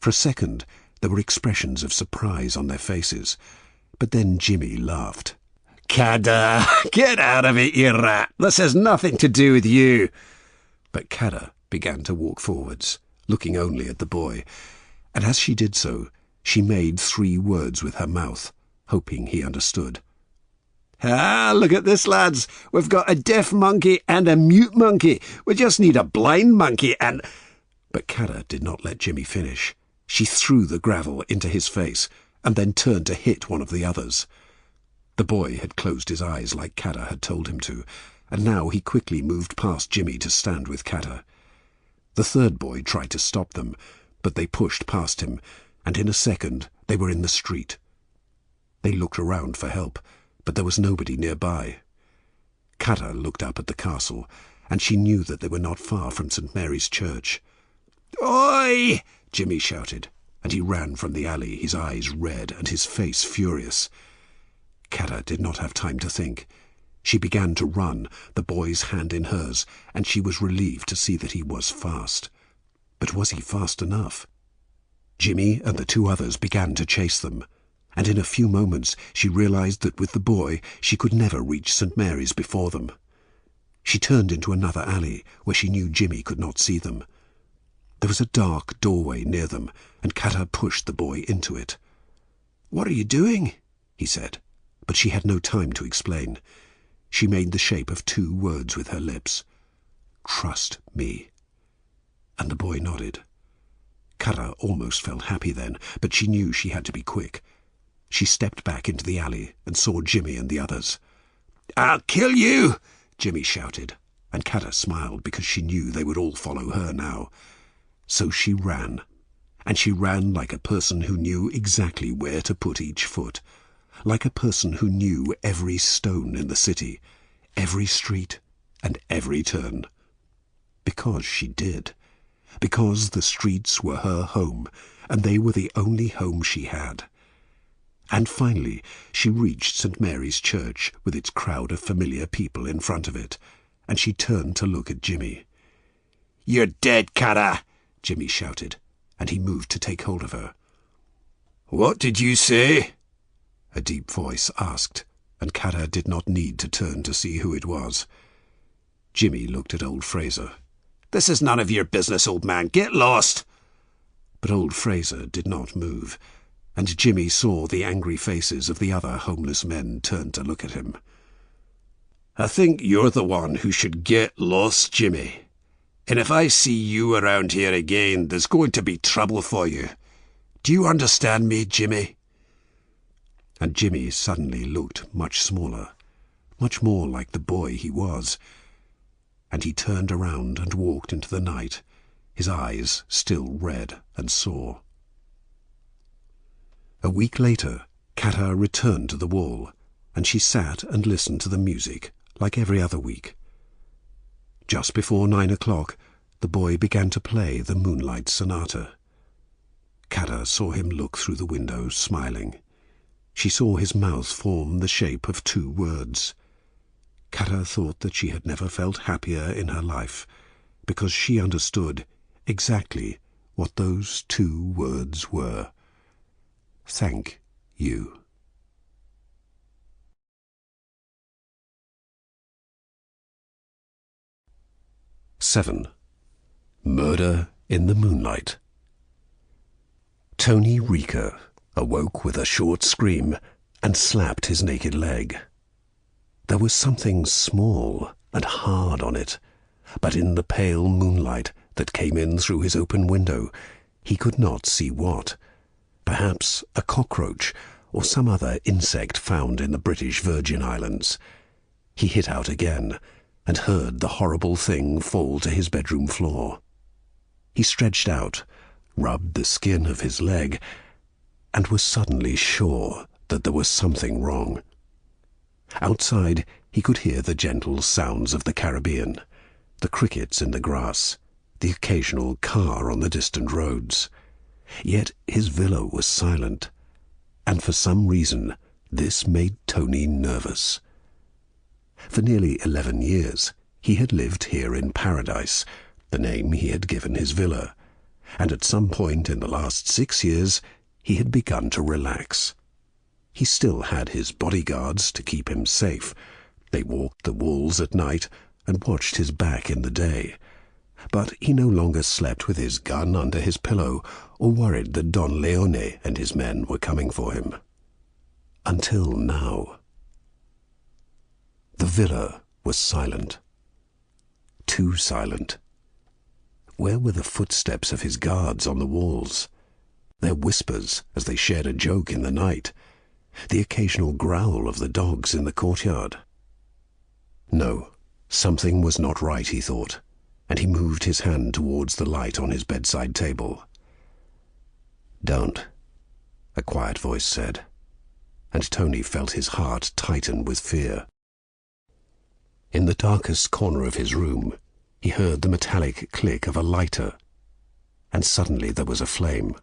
For a second, there were expressions of surprise on their faces, but then Jimmy laughed. "Kada, get out of it, you rat! This has nothing to do with you!" But Kada began to walk forwards, looking only at the boy, and as she did so, she made 3 words with her mouth, hoping he understood. "Ah, look at this, lads! We've got a deaf monkey and a mute monkey. We just need a blind monkey and—" But Kada did not let Jimmy finish. She threw the gravel into his face and then turned to hit one of the others. The boy had closed his eyes like Kada had told him to, and now he quickly moved past Jimmy to stand with Kada. The 3rd boy tried to stop them, but they pushed past him, and in a second they were in the street. They looked around for help, but there was nobody nearby. Kada looked up at the castle, and she knew that they were not far from St. Mary's Church. "Oi!" Jimmy shouted, and he ran from the alley, his eyes red and his face furious. Kada did not have time to think. She began to run, the boy's hand in hers, and she was relieved to see that he was fast. But was he fast enough? Jimmy and the 2 others began to chase them, and in a few moments she realized that with the boy she could never reach St. Mary's before them. She turned into another alley where she knew Jimmy could not see them. There was a dark doorway near them, and Kata pushed the boy into it. "What are you doing?" he said, but she had no time to explain. She made the shape of 2 words with her lips. "Trust me." And the boy nodded. Kata almost felt happy then, but she knew she had to be quick. She stepped back into the alley and saw Jimmy and the others. "I'll kill you!" Jimmy shouted, and Kata smiled because she knew they would all follow her now. So she ran, and she ran like a person who knew exactly where to put each foot. like a person who knew every stone in the city, every street and every turn. Because she did. Because the streets were her home, and they were the only home she had. And finally she reached St. Mary's Church with its crowd of familiar people in front of it, and she turned to look at Jimmy. "You're dead, Cara!" Jimmy shouted, and he moved to take hold of her. "What did you say?" a deep voice asked, and Cara did not need to turn to see who it was. Jimmy looked at old Fraser. "This is none of your business, old man. Get lost!" But old Fraser did not move, and Jimmy saw the angry faces of the other homeless men turn to look at him. "I think you're the one who should get lost, Jimmy. And if I see you around here again, there's going to be trouble for you. Do you understand me, Jimmy?" And Jimmy suddenly looked much smaller, much more like the boy he was, and he turned around and walked into the night, his eyes still red and sore. A week later, Cara returned to the wall, and she sat and listened to the music like every other week. Just before 9 o'clock, the boy began to play the Moonlight Sonata. Cara saw him look through the window, smiling. She saw his mouth form the shape of 2 words. Cara thought that she had never felt happier in her life, because she understood exactly what those 2 words were. Thank you. (7) Murder in the Moonlight. Tony Reeker awoke with a short scream and slapped his naked leg. There was something small and hard on it, but in the pale moonlight that came in through his open window, he could not see what. Perhaps a cockroach or some other insect found in the British Virgin Islands. He hit out again and heard the horrible thing fall to his bedroom floor. He stretched out, rubbed the skin of his leg, and was suddenly sure that there was something wrong. Outside, he could hear the gentle sounds of the Caribbean, the crickets in the grass, the occasional car on the distant roads. Yet his villa was silent, and for some reason this made Tony nervous. For nearly 11 years he had lived here in Paradise, the name he had given his villa, and at some point in the last 6 years he had begun to relax. He still had his bodyguards to keep him safe. They walked the walls at night and watched his back in the day. But he no longer slept with his gun under his pillow or worried that Don Leone and his men were coming for him. Until now. The villa was silent. Too silent. Where were the footsteps of his guards on the walls? Their whispers as they shared a joke in the night? The occasional growl of the dogs in the courtyard? No, something was not right, he thought, and he moved his hand towards the light on his bedside table. "Don't," a quiet voice said, and Tony felt his heart tighten with fear. In the darkest corner of his room, he heard the metallic click of a lighter, and suddenly there was a flame.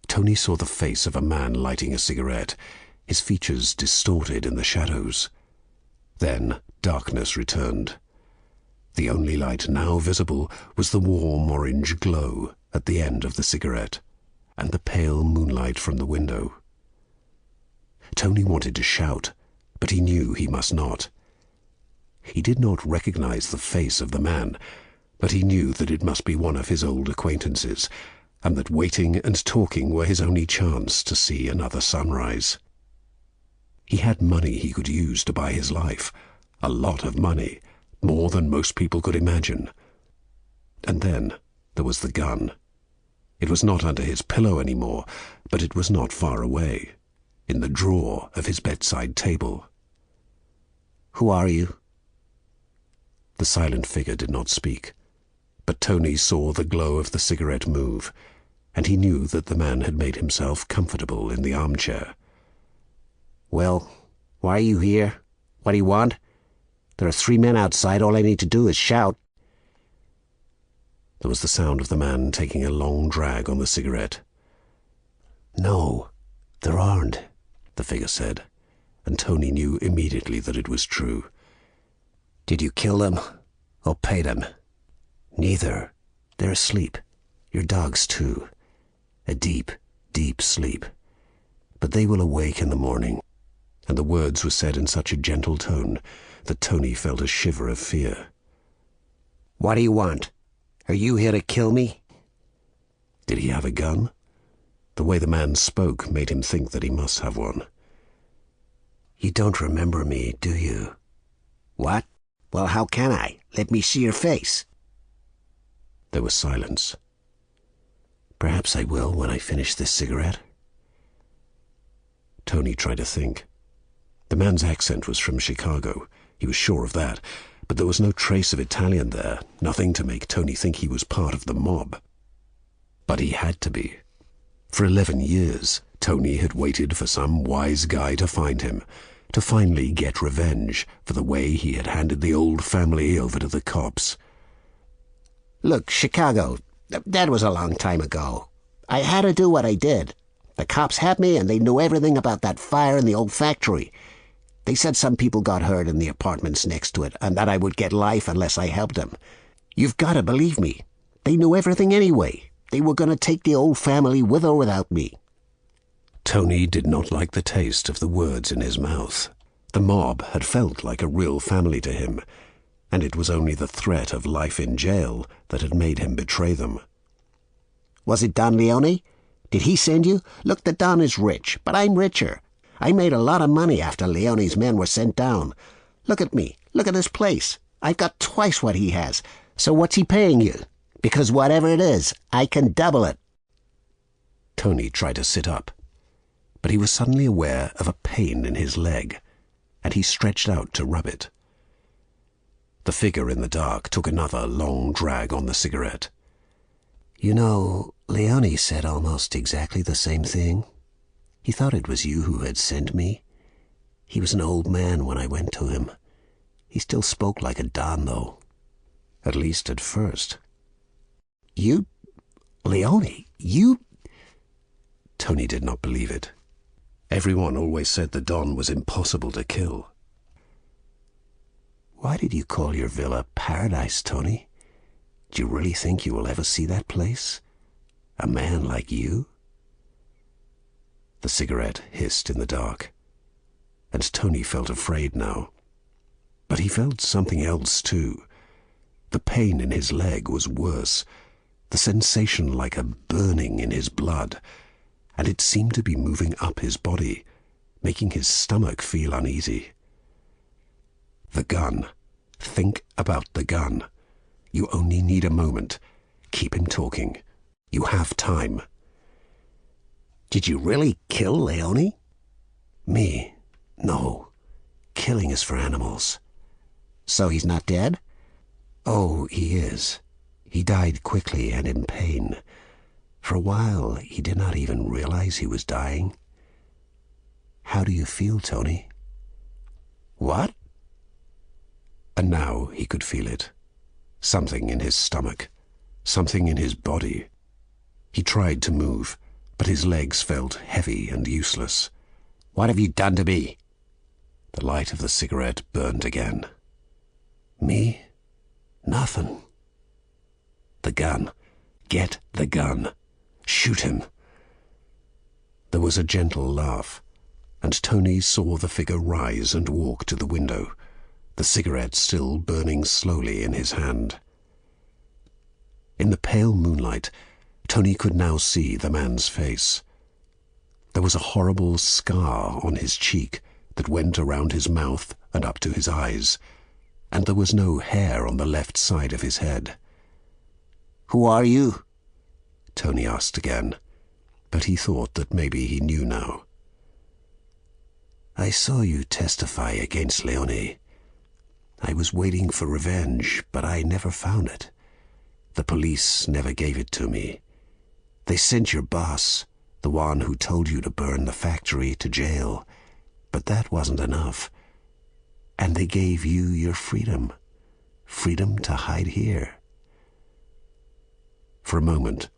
Tony saw the face of a man lighting a cigarette, his features distorted in the shadows. Then darkness returned. The only light now visible was the warm orange glow at the end of the cigarette, and the pale moonlight from the window. Tony wanted to shout, but he knew he must not. He did not recognize the face of the man, but he knew that it must be one of his old acquaintances, and that waiting and talking were his only chance to see another sunrise. He had money he could use to buy his life, a lot of money, more than most people could imagine. And then there was the gun. It was not under his pillow anymore, but it was not far away, in the drawer of his bedside table. "Who are you?" The silent figure did not speak, but Tony saw the glow of the cigarette move, and he knew that the man had made himself comfortable in the armchair. Well, why are you here? What do you want? There are 3 men outside. All I need to do is shout. There was the sound of the man taking a long drag on the cigarette. No, there aren't, the figure said, and Tony knew immediately that it was true. Did you kill them or pay them? Neither. They're asleep. Your dogs too. A deep, deep sleep. But they will awake in the morning. And the words were said in such a gentle tone that Tony felt a shiver of fear. What do you want? Are you here to kill me? Did he have a gun? The way the man spoke made him think that he must have one. You don't remember me, do you? What? Well, how can I? Let me see your face. There was silence. Perhaps I will when I finish this cigarette. Tony tried to think. The man's accent was from Chicago. He was sure of that. But there was no trace of Italian there, nothing to make Tony think he was part of the mob. But he had to be. For 11 years, Tony had waited for some wise guy to find him, to finally get revenge for the way he had handed the old family over to the cops. Look, Chicago, that was a long time ago. I had to do what I did. The cops had me, and they knew everything about that fire in the old factory. They said some people got hurt in the apartments next to it, and that I would get life unless I helped them. You've got to believe me. They knew everything anyway. They were going to take the old family with or without me. Tony did not like the taste of the words in his mouth. The mob had felt like a real family to him, and it was only the threat of life in jail that had made him betray them. Was it Don Leone? Did he send you? Look, the Don is rich, but I'm richer. I made a lot of money after Leone's men were sent down. Look at me. Look at this place. I've got twice what he has. So what's he paying you? Because whatever it is, I can double it. Tony tried to sit up, but he was suddenly aware of a pain in his leg, and he stretched out to rub it. The figure in the dark took another long drag on the cigarette. You know, Leone said almost exactly the same thing. He thought it was you who had sent me. He was an old man when I went to him. He still spoke like a Don, though. At least at first. You? Leone? You? Tony did not believe it. Everyone always said the Don was impossible to kill. Why did you call your villa paradise, Tony? Do you really think you will ever see that place? A man like you? The cigarette hissed in the dark, and Tony felt afraid now. But he felt something else too. The pain in his leg was worse, the sensation like a burning in his blood, and it seemed to be moving up his body, making his stomach feel uneasy. The gun. Think about the gun. You only need a moment. Keep him talking. You have time. Did you really kill Leone? Me? No. Killing is for animals. So he's not dead? Oh, he is. He died quickly and in pain. For a while, he did not even realize he was dying. How do you feel, Tony? What? And now he could feel it. Something in his stomach. Something in his body. He tried to move, but his legs felt heavy and useless. What have you done to me? The light of the cigarette burned again. Me? Nothing. The gun. Get the gun. Shoot him. There was a gentle laugh, and Tony saw the figure rise and walk to the window, the cigarette still burning slowly in his hand. In the pale moonlight, Tony could now see the man's face. There was a horrible scar on his cheek that went around his mouth and up to his eyes, and there was no hair on the left side of his head. Who are you? Tony asked again, but he thought that maybe he knew now. I saw you testify against Leone. I was waiting for revenge, but I never found it. The police never gave it to me. They sent your boss, the one who told you to burn the factory, to jail. But that wasn't enough. And they gave you your freedom. Freedom to hide here. For a moment,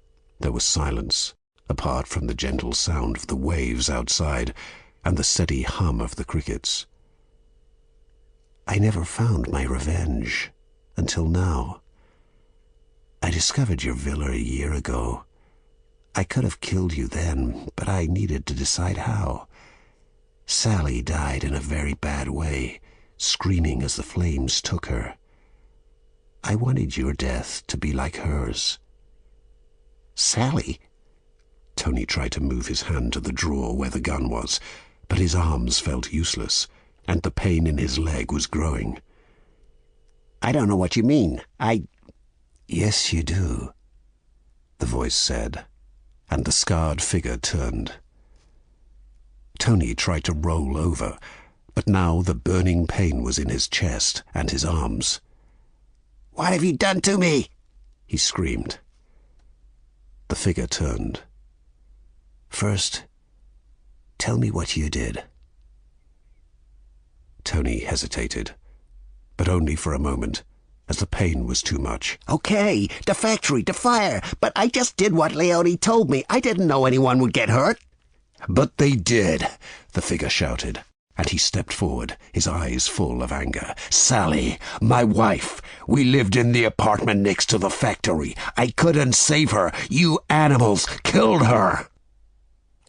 there was silence, apart from the gentle sound of the waves outside and the steady hum of the crickets. I never found my revenge until now. I discovered your villa a year ago. I could have killed you then, but I needed to decide how. Sally died in a very bad way, screaming as the flames took her. I wanted your death to be like hers. Sally? Tony tried to move his hand to the drawer where the gun was, but his arms felt useless, and the pain in his leg was growing. I don't know what you mean. Yes, you do, the voice said, and the scarred figure turned. Tony tried to roll over, but now the burning pain was in his chest and his arms. What have you done to me? He screamed. The figure turned. First, tell me what you did. Tony hesitated, but only for a moment, as the pain was too much. Okay, the factory, the fire, but I just did what Leone told me. I didn't know anyone would get hurt. But they did, the figure shouted, and he stepped forward, his eyes full of anger. Sally, my wife, we lived in the apartment next to the factory. I couldn't save her. You animals killed her.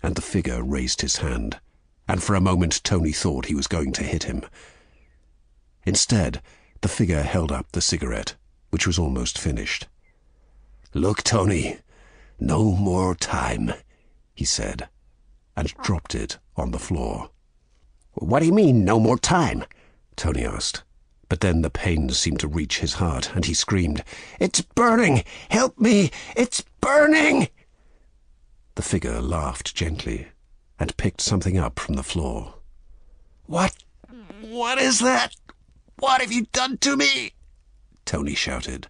And the figure raised his hand, and for a moment Tony thought he was going to hit him. Instead, the figure held up the cigarette, which was almost finished. Look, Tony, no more time, he said, and dropped it on the floor. What do you mean, no more time? Tony asked, but then the pain seemed to reach his heart, and he screamed, It's burning! Help me! It's burning! The figure laughed gently and picked something up from the floor. What is that? What have you done to me? Tony shouted.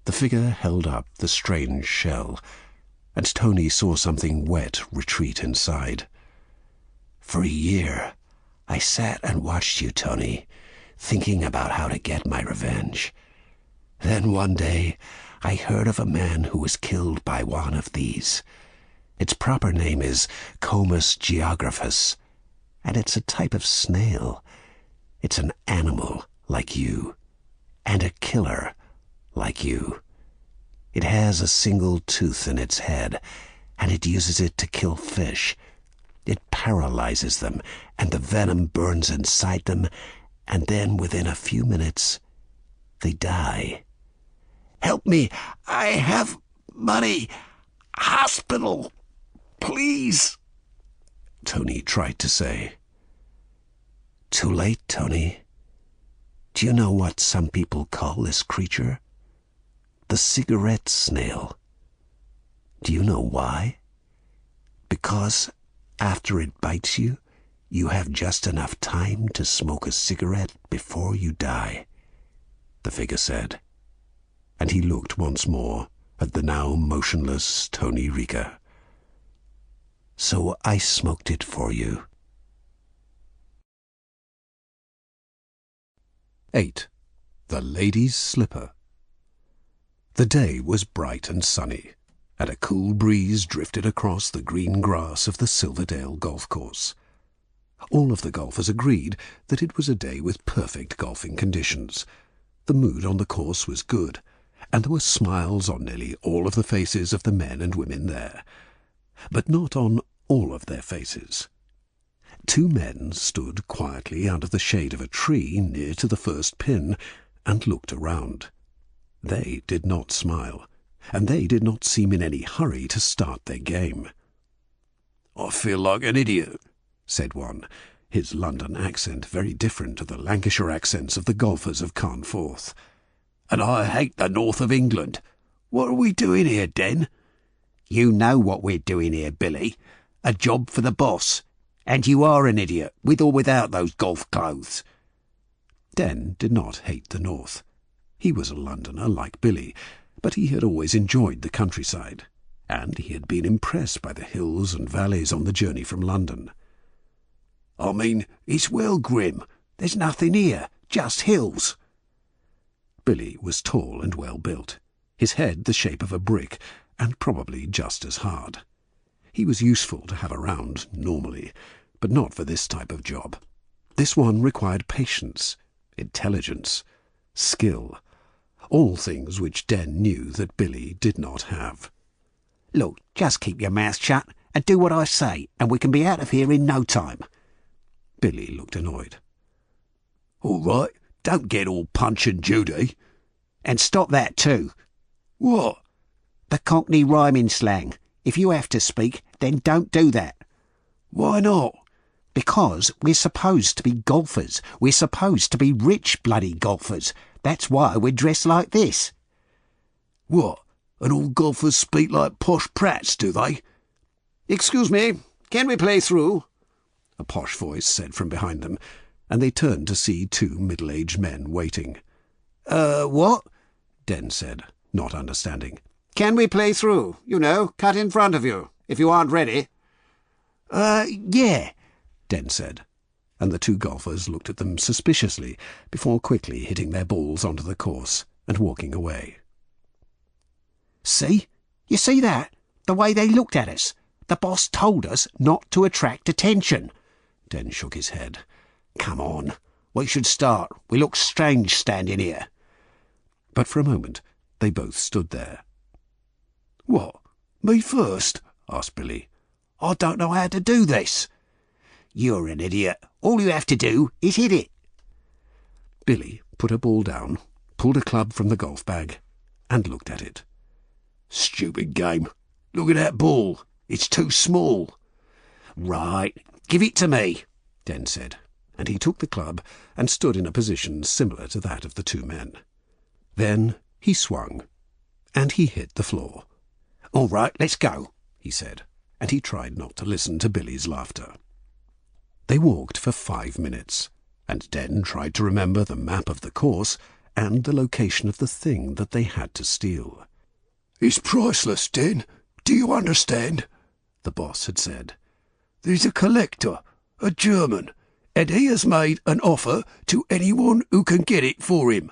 The figure held up the strange shell, and Tony saw something wet retreat inside. For a year, I sat and watched you, Tony, thinking about how to get my revenge. Then one day, I heard of a man who was killed by one of these. Its proper name is Comus geographus, and it's a type of snail. It's an animal like you, and a killer like you. It has a single tooth in its head, and it uses it to kill fish. It paralyzes them, and the venom burns inside them, and then within a few minutes, they die. Help me! I have money! Hospital! Please! Tony tried to say. Too late, Tony. Do you know what some people call this creature? The cigarette snail. Do you know why? Because after it bites you, you have just enough time to smoke a cigarette before you die, the figure said, and he looked once more at the now motionless Tony Rika. So I smoked it for you. 8. The Lady's Slipper. The day was bright and sunny, and a cool breeze drifted across the green grass of the Silverdale golf course. All of the golfers agreed that it was a day with perfect golfing conditions. The mood on the course was good, and there were smiles on nearly all of the faces of the men and women there, but not on all of their faces. 2 men stood quietly under the shade of a tree near to the first pin and looked around. They did not smile, and they did not seem in any hurry to start their game. "I feel like an idiot," said one, his London accent very different to the Lancashire accents of the golfers of Carnforth. "And I hate the north of England. What are we doing here, Den?" You know what we're doing here, Billy. A job for the boss. And you are an idiot, with or without those golf clothes. Den did not hate the north. He was a Londoner like Billy, but he had always enjoyed the countryside, and he had been impressed by the hills and valleys on the journey from London. I mean, it's well grim. There's nothing here, just hills. Billy was tall and well built, his head the shape of a brick, and probably just as hard. He was useful to have around normally, but not for this type of job. This one required patience, intelligence, skill, all things which Den knew that Billy did not have. Look, just keep your mouth shut and do what I say, and we can be out of here in no time. Billy looked annoyed. All right, don't get all Punch and Judy. And stop that too. What? The Cockney rhyming slang. If you have to speak, then don't do that. Why not? Because we're supposed to be golfers. We're supposed to be rich bloody golfers. That's why we're dressed like this. What? And all golfers speak like posh prats, do they? Excuse me, can we play through? A posh voice said from behind them, and they turned to see two middle-aged men waiting. What? Den said, not understanding. Can we play through? You know, cut in front of you, if you aren't ready. Yeah, Den said, and the two golfers looked at them suspiciously before quickly hitting their balls onto the course and walking away. See? You see that? The way they looked at us. The boss told us not to attract attention. Den shook his head. Come on, we should start. We look strange standing here. But for a moment they both stood there. What, me first? Asked Billy. I don't know how to do this. You're an idiot. All you have to do is hit it. Billy put a ball down, pulled a club from the golf bag, and looked at it. Stupid game. Look at that ball. It's too small. Right, give it to me, Den said, and he took the club and stood in a position similar to that of the two men. Then he swung, and he hit the floor. All right, let's go, he said, and he tried not to listen to Billy's laughter. They walked for 5 minutes, and Den tried to remember the map of the course and the location of the thing that they had to steal. It's priceless, Den. Do you understand? The boss had said. There's a collector, a German, and he has made an offer to anyone who can get it for him.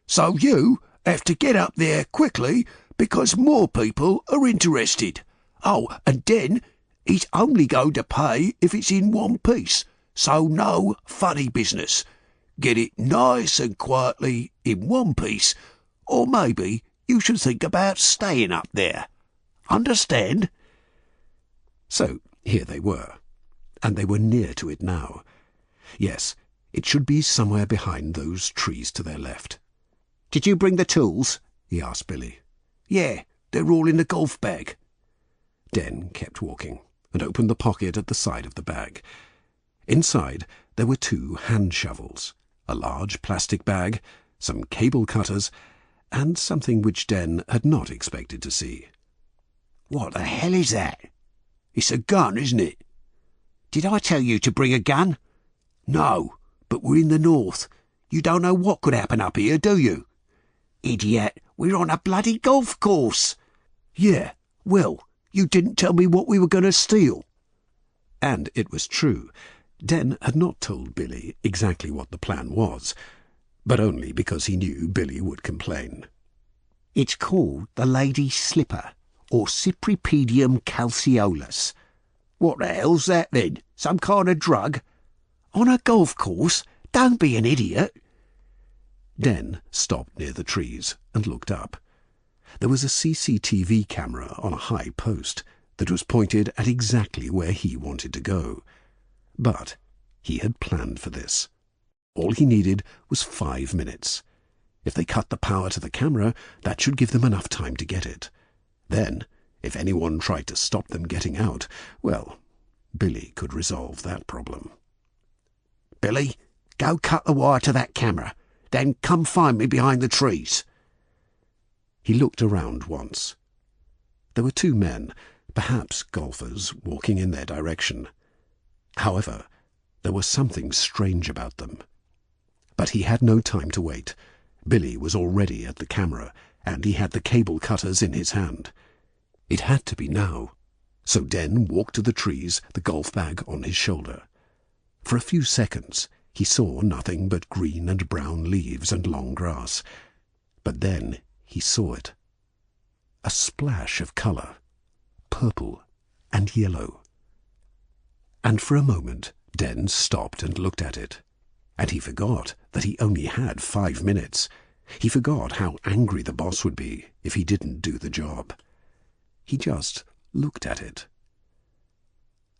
So you have to get up there quickly because more people are interested. Oh, and Den, he's only going to pay if it's in one piece, so no funny business. Get it nice and quietly in one piece, or maybe you should think about staying up there. Understand? So here they were, and they were near to it now. Yes, it should be somewhere behind those trees to their left. Did you bring the tools? He asked Billy. Yeah, they're all in the golf bag. Den kept walking and opened the pocket at the side of the bag. Inside there were 2 hand shovels, a large plastic bag, some cable cutters, and something which Den had not expected to see. What the hell is that? It's a gun, isn't it? Did I tell you to bring a gun? No, but we're in the north. You don't know what could happen up here, do you? Idiot, we're on a bloody golf course. Yeah, well, you didn't tell me what we were going to steal. And it was true. Den had not told Billy exactly what the plan was, but only because he knew Billy would complain. It's called the Lady's Slipper, or Cypripedium calceolus. What the hell's that then? Some kind of drug? On a golf course? Don't be an idiot. Den stopped near the trees and looked up. There was a CCTV camera on a high post that was pointed at exactly where he wanted to go. But he had planned for this. All he needed was 5 minutes. If they cut the power to the camera, that should give them enough time to get it. Then, if anyone tried to stop them getting out, well, Billy could resolve that problem. Billy, go cut the wire to that camera. Then come find me behind the trees. He looked around once. There were 2 men, perhaps golfers, walking in their direction. However, there was something strange about them. But he had no time to wait. Billy was already at the camera, and he had the cable cutters in his hand. It had to be now. So Den walked to the trees, the golf bag on his shoulder. For a few seconds he saw nothing but green and brown leaves and long grass. But then he saw it. A splash of colour, purple and yellow. And for a moment Den stopped and looked at it. And he forgot that he only had 5 minutes. He forgot how angry the boss would be if he didn't do the job. He just looked at it.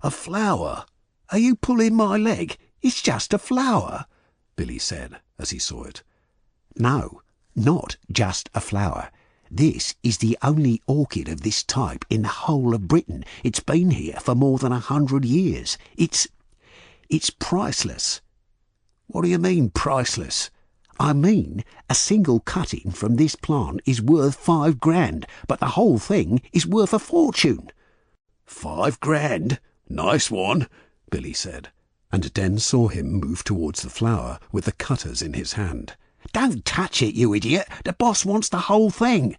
"A flower? Are you pulling my leg? It's just a flower," Billy said as he saw it. No, not just a flower. This is the only orchid of this type in the whole of Britain. It's been here for more than 100 years. It's priceless." "What do you mean, priceless?" "I mean, a single cutting from this plant is worth 5 grand, but the whole thing is worth a fortune." 5 grand? Nice one," Billy said, and Den saw him move towards the flower with the cutters in his hand. "Don't touch it, you idiot! The boss wants the whole thing!"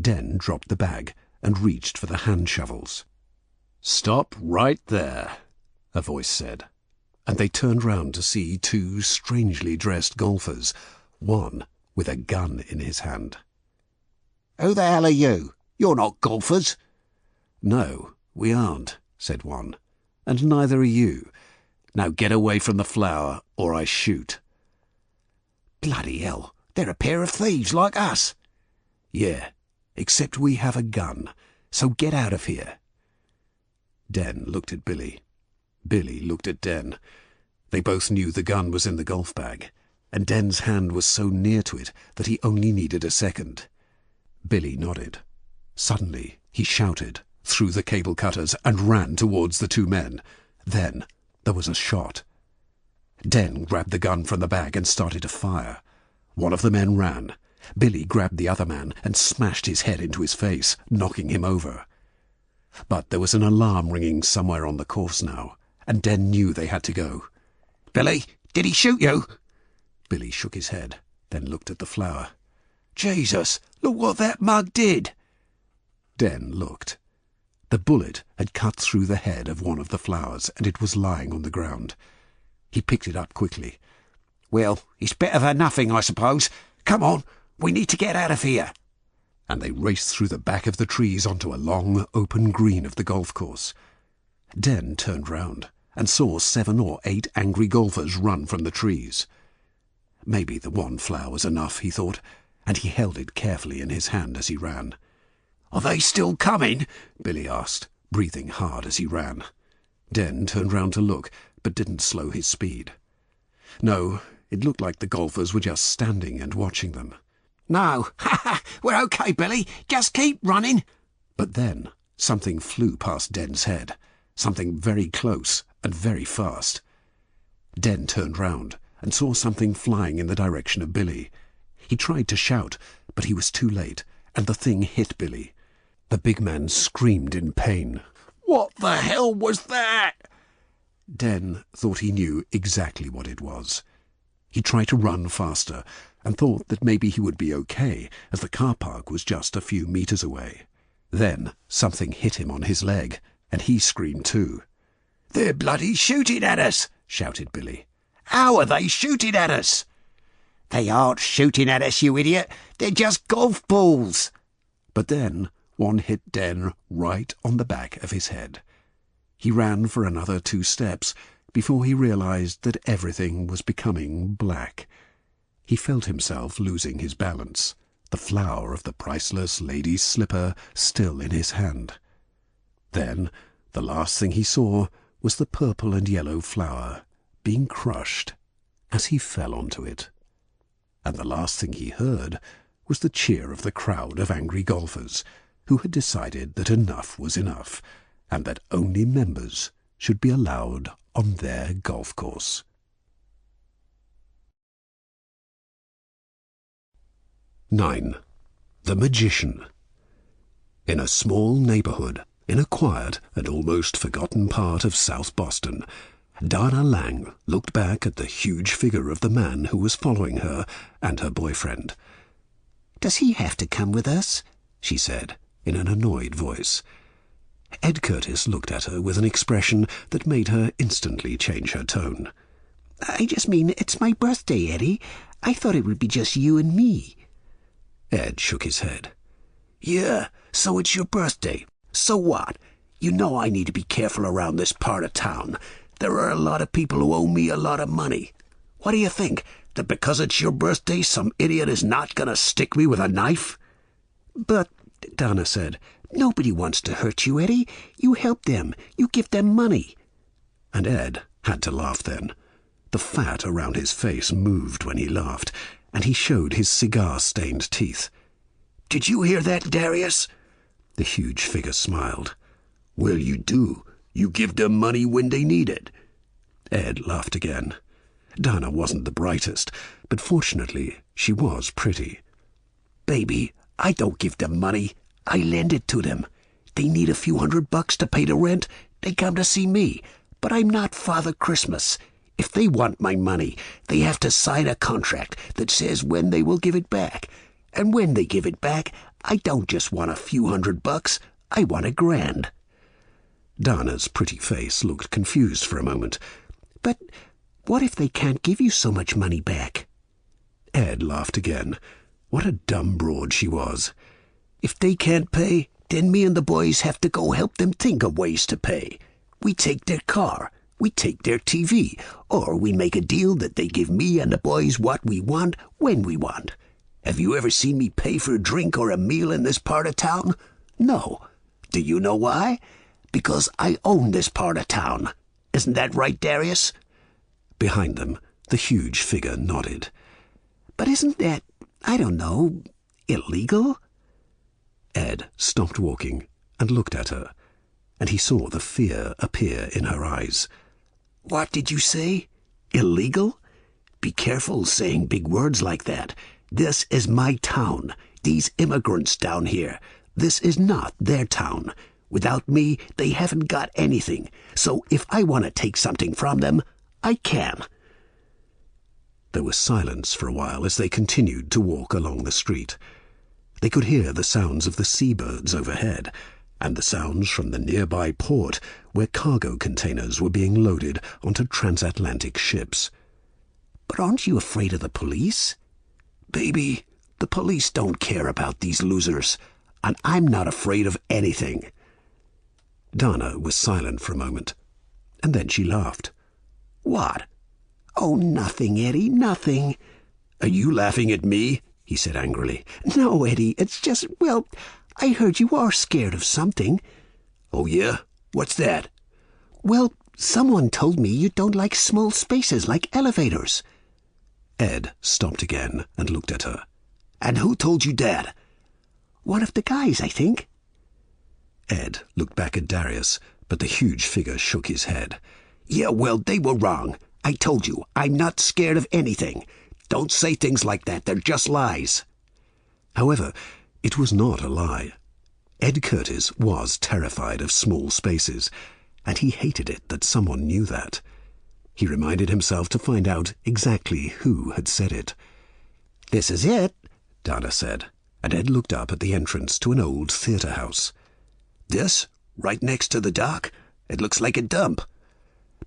Den dropped the bag and reached for the hand shovels. "Stop right there," a voice said, and they turned round to see 2 strangely dressed golfers, one with a gun in his hand. "Who the hell are you? You're not golfers." "No, we aren't," said one, "and neither are you. Now get away from the flower, or I shoot." "Bloody hell, they're a pair of thieves like us." "Yeah, except we have a gun, so get out of here." Den looked at Billy. Billy looked at Den. They both knew the gun was in the golf bag, and Den's hand was so near to it that he only needed a second. Billy nodded. Suddenly he shouted, threw the cable cutters, and ran towards the 2 men. Then there was a shot. Den grabbed the gun from the bag and started to fire. One of the men ran. Billy grabbed the other man and smashed his head into his face, knocking him over. But there was an alarm ringing somewhere on the course now, and Den knew they had to go. "Billy, did he shoot you?" Billy shook his head, then looked at the flower. "Jesus, look what that mug did." Den looked. The bullet had cut through the head of one of the flowers, and it was lying on the ground. He picked it up quickly. "Well, it's better than nothing, I suppose. Come on, we need to get out of here." And they raced through the back of the trees onto a long, open green of the golf course. Den turned round and saw 7 or 8 angry golfers run from the trees. Maybe the one flower was enough, he thought, and he held it carefully in his hand as he ran. "Are they still coming?" Billy asked, breathing hard as he ran. Den turned round to look, but didn't slow his speed. No, it looked like the golfers were just standing and watching them. "No, we're okay, Billy. Just keep running." But then something flew past Den's head, something very close and very fast. Den turned round and saw something flying in the direction of Billy. He tried to shout, but he was too late, and the thing hit Billy. The big man screamed in pain. "What the hell was that?" Den thought he knew exactly what it was. He tried to run faster and thought that maybe he would be okay, as the car park was just a few meters away. Then something hit him on his leg, and he screamed too. "They're bloody shooting at us!" shouted Billy. "How are they shooting at us?" "They aren't shooting at us, you idiot. They're just golf balls." But then one hit Den right on the back of his head. He ran for another 2 steps before he realized that everything was becoming black. He felt himself losing his balance, the flower of the priceless lady's slipper still in his hand. Then the last thing he saw was the purple and yellow flower being crushed as he fell onto it. And the last thing he heard was the cheer of the crowd of angry golfers who had decided that enough was enough, and that only members should be allowed on their golf course. (9) The Magician. In a small neighborhood, in a quiet and almost forgotten part of South Boston, Dana Lang looked back at the huge figure of the man who was following her and her boyfriend. "Does he have to come with us?" she said, in an annoyed voice. Ed Curtis looked at her with an expression that made her instantly change her tone. I just mean it's my birthday, Eddie. I thought it would be just you and me. Ed shook his head. Yeah, so it's your birthday. So what? You know I need to be careful around this part of town. There are a lot of people who owe me a lot of money. What do you think? That because it's your birthday, some idiot is not going to stick me with a knife? But, Donna said, nobody wants to hurt you, Eddie. You help them. You give them money. And Ed had to laugh then. The fat around his face moved when he laughed, and he showed his cigar-stained teeth. Did you hear that, Darius? The huge figure smiled. Well, you do. You give them money when they need it. Ed laughed again. Donna wasn't the brightest, but fortunately she was pretty. Baby, I don't give them money. I lend it to them. They need a few $100 to pay the rent. They come to see me. But I'm not Father Christmas. If they want my money, they have to sign a contract that says when they will give it back. And when they give it back, I don't just want a few $100. I want $1,000. Donna's pretty face looked confused for a moment. But what if they can't give you so much money back? Ed laughed again. What a dumb broad she was. If they can't pay, then me and the boys have to go help them think of ways to pay. We take their car, we take their TV, or we make a deal that they give me and the boys what we want when we want. Have you ever seen me pay for a drink or a meal in this part of town? No. Do you know why? Because I own this part of town. Isn't that right, Darius? Behind them, the huge figure nodded. But isn't that, I don't know, illegal? Ed stopped walking and looked at her, and he saw the fear appear in her eyes. What did you say? Illegal? Be careful saying big words like that. This is my town. These immigrants down here. This is not their town. Without me, they haven't got anything. So if I want to take something from them, I can. There was silence for a while as they continued to walk along the street. They could hear the sounds of the seabirds overhead, and the sounds from the nearby port where cargo containers were being loaded onto transatlantic ships. But aren't you afraid of the police? Baby, the police don't care about these losers, and I'm not afraid of anything. Donna was silent for a moment, and then she laughed. What? Oh, nothing, Eddie, nothing. Are you laughing at me? He said angrily. No, Eddie, it's just, well, I heard you are scared of something. Oh, yeah? What's that? Well, someone told me you don't like small spaces like elevators. Ed stopped again and looked at her. And who told you that? One of the guys, I think. Ed looked back at Darius, but the huge figure shook his head. Yeah, well, they were wrong. I told you, I'm not scared of anything. Don't say things like that. They're just lies. However, it was not a lie. Ed Curtis was terrified of small spaces, and he hated it that someone knew that. He reminded himself to find out exactly who had said it. This is it, Donna said, and Ed looked up at the entrance to an old theatre house. This? Right next to the dock? It looks like a dump.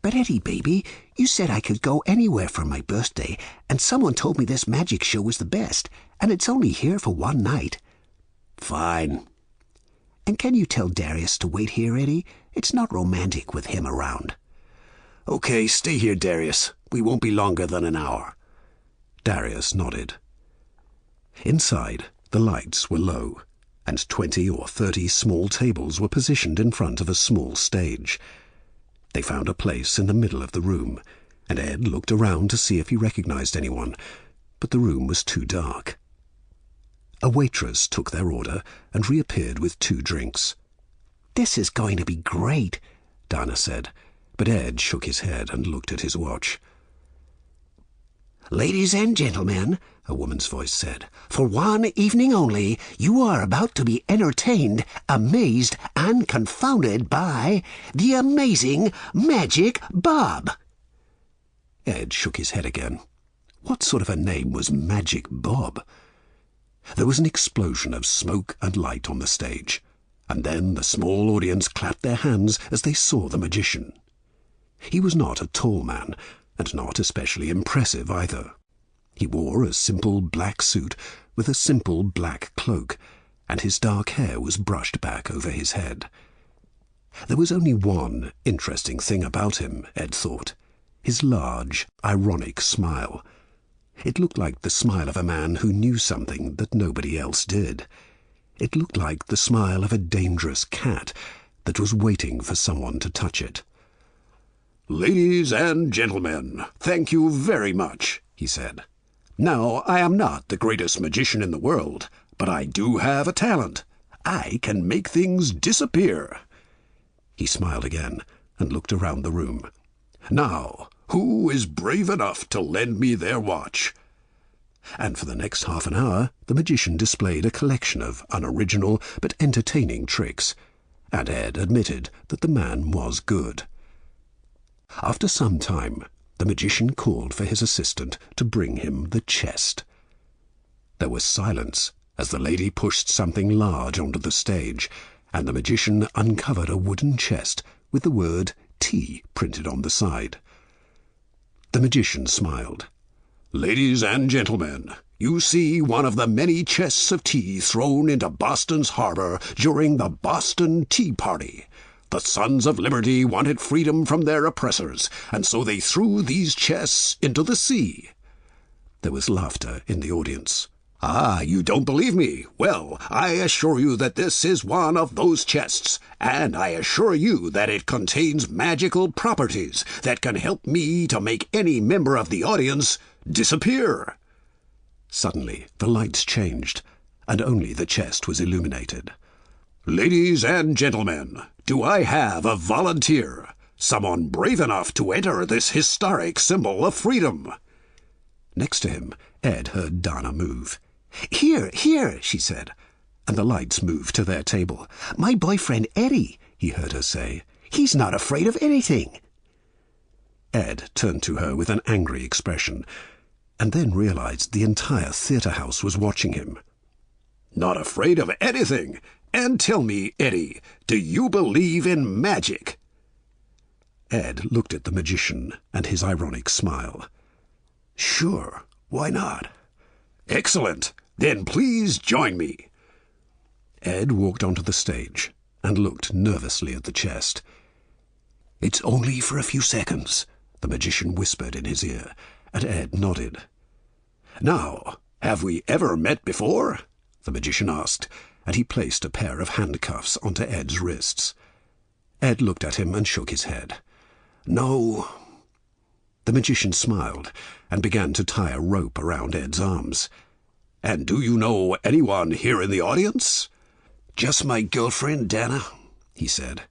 But Eddie, baby, you said I could go anywhere for my birthday, and someone told me this magic show was the best, and it's only here for one night. Fine. And can you tell Darius to wait here, Eddie? It's not romantic with him around. Okay, stay here, Darius. We won't be longer than an hour. Darius nodded. Inside, the lights were low, and 20 or 30 small tables were positioned in front of a small stage. They found a place in the middle of the room, and Ed looked around to see if he recognized anyone, but the room was too dark. A waitress took their order and reappeared with 2 drinks. This is going to be great, Donna said, but Ed shook his head and looked at his watch. Ladies and gentlemen, a woman's voice said, for one evening only, you are about to be entertained, amazed, and confounded by the amazing Magic Bob. Ed shook his head again. What sort of a name was Magic Bob? There was an explosion of smoke and light on the stage. and then the small audience clapped their hands as they saw the magician. He was not a tall man, and not especially impressive either. He wore a simple black suit with a simple black cloak, and his dark hair was brushed back over his head. There was only one interesting thing about him, Ed thought: his large, ironic smile. It looked like the smile of a man who knew something that nobody else did. It looked like the smile of a dangerous cat that was waiting for someone to touch it. "Ladies and gentlemen, thank you very much," he said. "Now, I am not the greatest magician in the world, but I do have a talent. I can make things disappear." He smiled again and looked around the room. "Now, who is brave enough to lend me their watch?" And for the next half an hour the magician displayed a collection of unoriginal but entertaining tricks, and Ed admitted that the man was good. After some time, the magician called for his assistant to bring him the chest. There was silence as the lady pushed something large onto the stage, and the magician uncovered a wooden chest with the word tea printed on the side. The magician smiled. "Ladies and gentlemen, you see one of the many chests of tea thrown into Boston's harbor during the Boston Tea Party. The Sons of Liberty wanted freedom from their oppressors, and so they threw these chests into the sea." There was laughter in the audience. "Ah, you don't believe me? Well, I assure you that this is one of those chests, and I assure you that it contains magical properties that can help me to make any member of the audience disappear." Suddenly the lights changed, and only the chest was illuminated. "Ladies and gentlemen, do I have a volunteer? Someone brave enough to enter this historic symbol of freedom?" Next to him, Ed heard Dana move. "Here, here," she said, and the lights moved to their table. "My boyfriend Eddie," he heard her say. "He's not afraid of anything." Ed turned to her with an angry expression, and then realized the entire theatre house was watching him. "Not afraid of anything? And tell me, Eddie, do you believe in magic?" Ed looked at the magician and his ironic smile. "Sure, why not?" "Excellent. Then please join me." Ed walked onto the stage and looked nervously at the chest. "It's only for a few seconds," the magician whispered in his ear, and Ed nodded. "Now, have we ever met before?" the magician asked, and he placed a pair of handcuffs onto Ed's wrists. Ed looked at him and shook his head. "No." The magician smiled and began to tie a rope around Ed's arms. "And do you know anyone here in the audience?" "Just my girlfriend, Dana," he said,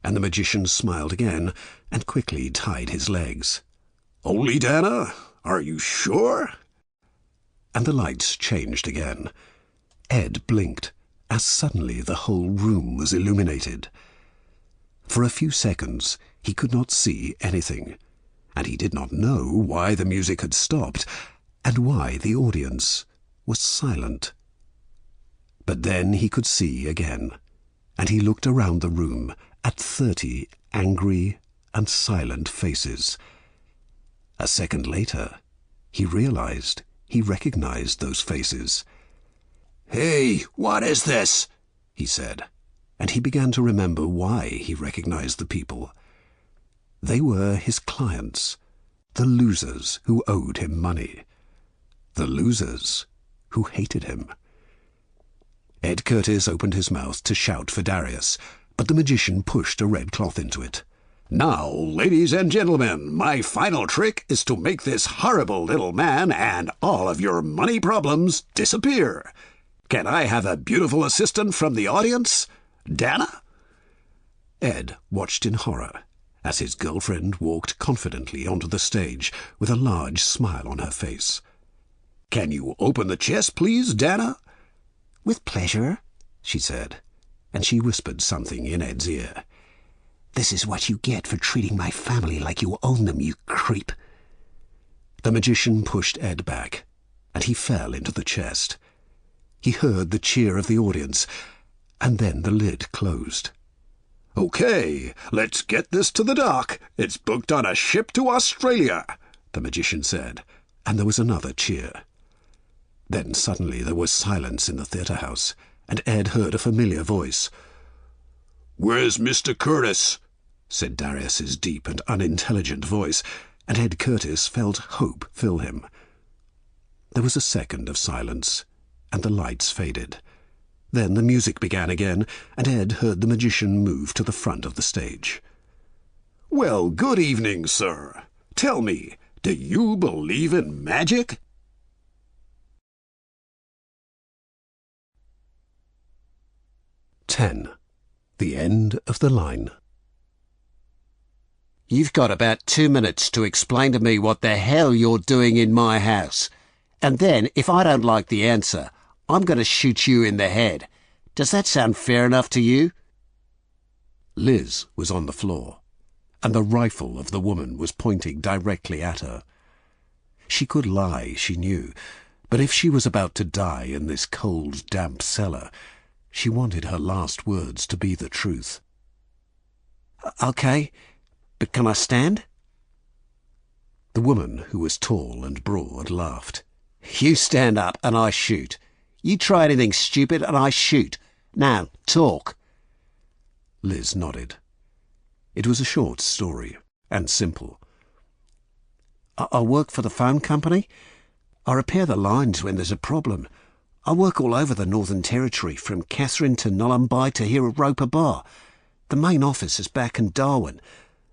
and the magician smiled again and quickly tied his legs. "Only Dana? Are you sure?" And the lights changed again. Ed blinked, as suddenly the whole room was illuminated. For a few seconds he could not see anything, and he did not know why the music had stopped and why the audience was silent. But then he could see again, and he looked around the room at 30 angry and silent faces. A second later, he realized he recognized those faces. "Hey, what is this?" he said, and he began to remember why he recognized the people. They were his clients, the losers who owed him money, the losers who hated him. Ed Curtis opened his mouth to shout for Darius, but the magician pushed a red cloth into it. "Now, ladies and gentlemen, my final trick is to make this horrible little man and all of your money problems disappear. Can I have a beautiful assistant from the audience? Dana?" Ed watched in horror as his girlfriend walked confidently onto the stage with a large smile on her face. "Can you open the chest, please, Dana?" "With pleasure," she said, and she whispered something in Ed's ear. "This is what you get for treating my family like you own them, you creep." The magician pushed Ed back, and he fell into the chest. He heard the cheer of the audience, and then the lid closed. "Okay, let's get this to the dock. It's booked on a ship to Australia," the magician said, and there was another cheer. Then suddenly there was silence in the theatre house, and Ed heard a familiar voice. "Where's Mr. Curtis?" said Darius's deep and unintelligent voice, and Ed Curtis felt hope fill him. There was a second of silence, and the lights faded. Then the music began again, and Ed heard the magician move to the front of the stage. "Well, good evening, sir. Tell me, do you believe in magic?" The end of the line. You've got about 2 minutes to explain to me what the hell you're doing in my house. And then, if I don't like the answer, I'm going to shoot you in the head. Does that sound fair enough to you? Liz was on the floor, and the rifle of the woman was pointing directly at her. She could lie, she knew, but if she was about to die in this cold, damp cellar, she wanted her last words to be the truth. Okay, but can I stand? The woman, who was tall and broad, laughed. You stand up and I shoot. You try anything stupid and I shoot. Now, talk. Liz nodded. It was a short story, and simple. I work for the phone company. I repair the lines when there's a problem. I work all over the Northern Territory, from Catherine to Nullumbai to here at Roper Bar. The main office is back in Darwin.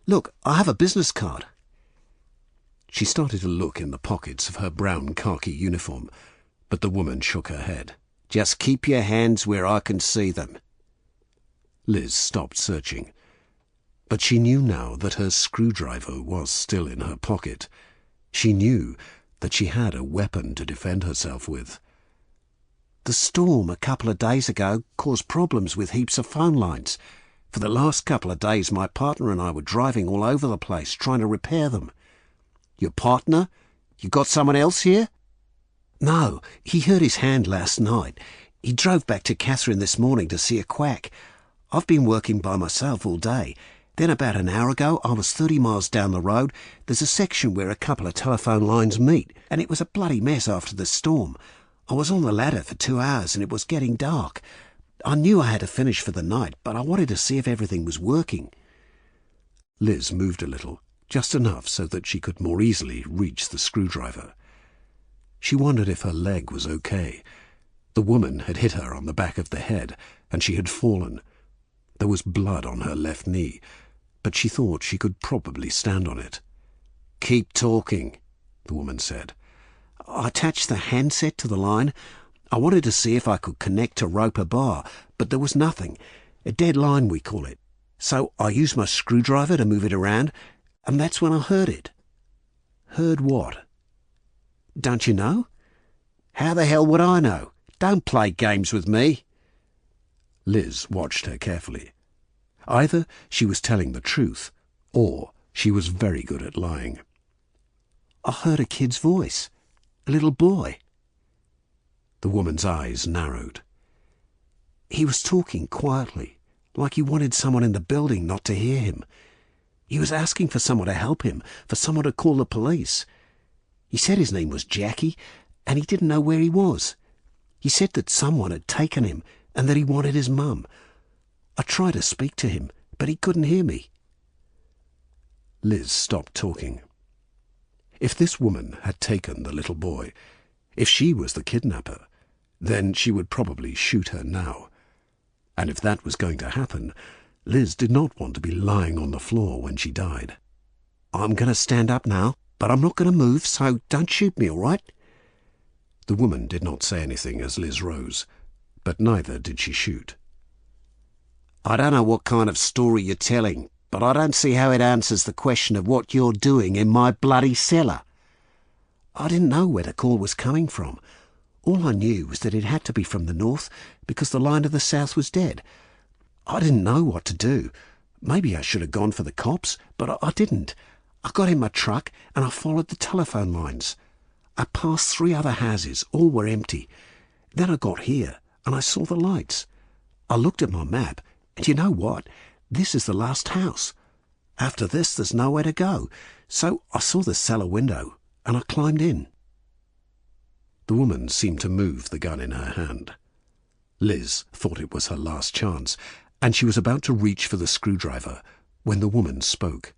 Look, I have a business card. She started to look in the pockets of her brown khaki uniform, but the woman shook her head. Just keep your hands where I can see them. Liz stopped searching, but she knew now that her screwdriver was still in her pocket. She knew that she had a weapon to defend herself with. The storm a couple of days ago caused problems with heaps of phone lines. For the last couple of days, my partner and I were driving all over the place trying to repair them. Your partner? You got someone else here? No, he hurt his hand last night. He drove back to Catherine this morning to see a quack. I've been working by myself all day. Then about an hour ago, I was 30 miles down the road. There's a section where a couple of telephone lines meet, and it was a bloody mess after the storm. I was on the ladder for 2 hours and it was getting dark. I knew I had to finish for the night, but I wanted to see if everything was working. Liz moved a little, just enough so that she could more easily reach the screwdriver. She wondered if her leg was okay. The woman had hit her on the back of the head, and she had fallen. There was blood on her left knee, but she thought she could probably stand on it. Keep talking, the woman said. I attached the handset to the line. I wanted to see if I could connect to Roper Bar, but there was nothing. A dead line, we call it. So I used my screwdriver to move it around, and that's when I heard it. Heard what? Don't you know? How the hell would I know? Don't play games with me. Liz watched her carefully. Either she was telling the truth, or she was very good at lying. I heard a kid's voice. A little boy. The woman's eyes narrowed. He was talking quietly, like he wanted someone in the building not to hear him. He was asking for someone to help him, for someone to call the police. He said his name was Jackie, and he didn't know where he was. He said that someone had taken him, and that he wanted his mum. I tried to speak to him, but he couldn't hear me. Liz stopped talking. If this woman had taken the little boy, if she was the kidnapper, then she would probably shoot her now. And if that was going to happen, Liz did not want to be lying on the floor when she died. I'm going to stand up now, but I'm not going to move, so don't shoot me, all right? The woman did not say anything as Liz rose, but neither did she shoot. I don't know what kind of story you're telling, but I don't see how it answers the question of what you're doing in my bloody cellar. I didn't know where the call was coming from. All I knew was that it had to be from the north, because the line to the south was dead. I didn't know what to do. Maybe I should have gone for the cops, but I didn't. I got in my truck and I followed the telephone lines. I passed 3 other houses, all were empty. Then I got here and I saw the lights. I looked at my map, and you know what? This is the last house. After this, there's nowhere to go. So I saw the cellar window, and I climbed in." The woman seemed to move the gun in her hand. Liz thought it was her last chance, and she was about to reach for the screwdriver when the woman spoke.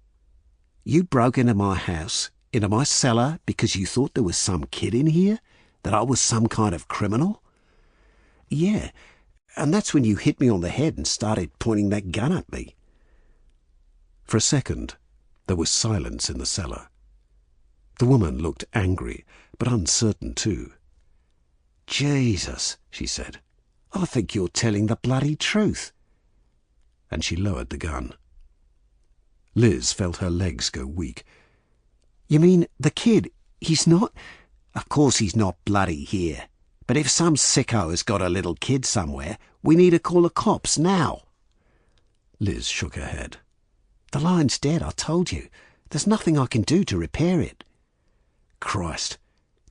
"You broke into my house, into my cellar, because you thought there was some kid in here? That I was some kind of criminal?" "Yeah, and that's when you hit me on the head and started pointing that gun at me." For a second, there was silence in the cellar. The woman looked angry, but uncertain too. "Jesus," she said, "I think you're telling the bloody truth." And she lowered the gun. Liz felt her legs go weak. "You mean the kid, he's not... Of course he's not bloody here. But if some sicko has got a little kid somewhere, we need to call the cops now." Liz shook her head. "The line's dead, I told you. There's nothing I can do to repair it." "Christ.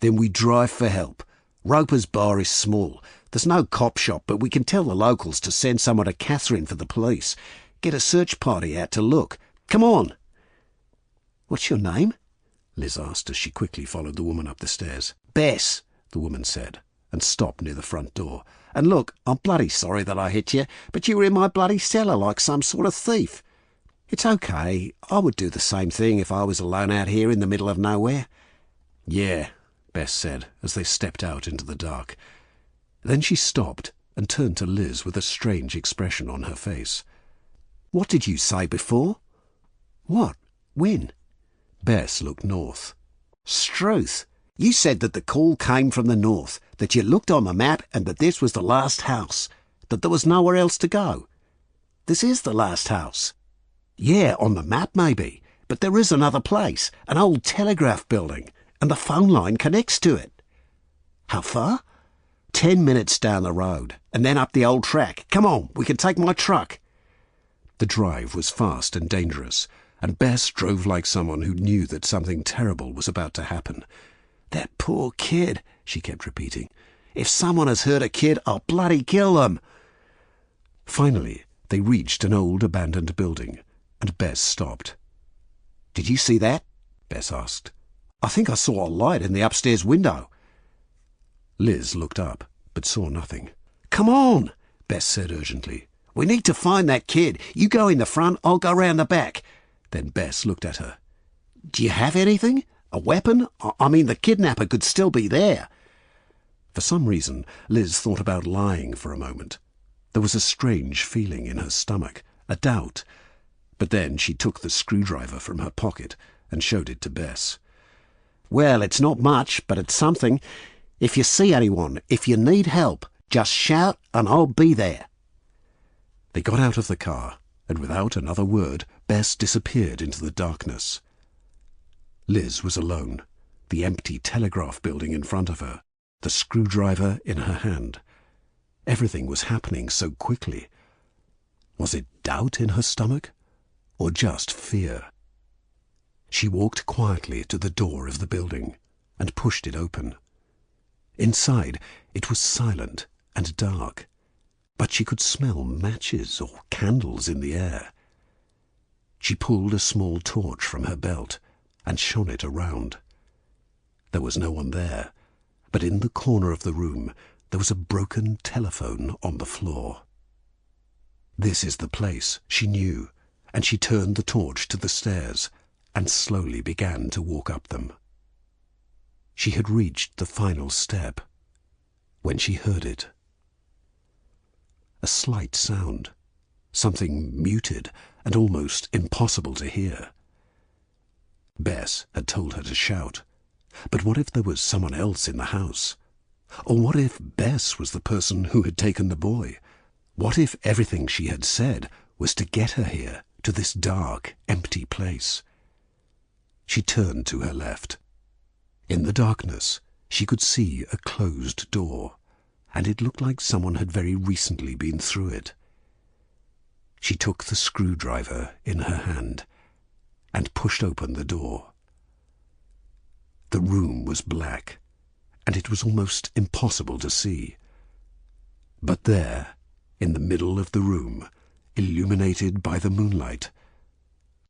Then we drive for help. Roper's Bar is small. There's no cop shop, but we can tell the locals to send someone to Catherine for the police. Get a search party out to look. Come on." "What's your name?" Liz asked as she quickly followed the woman up the stairs. "Bess," the woman said, and stopped near the front door. "And look, I'm bloody sorry that I hit you, but you were in my bloody cellar like some sort of thief. It's okay. I would do the same thing if I was alone out here in the middle of nowhere." "Yeah," Bess said as they stepped out into the dark. Then she stopped and turned to Liz with a strange expression on her face. "What did you say before?" "What? When?" Bess looked north. "Struth. You said that the call came from the north, that you looked on the map and that this was the last house, that there was nowhere else to go. This is the last house. Yeah, on the map maybe, but there is another place, an old telegraph building, and the phone line connects to it." "How far?" 10 minutes down the road, and then up the old track. Come on, we can take my truck." The drive was fast and dangerous, and Bess drove like someone who knew that something terrible was about to happen. "That poor kid," she kept repeating. "If someone has hurt a kid, I'll bloody kill them." Finally, they reached an old abandoned building, and Bess stopped. "Did you see that?" Bess asked. "I think I saw a light in the upstairs window." Liz looked up, but saw nothing. "Come on," Bess said urgently. "We need to find that kid. You go in the front, I'll go round the back." Then Bess looked at her. "Do you have anything? A weapon? I mean, the kidnapper could still be there." For some reason, Liz thought about lying for a moment. There was a strange feeling in her stomach, a doubt. But then she took the screwdriver from her pocket and showed it to Bess. "Well, it's not much, but it's something. If you see anyone, if you need help, just shout and I'll be there." They got out of the car, and without another word, Bess disappeared into the darkness. Liz was alone, the empty telegraph building in front of her, the screwdriver in her hand. Everything was happening so quickly. Was it doubt in her stomach, or just fear? She walked quietly to the door of the building and pushed it open. Inside, it was silent and dark, but she could smell matches or candles in the air. She pulled a small torch from her belt and shone it around. There was no one there, but in the corner of the room there was a broken telephone on the floor. This is the place, she knew, and she turned the torch to the stairs and slowly began to walk up them. She had reached the final step when she heard it. A slight sound, something muted and almost impossible to hear. Bess had told her to shout, but what if there was someone else in the house? Or what if Bess was the person who had taken the boy? What if everything she had said was to get her here, to this dark, empty place? She turned to her left. In the darkness, she could see a closed door, and it looked like someone had very recently been through it. She took the screwdriver in her hand and pushed open the door. The room was black, and it was almost impossible to see. But there, In the middle of the room, illuminated by the moonlight,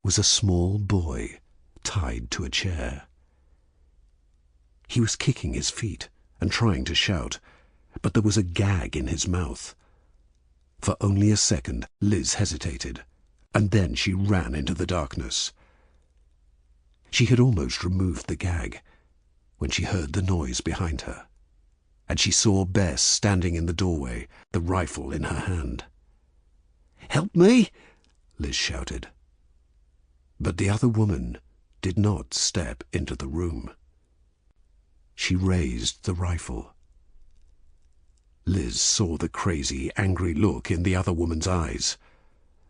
was a small boy tied to a chair. He was kicking his feet and trying to shout, but there was a gag in his mouth. For only a second, Liz hesitated, and then she ran into the darkness. She had almost removed the gag when she heard the noise behind her, and she saw Bess standing in the doorway, the rifle in her hand. "Help me!" Liz shouted. But the other woman did not step into the room. She raised the rifle. Liz saw the crazy, angry look in the other woman's eyes.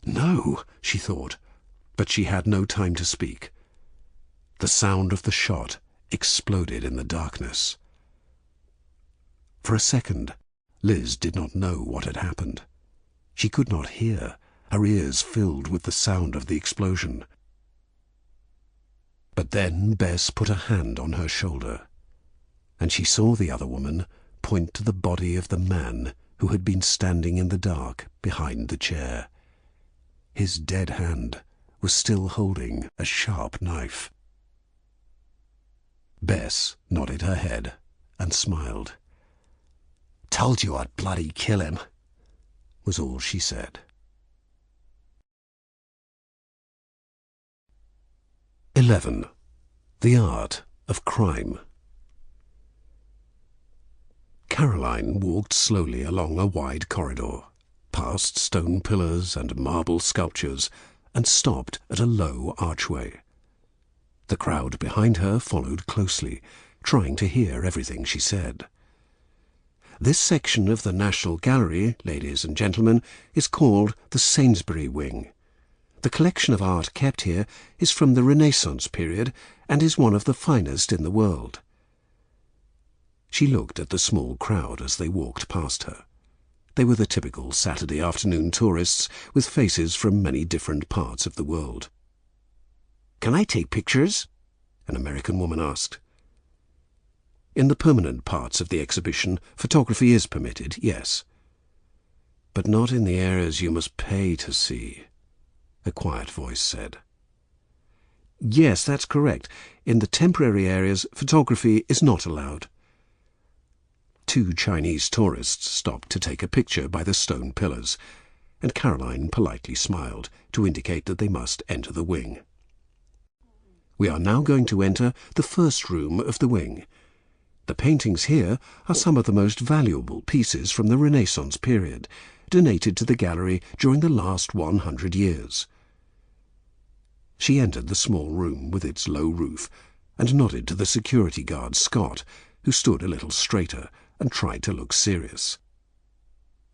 No, she thought, but she had no time to speak. The sound of the shot exploded in the darkness. For a second, Liz did not know what had happened. She could not hear, her ears filled with the sound of the explosion. But then Bess put a hand on her shoulder, and she saw the other woman point to the body of the man who had been standing in the dark behind the chair. His dead hand was still holding a sharp knife. Bess nodded her head and smiled. "Told you I'd bloody kill him," was all she said. 11. The Art of Crime. Caroline walked slowly along a wide corridor, past stone pillars and marble sculptures, and stopped at a low archway. The crowd behind her followed closely, trying to hear everything she said. This section of the National Gallery, ladies and gentlemen, is called the Sainsbury Wing. The collection of art kept here is from the Renaissance period and is one of the finest in the world. She looked at the small crowd as they walked past her. They were the typical Saturday afternoon tourists with faces from many different parts of the world. "Can I take pictures?" an American woman asked. In the permanent parts of the exhibition, photography is permitted, yes. But not in the areas you must pay to see, a quiet voice said. Yes, that's correct. In the temporary areas, photography is not allowed. Two Chinese tourists stopped to take a picture by the stone pillars, and Caroline politely smiled to indicate that they must enter the wing. We are now going to enter the first room of the wing. The paintings here are some of the most valuable pieces from the Renaissance period, donated to the gallery during the last 100 years. She entered the small room with its low roof and nodded to the security guard Scott, who stood a little straighter and tried to look serious.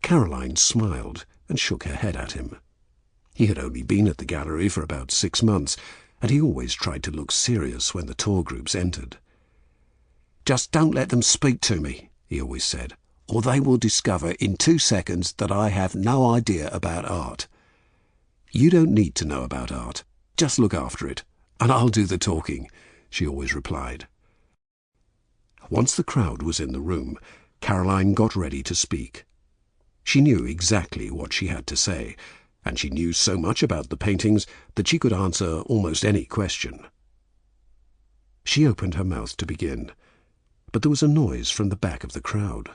Caroline smiled and shook her head at him. He had only been at the gallery for about 6 months, and he always tried to look serious when the tour groups entered. "Just don't let them speak to me," he always said, "or they will discover in 2 seconds that I have no idea about art." "You don't need to know about art. Just look after it, and I'll do the talking," she always replied. Once the crowd was in the room, Caroline got ready to speak. She knew exactly what she had to say, and she knew so much about the paintings that she could answer almost any question. She opened her mouth to begin, but there was a noise from the back of the crowd.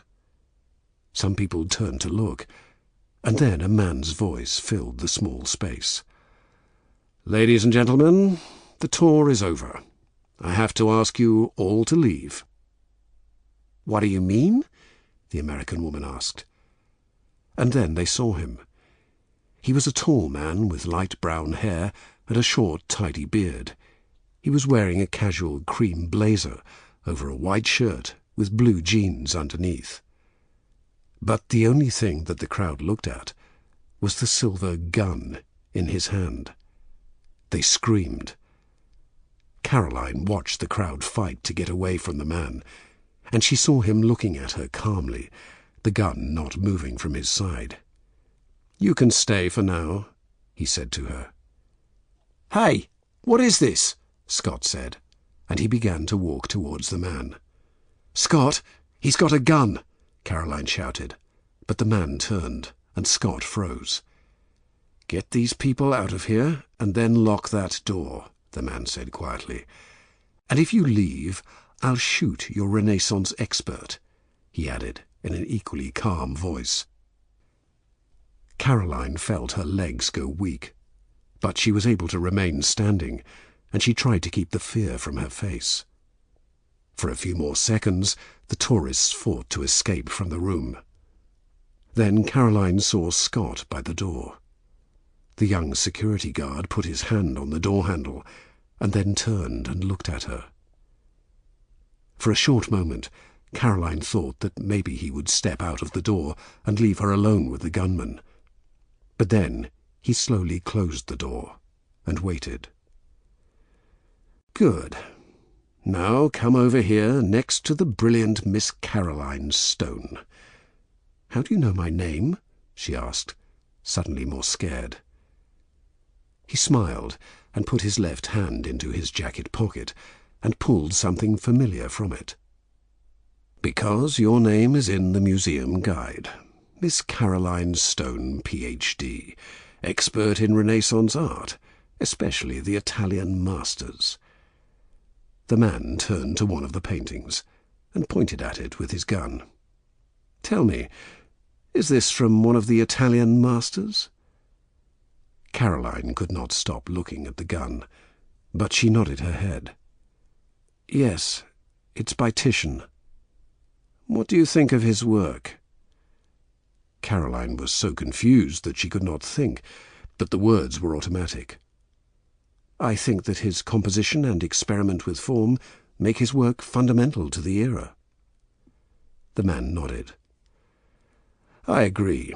Some people turned to look, and then a man's voice filled the small space. "Ladies and gentlemen, the tour is over. I have to ask you all to leave." "What do you mean?" the American woman asked. And then they saw him. He was a tall man with light brown hair and a short, tidy beard. He was wearing a casual cream blazer over a white shirt with blue jeans underneath. But the only thing that the crowd looked at was the silver gun in his hand. They screamed. Caroline watched the crowd fight to get away from the man, and she saw him looking at her calmly, the gun not moving from his side. "You can stay for now," he said to her. "Hey, what is this?" Scott said, and he began to walk towards the man. "Scott, he's got a gun!" Caroline shouted, but the man turned and Scott froze. "Get these people out of here, and then lock that door," the man said quietly. "And if you leave, I'll shoot your Renaissance expert," he added in an equally calm voice. Caroline felt her legs go weak, but she was able to remain standing, and she tried to keep the fear from her face. For a few more seconds, the tourists fought to escape from the room. Then Caroline saw Scott by the door. The young security guard put his hand on the door handle and then turned and looked at her. For a short moment, Caroline thought that maybe he would step out of the door and leave her alone with the gunman. But then he slowly closed the door and waited. "Good. Now come over here next to the brilliant Miss Caroline Stone." "How do you know my name?" she asked, suddenly more scared. He smiled and put his left hand into his jacket pocket and pulled something familiar from it. "Because your name is in the museum guide. Miss Caroline Stone, Ph.D., expert in Renaissance art, especially the Italian masters." The man turned to one of the paintings and pointed at it with his gun. "Tell me, is this from one of the Italian masters?" Caroline could not stop looking at the gun, but she nodded her head. "Yes, it's by Titian." "What do you think of his work?" Caroline was so confused that she could not think, but the words were automatic. "I think that his composition and experiment with form make his work fundamental to the era." The man nodded. "I agree,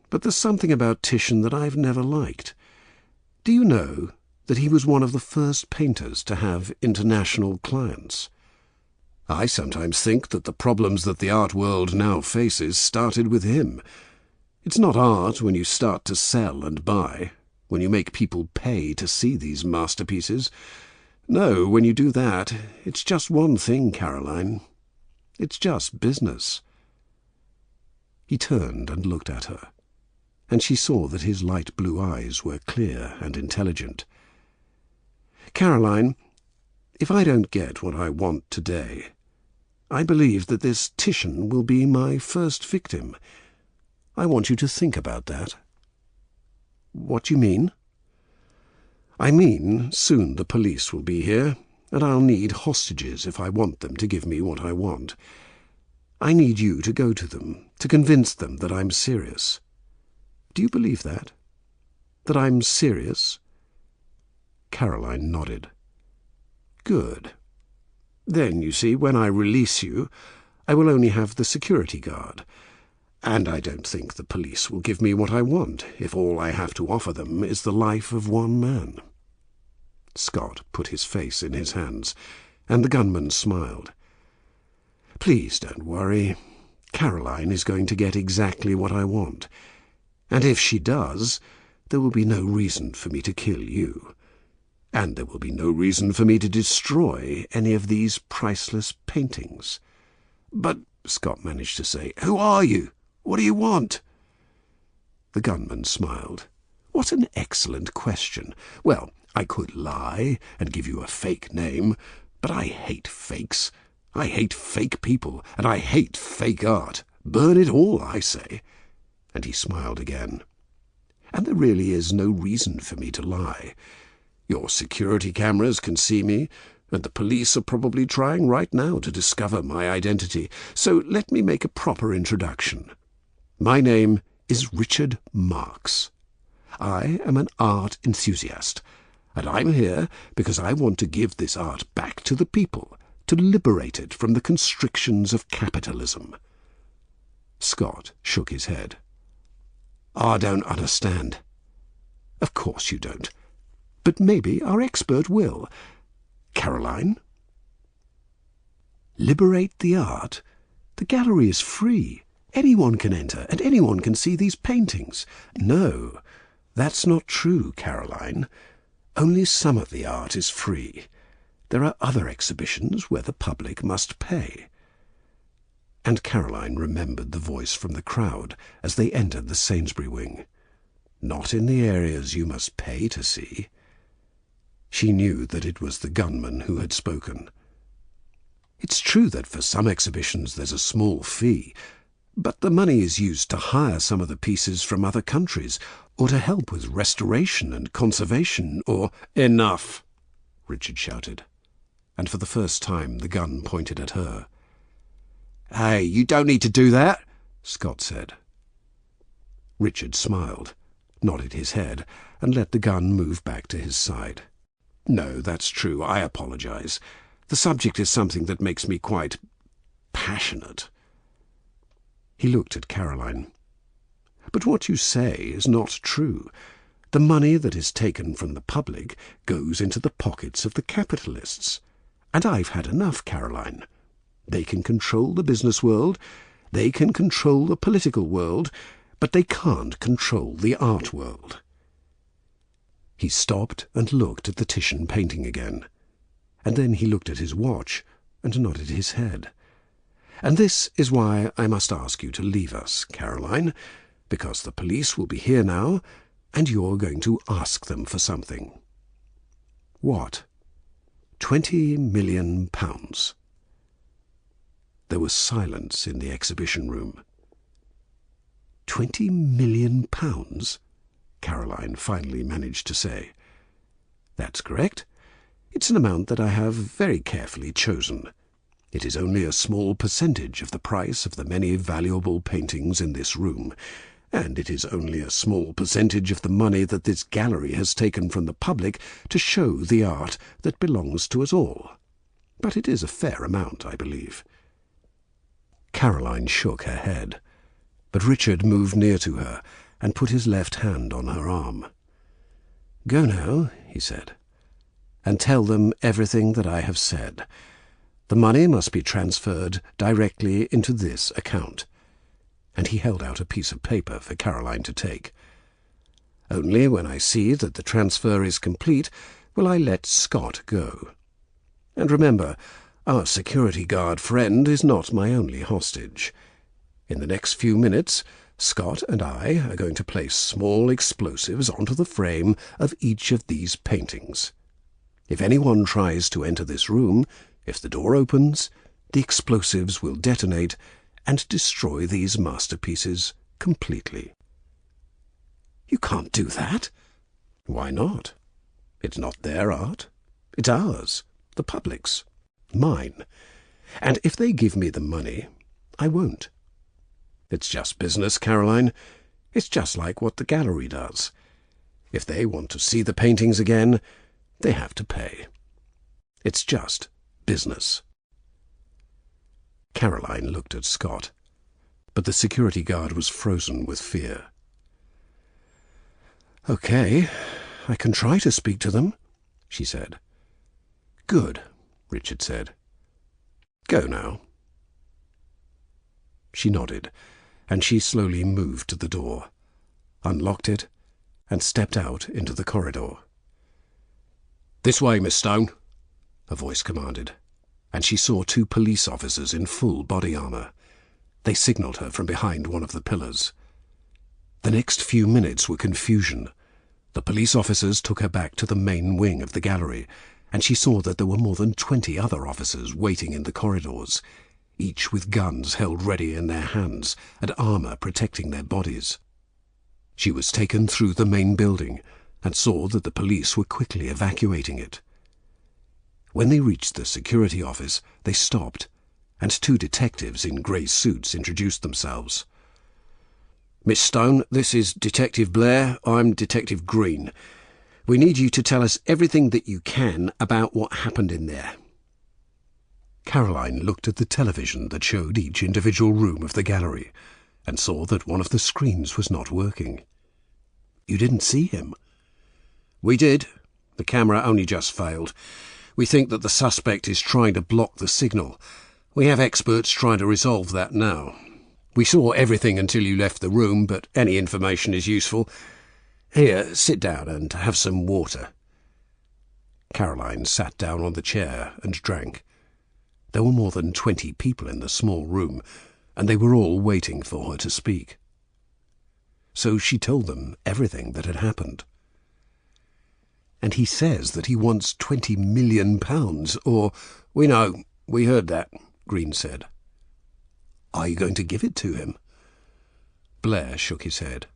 but there's something about Titian that I've never liked. Do you know that he was one of the first painters to have international clients? I sometimes think that the problems that the art world now faces started with him. It's not art when you start to sell and buy, when you make people pay to see these masterpieces. No, when you do that, it's just one thing, Caroline. It's just business." He turned and looked at her, and she saw that his light blue eyes were clear and intelligent. "Caroline, if I don't get what I want today, I believe that this Titian will be my first victim. I want you to think about that." "What do you mean?" "I mean, soon the police will be here, and I'll need hostages if I want them to give me what I want. I need you to go to them, to convince them that I'm serious. Do you believe that? That I'm serious?" Caroline nodded. "Good. Then, you see, when I release you, I will only have the security guard, and I don't think the police will give me what I want if all I have to offer them is the life of one man." Scott put his face in his hands, and the gunman smiled. "Please don't worry. Caroline is going to get exactly what I want, and if she does, there will be no reason for me to kill you. And there will be no reason for me to destroy any of these priceless paintings." "But," Scott managed to say, "who are you? What do you want?" The gunman smiled. "What an excellent question. Well, I could lie and give you a fake name, but I hate fakes. I hate fake people, and I hate fake art. Burn it all, I say." And he smiled again. "And there really is no reason for me to lie. Your security cameras can see me, and the police are probably trying right now to discover my identity. So let me make a proper introduction. My name is Richard Marx. I am an art enthusiast, and I'm here because I want to give this art back to the people, to liberate it from the constrictions of capitalism." Scott shook his head. "I don't understand." "Of course you don't. But maybe our expert will. Caroline?" "Liberate the art? The gallery is free. Anyone can enter, and anyone can see these paintings." "No, that's not true, Caroline. Only some of the art is free. There are other exhibitions where the public must pay." And Caroline remembered the voice from the crowd as they entered the Sainsbury wing. "Not in the areas you must pay to see." She knew that it was the gunman who had spoken. It's true that for some exhibitions there's a small fee, but the money is used to hire some of the pieces from other countries, or to help with restoration and conservation, or— "Enough!" Richard shouted, and for the first time the gun pointed at her. "Hey, you don't need to do that," Scott said. Richard smiled, nodded his head, and let the gun move back to his side. "No, that's true. I apologize. The subject is something that makes me quite passionate." He looked at Caroline. "But what you say is not true. The money that is taken from the public goes into the pockets of the capitalists. And I've had enough, Caroline. They can control the business world, they can control the political world, but they can't control the art world." He stopped and looked at the Titian painting again, and then he looked at his watch and nodded his head. "And this is why I must ask you to leave us, Caroline, because the police will be here now, and you're going to ask them for something." "What?" £20 million. There was silence in the exhibition room. £20 million? Caroline finally managed to say. "That's correct. It's an amount that I have very carefully chosen. It is only a small percentage of the price of the many valuable paintings in this room, and it is only a small percentage of the money that this gallery has taken from the public to show the art that belongs to us all. But it is a fair amount, I believe." Caroline shook her head, but Richard moved near to her and put his left hand on her arm. "Go now," he said, "and tell them everything that I have said. The money must be transferred directly into this account." And he held out a piece of paper for Caroline to take. "Only when I see that the transfer is complete will I let Scott go. And remember, our security guard friend is not my only hostage. In the next few minutes, Scott and I are going to place small explosives onto the frame of each of these paintings. If anyone tries to enter this room, if the door opens, the explosives will detonate and destroy these masterpieces completely." "You can't do that." "Why not? It's not their art. It's ours, the public's, mine. And if they give me the money, I won't. It's just business, Caroline. It's just like what the gallery does. If they want to see the paintings again, they have to pay. It's just business." Caroline looked at Scott, but the security guard was frozen with fear. "Okay, I can try to speak to them," she said. "Good," Richard said. "Go now." She nodded, and she slowly moved to the door, unlocked it, and stepped out into the corridor. "This way, Miss Stone," a voice commanded, and she saw 2 police officers in full body armour. They signalled her from behind one of the pillars. The next few minutes were confusion. The police officers took her back to the main wing of the gallery, and she saw that there were more than 20 other officers waiting in the corridors, each with guns held ready in their hands and armour protecting their bodies. She was taken through the main building and saw that the police were quickly evacuating it. When they reached the security office, they stopped, and 2 detectives in grey suits introduced themselves. "Miss Stone, this is Detective Blair. I'm Detective Green. We need you to tell us everything that you can about what happened in there." Caroline looked at the television that showed each individual room of the gallery and saw that one of the screens was not working. "You didn't see him?" "We did. The camera only just failed. We think that the suspect is trying to block the signal. We have experts trying to resolve that now. We saw everything until you left the room, but any information is useful. Here, sit down and have some water." Caroline sat down on the chair and drank. There were more than 20 people in the small room, and they were all waiting for her to speak. So she told them everything that had happened. "And he says that he wants £20 million, or—" "We know. We heard that," Green said. "Are you going to give it to him?" Blair shook his head.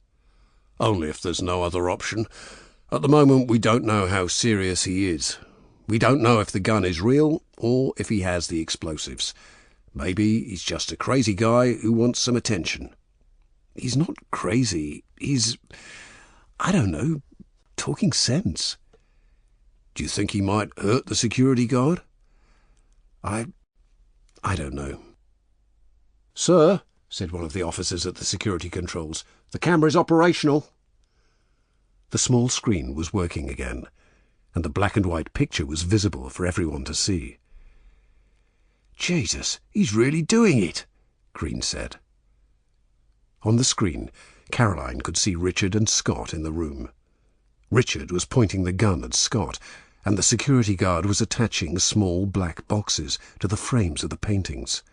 "Only if there's no other option. At the moment, we don't know how serious he is. We don't know if the gun is real or if he has the explosives. Maybe he's just a crazy guy who wants some attention." "He's not crazy. I don't know, talking sense." "Do you think he might hurt the security guard?" I don't know." "Sir," said one of the officers at the security controls, "the camera's operational." The small screen was working again, and the black and white picture was visible for everyone to see. "Jesus, he's really doing it," Green said. On the screen, Caroline could see Richard and Scott in the room. Richard was pointing the gun at Scott, and the security guard was attaching small black boxes to the frames of the paintings.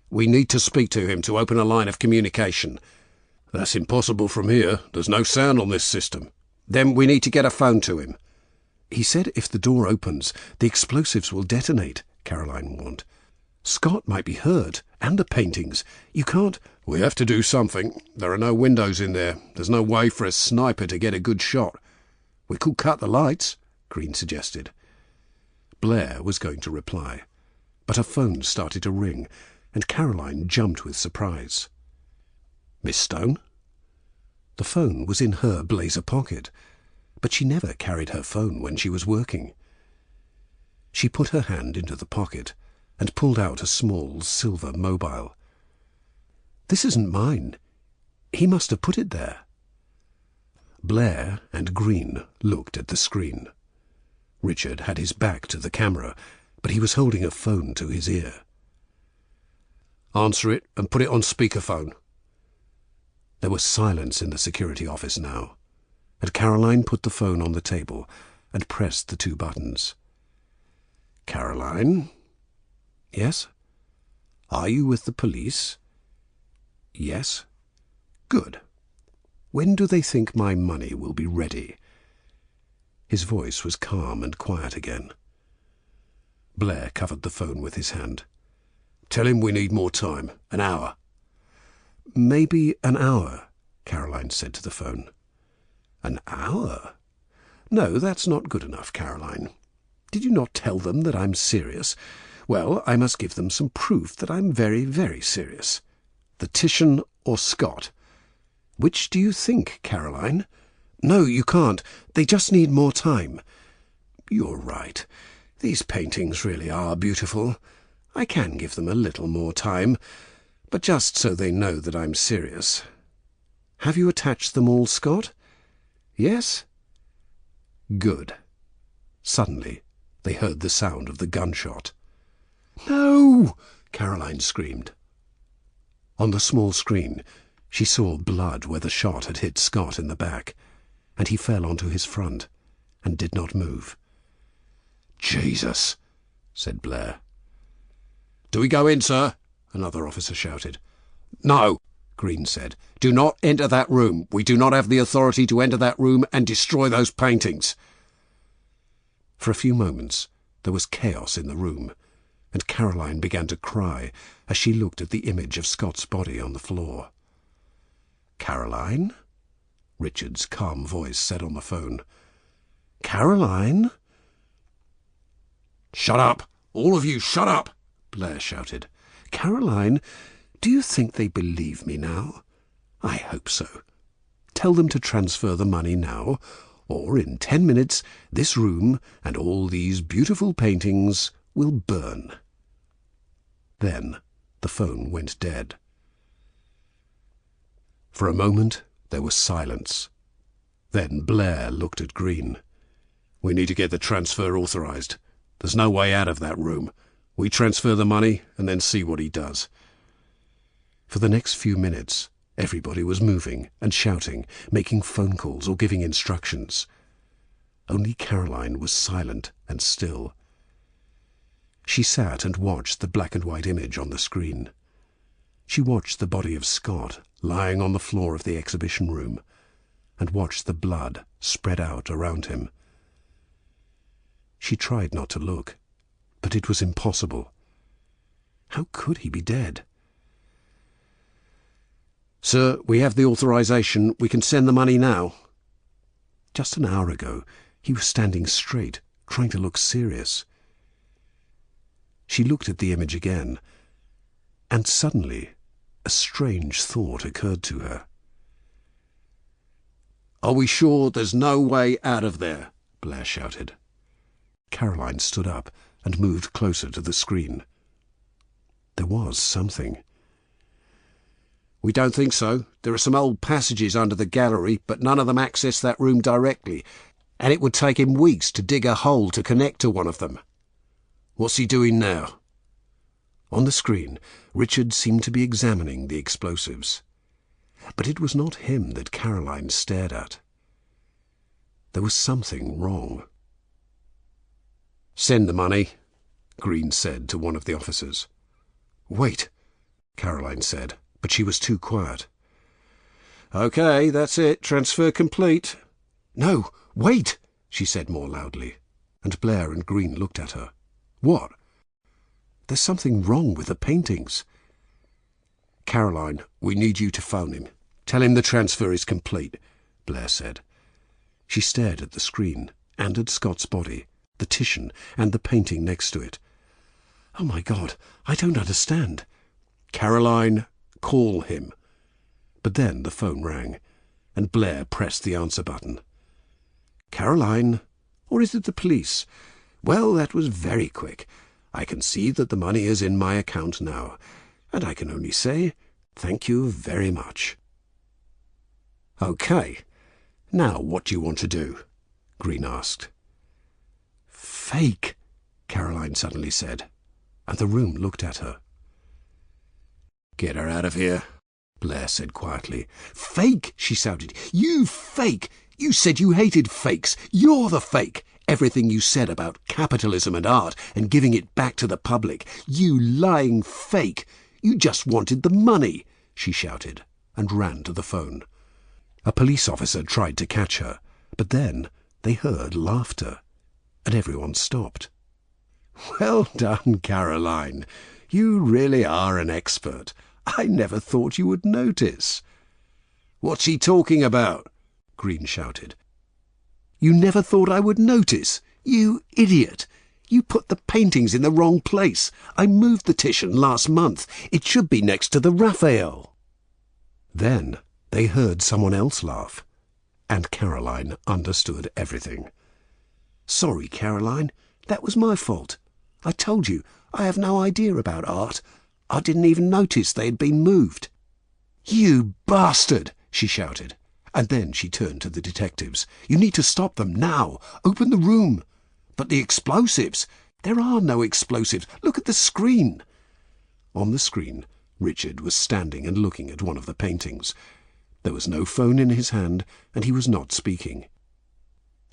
"We need to speak to him to open a line of communication." "That's impossible from here. There's no sound on this system." "Then we need to get a phone to him." "He said if the door opens, the explosives will detonate," Caroline warned. "Scott might be hurt, and the paintings. You can't—" "We have to do something. There are no windows in there. There's no way for a sniper to get a good shot." "We could cut the lights," Green suggested. Blair was going to reply, but her phone started to ring, and Caroline jumped with surprise. "Miss Stone?" The phone was in her blazer pocket, but she never carried her phone when she was working. She put her hand into the pocket and pulled out a small silver mobile. "This isn't mine. He must have put it there." Blair and Green looked at the screen. Richard had his back to the camera, but he was holding a phone to his ear. "Answer it and put it on speakerphone." There was silence in the security office now, and Caroline put the phone on the table and pressed the two buttons. "Caroline?" "Yes?" "Are you with the police?" "Yes." "Good. When do they think my money will be ready?" His voice was calm and quiet again. Blair covered the phone with his hand. "Tell him we need more time. An hour." "Maybe an hour," Caroline said to the phone. "An hour? No, that's not good enough, Caroline. Did you not tell them that I'm serious? Well, I must give them some proof that I'm very, very serious. The Titian or Scott? Which do you think, Caroline? No, you can't. They just need more time." "You're right. These paintings really are beautiful. I can give them a little more time, but just so they know that I'm serious. Have you attached them all, Scott? Yes? Good." Suddenly, they heard the sound of the gunshot. "No!" Caroline screamed. On the small screen, she saw blood where the shot had hit Scott in the back, and he fell onto his front and did not move. "Jesus," said Blair. "Do we go in, sir?" another officer shouted. "No," Green said. "Do not enter that room. We do not have the authority to enter that room and destroy those paintings." For a few moments there was chaos in the room, and Caroline began to cry as she looked at the image of Scott's body on the floor. "Caroline?" Richard's calm voice said on the phone. "Caroline?" "Shut up! All of you, shut up!" Blair shouted. "Caroline, do you think they believe me now? I hope so. Tell them to transfer the money now, or in 10 minutes this room and all these beautiful paintings will burn." Then the phone went dead. For a moment there was silence. Then Blair looked at Green. "We need to get the transfer authorized. There's no way out of that room. We transfer the money and then see what he does." For the next few minutes, everybody was moving and shouting, making phone calls or giving instructions. Only Caroline was silent and still. She sat and watched the black and white image on the screen. She watched the body of Scott lying on the floor of the exhibition room, and watched the blood spread out around him. She tried not to look, but it was impossible. How could he be dead? "Sir, we have the authorization. We can send the money now." Just an hour ago, he was standing straight, trying to look serious. She looked at the image again, and suddenly a strange thought occurred to her. "Are we sure there's no way out of there?" Blair shouted. Caroline stood up and moved closer to the screen. There was something. "We don't think so. There are some old passages under the gallery, but none of them access that room directly, and it would take him weeks to dig a hole to connect to one of them. What's he doing now?" On the screen, Richard seemed to be examining the explosives. But it was not him that Caroline stared at. There was something wrong. "Send the money," Green said to one of the officers. "Wait," Caroline said, but she was too quiet. "OK, that's it. Transfer complete." "No, wait," she said more loudly, and Blair and Green looked at her. "What?" "There's something wrong with the paintings." "Caroline, we need you to phone him. Tell him the transfer is complete," Blair said. She stared at the screen and at Scott's body, the Titian, and the painting next to it. "Oh, my God, I don't understand." "Caroline, call him." But then the phone rang, and Blair pressed the answer button. "Caroline, or is it the police? Well, that was very quick. I can see that the money is in my account now, and I can only say thank you very much." "OK. Now what do you want to do?" Green asked. "Fake," Caroline suddenly said, and the room looked at her. "Get her out of here," Blair said quietly. "Fake!" she shouted. "You fake! You said you hated fakes. You're the fake. Everything you said about capitalism and art and giving it back to the public. You lying fake. You just wanted the money," she shouted, and ran to the phone. A police officer tried to catch her, but then they heard laughter, and everyone stopped. "Well done, Caroline. You really are an expert. I never thought you would notice." "What's he talking about?" Green shouted. "You never thought I would notice? You idiot! You put the paintings in the wrong place. I moved the Titian last month. It should be next to the Raphael." Then they heard someone else laugh, and Caroline understood everything. "Sorry, Caroline. That was my fault. I told you, I have no idea about art. I didn't even notice they had been moved." "You bastard!" she shouted. And then she turned to the detectives. "You need to stop them now. Open the room." "But the explosives?" "There are no explosives. Look at the screen." On the screen, Richard was standing and looking at one of the paintings. There was no phone in his hand, and he was not speaking.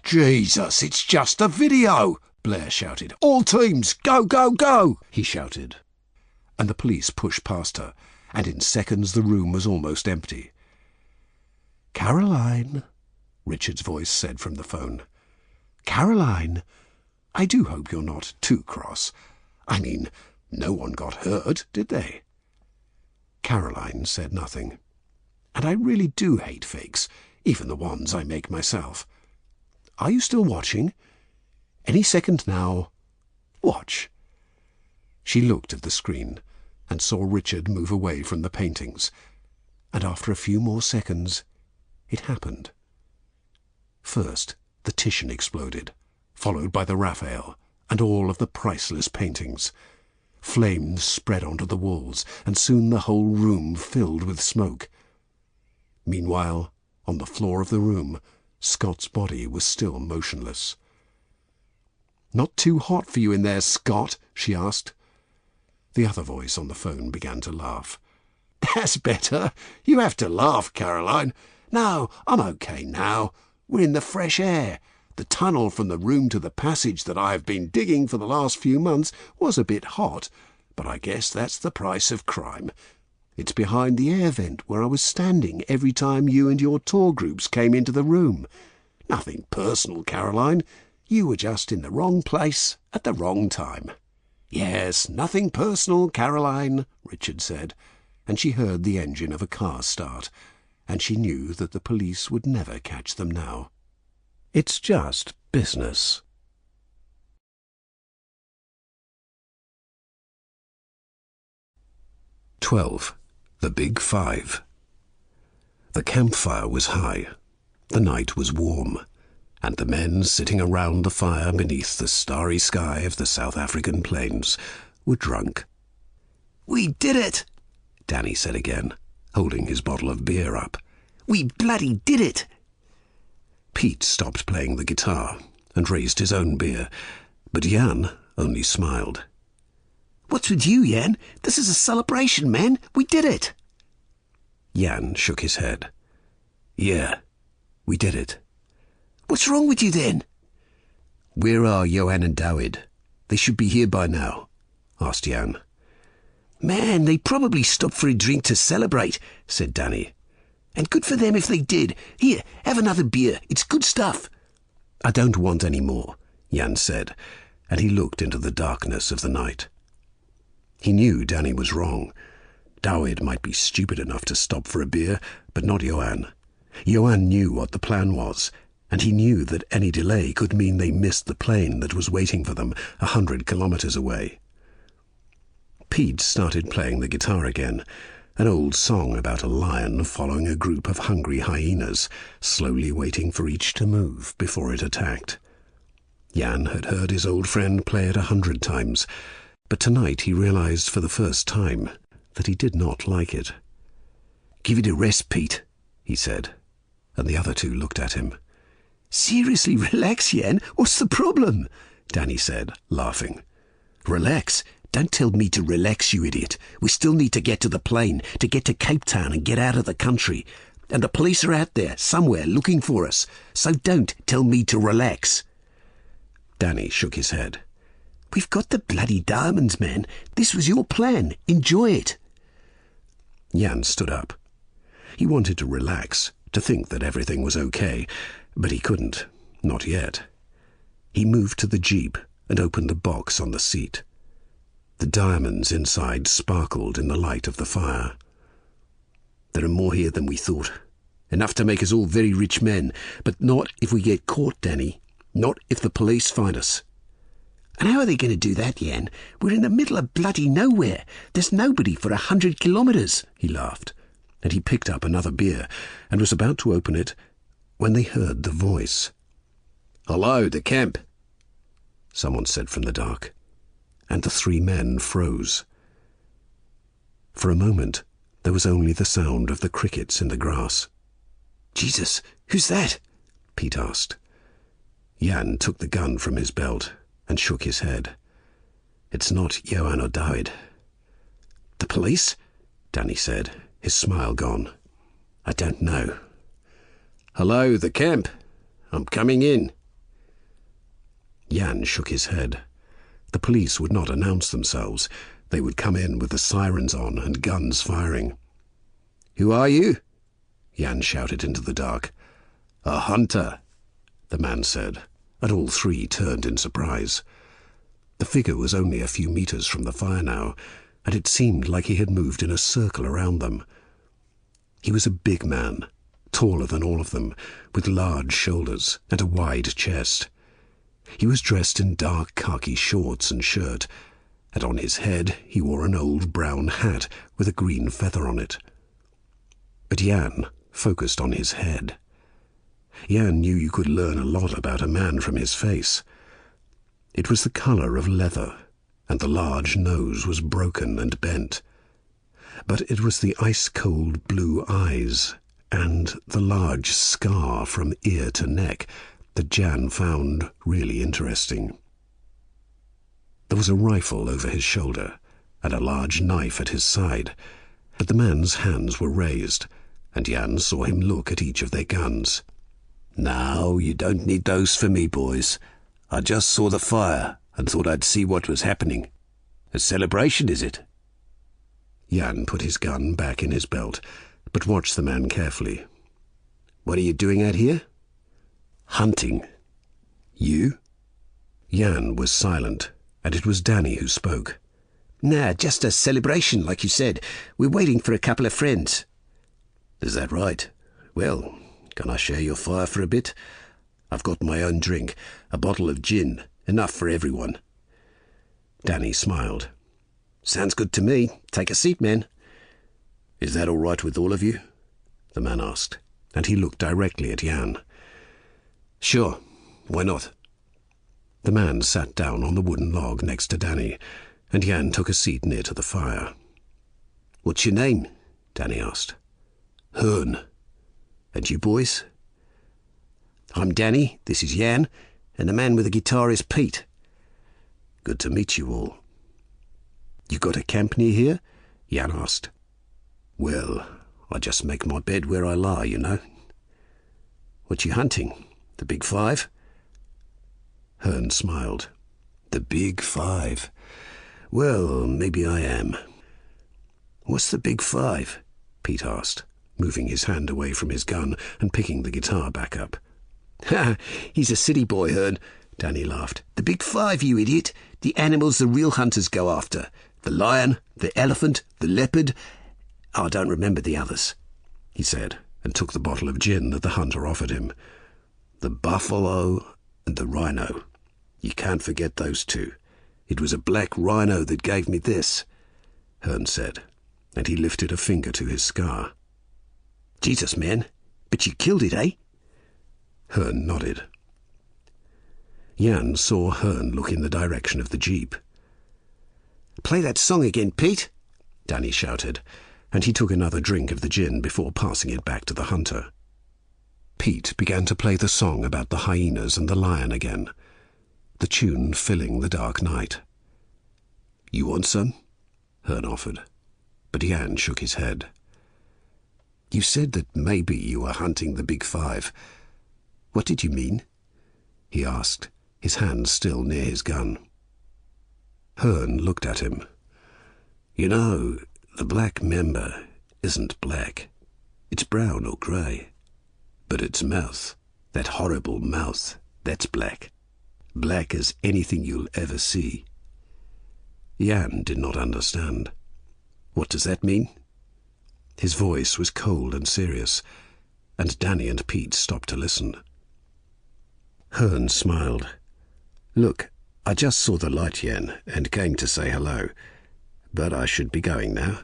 "Jesus, it's just a video!" Blair shouted. "All teams, go, go, go!" he shouted. And the police pushed past her, and in seconds the room was almost empty. "Caroline," Richard's voice said from the phone. "Caroline, I do hope you're not too cross. I mean, no one got hurt, did they?" Caroline said nothing. "And I really do hate fakes, even the ones I make myself. Are you still watching? Any second now. Watch." She looked at the screen and saw Richard move away from the paintings, and after a few more seconds, it happened. First, the Titian exploded, followed by the Raphael and all of the priceless paintings. Flames spread onto the walls, and soon the whole room filled with smoke. Meanwhile, on the floor of the room, Scott's body was still motionless. "Not too hot for you in there, Scott?" she asked. The other voice on the phone began to laugh. "That's better. You have to laugh, Caroline. No, I'm okay now. We're in the fresh air. The tunnel from the room to the passage that I have been digging for the last few months was a bit hot, but I guess that's the price of crime. It's behind the air vent where I was standing every time you and your tour groups came into the room. Nothing personal, Caroline. You were just in the wrong place at the wrong time." "Yes, nothing personal, Caroline," Richard said, and she heard the engine of a car start, and she knew that the police would never catch them now. It's just business. "12. The Big Five." The campfire was high, the night was warm, and the men sitting around the fire beneath the starry sky of the South African plains were drunk. "We did it," Danny said again, holding his bottle of beer up. "We bloody did it." Pete stopped playing the guitar and raised his own beer, but Jan only smiled. "What's with you, Jan? This is a celebration, man. We did it." Jan shook his head. "Yeah, we did it." "What's wrong with you then?" "Where are Johan and David? They should be here by now," asked Jan. "Man, they probably stopped for a drink to celebrate," said Danny. "And good for them if they did. Here, have another beer. It's good stuff." "I don't want any more," Jan said, and he looked into the darkness of the night. He knew Danny was wrong. David might be stupid enough to stop for a beer, but not Johan. Johan knew what the plan was, and he knew that any delay could mean they missed the plane that was waiting for them 100 kilometers away. Pete started playing the guitar again, an old song about a lion following a group of hungry hyenas, slowly waiting for each to move before it attacked. Jan had heard his old friend play it 100 times, but tonight he realized for the first time that he did not like it. "Give it a rest, Pete," he said, and the other two looked at him. "Seriously, relax, Jan. What's the problem?" Danny said, laughing. "Relax? Don't tell me to relax, you idiot. We still need to get to the plane, to get to Cape Town and get out of the country. And the police are out there, somewhere, looking for us. So don't tell me to relax." Danny shook his head. "We've got the bloody diamonds, man. This was your plan. Enjoy it." Jan stood up. He wanted to relax, to think that everything was okay, but he couldn't, not yet. He moved to the jeep and opened the box on the seat. The diamonds inside sparkled in the light of the fire. "There are more here than we thought. Enough to make us all very rich men, but not if we get caught, Danny. Not if the police find us." "And how are they going to do that, Jan? We're in the middle of bloody nowhere. There's nobody for 100 kilometers. He laughed, and he picked up another beer and was about to open it when they heard the voice. "Hello, the camp," someone said from the dark, and the three men froze. For a moment, there was only the sound of the crickets in the grass. "Jesus, who's that?" Pete asked. Jan took the gun from his belt and shook his head. "It's not Johan or David." "The police?" Danny said, his smile gone. "I don't know." "Hello, the camp. I'm coming in." Jan shook his head. The police would not announce themselves. They would come in with the sirens on and guns firing. "Who are you?" Jan shouted into the dark. "A hunter," the man said, and all three turned in surprise. The figure was only a few meters from the fire now, and it seemed like he had moved in a circle around them. He was a big man, taller than all of them, with large shoulders and a wide chest. He was dressed in dark khaki shorts and shirt, and on his head he wore an old brown hat with a green feather on it. But Jan focused on his head. Jan knew you could learn a lot about a man from his face. It was the color of leather, and the large nose was broken and bent. But it was the ice-cold blue eyes and the large scar from ear to neck that Jan found really interesting. There was a rifle over his shoulder and a large knife at his side, but the man's hands were raised, and Jan saw him look at each of their guns. "No, you don't need those for me, boys. I just saw the fire and thought I'd see what was happening. A celebration, is it?" Jan put his gun back in his belt, but watched the man carefully. "What are you doing out here?" "Hunting." "You?" Jan was silent, and it was Danny who spoke. Nah, just a celebration, like you said. We're waiting for a couple of friends." "Is that right? Well, can I share your fire for a bit? I've got my own drink, a bottle of gin, enough for everyone." Danny smiled. "Sounds good to me. Take a seat, man." "Is that all right with all of you?" the man asked, and he looked directly at Jan. "Sure, why not?" The man sat down on the wooden log next to Danny, and Jan took a seat near to the fire. "What's your name?" Danny asked. "Hearn. And you boys?" "I'm Danny, this is Jan, and the man with the guitar is Pete." "Good to meet you all." "You got a camp near here?" Jan asked. "Well, I just make my bed where I lie, you know." "What you hunting? The big five?" Hearn smiled. "The big five? Well, maybe I am." "What's the big five?" Pete asked, moving his hand away from his gun and picking the guitar back up. "Ha! He's a city boy, Hearn," Danny laughed. "The big five, you idiot. The animals the real hunters go after. The lion, the elephant, the leopard. I don't remember the others," he said, and took the bottle of gin that the hunter offered him. "The buffalo and the rhino. You can't forget those two. It was a black rhino that gave me this," Hearn said, and he lifted a finger to his scar. "Jesus, man. But you killed it, eh?" Hearn nodded. Jan saw Hearn look in the direction of the jeep. "Play that song again, Pete," Danny shouted, and he took another drink of the gin before passing it back to the hunter. Pete began to play the song about the hyenas and the lion again, the tune filling the dark night. "You want some?" Hearn offered, but Jan shook his head. "You said that maybe you were hunting the big five. What did you mean?" he asked, his hand still near his gun. Hearn looked at him. "You know, the black member isn't black. It's brown or grey. But its mouth, that horrible mouth, that's black. Black as anything you'll ever see." Jan did not understand. "What does that mean?" His voice was cold and serious, and Danny and Pete stopped to listen. Hearn smiled. "Look, I just saw the light, Jan, and came to say hello. But I should be going now.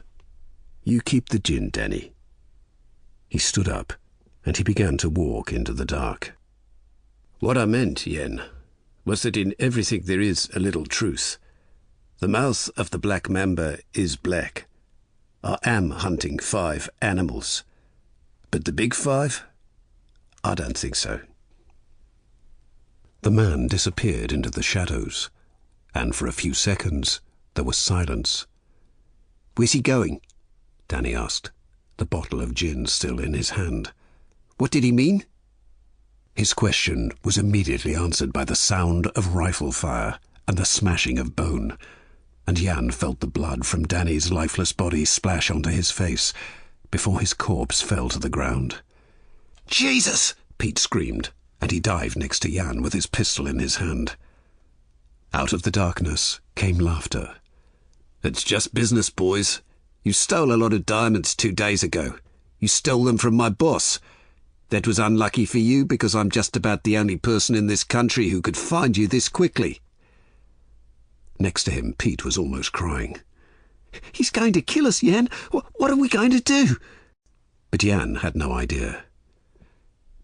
You keep the gin, Danny." He stood up, and he began to walk into the dark. "What I meant, Jan, was that in everything there is a little truth. The mouth of the black mamba is black. I am hunting 5 animals. But the big 5? I don't think so." The man disappeared into the shadows, and for a few seconds there was silence. "Where's he going?" Danny asked, the bottle of gin still in his hand. "What did he mean?" His question was immediately answered by the sound of rifle fire and the smashing of bone, and Jan felt the blood from Danny's lifeless body splash onto his face before his corpse fell to the ground. "Jesus!" Pete screamed, and he dived next to Jan with his pistol in his hand. Out of the darkness came laughter. "It's just business, boys. You stole a lot of diamonds 2 days ago. You stole them from my boss. That was unlucky for you because I'm just about the only person in this country who could find you this quickly." Next to him, Pete was almost crying. "He's going to kill us, Jan. What are we going to do?" But Jan had no idea.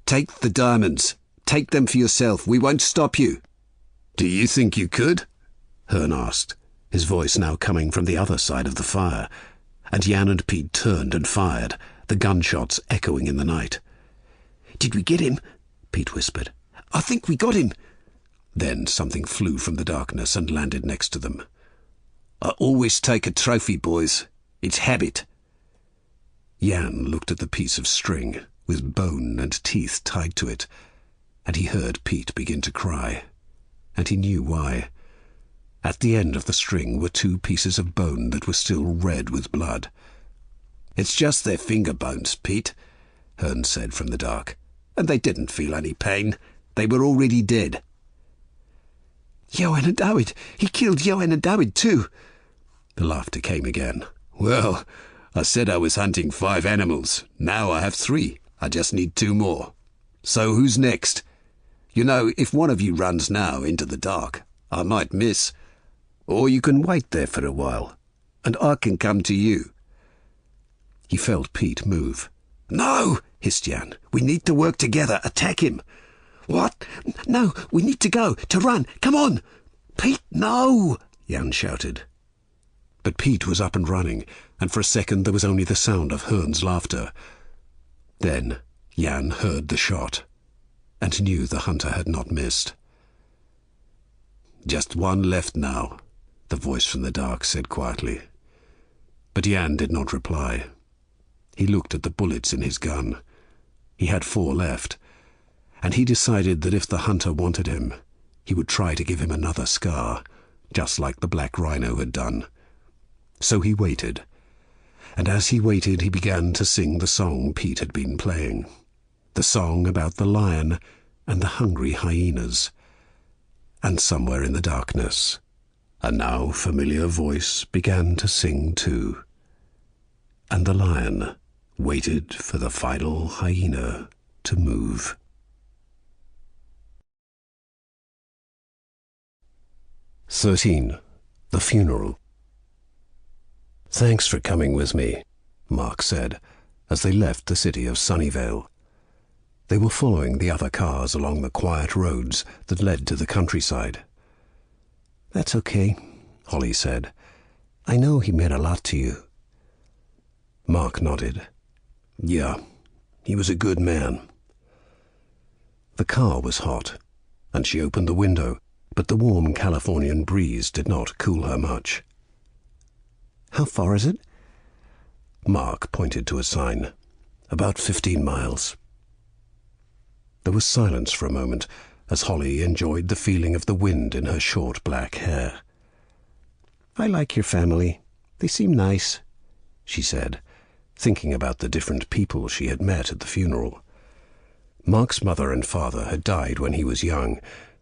"Take the diamonds. Take them for yourself. We won't stop you." "Do you think you could?" Hearn asked, his voice now coming from the other side of the fire, and Jan and Pete turned and fired, the gunshots echoing in the night. "Did we get him?" Pete whispered. "I think we got him." Then something flew from the darkness and landed next to them. "I always take a trophy, boys. It's habit." Jan looked at the piece of string, with bone and teeth tied to it, and he heard Pete begin to cry, and he knew why. At the end of the string were 2 pieces of bone that were still red with blood. "It's just their finger bones, Pete," Hearn said from the dark. "And they didn't feel any pain. They were already dead." "Johan and David. He killed Johan and David too." The laughter came again. "Well, I said I was hunting 5 animals. Now I have 3. I just need 2 more. So who's next? You know, if one of you runs now into the dark, I might miss. Or you can wait there for a while, and I can come to you." He felt Pete move. "No," hissed Jan. "We need to work together. Attack him." "What? No, we need to go. To run. Come on." "Pete, no," Jan shouted. But Pete was up and running, and for a second there was only the sound of Hearn's laughter. Then Jan heard the shot, and knew the hunter had not missed. "Just one left now," the voice from the dark said quietly. But Jan did not reply. He looked at the bullets in his gun. He had 4 left, and he decided that if the hunter wanted him, he would try to give him another scar, just like the black rhino had done. So he waited, and as he waited he began to sing the song Pete had been playing, the song about the lion and the hungry hyenas. And somewhere in the darkness, a now familiar voice began to sing too, and the lion waited for the final hyena to move. The funeral. "Thanks for coming with me," Mark said, as they left the city of Sunnyvale. They were following the other cars along the quiet roads that led to the countryside. "That's okay," Holly said. "I know he meant a lot to you." Mark nodded. "Yeah, he was a good man." The car was hot, and she opened the window, but the warm Californian breeze did not cool her much. "How far is it?" Mark pointed to a sign. "About 15 miles. There was silence for a moment, as Holly enjoyed the feeling of the wind in her short black hair. "I like your family. They seem nice," she said, thinking about the different people she had met at the funeral. Mark's mother and father had died when he was young,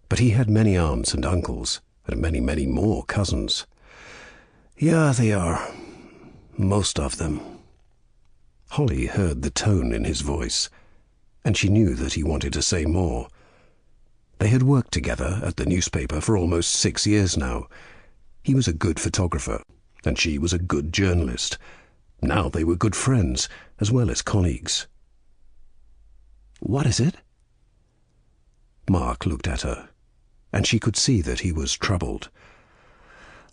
but he had many aunts and uncles, and many, many more cousins. "Yeah, they are. Most of them." Holly heard the tone in his voice, and she knew that he wanted to say more. They had worked together at the newspaper for almost 6 years now. He was a good photographer, and she was a good journalist. Now they were good friends, as well as colleagues. "What is it?" Mark looked at her, and she could see that he was troubled.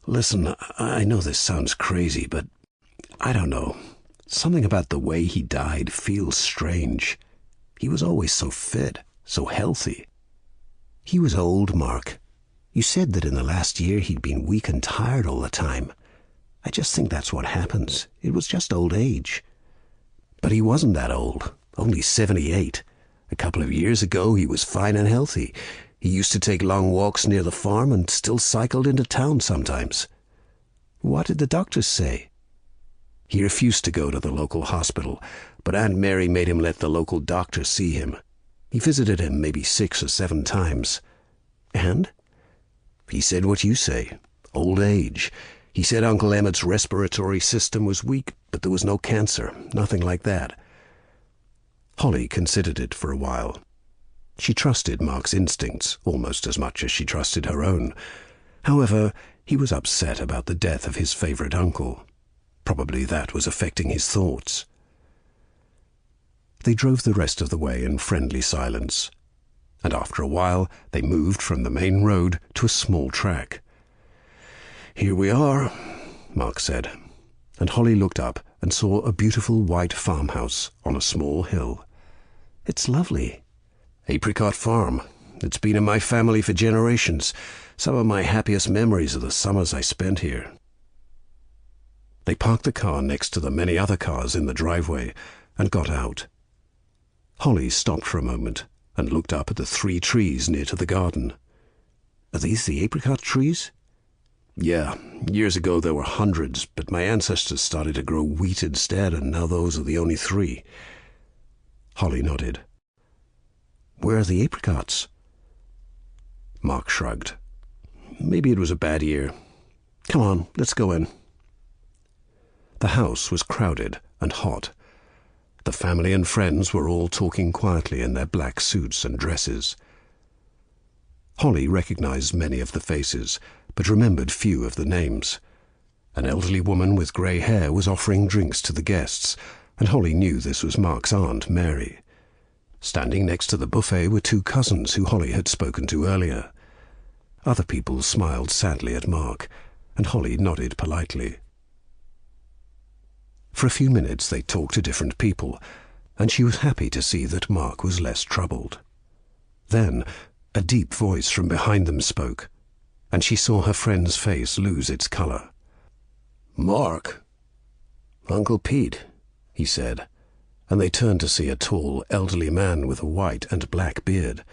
"Listen, I know this sounds crazy, but I don't know. Something about the way he died feels strange. He was always so fit, so healthy." "He was old, Mark. You said that in the last year he'd been weak and tired all the time. I just think that's what happens. It was just old age." "But he wasn't that old, only 78. A couple of years ago he was fine and healthy. He used to take long walks near the farm and still cycled into town sometimes." "What did the doctors say?" "He refused to go to the local hospital, but Aunt Mary made him let the local doctor see him. He visited him maybe 6 or 7 times. And? He said what you say, old age. He said Uncle Emmett's respiratory system was weak, but there was no cancer, nothing like that." Holly considered it for a while. She trusted Mark's instincts almost as much as she trusted her own. However, he was upset about the death of his favorite uncle. Probably that was affecting his thoughts. They drove the rest of the way in friendly silence, and after a while they moved from the main road to a small track. "Here we are," Mark said, and Holly looked up and saw a beautiful white farmhouse on a small hill. "It's lovely." "Apricot Farm. It's been in my family for generations. Some of my happiest memories are the summers I spent here." They parked the car next to the many other cars in the driveway and got out. Holly stopped for a moment and looked up at the 3 trees near to the garden. "Are these the apricot trees?" Yeah, years ago there were hundreds, but my ancestors started to grow wheat instead, and now those are the only 3. Holly nodded. Where are the apricots? Mark shrugged. Maybe it was a bad year. Come on, let's go in. The house was crowded and hot. The family and friends were all talking quietly in their black suits and dresses. Holly recognized many of the faces, but remembered few of the names. An elderly woman with grey hair was offering drinks to the guests, and Holly knew this was Mark's aunt, Mary. Standing next to the buffet were 2 cousins who Holly had spoken to earlier. Other people smiled sadly at Mark, and Holly nodded politely. For a few minutes they talked to different people, and she was happy to see that Mark was less troubled. Then a deep voice from behind them spoke, and she saw her friend's face lose its colour. "Mark." "Uncle Pete," he said, and they turned to see a tall, elderly man with a white and black beard.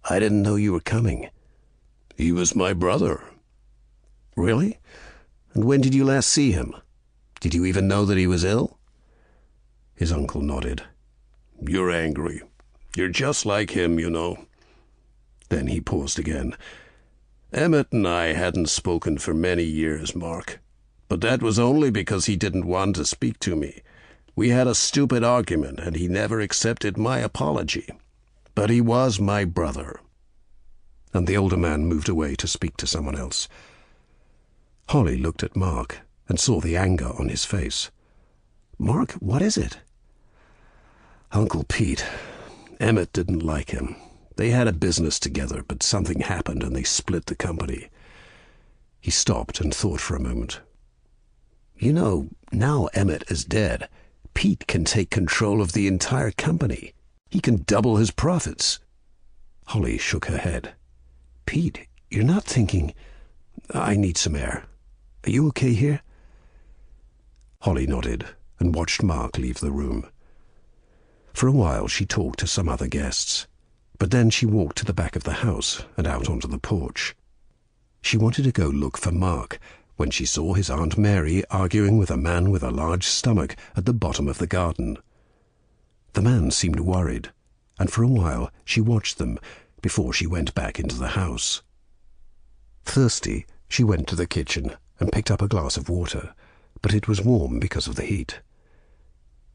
"I didn't know you were coming." "He was my brother." "Really? And when did you last see him? Did you even know that he was ill?" His uncle nodded. "You're angry. You're just like him, you know." Then he paused again. "Emmett and I hadn't spoken for many years, Mark. But that was only because he didn't want to speak to me. We had a stupid argument, and he never accepted my apology. But he was my brother." And the older man moved away to speak to someone else. Holly looked at Mark and saw the anger on his face. Mark, what is it? "Uncle Pete. Emmett didn't like him. They had a business together, but something happened and they split the company." He stopped and thought for a moment. "You know, now Emmett is dead, Pete can take control of the entire company. He can double his profits." Holly shook her head. "Pete, you're not thinking—" "I need some air. Are you okay here?" Holly nodded and watched Mark leave the room. For a while she talked to some other guests, but then she walked to the back of the house and out onto the porch. She wanted to go look for Mark when she saw his Aunt Mary arguing with a man with a large stomach at the bottom of the garden. The man seemed worried, and for a while she watched them before she went back into the house. Thirsty, she went to the kitchen and picked up a glass of water, but it was warm because of the heat.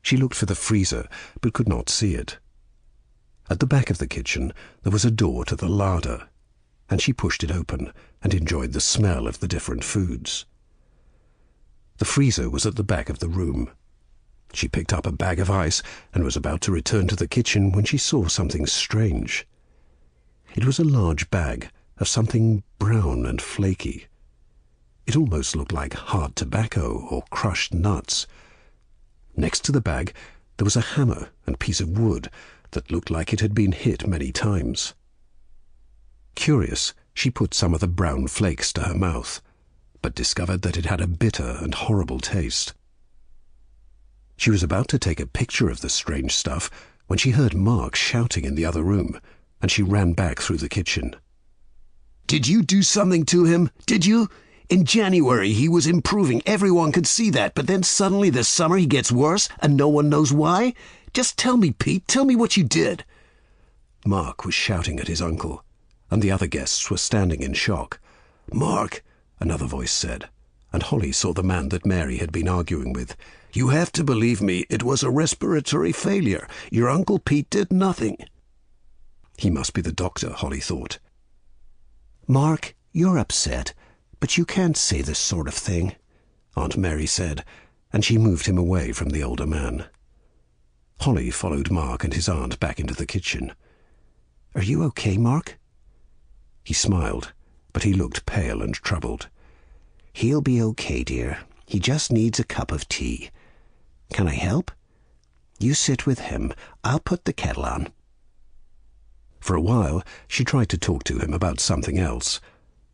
She looked for the freezer, but could not see it. At the back of the kitchen there was a door to the larder, and she pushed it open and enjoyed the smell of the different foods. The freezer was at the back of the room. She picked up a bag of ice and was about to return to the kitchen when she saw something strange. It was a large bag of something brown and flaky. It almost looked like hard tobacco or crushed nuts. Next to the bag there was a hammer and piece of wood that looked like it had been hit many times. Curious, she put some of the brown flakes to her mouth, but discovered that it had a bitter and horrible taste. She was about to take a picture of the strange stuff when she heard Mark shouting in the other room, and she ran back through the kitchen. "Did you do something to him? Did you? In January he was improving, everyone could see that, but then suddenly this summer he gets worse and no one knows why? Just tell me, Pete, tell me what you did." Mark was shouting at his uncle, and the other guests were standing in shock. "Mark," another voice said, and Holly saw the man that Mary had been arguing with. "You have to believe me, it was a respiratory failure. Your Uncle Pete did nothing." He must be the doctor, Holly thought. "Mark, you're upset, but you can't say this sort of thing," Aunt Mary said, and she moved him away from the older man. Holly followed Mark and his aunt back into the kitchen. "Are you okay, Mark?" He smiled, but he looked pale and troubled. "He'll be okay, dear. He just needs a cup of tea. Can I help? You sit with him. I'll put the kettle on." For a while she tried to talk to him about something else,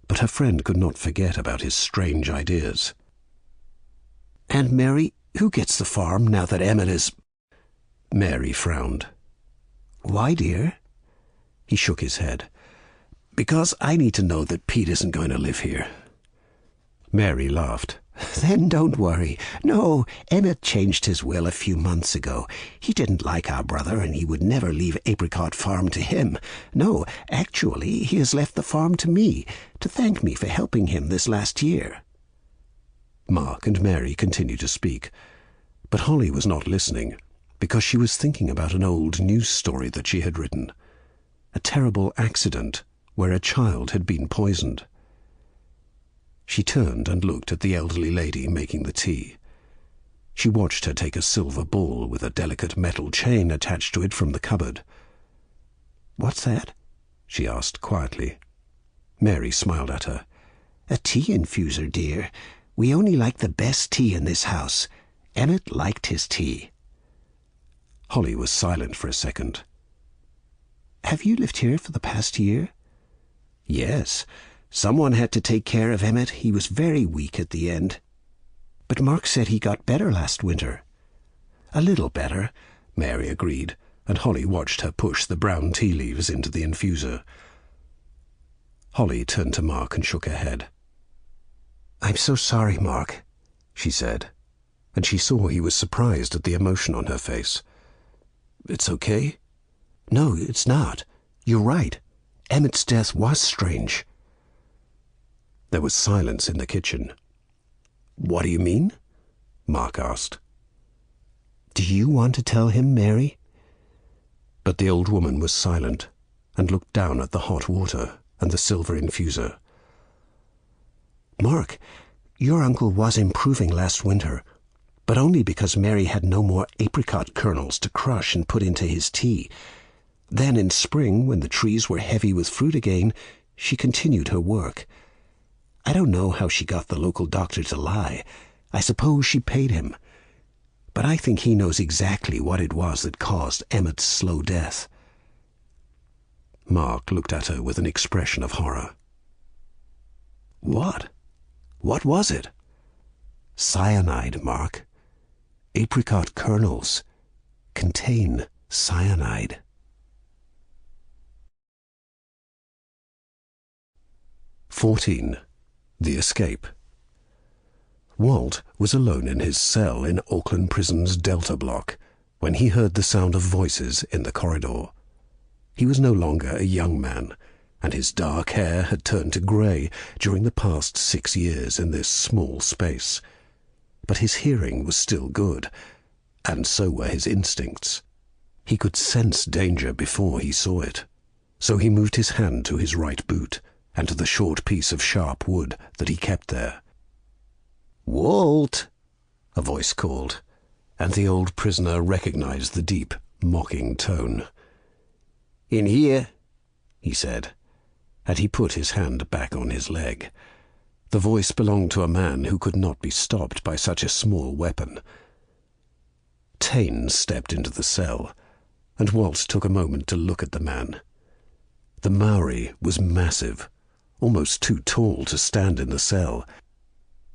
but her friend could not forget about his strange ideas. "Aunt Mary, who gets the farm now that Emmett is—" Mary frowned. "Why, dear?" He shook his head. "Because I need to know that Pete isn't going to live here." Mary laughed. Then don't worry. No, Emmett changed his will a few months ago. He didn't like our brother, and he would never leave Apricot Farm to him. No, actually, he has left the farm to me, to thank me for helping him this last year. Mark and Mary continued to speak, but Holly was not listening, because she was thinking about an old news story that she had written. A terrible accident where a child had been poisoned. She turned and looked at the elderly lady making the tea. She watched her take a silver ball with a delicate metal chain attached to it from the cupboard. "What's that?" she asked quietly. Mary smiled at her. "A tea infuser, dear. We only like the best tea in this house. Emmett liked his tea." Holly was silent for a second. "Have you lived here for the past year?" "Yes. Someone had to take care of Emmett. He was very weak at the end. But Mark said he got better last winter." "A little better," Mary agreed, and Holly watched her push the brown tea leaves into the infuser. Holly turned to Mark and shook her head. "I'm so sorry, Mark," she said, and she saw he was surprised at the emotion on her face. "It's okay?" "No, it's not. You're right. Emmett's death was strange." There was silence in the kitchen. "What do you mean?" Mark asked. "Do you want to tell him, Mary?" But the old woman was silent and looked down at the hot water and the silver infuser. "Mark, your uncle was improving last winter, but only because Mary had no more apricot kernels to crush and put into his tea. Then in spring, when the trees were heavy with fruit again, she continued her work. I don't know how she got the local doctor to lie. I suppose she paid him. But I think he knows exactly what it was that caused Emmett's slow death." Mark looked at her with an expression of horror. "What? What was it?" "Cyanide, Mark. Apricot kernels contain cyanide." The Escape. Walt was alone in his cell in Auckland Prison's Delta block when he heard the sound of voices in the corridor. He was no longer a young man, and his dark hair had turned to grey during the past 6 years in this small space. But his hearing was still good, and so were his instincts. He could sense danger before he saw it, so he moved his hand to his right boot and to the short piece of sharp wood that he kept there. "Walt!" a voice called, and the old prisoner recognized the deep, mocking tone. "In here," he said, and he put his hand back on his leg. The voice belonged to a man who could not be stopped by such a small weapon. Taine stepped into the cell, and Walt took a moment to look at the man. The Maori was massive, almost too tall to stand in the cell.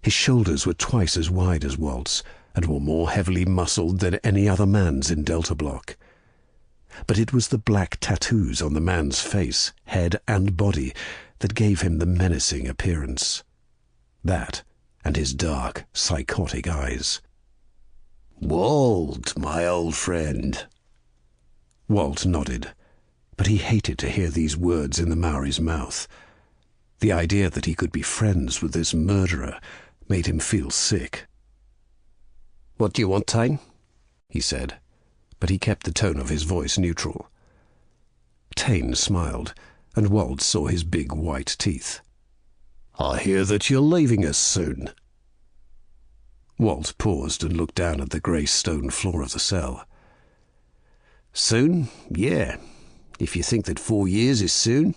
His shoulders were twice as wide as Walt's, and were more heavily muscled than any other man's in Delta Block. But it was the black tattoos on the man's face, head and body that gave him the menacing appearance. That, and his dark, psychotic eyes. "Walt, my old friend." Walt nodded, but he hated to hear these words in the Maori's mouth. The idea that he could be friends with this murderer made him feel sick. "What do you want, Taine?" he said, but he kept the tone of his voice neutral. Taine smiled, and Walt saw his big white teeth. "I hear that you're leaving us soon." Walt paused and looked down at the grey stone floor of the cell. "Soon? Yeah, if you think that 4 years is soon."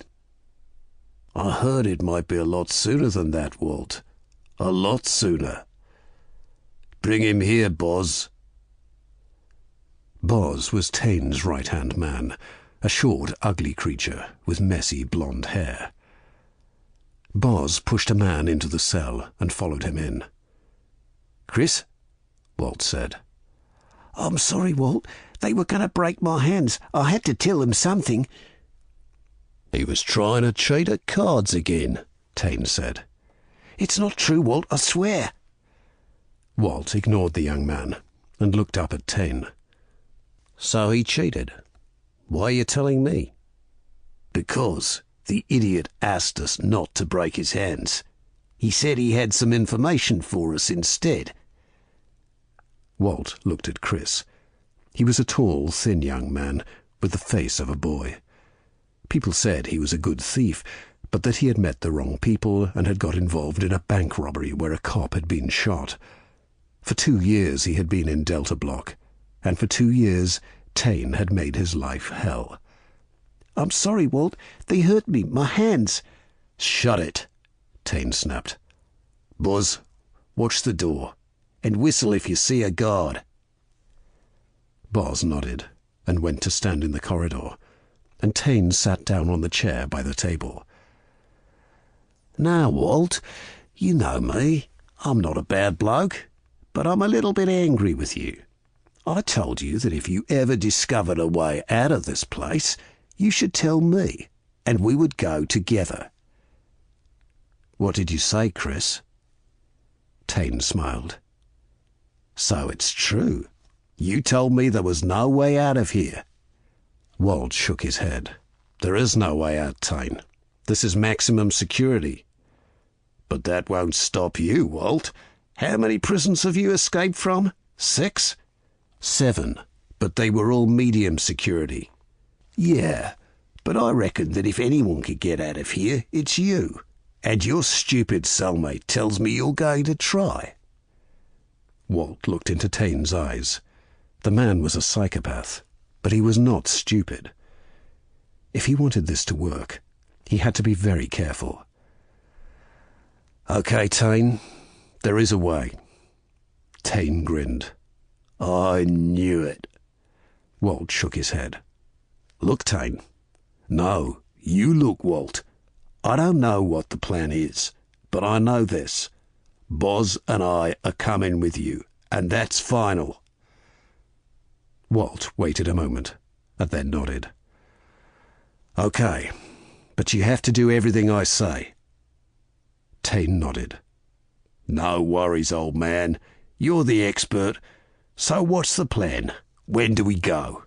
"I heard it might be a lot sooner than that, Walt. A lot sooner. Bring him here, Boz." Boz was Taine's right-hand man, a short, ugly creature with messy blonde hair. Boz pushed a man into the cell and followed him in. "Chris?" Walt said. "I'm sorry, Walt. They were going to break my hands. I had to tell them something." "He was trying to cheat at cards again," Taine said. It's not true, Walt, I swear. Walt ignored the young man and looked up at Tane. So he cheated. Why are you telling me? Because the idiot asked us not to break his hands. He said he had some information for us instead. Walt looked at Chris. He was a tall, thin young man with the face of a boy. People said he was a good thief, but that he had met the wrong people and had got involved in a bank robbery where a cop had been shot. For 2 years he had been in Delta Block, and for 2 years Tane had made his life hell. I'm sorry, Walt. They hurt me. My hands. Shut it, Tane snapped. Buzz, watch the door, and whistle if you see a guard. Boz nodded and went to stand in the corridor, and Tane sat down on the chair by the table. Now, Walt, you know me. I'm not a bad bloke, but I'm a little bit angry with you. I told you that if you ever discovered a way out of this place, you should tell me, and we would go together. What did you say, Chris? Tane smiled. So it's true. You told me there was no way out of here. Walt shook his head. There is no way out, Tane. This is maximum security. But that won't stop you, Walt. How many prisons have you escaped from? 6? 7, but they were all medium security. Yeah, but I reckon that if anyone could get out of here, it's you. And your stupid cellmate tells me you're going to try. Walt looked into Tane's eyes. The man was a psychopath, but he was not stupid. If he wanted this to work, he had to be very careful. Okay, Tane, there is a way. Tane grinned. I knew it. Walt shook his head. Look, Tane. No, you look, Walt. I don't know what the plan is, but I know this. Boz and I are coming with you, and that's final. Walt waited a moment, and then nodded. Okay, but you have to do everything I say. Tane nodded. No worries, old man. You're the expert. So what's the plan? When do we go?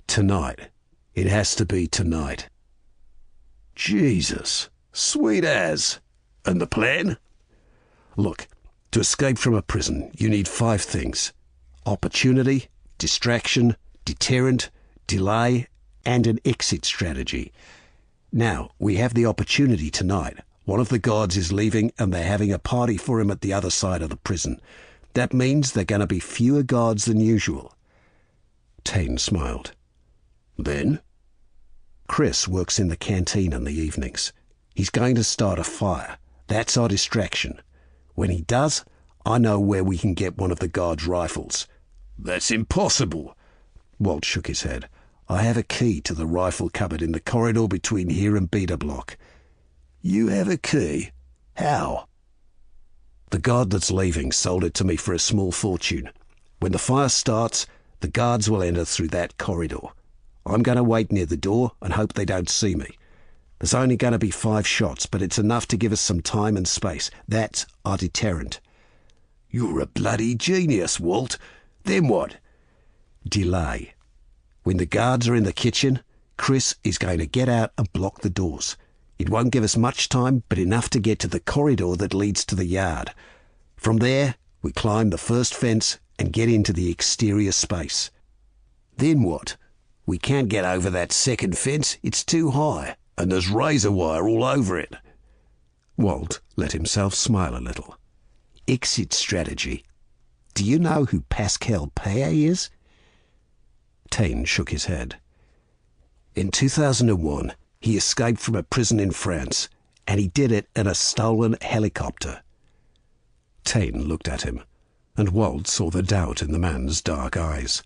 Tonight. It has to be tonight. Jesus, sweet as. And the plan? Look, to escape from a prison, you need 5 things. Opportunity, distraction, deterrent, delay, and an exit strategy. Now, we have the opportunity tonight. One of the guards is leaving and they're having a party for him at the other side of the prison. That means there are going to be fewer guards than usual. Tane smiled. Then? Chris works in the canteen in the evenings. He's going to start a fire. That's our distraction. When he does, I know where we can get one of the guards' rifles. That's impossible. Walt shook his head. I have a key to the rifle cupboard in the corridor between here and Beta Block. You have a key? How? The guard that's leaving sold it to me for a small fortune. When the fire starts, the guards will enter through that corridor. I'm going to wait near the door and hope they don't see me. There's only going to be 5 shots, but it's enough to give us some time and space. That's our deterrent. You're a bloody genius, Walt. Then what? Delay. When the guards are in the kitchen, Chris is going to get out and block the doors. It won't give us much time, but enough to get to the corridor that leads to the yard. From there, we climb the first fence and get into the exterior space. Then what? We can't get over that second fence. It's too high, and there's razor wire all over it. Walt let himself smile a little. Exit strategy. Do you know who Pascal Payet is? Tane shook his head. In 2001, he escaped from a prison in France, and he did it in a stolen helicopter. Tane looked at him, and Walt saw the doubt in the man's dark eyes.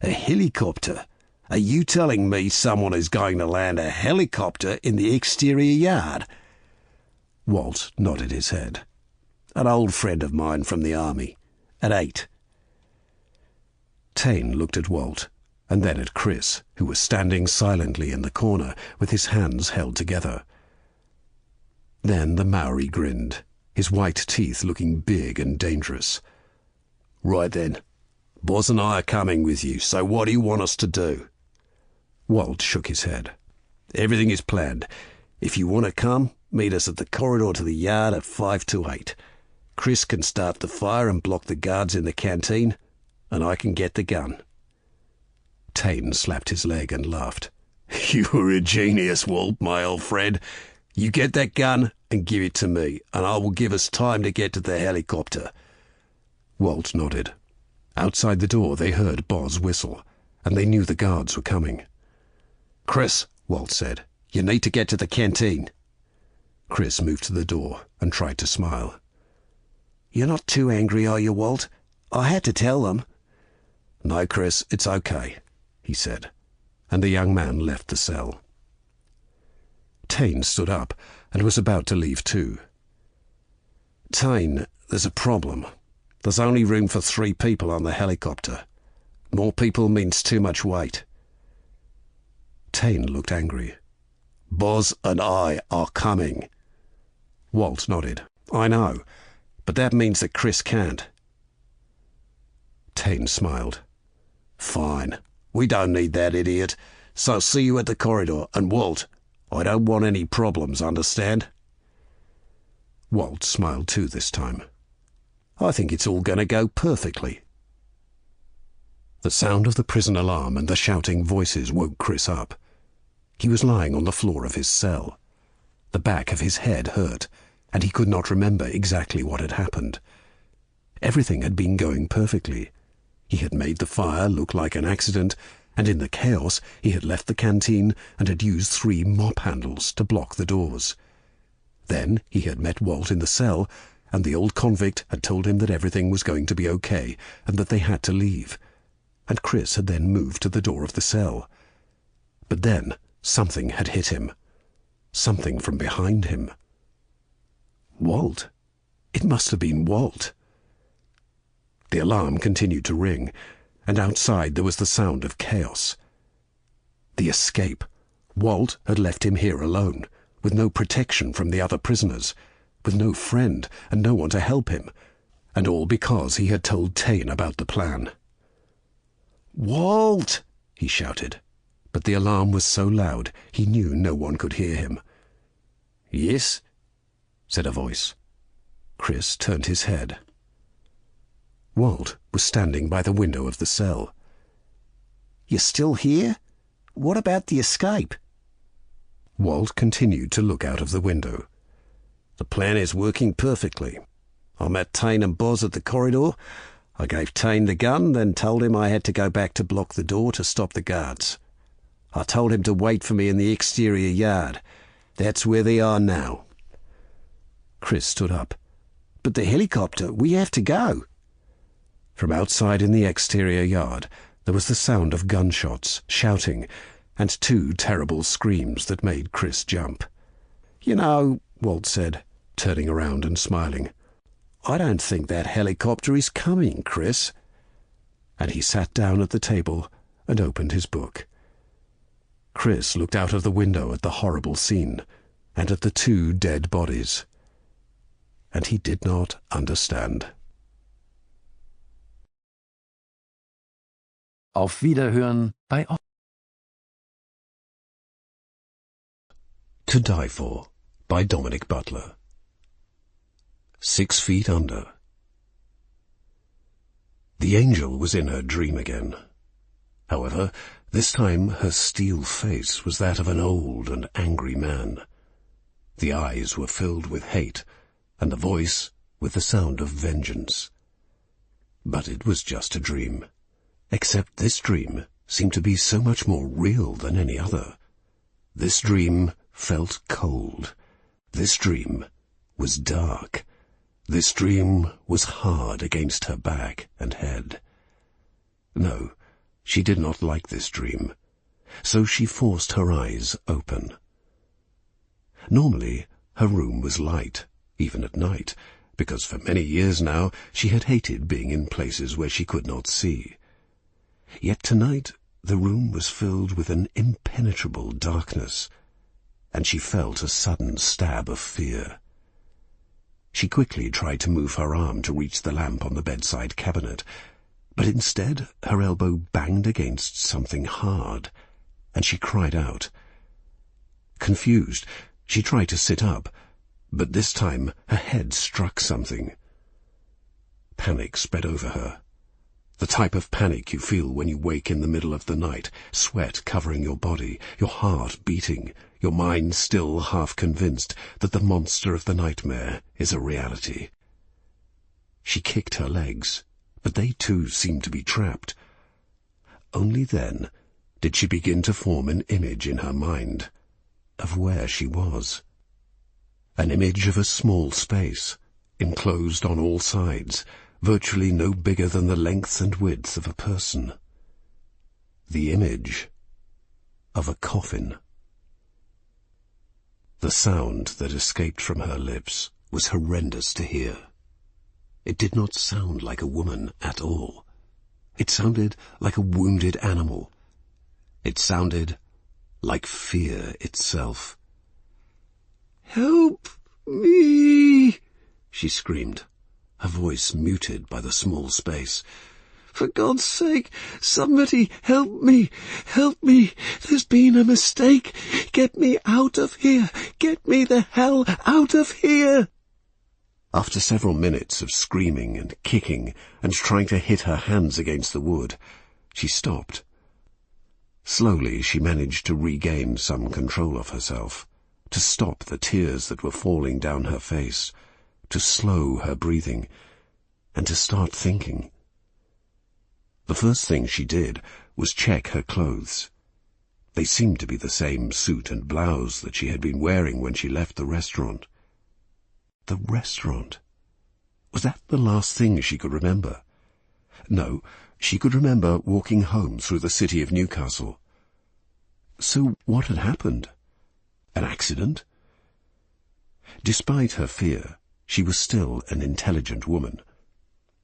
A helicopter? Are you telling me someone is going to land a helicopter in the exterior yard? Walt nodded his head. An old friend of mine from the army. At 8. Tane looked at Walt, and then at Chris, who was standing silently in the corner with his hands held together. Then the Maori grinned, his white teeth looking big and dangerous. "Right then. Boz and I are coming with you, so what do you want us to do?" Walt shook his head. "Everything is planned. If you want to come, meet us at the corridor to the yard at 5 to 8. Chris can start the fire and block the guards in the canteen, and I can get the gun." Tane slapped his leg and laughed. "You're a genius, Walt, my old friend. You get that gun and give it to me, and I will give us time to get to the helicopter." Walt nodded. Outside the door they heard Boz whistle, and they knew the guards were coming. "Chris," Walt said, "you need to get to the canteen." Chris moved to the door and tried to smile. "You're not too angry, are you, Walt? I had to tell them." "No, Chris, it's okay," he said, and the young man left the cell. Tane stood up and was about to leave too. "Tane, there's a problem. There's only room for 3 people on the helicopter. More people means too much weight." Tane looked angry. "Boz and I are coming." Walt nodded. "I know, but that means that Chris can't." Tane smiled. "Fine. We don't need that idiot. So see you at the corridor. And Walt, I don't want any problems, understand?" Walt smiled too this time. "I think it's all going to go perfectly." The sound of the prison alarm and the shouting voices woke Chris up. He was lying on the floor of his cell. The back of his head hurt, and he could not remember exactly what had happened. Everything had been going perfectly. He had made the fire look like an accident, and in the chaos he had left the canteen and had used 3 mop handles to block the doors. Then he had met Walt in the cell, and the old convict had told him that everything was going to be okay and that they had to leave. And Chris had then moved to the door of the cell. But then something had hit him. Something from behind him. Walt. It must have been Walt. The alarm continued to ring, and outside there was the sound of chaos. The escape. Walt had left him here alone, with no protection from the other prisoners, with no friend and no one to help him, and all because he had told Tane about the plan. "Walt!" he shouted, but the alarm was so loud he knew no one could hear him. "Yes?" said a voice. Chris turned his head. Walt was standing by the window of the cell. "You're still here? What about the escape?" Walt continued to look out of the window. "The plan is working perfectly. I met Tane and Boz at the corridor. I gave Tane the gun, then told him I had to go back to block the door to stop the guards. I told him to wait for me in the exterior yard. That's where they are now." Chris stood up. "But the helicopter, we have to go." From outside in the exterior yard there was the sound of gunshots, shouting, and 2 terrible screams that made Chris jump. "You know," Walt said, turning around and smiling, "I don't think that helicopter is coming, Chris." And he sat down at the table and opened his book. Chris looked out of the window at the horrible scene and at the 2 dead bodies. And he did not understand. Auf Wiederhören bei To Die For by Dominic Butler. 6 Feet Under. The angel was in her dream again. However, this time her steel face was that of an old and angry man. The eyes were filled with hate, and the voice with the sound of vengeance. But it was just a dream. Except this dream seemed to be so much more real than any other. This dream felt cold. This dream was dark. This dream was hard against her back and head. No, she did not like this dream, so she forced her eyes open. Normally, her room was light, even at night, because for many years now she had hated being in places where she could not see. Yet tonight the room was filled with an impenetrable darkness, and she felt a sudden stab of fear. She quickly tried to move her arm to reach the lamp on the bedside cabinet, but instead her elbow banged against something hard, and she cried out. Confused, she tried to sit up, but this time her head struck something. Panic spread over her. The type of panic you feel when you wake in the middle of the night, sweat covering your body, your heart beating, your mind still half convinced that the monster of the nightmare is a reality. She kicked her legs, but they too seemed to be trapped. Only then did she begin to form an image in her mind of where she was. An image of a small space, enclosed on all sides, virtually no bigger than the length and width of a person. The image of a coffin. The sound that escaped from her lips was horrendous to hear. It did not sound like a woman at all. It sounded like a wounded animal. It sounded like fear itself. "Help me!" she screamed, her voice muted by the small space. "For God's sake, somebody help me! Help me! There's been a mistake! Get me out of here! Get me the hell out of here!" After several minutes of screaming and kicking and trying to hit her hands against the wood, she stopped. Slowly she managed to regain some control of herself, to stop the tears that were falling down her face, to slow her breathing, and to start thinking. The first thing she did was check her clothes. They seemed to be the same suit and blouse that she had been wearing when she left the restaurant. The restaurant. Was that the last thing she could remember? No, she could remember walking home through the city of Newcastle. So what had happened? An accident? Despite her fear, she was still an intelligent woman.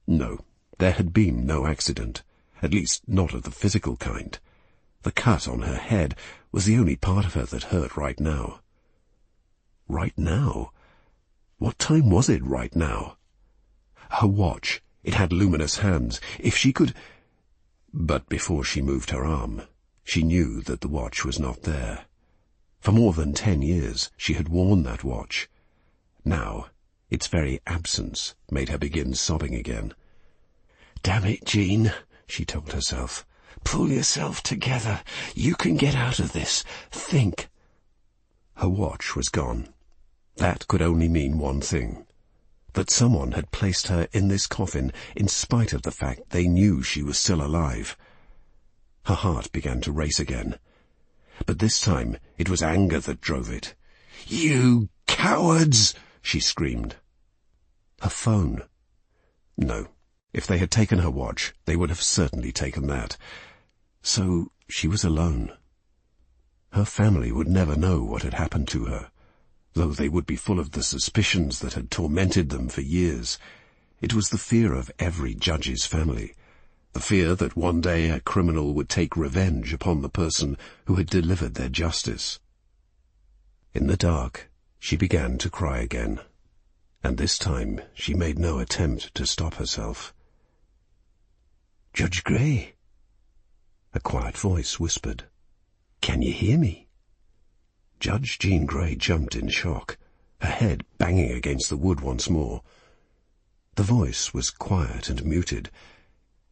No, there had been no accident, at least not of the physical kind. The cut on her head was the only part of her that hurt right now. Right now? What time was it right now? Her watch. It had luminous hands. If she could... But before she moved her arm, she knew that the watch was not there. For more than 10 years she had worn that watch. Now, its very absence made her begin sobbing again. "Damn it, Jean," she told herself. "Pull yourself together. You can get out of this. Think." Her watch was gone. That could only mean one thing. That someone had placed her in this coffin in spite of the fact they knew she was still alive. Her heart began to race again. But this time it was anger that drove it. "You cowards!" she screamed. Her phone. No, if they had taken her watch, they would have certainly taken that. So she was alone. Her family would never know what had happened to her, though they would be full of the suspicions that had tormented them for years. It was the fear of every judge's family, the fear that one day a criminal would take revenge upon the person who had delivered their justice. In the dark, she began to cry again, and this time she made no attempt to stop herself. "Judge Grey," a quiet voice whispered. "Can you hear me?" Judge Jean Grey jumped in shock, her head banging against the wood once more. The voice was quiet and muted,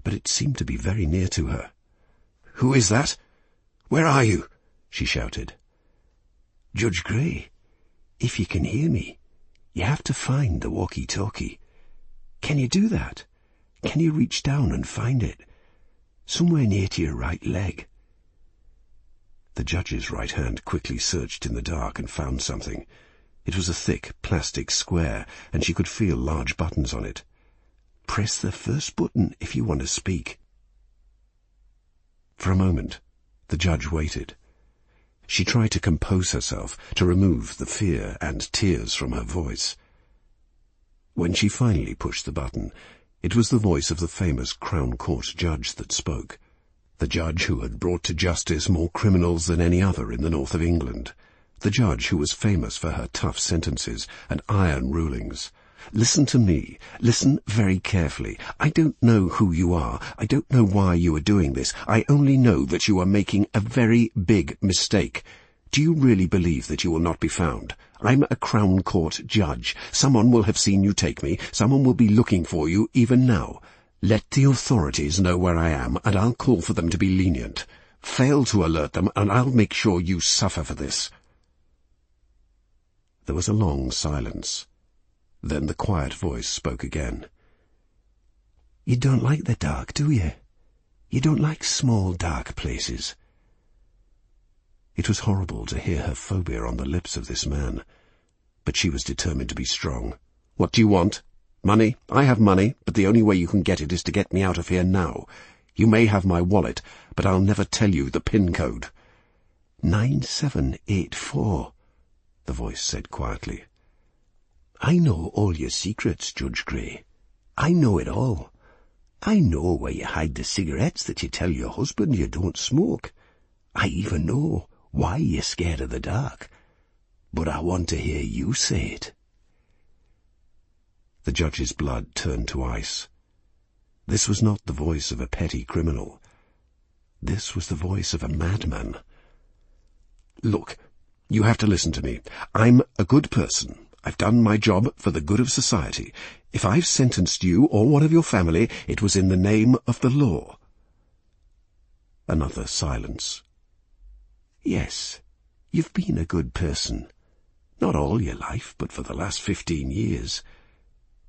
but it seemed to be very near to her. "Who is that? Where are you?" she shouted. "Judge Grey, if you can hear me, you have to find the walkie-talkie. Can you do that? Can you reach down and find it? Somewhere near to your right leg." The judge's right hand quickly searched in the dark and found something. It was a thick plastic square, and she could feel large buttons on it. "Press the first button if you want to speak." For a moment, the judge waited. She tried to compose herself, to remove the fear and tears from her voice. When she finally pushed the button, it was the voice of the famous Crown Court judge that spoke. The judge who had brought to justice more criminals than any other in the north of England. The judge who was famous for her tough sentences and iron rulings. listen to me. Listen very carefully. I don't know who you are. I don't know why you are doing this. I only know that you are making a very big mistake. Do you really believe that you will not be found? I'm a Crown Court judge. Someone will have seen you take me. Someone will be looking for you even now. Let the authorities know where I am, and I'll call for them to be lenient. Fail to alert them, and I'll make sure you suffer for this." There was a long silence. Then the quiet voice spoke again. "You don't like the dark, do you? You don't like small, dark places?" It was horrible to hear her phobia on the lips of this man, but she was determined to be strong. "What do you want? Money? I have money, but the only way you can get it is to get me out of here now. You may have my wallet, but I'll never tell you the PIN code." 9784, the voice said quietly. "I know all your secrets, Judge Grey. I know it all. I know where you hide the cigarettes that you tell your husband you don't smoke. I even know why you're scared of the dark. But I want to hear you say it." The judge's blood turned to ice. This was not the voice of a petty criminal. This was the voice of a madman. "Look, you have to listen to me. I'm a good person. I've done my job for the good of society. If I've sentenced you or one of your family, it was in the name of the law." Another silence. "Yes, you've been a good person. Not all your life, but for the last 15 years.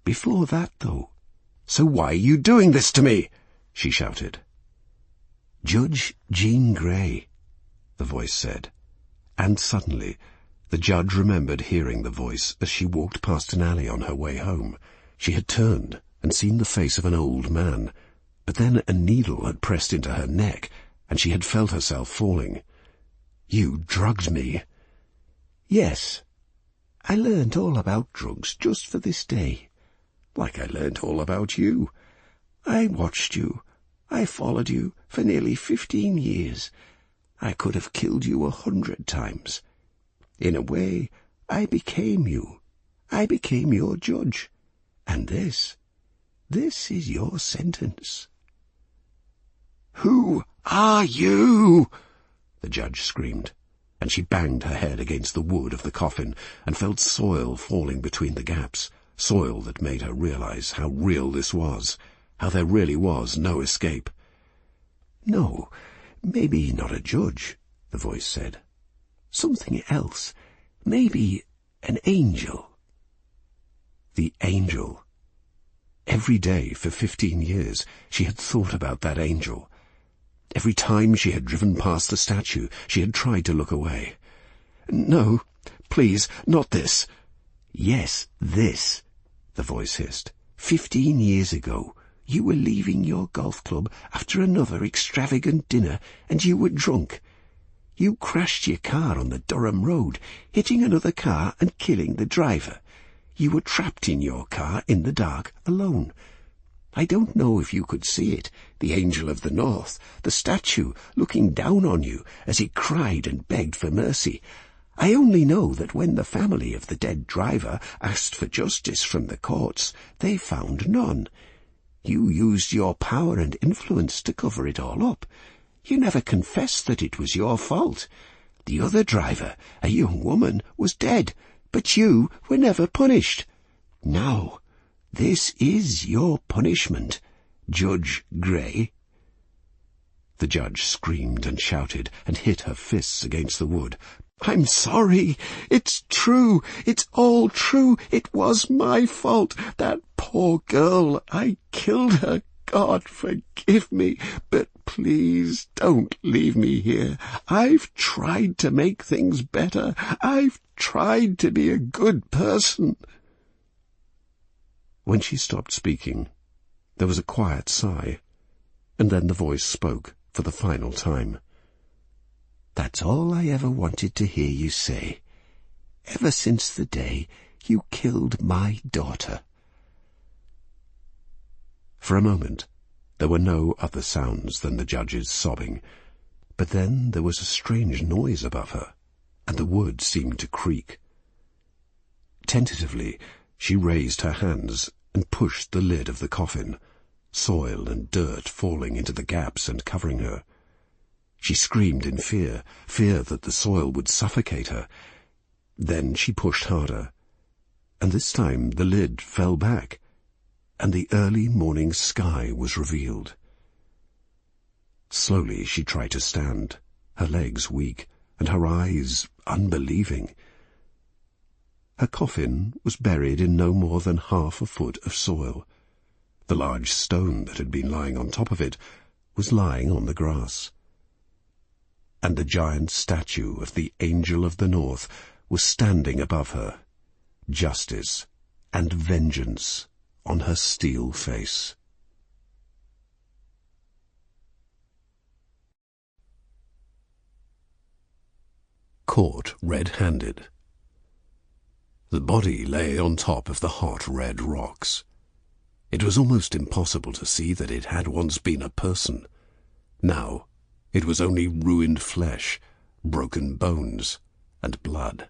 Before that, though." "So why are you doing this to me?" she shouted. "Judge Jean Grey," the voice said, and suddenly the judge remembered hearing the voice as she walked past an alley on her way home. She had turned and seen the face of an old man, but then a needle had pressed into her neck, and she had felt herself falling. "You drugged me." "Yes, I learned all about drugs just for this day. Like I learned all about you. I watched you. I followed you for nearly 15 years. I could have killed you 100 times. In a way, I became you. I became your judge. And this is your sentence." "Who are you?" the judge screamed, and she banged her head against the wood of the coffin and felt soil falling between the gaps, soil that made her realize how real this was, how there really was no escape. "No, maybe not a judge," the voice said. "Something else. Maybe an angel." The angel. Every day for 15 years she had thought about that angel. Every time she had driven past the statue, she had tried to look away. "No, please, not this." "Yes, this," the voice hissed. 15 years ago, you were leaving your golf club after another extravagant dinner, and you were drunk. You crashed your car on the Durham Road, hitting another car and killing the driver. You were trapped in your car in the dark, alone. I don't know if you could see it, the Angel of the North, the statue, looking down on you as it cried and begged for mercy. I only know that when the family of the dead driver asked for justice from the courts, they found none. You used your power and influence to cover it all up. You never confessed that it was your fault. The other driver, a young woman, was dead, but you were never punished. Now, this is your punishment, Judge Grey." The judge screamed and shouted and hit her fists against the wood. "I'm sorry. It's true. It's all true. It was my fault. That poor girl. I killed her. God forgive me. But please don't leave me here. I've tried to make things better. I've tried to be a good person." When she stopped speaking, there was a quiet sigh, and then the voice spoke for the final time. "That's all I ever wanted to hear you say, ever since the day you killed my daughter." For a moment, there were no other sounds than the judge's sobbing, but then there was a strange noise above her, and the wood seemed to creak. Tentatively, She raised her hands and pushed the lid of the coffin, soil and dirt falling into the gaps and covering her. She screamed in fear that the soil would suffocate her. Then she pushed harder, and this time the lid fell back, and the early morning sky was revealed. Slowly she tried to stand, her legs weak, and her eyes unbelieving. Her coffin was buried in no more than 1/2 foot of soil. The large stone that had been lying on top of it was lying on the grass. And the giant statue of the Angel of the North was standing above her, justice and vengeance on her steel face. Caught red-handed. The body lay on top of the hot red rocks. It was almost impossible to see that it had once been a person. Now it was only ruined flesh, broken bones, and blood.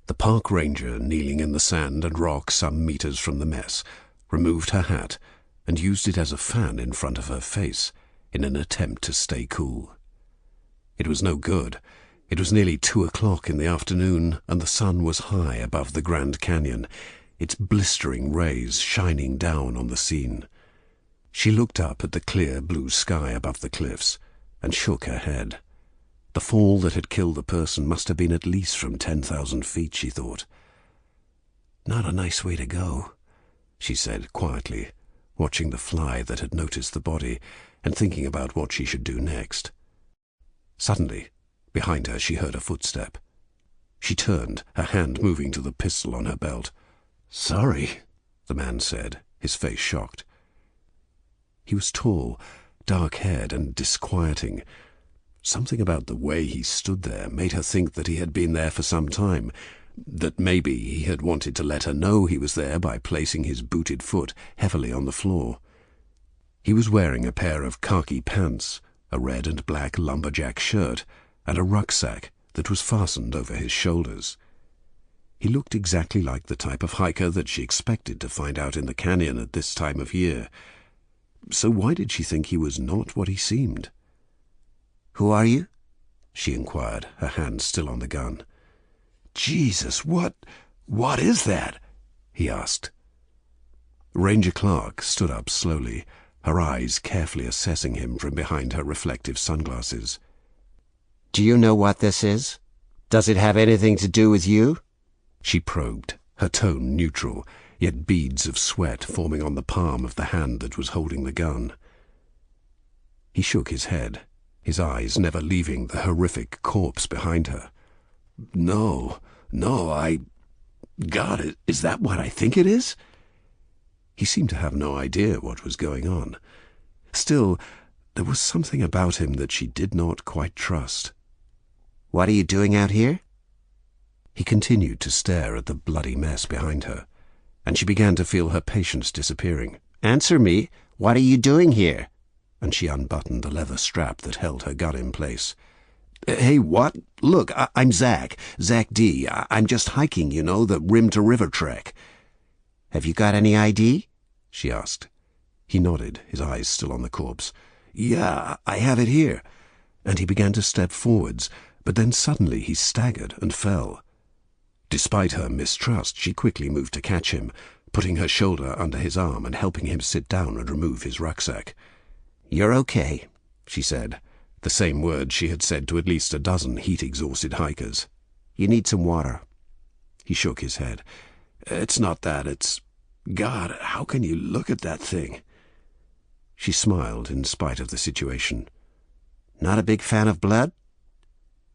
The park ranger, kneeling in the sand and rock some meters from the mess, removed her hat and used it as a fan in front of her face in an attempt to stay cool. It was no good. It was nearly 2 o'clock in the afternoon, and the sun was high above the Grand Canyon, its blistering rays shining down on the scene. She looked up at the clear blue sky above the cliffs and shook her head. The fall that had killed the person must have been at least from 10,000 feet, she thought. "Not a nice way to go," she said quietly, watching the fly that had noticed the body and thinking about what she should do next. Suddenly, behind her, she heard a footstep. She turned, her hand moving to the pistol on her belt. "Sorry," the man said, his face shocked. He was tall, dark-haired, and disquieting. Something about the way he stood there made her think that he had been there for some time, that maybe he had wanted to let her know he was there by placing his booted foot heavily on the floor. He was wearing a pair of khaki pants, a red and black lumberjack shirt, and a rucksack that was fastened over his shoulders. He looked exactly like the type of hiker that she expected to find out in the canyon at this time of year. So why did she think he was not what he seemed? "Who are you?" she inquired, her hand still on the gun. "Jesus, what is that?" he asked. Ranger Clark stood up slowly, her eyes carefully assessing him from behind her reflective sunglasses. "Do you know what this is? Does it have anything to do with you?" She probed, her tone neutral, yet beads of sweat forming on the palm of the hand that was holding the gun. He shook his head, his eyes never leaving the horrific corpse behind her. No, God, is that what I think it is?" He seemed to have no idea what was going on. Still, there was something about him that she did not quite trust. "What are you doing out here?" He continued to stare at the bloody mess behind her, and she began to feel her patience disappearing. "Answer me. What are you doing here?" And she unbuttoned the leather strap that held her gun in place. "Hey, what? Look, I'm Zach D. I'm just hiking, the rim-to-river trek." "Have you got any ID?" she asked. He nodded, his eyes still on the corpse. "Yeah, I have it here." And he began to step forwards, but then suddenly he staggered and fell. Despite her mistrust, she quickly moved to catch him, putting her shoulder under his arm and helping him sit down and remove his rucksack. "You're okay," she said, the same words she had said to at least a dozen heat-exhausted hikers. "You need some water." He shook his head. "It's not that, it's... God, how can you look at that thing?" She smiled in spite of the situation. "Not a big fan of blood?"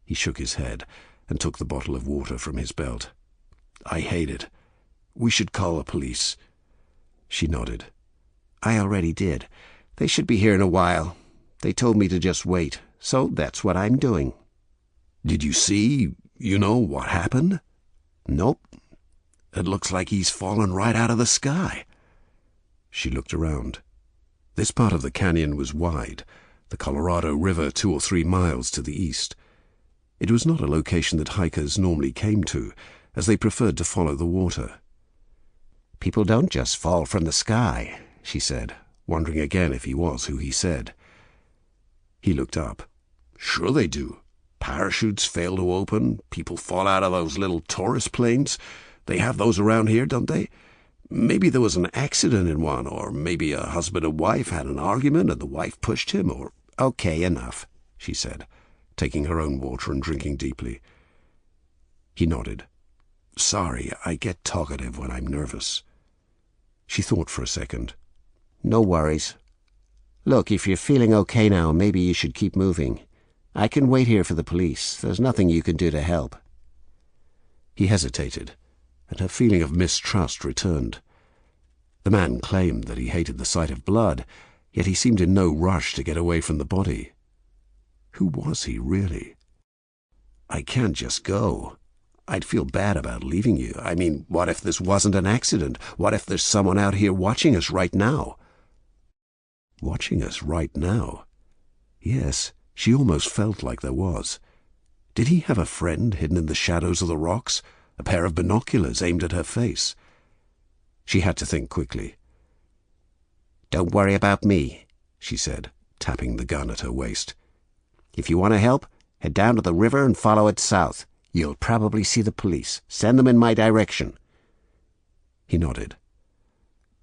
He shook his head and took the bottle of water from his belt. "I hate it. We should call the police." She nodded. "I already did. They should be here in a while. They told me to just wait, so that's what I'm doing." "Did you see, what happened?" "Nope." "It looks like he's fallen right out of the sky." She looked around. This part of the canyon was wide, the Colorado River 2 or 3 miles to the east. It was not a location that hikers normally came to, as they preferred to follow the water. People don't just fall from the sky, she said, wondering again if he was who he said. He looked up. Sure they do. Parachutes fail to open, people fall out of those little tourist planes. They have those around here, don't they? Maybe there was an accident in one, or maybe a husband and wife had an argument and the wife pushed him, or... Okay, enough, she said, taking her own water and drinking deeply. He nodded. Sorry, I get talkative when I'm nervous. She thought for a second. No worries. Look, if you're feeling okay now, maybe you should keep moving. I can wait here for the police. There's nothing you can do to help. He hesitated, and her feeling of mistrust returned. The man claimed that he hated the sight of blood, yet he seemed in no rush to get away from the body. Who was he, really? I can't just go. I'd feel bad about leaving you. I mean, what if this wasn't an accident? What if there's someone out here watching us right now? Watching us right now? Yes, she almost felt like there was. Did he have a friend hidden in the shadows of the rocks? A pair of binoculars aimed at her face? She had to think quickly. Don't worry about me, she said, tapping the gun at her waist. If you want to help, head down to the river and follow it south. You'll probably see the police. Send them in my direction. He nodded.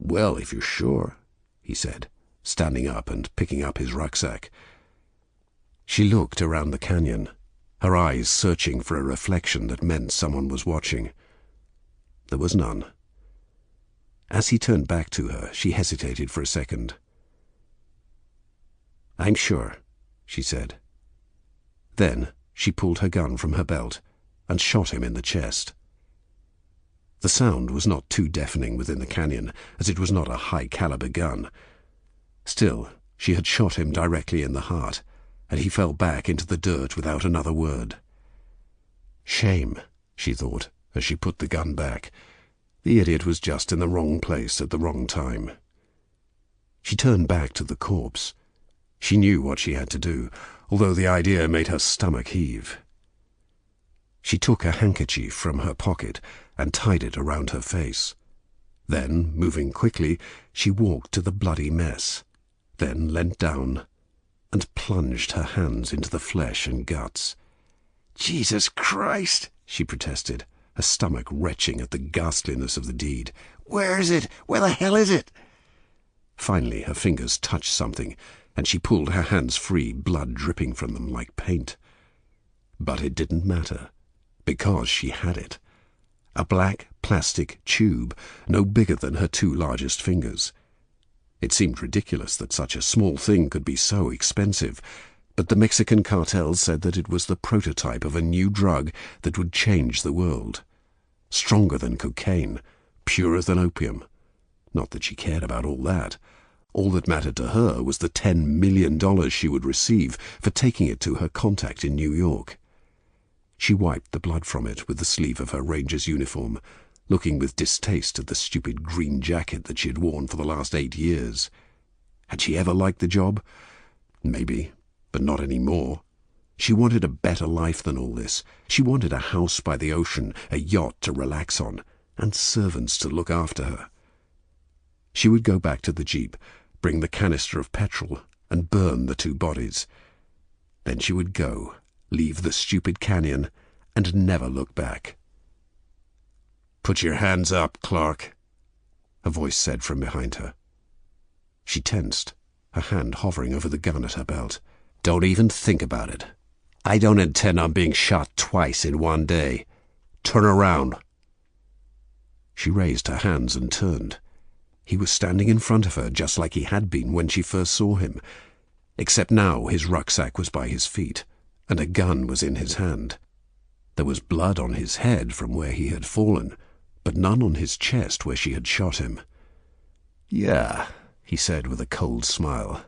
Well, if you're sure, he said, standing up and picking up his rucksack. She looked around the canyon, her eyes searching for a reflection that meant someone was watching. There was none. As he turned back to her, she hesitated for a second. I'm sure, she said. Then she pulled her gun from her belt and shot him in the chest. The sound was not too deafening within the canyon, as it was not a high-caliber gun. Still, she had shot him directly in the heart, and he fell back into the dirt without another word. Shame, she thought, as she put the gun back. The idiot was just in the wrong place at the wrong time. She turned back to the corpse. She knew what she had to do, although the idea made her stomach heave. She took a handkerchief from her pocket and tied it around her face. Then, moving quickly, she walked to the bloody mess, then leant down and plunged her hands into the flesh and guts. Jesus Christ, she protested, her stomach retching at the ghastliness of the deed. Where is it? Where the hell is it? Finally, her fingers touched something, and she pulled her hands free, blood dripping from them like paint. But it didn't matter, because she had it. A black plastic tube, no bigger than her two largest fingers. It seemed ridiculous that such a small thing could be so expensive, but the Mexican cartel said that it was the prototype of a new drug that would change the world. Stronger than cocaine, purer than opium. Not that she cared about all that. All that mattered to her was the $10 million she would receive for taking it to her contact in New York. She wiped the blood from it with the sleeve of her ranger's uniform, looking with distaste at the stupid green jacket that she had worn for the last 8 years. Had she ever liked the job? Maybe, but not any more. She wanted a better life than all this. She wanted a house by the ocean, a yacht to relax on, and servants to look after her. She would go back to the jeep, bring the canister of petrol, and burn the 2 bodies. Then she would go, leave the stupid canyon, and never look back. "Put your hands up, Clark," a voice said from behind her. She tensed, her hand hovering over the gun at her belt. "Don't even think about it. I don't intend on being shot twice in one day. Turn around." She raised her hands and turned. He was standing in front of her just like he had been when she first saw him, except now his rucksack was by his feet, and a gun was in his hand. There was blood on his head from where he had fallen, but none on his chest where she had shot him. "Yeah," he said with a cold smile.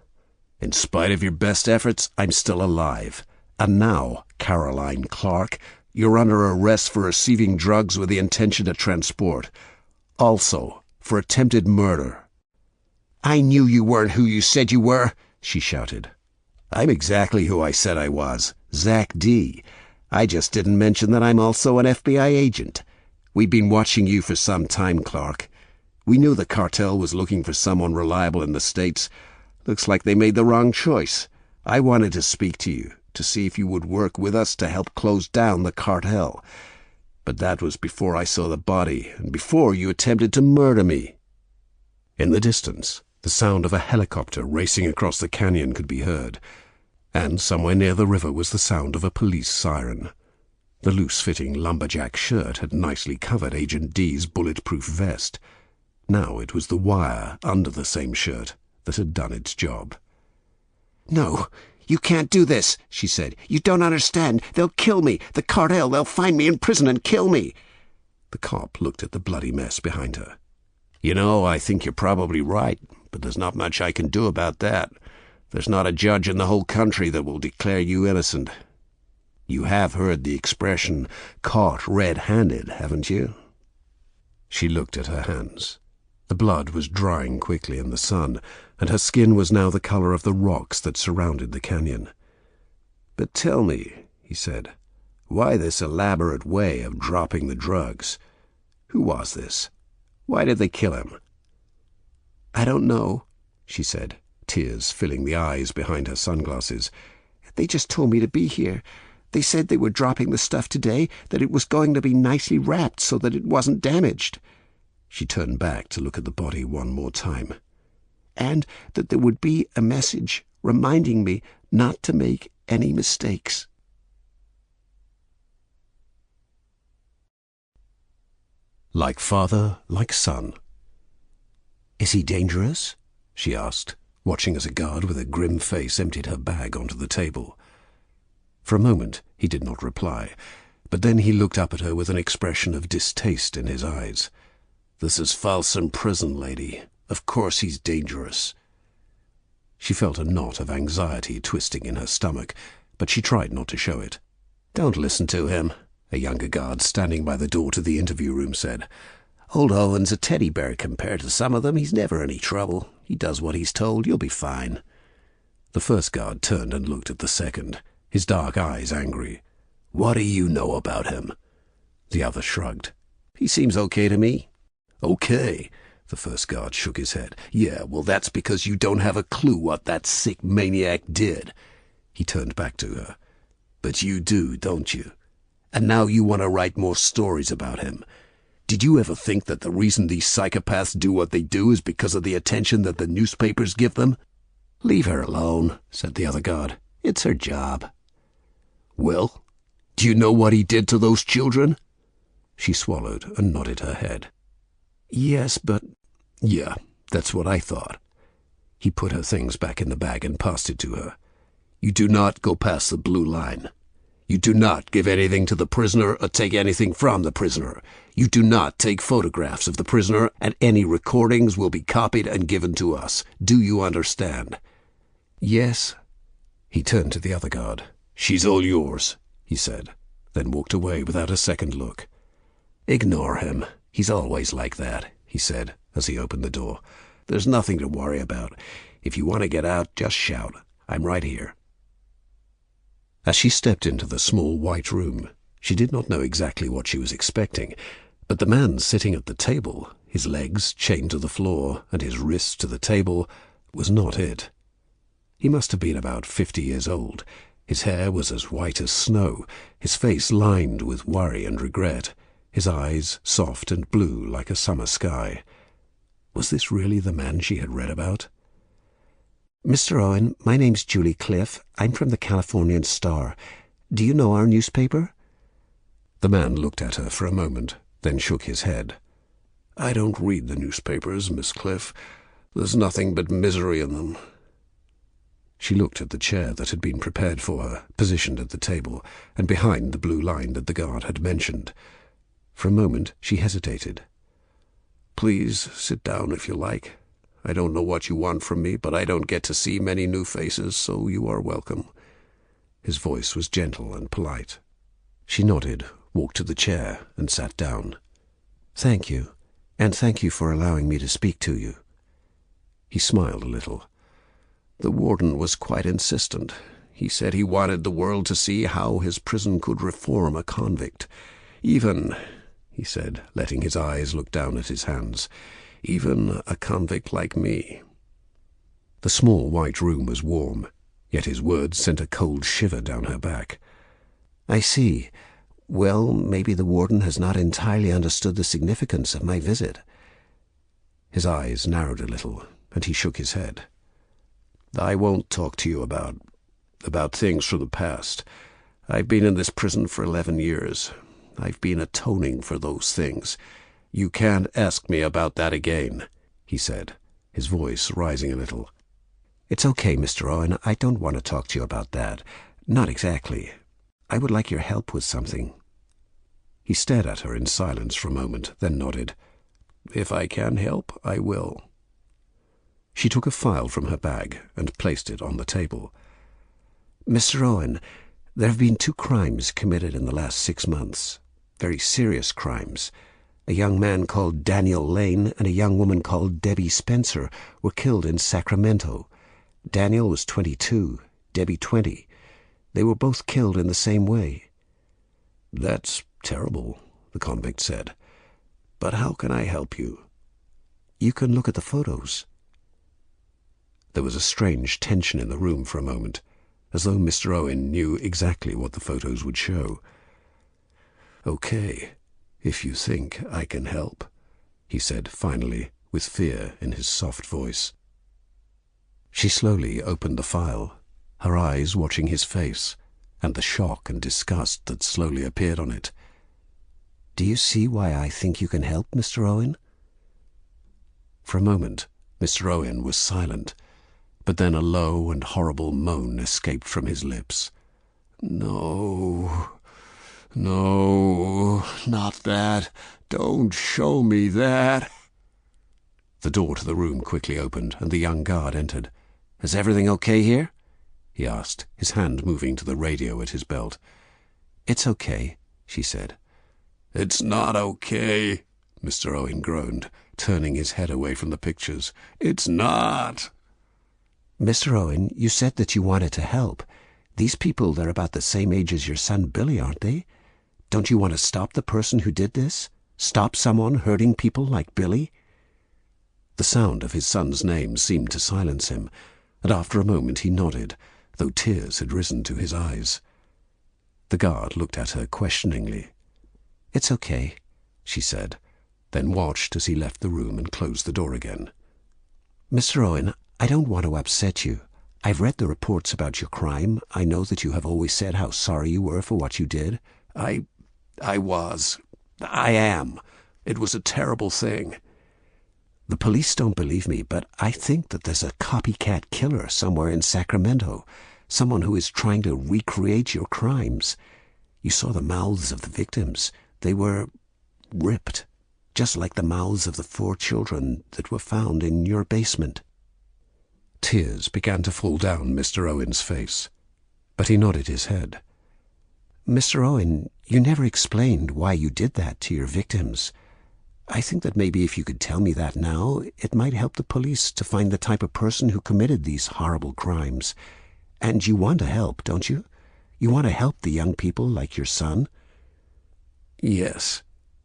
"In spite of your best efforts, I'm still alive. And now, Caroline Clark, you're under arrest for receiving drugs with the intention to transport. Also, for attempted murder." "I knew you weren't who you said you were," she shouted. "I'm exactly who I said I was, Zach D. I just didn't mention that I'm also an FBI agent. We've been watching you for some time, Clark. We knew the cartel was looking for someone reliable in the States. Looks like they made the wrong choice. I wanted to speak to you, to see if you would work with us to help close down the cartel. But that was before I saw the body, and before you attempted to murder me." In the distance, the sound of a helicopter racing across the canyon could be heard, and somewhere near the river was the sound of a police siren. The loose-fitting lumberjack shirt had nicely covered Agent D's bulletproof vest. Now it was the wire under the same shirt that had done its job. "No, you can't do this," she said. "You don't understand. They'll kill me. The cartel, they'll find me in prison and kill me." The cop looked at the bloody mess behind her. "You know, I think you're probably right, but there's not much I can do about that. There's not a judge in the whole country that will declare you innocent. You have heard the expression, caught red-handed, haven't you?" She looked at her hands. The blood was drying quickly in the sun, and her skin was now the color of the rocks that surrounded the canyon. "But tell me," he said, "why this elaborate way of dropping the drugs? Who was this? Why did they kill him?" "I don't know," she said, tears filling the eyes behind her sunglasses. "They just told me to be here. They said they were dropping the stuff today, that it was going to be nicely wrapped so that it wasn't damaged." She turned back to look at the body one more time. "And that there would be a message reminding me not to make any mistakes." Like father, like son. "Is he dangerous?" she asked, watching as a guard with a grim face emptied her bag onto the table. For a moment he did not reply, but then he looked up at her with an expression of distaste in his eyes. "This is Folsom Prison, lady. Of course he's dangerous." She felt a knot of anxiety twisting in her stomach, but she tried not to show it. "Don't listen to him," a younger guard standing by the door to the interview room said. "Old Owen's a teddy bear compared to some of them. He's never any trouble. He does what he's told. You'll be fine." The first guard turned and looked at the second, his dark eyes angry. "What do you know about him?" The other shrugged. "He seems okay to me." "Okay." The first guard shook his head. "Yeah, well, that's because you don't have a clue what that sick maniac did." He turned back to her. "But you do, don't you? And now you want to write more stories about him. Did you ever think that the reason these psychopaths do what they do is because of the attention that the newspapers give them?" "Leave her alone," said the other guard. "It's her job." "Well, do you know what he did to those children?" She swallowed and nodded her head. "Yes, but—" "Yeah, that's what I thought." He put her things back in the bag and passed it to her. "You do not go past the blue line. You do not give anything to the prisoner or take anything from the prisoner. You do not take photographs of the prisoner, and any recordings will be copied and given to us. Do you understand?" "Yes." He turned to the other guard. "She's all yours," he said, then walked away without a second look. "Ignore him. He's always like that," he said as he opened the door. "There's nothing to worry about. If you want to get out, just shout. I'm right here." As she stepped into the small white room, she did not know exactly what she was expecting, but the man sitting at the table, his legs chained to the floor and his wrists to the table, was not it. He must have been about 50 years old. His hair was as white as snow, his face lined with worry and regret, his eyes soft and blue like a summer sky. Was this really the man she had read about? "Mr. Owen, my name's Julie Cliff. I'm from the Californian Star. Do you know our newspaper?" The man looked at her for a moment, then shook his head. "I don't read the newspapers, Miss Cliff. There's nothing but misery in them." She looked at the chair that had been prepared for her, positioned at the table, and behind the blue line that the guard had mentioned. For a moment she hesitated. "Please sit down if you like. I don't know what you want from me, but I don't get to see many new faces, so you are welcome." His voice was gentle and polite. She nodded, walked to the chair, and sat down. "Thank you, and thank you for allowing me to speak to you." He smiled a little. "The warden was quite insistent. He said he wanted the world to see how his prison could reform a convict. Even," he said, letting his eyes look down at his hands, even a convict like me." The small white room was warm, yet his words sent a cold shiver down her back. "I see. Well, maybe the warden has not entirely understood the significance of my visit." His eyes narrowed a little, and he shook his head. "I won't talk to you about things from the past. I've been in this prison for 11 years. I've been atoning for those things. You can't ask me about that again," he said, his voice rising a little. "It's okay, Mr. Owen. I don't want to talk to you about that. Not exactly. I would like your help with something." He stared at her in silence for a moment, then nodded. "If I can help, I will." She took a file from her bag and placed it on the table. "Mr. Owen, there have been 2 crimes committed in the last 6 months. Very serious crimes. A young man called Daniel Lane and a young woman called Debbie Spencer were killed in Sacramento. Daniel was 22, Debbie 20. They were both killed in the same way." "That's terrible," the convict said. "But how can I help you?" "You can look at the photos." There was a strange tension in the room for a moment, as though Mr. Owen knew exactly what the photos would show. "Okay, if you think I can help," he said finally, with fear in his soft voice. She slowly opened the file, her eyes watching his face, and the shock and disgust that slowly appeared on it. "Do you see why I think you can help, Mr. Owen?" For a moment, Mr. Owen was silent, but then a low and horrible moan escaped from his lips. "No, no, not that. Don't show me that." The door to the room quickly opened, and the young guard entered. "Is everything okay here?" he asked, his hand moving to the radio at his belt. "It's okay," she said. "It's not okay," Mr. Owen groaned, turning his head away from the pictures. "It's not." "Mr. Owen, you said that you wanted to help. These people, they're about the same age as your son Billy, aren't they? Don't you want to stop the person who did this? Stop someone hurting people like Billy?" The sound of his son's name seemed to silence him, and after a moment he nodded, though tears had risen to his eyes. The guard looked at her questioningly. "It's okay," she said, then watched as he left the room and closed the door again. "Mr. Owen, I don't want to upset you. I've read the reports about your crime. I know that you have always said how sorry you were for what you did." I am. It was a terrible thing." "The police don't believe me, but I think that there's a copycat killer somewhere in Sacramento, someone who is trying to recreate your crimes. You saw the mouths of the victims. They were ripped, just like the mouths of the 4 children that were found in your basement." Tears began to fall down Mr. Owen's face, but he nodded his head. "Mr. Owen, you never explained why you did that to your victims. I think that maybe if you could tell me that now, it might help the police to find the type of person who committed these horrible crimes. And you want to help, don't you? You want to help the young people like your son?" "Yes,"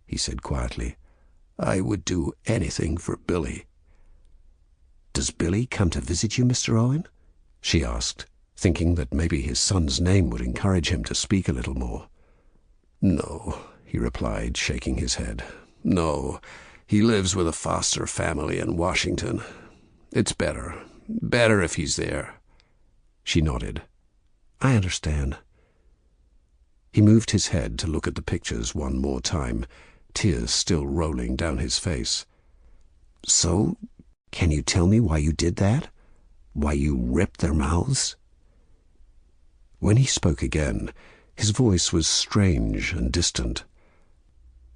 he said quietly. "I would do anything for Billy." "Does Billy come to visit you, Mr. Owen?" she asked, thinking that maybe his son's name would encourage him to speak a little more. "No," he replied, shaking his head. "No, he lives with a foster family in Washington. It's better if he's there." She nodded. "I understand." He moved his head to look at the pictures one more time, tears still rolling down his face. "So, can you tell me why you did that? Why you ripped their mouths?" When he spoke again, his voice was strange and distant.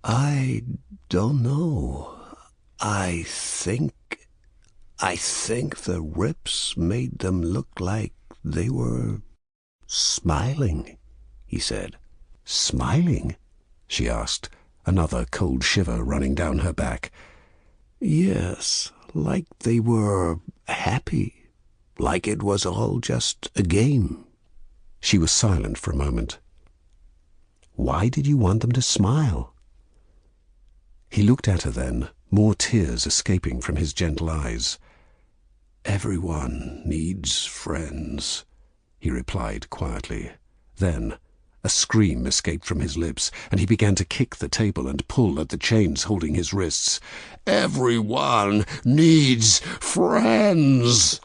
"I don't know. I think the rips made them look like they were smiling," he said. "Smiling?" she asked, another cold shiver running down her back. "Yes, like they were happy, like it was all just a game." She was silent for a moment. "Why did you want them to smile?" He looked at her then, more tears escaping from his gentle eyes. "Everyone needs friends," he replied quietly. Then a scream escaped from his lips, and he began to kick the table and pull at the chains holding his wrists. "Everyone needs friends!"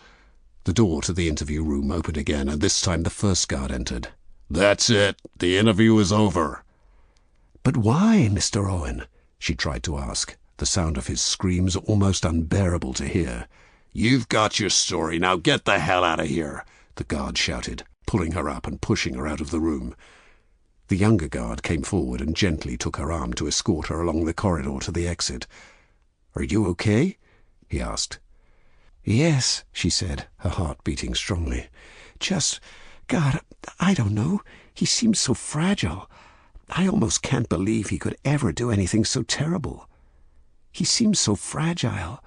The door to the interview room opened again, and this time the first guard entered. "That's it. The interview is over." "But why, Mr. Owen?" she tried to ask, the sound of his screams almost unbearable to hear. "You've got your story. Now get the hell out of here," the guard shouted, pulling her up and pushing her out of the room. The younger guard came forward and gently took her arm to escort her along the corridor to the exit. "Are you okay?" he asked. "Yes," she said, her heart beating strongly. God, I don't know. He seems so fragile. I almost can't believe he could ever do anything so terrible. He seems so fragile.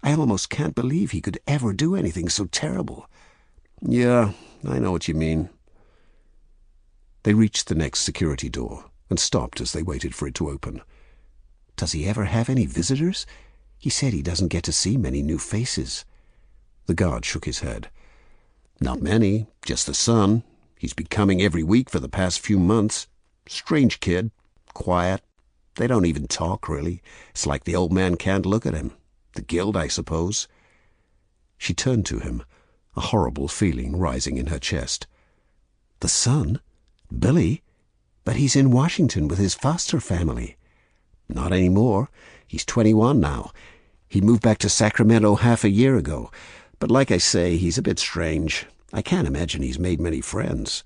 I almost can't believe he could ever do anything so terrible." "Yeah, I know what you mean." They reached the next security door and stopped as they waited for it to open. "Does he ever have any visitors? He said he doesn't get to see many new faces." The guard shook his head. "Not many, just the son. He's been coming every week for the past few months. Strange kid, quiet. They don't even talk, really. It's like the old man can't look at him. The guild, I suppose." She turned to him, a horrible feeling rising in her chest. "The son? Billy? But he's in Washington with his foster family." "Not anymore. He's 21 now. He moved back to Sacramento half a year ago. But like I say, he's a bit strange. I can't imagine he's made many friends."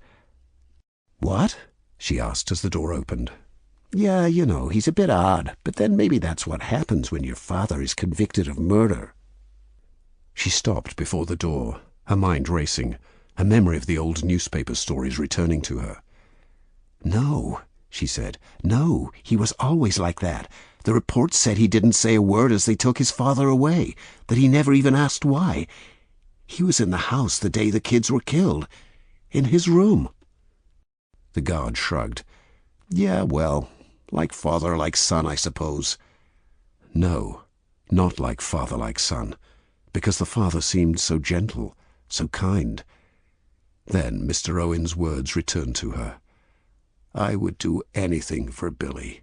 "What?" she asked as the door opened. "Yeah, you know, he's a bit odd, but then maybe that's what happens when your father is convicted of murder." She stopped before the door, her mind racing, a memory of the old newspaper stories returning to her. "No," she said. "No, he was always like that. The reports said he didn't say a word as they took his father away, that he never even asked why. He was in the house the day the kids were killed, in his room." The guard shrugged. "Yeah, well, like father, like son, I suppose." No, not like father, like son, because the father seemed so gentle, so kind. Then Mr. Owen's words returned to her. "I would do anything for Billy."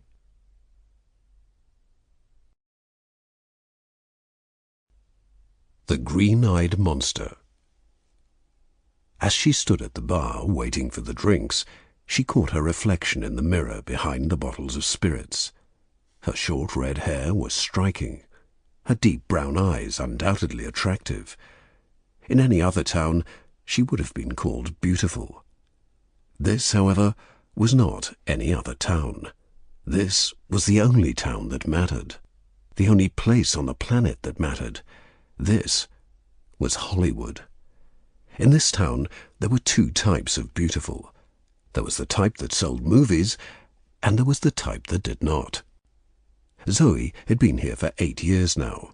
The Green-Eyed Monster. As she stood at the bar waiting for the drinks, she caught her reflection in the mirror behind the bottles of spirits. Her short red hair was striking, her deep brown eyes undoubtedly attractive. In any other town, she would have been called beautiful. This, however, was not any other town. This was the only town that mattered, the only place on the planet that mattered. This was Hollywood. In this town, there were two types of beautiful. There was the type that sold movies, and there was the type that did not. Zoe had been here for 8 years now.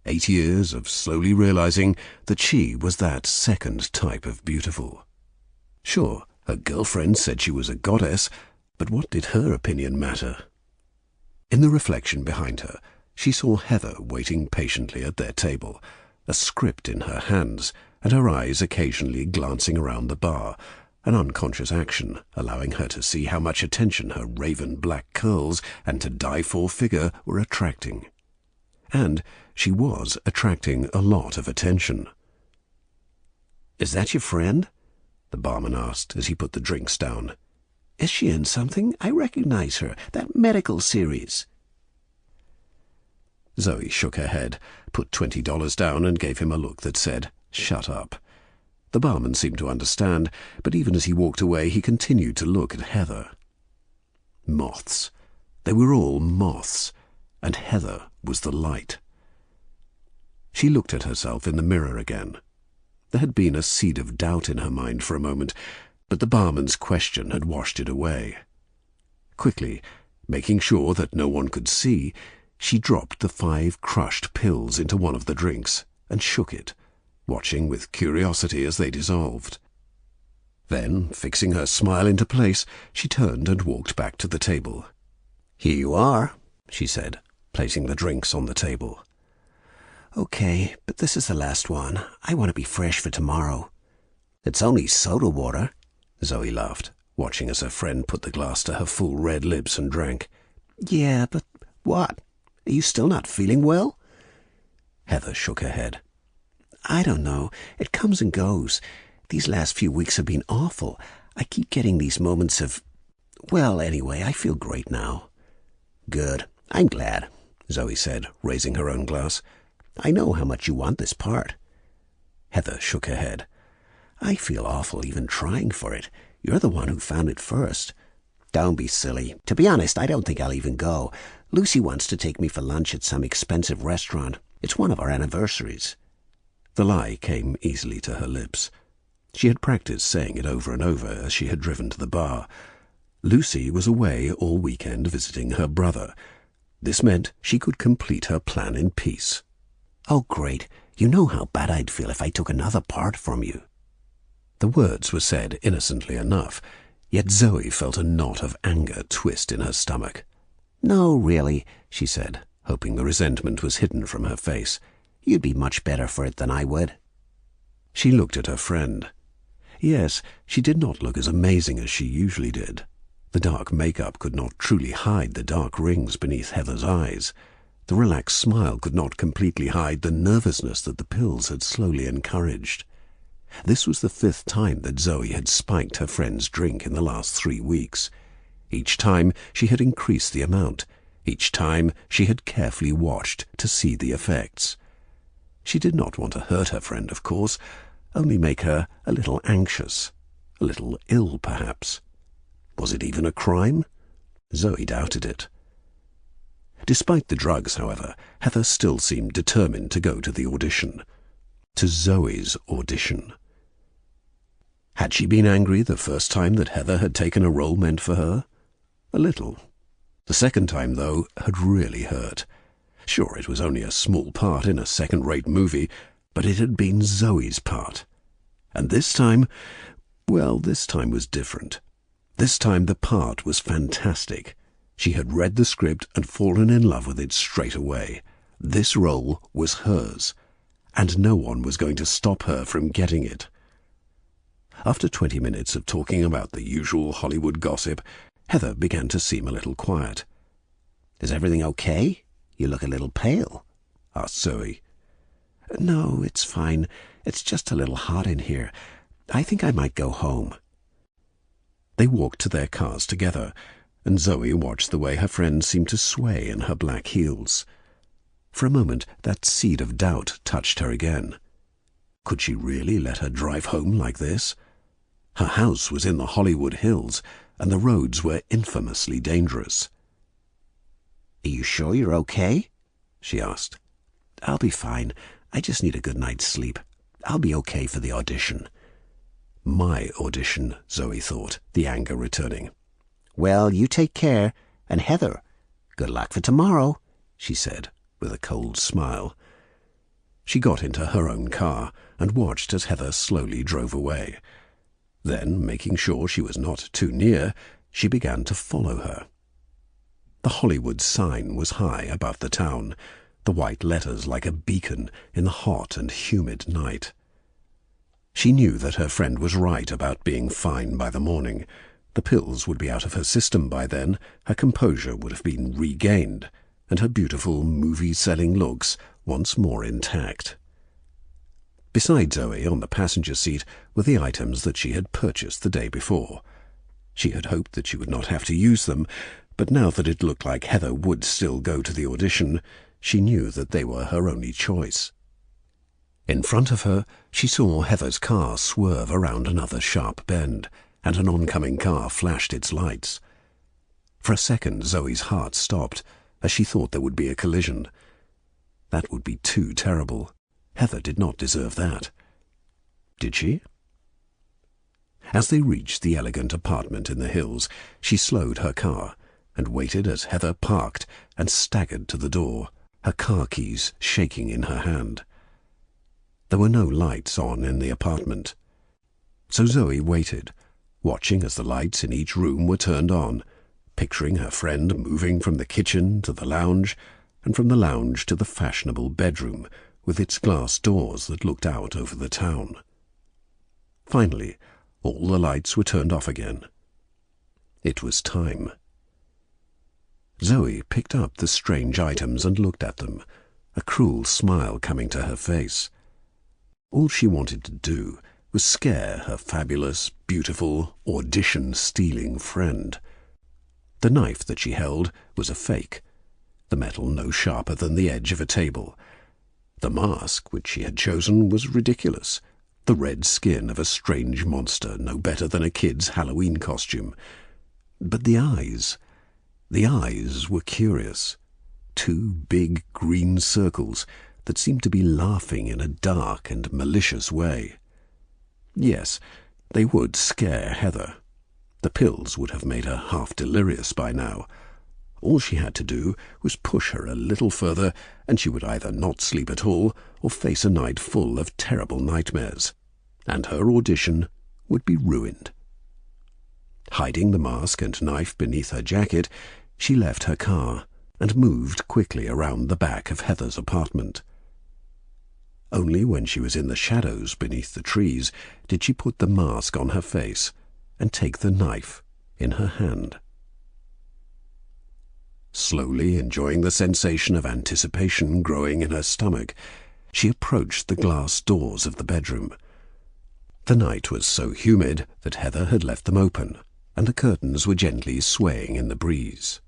8 years of slowly realizing that she was that second type of beautiful. Sure, her girlfriend said she was a goddess, but what did her opinion matter? In the reflection behind her, she saw Heather waiting patiently at their table, a script in her hands, and her eyes occasionally glancing around the bar, an unconscious action allowing her to see how much attention her raven black curls and to-die-for figure were attracting. And she was attracting a lot of attention. "Is that your friend?" the barman asked as he put the drinks down. "Is she in something? I recognize her. That medical series." Zoe shook her head, put $20 down, and gave him a look that said, "Shut up." The barman seemed to understand, but even as he walked away, he continued to look at Heather. Moths. They were all moths, and Heather was the light. She looked at herself in the mirror again. There had been a seed of doubt in her mind for a moment, but the barman's question had washed it away. Quickly, making sure that no one could see, she dropped the 5 crushed pills into one of the drinks and shook it, watching with curiosity as they dissolved. Then, fixing her smile into place, she turned and walked back to the table. "Here you are," she said, placing the drinks on the table. Okay, but this is the last one. I want to be fresh for tomorrow. It's only soda water. Zoe laughed, watching as her friend put the glass to her full red lips and drank. Yeah, but what? Are you still not feeling well? Heather shook her head. I don't know. It comes and goes. These last few weeks have been awful. I keep getting these moments of... Well, anyway, I feel great now. Good. I'm glad, Zoe said, raising her own glass. I know how much you want this part. Heather shook her head. I feel awful even trying for it. You're the one who found it first. Don't be silly. To be honest, I don't think I'll even go. Lucy wants to take me for lunch at some expensive restaurant. It's one of our anniversaries. The lie came easily to her lips. She had practiced saying it over and over as she had driven to the bar. Lucy was away all weekend visiting her brother. This meant she could complete her plan in peace. Oh, great. You know how bad I'd feel if I took another part from you. The words were said innocently enough, yet Zoe felt a knot of anger twist in her stomach. No, really, she said, hoping the resentment was hidden from her face. You'd be much better for it than I would. She looked at her friend. Yes, she did not look as amazing as she usually did. The dark makeup could not truly hide the dark rings beneath Heather's eyes. The relaxed smile could not completely hide the nervousness that the pills had slowly encouraged. This was the 5th time that Zoe had spiked her friend's drink in the last 3 weeks. Each time she had increased the amount. Each time she had carefully watched to see the effects. She did not want to hurt her friend, of course, only make her a little anxious, a little ill, perhaps. Was it even a crime? Zoe doubted it. Despite the drugs, however, Heather still seemed determined to go to the audition. To Zoe's audition. Had she been angry the first time that Heather had taken a role meant for her? A little. The second time, though, had really hurt. Sure, it was only a small part in a second-rate movie, but it had been Zoe's part. And this time, well, this time was different. This time the part was fantastic. She had read the script and fallen in love with it straight away. This role was hers, and no one was going to stop her from getting it. After 20 minutes of talking about the usual Hollywood gossip, Heather began to seem a little quiet. Is everything okay? You look a little pale, asked Zoe. No, it's fine. It's just a little hot in here. I think I might go home. They walked to their cars together, and Zoe watched the way her friend seemed to sway in her black heels. For a moment that seed of doubt touched her again. Could she really let her drive home like this? Her house was in the Hollywood Hills, and the roads were infamously dangerous. Are you sure you're okay? She asked. I'll be fine. I just need a good night's sleep. I'll be okay for the audition. My audition, Zoe thought, the anger returning. Well, you take care. And Heather, good luck for tomorrow, she said, with a cold smile. She got into her own car and watched as Heather slowly drove away. Then, making sure she was not too near, she began to follow her. The Hollywood sign was high above the town, the white letters like a beacon in the hot and humid night. She knew that her friend was right about being fine by the morning. The pills would be out of her system by then, her composure would have been regained, and her beautiful movie-selling looks once more intact. Beside Zoe, on the passenger seat, were the items that she had purchased the day before. She had hoped that she would not have to use them, but now that it looked like Heather would still go to the audition, she knew that they were her only choice. In front of her, she saw Heather's car swerve around another sharp bend, and an oncoming car flashed its lights. For a second, Zoe's heart stopped, as she thought there would be a collision. That would be too terrible. Heather did not deserve that. Did she? As they reached the elegant apartment in the hills, she slowed her car and waited as Heather parked and staggered to the door, her car keys shaking in her hand. There were no lights on in the apartment. So Zoe waited, watching as the lights in each room were turned on, picturing her friend moving from the kitchen to the lounge, and from the lounge to the fashionable bedroom, with its glass doors that looked out over the town. Finally, all the lights were turned off again. It was time. Zoe picked up the strange items and looked at them, a cruel smile coming to her face. All she wanted to do was scare her fabulous, beautiful, audition-stealing friend. The knife that she held was a fake, the metal no sharper than the edge of a table. The mask which she had chosen was ridiculous, the red skin of a strange monster, no better than a kid's Halloween costume. But the eyes were curious. Two big green circles that seemed to be laughing in a dark and malicious way. Yes, they would scare Heather. The pills would have made her half delirious by now. All she had to do was push her a little further, and she would either not sleep at all or face a night full of terrible nightmares, and her audition would be ruined. Hiding the mask and knife beneath her jacket, she left her car and moved quickly around the back of Heather's apartment. Only when she was in the shadows beneath the trees did she put the mask on her face and take the knife in her hand. Slowly enjoying the sensation of anticipation growing in her stomach, she approached the glass doors of the bedroom. The night was so humid that Heather had left them open, and the curtains were gently swaying in the breeze.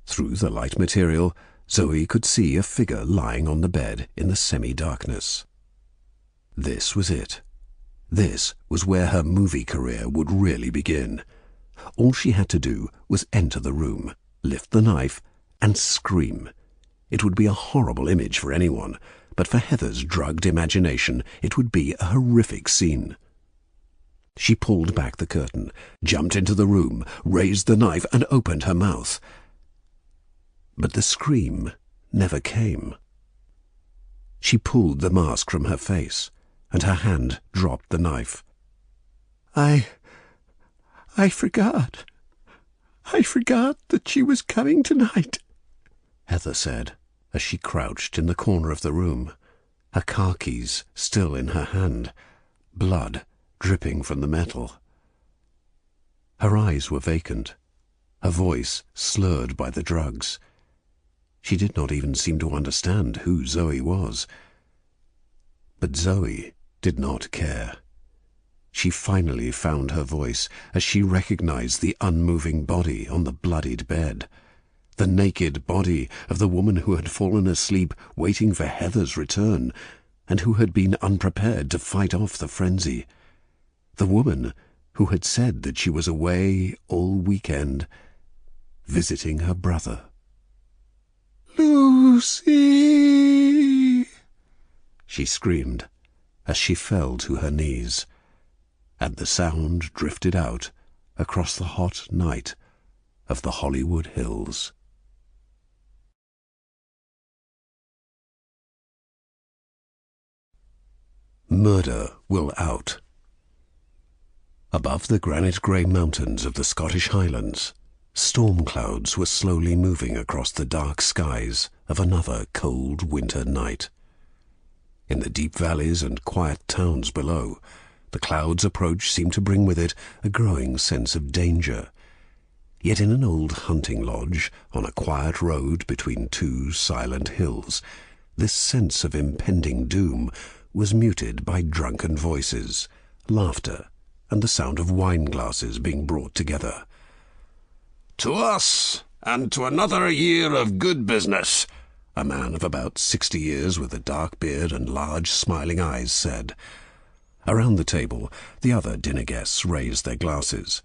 Through the light material, Zoe could see a figure lying on the bed in the semi-darkness. This was it. This was where her movie career would really begin. All she had to do was enter the room, lift the knife, and scream. It would be a horrible image for anyone, but for Heather's drugged imagination it would be a horrific scene. She pulled back the curtain, jumped into the room, raised the knife, and opened her mouth. But the scream never came. She pulled the mask from her face, and her hand dropped the knife. I forgot. I forgot that she was coming tonight, Heather said, as she crouched in the corner of the room, her car keys still in her hand, blood dripping from the metal. Her eyes were vacant, her voice slurred by the drugs. She did not even seem to understand who Zoe was. But Zoe did not care. She finally found her voice as she recognized the unmoving body on the bloodied bed, the naked body of the woman who had fallen asleep waiting for Heather's return, and who had been unprepared to fight off the frenzy. The woman who had said that she was away all weekend, visiting her brother. Lucy! She screamed as she fell to her knees, and the sound drifted out across the hot night of the Hollywood Hills. Murder will out. Above the granite-grey mountains of the Scottish Highlands, storm clouds were slowly moving across the dark skies of another cold winter night. In the deep valleys and quiet towns below, the clouds' approach seemed to bring with it a growing sense of danger. Yet in an old hunting lodge, on a quiet road between two silent hills, this sense of impending doom was muted by drunken voices, laughter, and the sound of wine glasses being brought together. "To us, and to another year of good business," a man of about 60 years with a dark beard and large smiling eyes said. Around the table, the other dinner guests raised their glasses.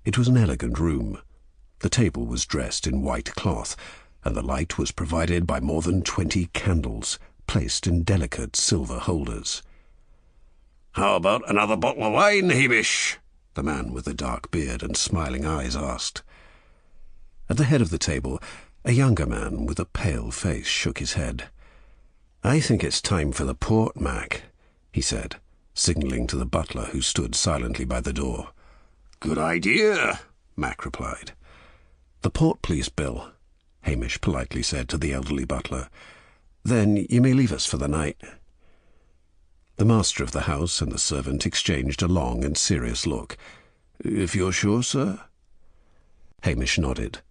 It was an elegant room. The table was dressed in white cloth, and the light was provided by more than 20 candles, placed in delicate silver holders. "How about another bottle of wine, Hamish?" the man with the dark beard and smiling eyes asked. At the head of the table, a younger man with a pale face shook his head. "I think it's time for the port, Mac," he said, signalling to the butler who stood silently by the door. "Good idea," Mac replied. "The port, please, Bill," Hamish politely said to the elderly butler. "Then you may leave us for the night." The master of the house and the servant exchanged a long and serious look. "If you're sure, sir?" Hamish nodded,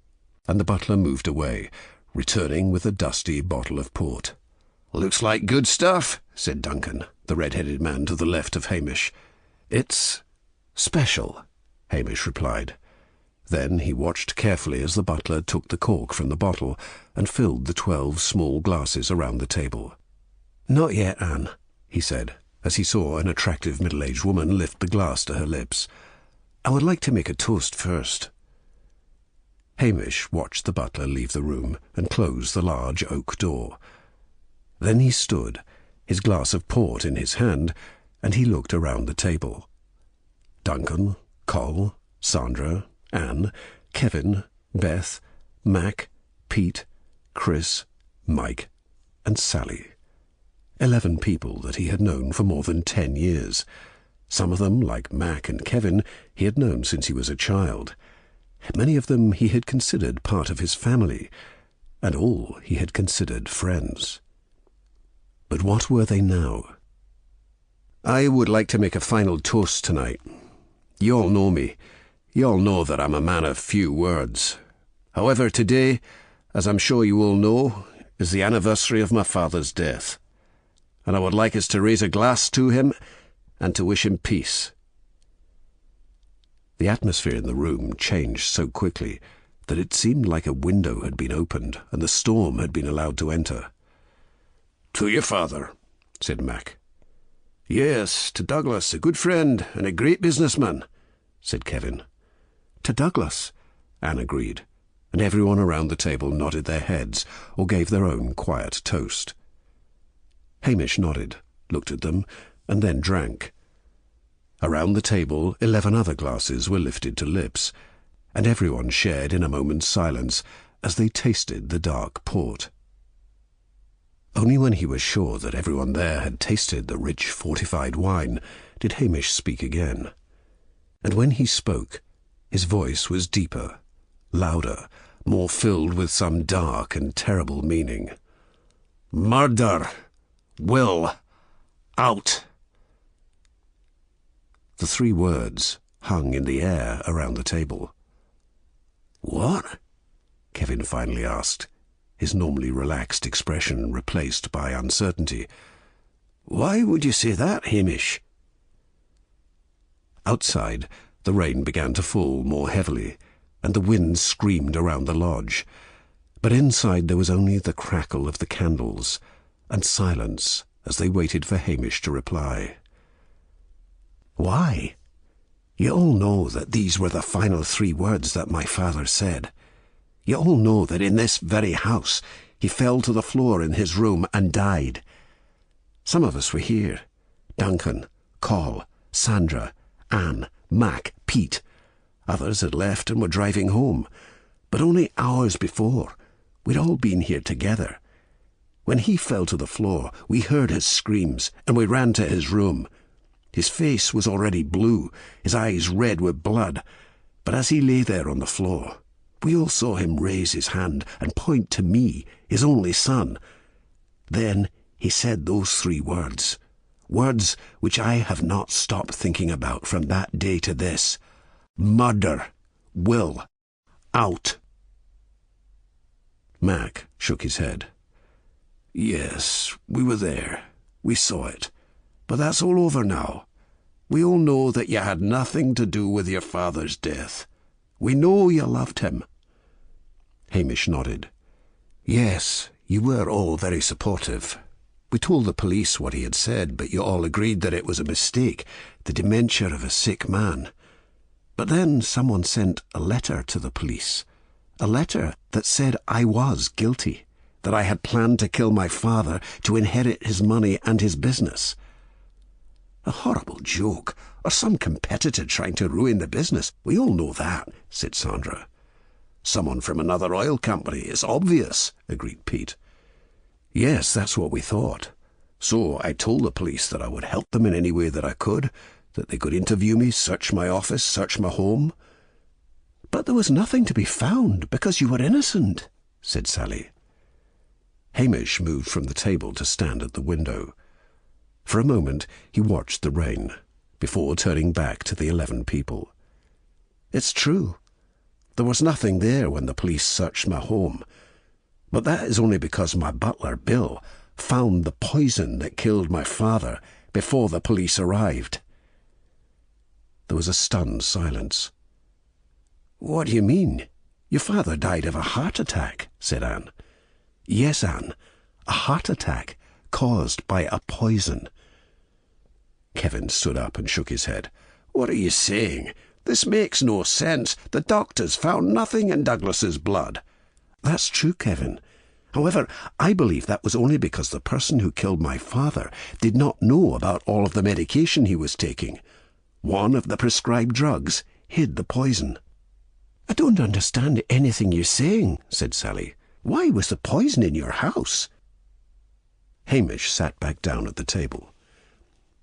and the butler moved away, returning with a dusty bottle of port. "Looks like good stuff," said Duncan, the red-headed man to the left of Hamish. "It's special," Hamish replied. Then he watched carefully as the butler took the cork from the bottle and filled the 12 small glasses around the table. "Not yet, Anne," he said, as he saw an attractive middle-aged woman lift the glass to her lips. "I would like to make a toast first." Hamish watched the butler leave the room and close the large oak door. Then he stood, his glass of port in his hand, and he looked around the table. Duncan, Col, Sandra, Anne, Kevin, Beth, Mac, Pete, Chris, Mike, and Sally. 11 people that he had known for more than 10 years. Some of them, like Mac and Kevin, he had known since he was a child. Many of them he had considered part of his family, and all he had considered friends. But what were they now? "I would like to make a final toast tonight. You all know me. You all know that I'm a man of few words. However, today, as I'm sure you all know, is the anniversary of my father's death, and I would like us to raise a glass to him and to wish him peace." The atmosphere in the room changed so quickly that it seemed like a window had been opened and the storm had been allowed to enter. "To your father," said Mac. "Yes, to Douglas, a good friend and a great businessman," said Kevin. "To Douglas," Anne agreed, and everyone around the table nodded their heads or gave their own quiet toast. Hamish nodded, looked at them, and then drank. Around the table 11 other glasses were lifted to lips, and everyone shared in a moment's silence as they tasted the dark port. Only when he was sure that everyone there had tasted the rich fortified wine did Hamish speak again. And when he spoke, his voice was deeper, louder, more filled with some dark and terrible meaning. "Murder! Will! Out!" The 3 words hung in the air around the table. "What?" Kevin finally asked, his normally relaxed expression replaced by uncertainty. "Why would you say that, Hamish?" Outside, the rain began to fall more heavily, and the wind screamed around the lodge. But inside there was only the crackle of the candles, and silence as they waited for Hamish to reply. "Why? You all know that these were the final 3 words that my father said. You all know that in this very house he fell to the floor in his room and died. Some of us were here. Duncan, Col, Sandra, Anne, Mac, Pete. Others had left and were driving home. But only hours before, we'd all been here together. When he fell to the floor, we heard his screams, and we ran to his room. His face was already blue, his eyes red with blood, but as he lay there on the floor, we all saw him raise his hand and point to me, his only son. Then he said those 3 words, words which I have not stopped thinking about from that day to this. Murder! Will! Out!" Mac shook his head. "Yes, we were there. We saw it. But that's all over now. We all know that you had nothing to do with your father's death. We know you loved him." Hamish nodded. "Yes, you were all very supportive. We told the police what he had said, but you all agreed that it was a mistake, the dementia of a sick man. But then someone sent a letter to the police, a letter that said I was guilty, that I had planned to kill my father to inherit his money and his business. A horrible joke, or some competitor trying to ruin the business. We all know that," said Sandra. "Someone from another oil company, it's obvious," agreed Pete. "Yes, that's what we thought. So I told the police that I would help them in any way that I could, that they could interview me, search my office, search my home. But there was nothing to be found because you were innocent," said Sally. Hamish moved from the table to stand at the window. For a moment he watched the rain, before turning back to the 11 people. "It's true. There was nothing there when the police searched my home. But that is only because my butler, Bill, found the poison that killed my father before the police arrived." There was a stunned silence. "What do you mean? Your father died of a heart attack," said Anne. "Yes, Anne, a heart attack caused by a poison." Kevin stood up and shook his head. "What are you saying? This makes no sense. The doctors found nothing in Douglas's blood." "That's true, Kevin. However, I believe that was only because the person who killed my father did not know about all of the medication he was taking. One of the prescribed drugs hid the poison." "I don't understand anything you're saying," said Sally. "Why was the poison in your house?" Hamish sat back down at the table.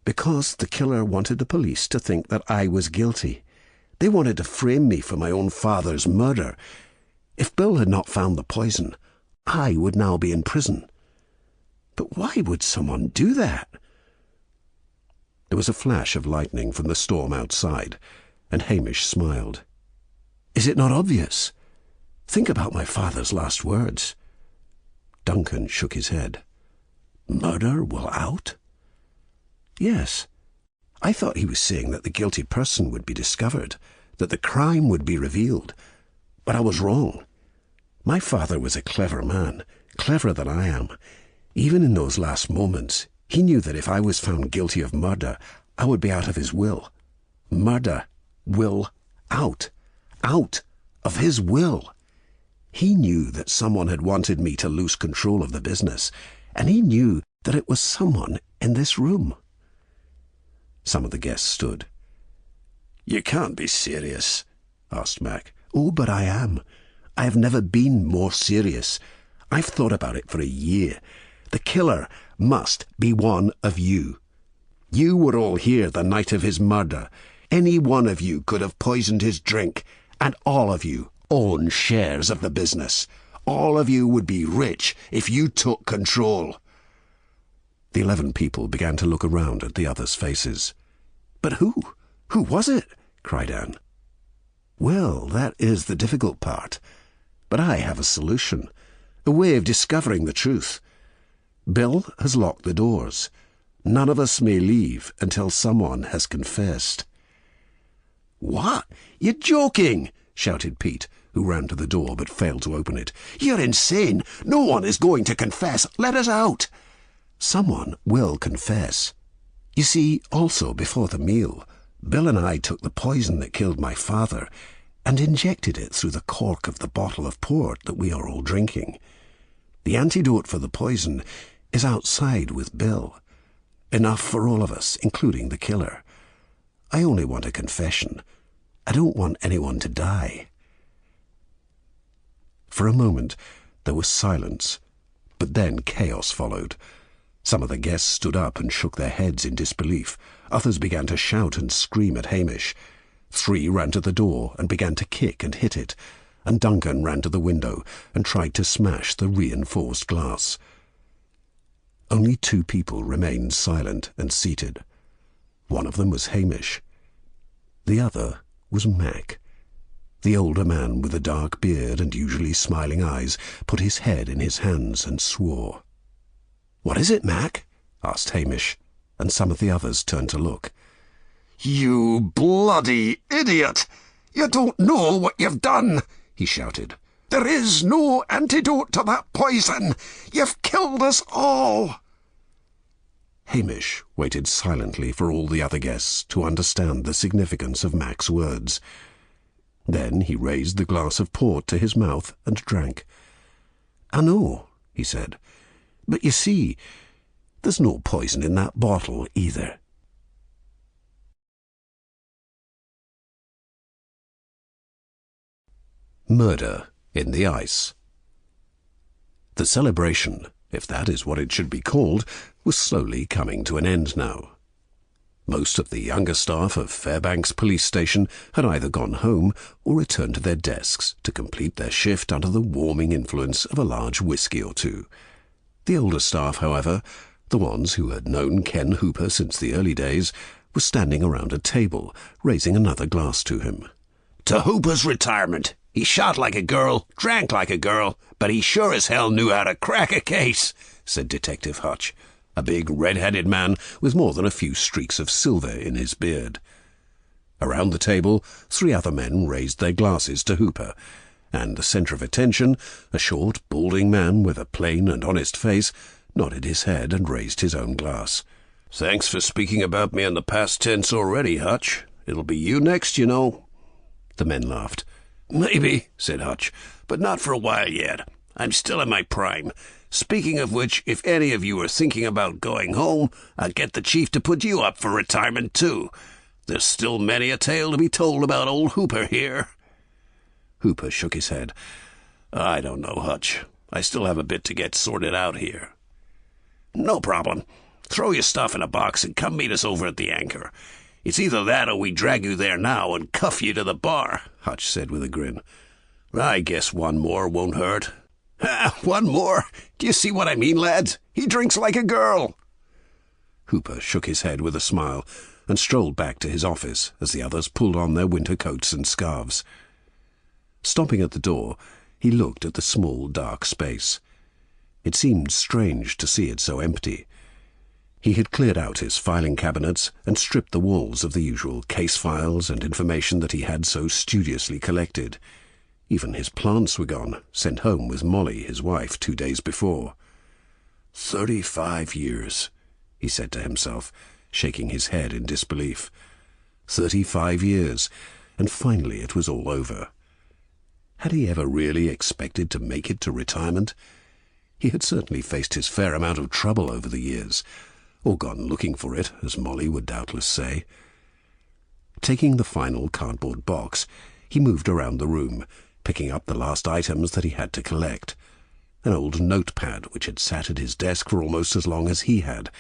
"Because the killer wanted the police to think that I was guilty. They wanted to frame me for my own father's murder. If Bill had not found the poison, I would now be in prison. But why would someone do that?" There was a flash of lightning from the storm outside, and Hamish smiled. "Is it not obvious? Think about my father's last words." Duncan shook his head. "Murder will out?" "Yes. I thought he was saying that the guilty person would be discovered, that the crime would be revealed. But I was wrong. My father was a clever man, cleverer than I am. Even in those last moments, he knew that if I was found guilty of murder, I would be out of his will. Murder will out. Out of his will. He knew that someone had wanted me to lose control of the business, and he knew that it was someone in this room." Some of the guests stood. "You can't be serious," asked Mac. "Oh, but I am. I have never been more serious. I've thought about it for a year. The killer must be one of you. You were all here the night of his murder. Any one of you could have poisoned his drink, and all of you own shares of the business. All of you would be rich if you took control." The 11 people began to look around at the others' faces. "But who? Who was it?" cried Anne. "Well, that is the difficult part. But I have a solution, a way of discovering the truth. Bill has locked the doors. None of us may leave until someone has confessed." "What? You're joking!" shouted Pete, who ran to the door but failed to open it. "You're insane! No one is going to confess! Let us out!" "Someone will confess. You see, also before the meal, Bill and I took the poison that killed my father and injected it through the cork of the bottle of port that we are all drinking. The antidote for the poison is outside with Bill. Enough for all of us, including the killer. I only want a confession. I don't want anyone to die." For a moment there was silence, but then chaos followed. Some of the guests stood up and shook their heads in disbelief. Others began to shout and scream at Hamish. 3 ran to the door and began to kick and hit it, and Duncan ran to the window and tried to smash the reinforced glass. Only 2 people remained silent and seated. One of them was Hamish. The other was Mac. The older man with a dark beard and usually smiling eyes put his head in his hands and swore. "What is it, Mac?" asked Hamish, and some of the others turned to look. "You bloody idiot! You don't know what you've done!" he shouted. "There is no antidote to that poison! You've killed us all!" Hamish waited silently for all the other guests to understand the significance of Mac's words. Then he raised the glass of port to his mouth and drank. "I know," he said, "but you see, there's no poison in that bottle either." Murder in the Ice. The celebration, if that is what it should be called, was slowly coming to an end now. Most of the younger staff of Fairbanks Police Station had either gone home or returned to their desks to complete their shift under the warming influence of a large whiskey or two. The older staff, however, the ones who had known Ken Hooper since the early days, were standing around a table, raising another glass to him. To Hooper's retirement. He shot like a girl, drank like a girl, but he sure as hell knew how to crack a case, said Detective Hutch, a big red-headed man with more than a few streaks of silver in his beard. Around the table, 3 other men raised their glasses to Hooper, and the centre of attention, a short, balding man with a plain and honest face, nodded his head and raised his own glass. Thanks for speaking about me in the past tense already, Hutch. It'll be you next, you know. The men laughed. Maybe, said Hutch, but not for a while yet. I'm still in my prime. Speaking of which, if any of you are thinking about going home, I'll get the chief to put you up for retirement, too. There's still many a tale to be told about old Hooper here. Hooper shook his head. I don't know, Hutch. I still have a bit to get sorted out here. No problem. Throw your stuff in a box and come meet us over at the Anchor. It's either that or we drag you there now and cuff you to the bar, Hutch said with a grin. I guess one more won't hurt. One more? Do you see what I mean, lads? He drinks like a girl. Hooper shook his head with a smile and strolled back to his office as the others pulled on their winter coats and scarves. Stopping at the door, he looked at the small, dark space. It seemed strange to see it so empty. He had cleared out his filing cabinets and stripped the walls of the usual case files and information that he had so studiously collected. Even his plants were gone, sent home with Molly, his wife, 2 days before. 35 years, he said to himself, shaking his head in disbelief. 35 years, and finally it was all over. Had he ever really expected to make it to retirement? He had certainly faced his fair amount of trouble over the years, or gone looking for it, as Molly would doubtless say. Taking the final cardboard box, he moved around the room, picking up the last items that he had to collect. An old notepad which had sat at his desk for almost as long as he had,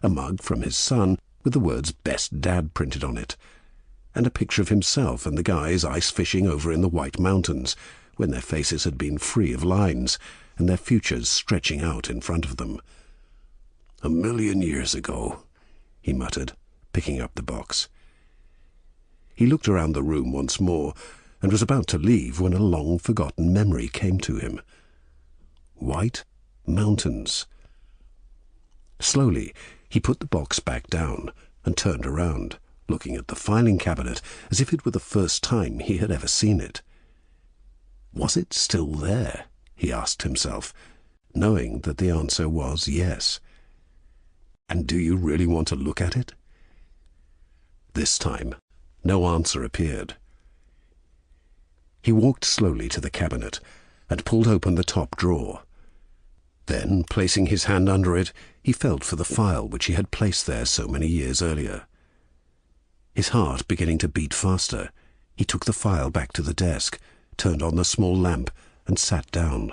a mug from his son with the words "Best Dad" printed on it, and a picture of himself and the guys ice fishing over in the White Mountains, when their faces had been free of lines and their futures stretching out in front of them. 1,000,000 years ago, he muttered, picking up the box. He looked around the room once more and was about to leave when a long-forgotten memory came to him. White Mountains. Slowly, he put the box back down and turned around, looking at the filing cabinet as if it were the first time he had ever seen it. Was it still there? He asked himself, knowing that the answer was yes. And do you really want to look at it? This time, no answer appeared. He walked slowly to the cabinet and pulled open the top drawer. Then, placing his hand under it, he felt for the file which he had placed there so many years earlier. His heart beginning to beat faster, he took the file back to the desk, turned on the small lamp, and sat down.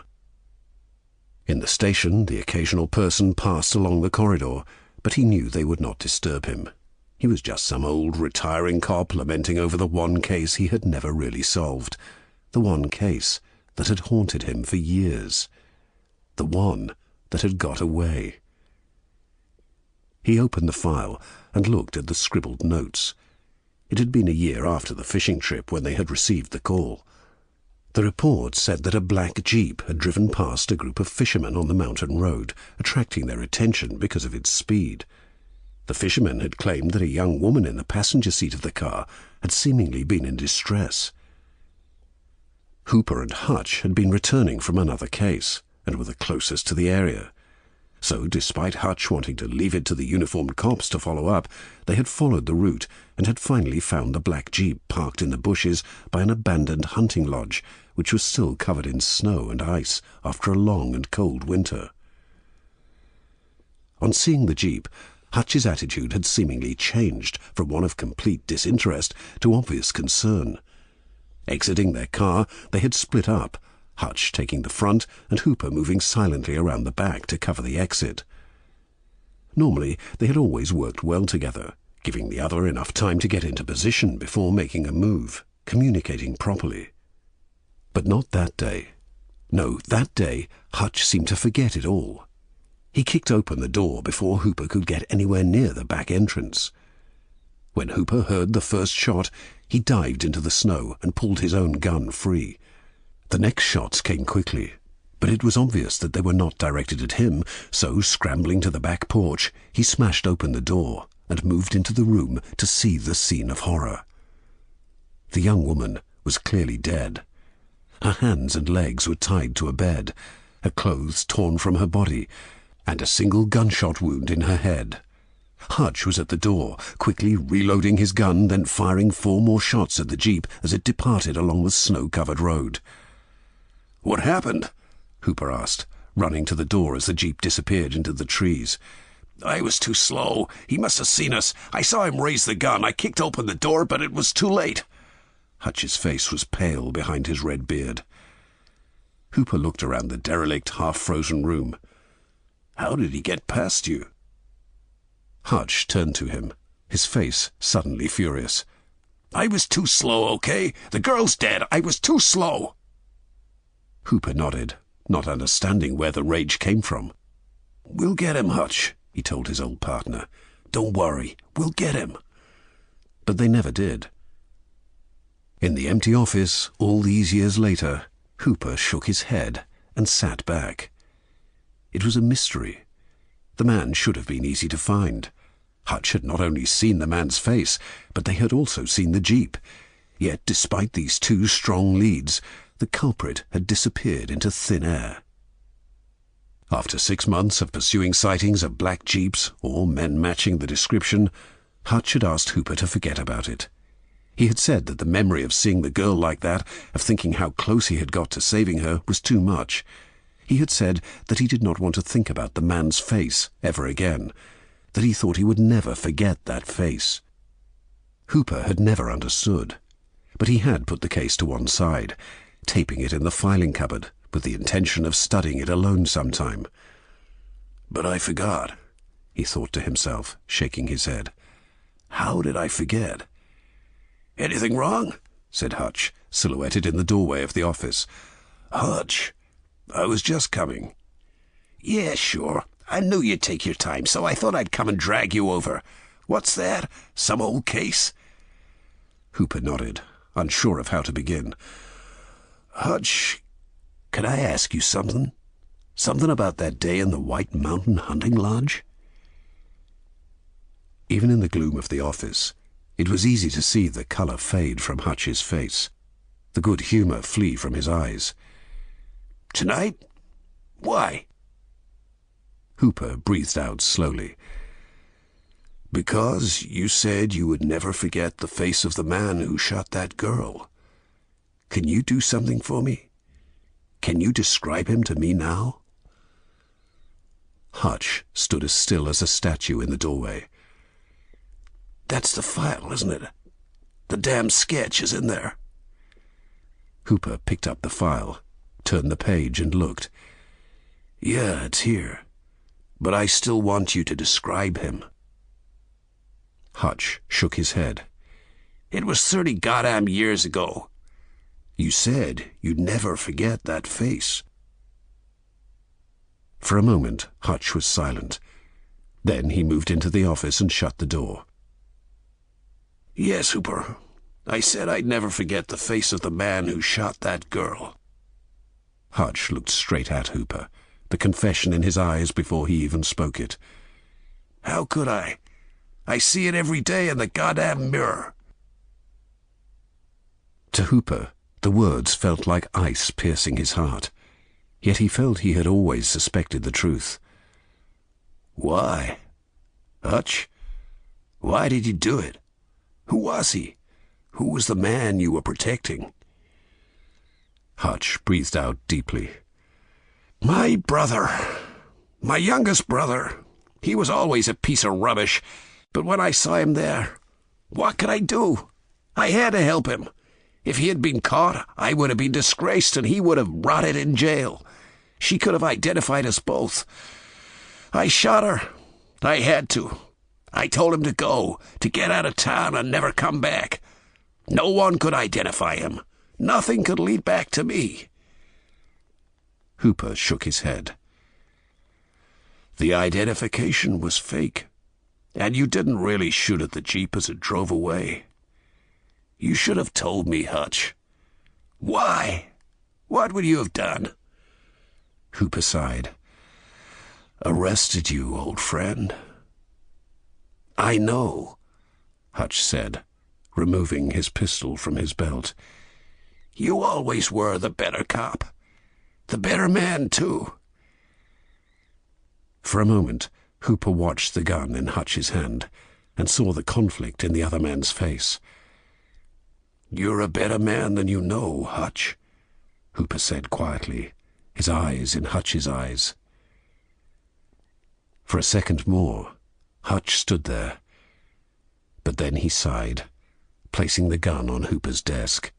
In the station, the occasional person passed along the corridor, but he knew they would not disturb him. He was just some old retiring cop lamenting over the one case he had never really solved, the one case that had haunted him for years, the one that had got away. He opened the file and looked at the scribbled notes. It had been a year after the fishing trip when they had received the call. The report said that a black jeep had driven past a group of fishermen on the mountain road, attracting their attention because of its speed. The fishermen had claimed that a young woman in the passenger seat of the car had seemingly been in distress. Hooper and Hutch had been returning from another case, and were the closest to the area. So, despite Hutch wanting to leave it to the uniformed cops to follow up, they had followed the route and had finally found the black jeep parked in the bushes by an abandoned hunting lodge, which was still covered in snow and ice after a long and cold winter. On seeing the jeep, Hutch's attitude had seemingly changed from one of complete disinterest to obvious concern. Exiting their car, they had split up, Hutch taking the front and Hooper moving silently around the back to cover the exit. Normally, they had always worked well together, giving the other enough time to get into position before making a move, communicating properly. But not that day. No, that day Hutch seemed to forget it all. He kicked open the door before Hooper could get anywhere near the back entrance. When Hooper heard the first shot, he dived into the snow and pulled his own gun free. The next shots came quickly, but it was obvious that they were not directed at him, so scrambling to the back porch, he smashed open the door and moved into the room to see the scene of horror. The young woman was clearly dead. Her hands and legs were tied to a bed, her clothes torn from her body, and a single gunshot wound in her head. Hutch was at the door, quickly reloading his gun, then firing 4 more shots at the jeep as it departed along the snow-covered road. "What happened?" Hooper asked, running to the door as the jeep disappeared into the trees. "I was too slow. He must have seen us. I saw him raise the gun. I kicked open the door, but it was too late." Hutch's face was pale behind his red beard. Hooper looked around the derelict, half-frozen room. "How did he get past you?" Hutch turned to him, his face suddenly furious. "I was too slow, okay? The girl's dead. I was too slow." Hooper nodded, not understanding where the rage came from. "We'll get him, Hutch," he told his old partner. "Don't worry, we'll get him." But they never did. In the empty office, all these years later, Hooper shook his head and sat back. It was a mystery. The man should have been easy to find. Hutch had not only seen the man's face, but they had also seen the jeep. Yet, despite these 2 strong leads, the culprit had disappeared into thin air. After 6 months of pursuing sightings of black jeeps, or men matching the description, Hutch had asked Hooper to forget about it. He had said that the memory of seeing the girl like that, of thinking how close he had got to saving her, was too much. He had said that he did not want to think about the man's face ever again, that he thought he would never forget that face. Hooper had never understood, but he had put the case to one side, taping it in the filing cupboard, with the intention of studying it alone sometime. "But I forgot," he thought to himself, shaking his head. "How did I forget?" "Anything wrong?" said Hutch, silhouetted in the doorway of the office. "Hutch, I was just coming." "Yeah, sure. I knew you'd take your time, so I thought I'd come and drag you over. What's that? Some old case?" Hooper nodded, unsure of how to begin. "Hutch, could I ask you something? Something about that day in the White Mountain hunting lodge?" Even in the gloom of the office, it was easy to see the colour fade from Hutch's face, the good humour flee from his eyes. "Tonight? Why?" Hooper breathed out slowly. "Because you said you would never forget the face of the man who shot that girl. Can you do something for me? Can you describe him to me now?" Hutch stood as still as a statue in the doorway. "That's the file, isn't it? The damn sketch is in there." Hooper picked up the file, turned the page and looked. "Yeah, it's here. But I still want you to describe him." Hutch shook his head. "It was 30 goddamn years ago. You said you'd never forget that face." For a moment, Hutch was silent. Then he moved into the office and shut the door. "Yes, Hooper. I said I'd never forget the face of the man who shot that girl." Hutch looked straight at Hooper, the confession in his eyes before he even spoke it. "How could I? I see it every day in the goddamn mirror." To Hooper, the words felt like ice piercing his heart, yet he felt he had always suspected the truth. "Why? Hutch, why did you do it? Who was he? Who was the man you were protecting?" Hutch breathed out deeply. "My brother. My youngest brother. He was always a piece of rubbish, but when I saw him there, what could I do? I had to help him. If he had been caught, I would have been disgraced and he would have rotted in jail. She could have identified us both. I shot her. I had to. I told him to go, to get out of town and never come back. No one could identify him. Nothing could lead back to me." Hooper shook his head. "The identification was fake, and you didn't really shoot at the jeep as it drove away. You should have told me, Hutch. Why? What would you have done?" Hooper sighed. "Arrested you, old friend." "I know," Hutch said, removing his pistol from his belt. "You always were the better cop. The better man, too." For a moment, Hooper watched the gun in Hutch's hand and saw the conflict in the other man's face. "You're a better man than you know, Hutch," Hooper said quietly, his eyes in Hutch's eyes. For a second more, Hutch stood there. But then he sighed, placing the gun on Hooper's desk.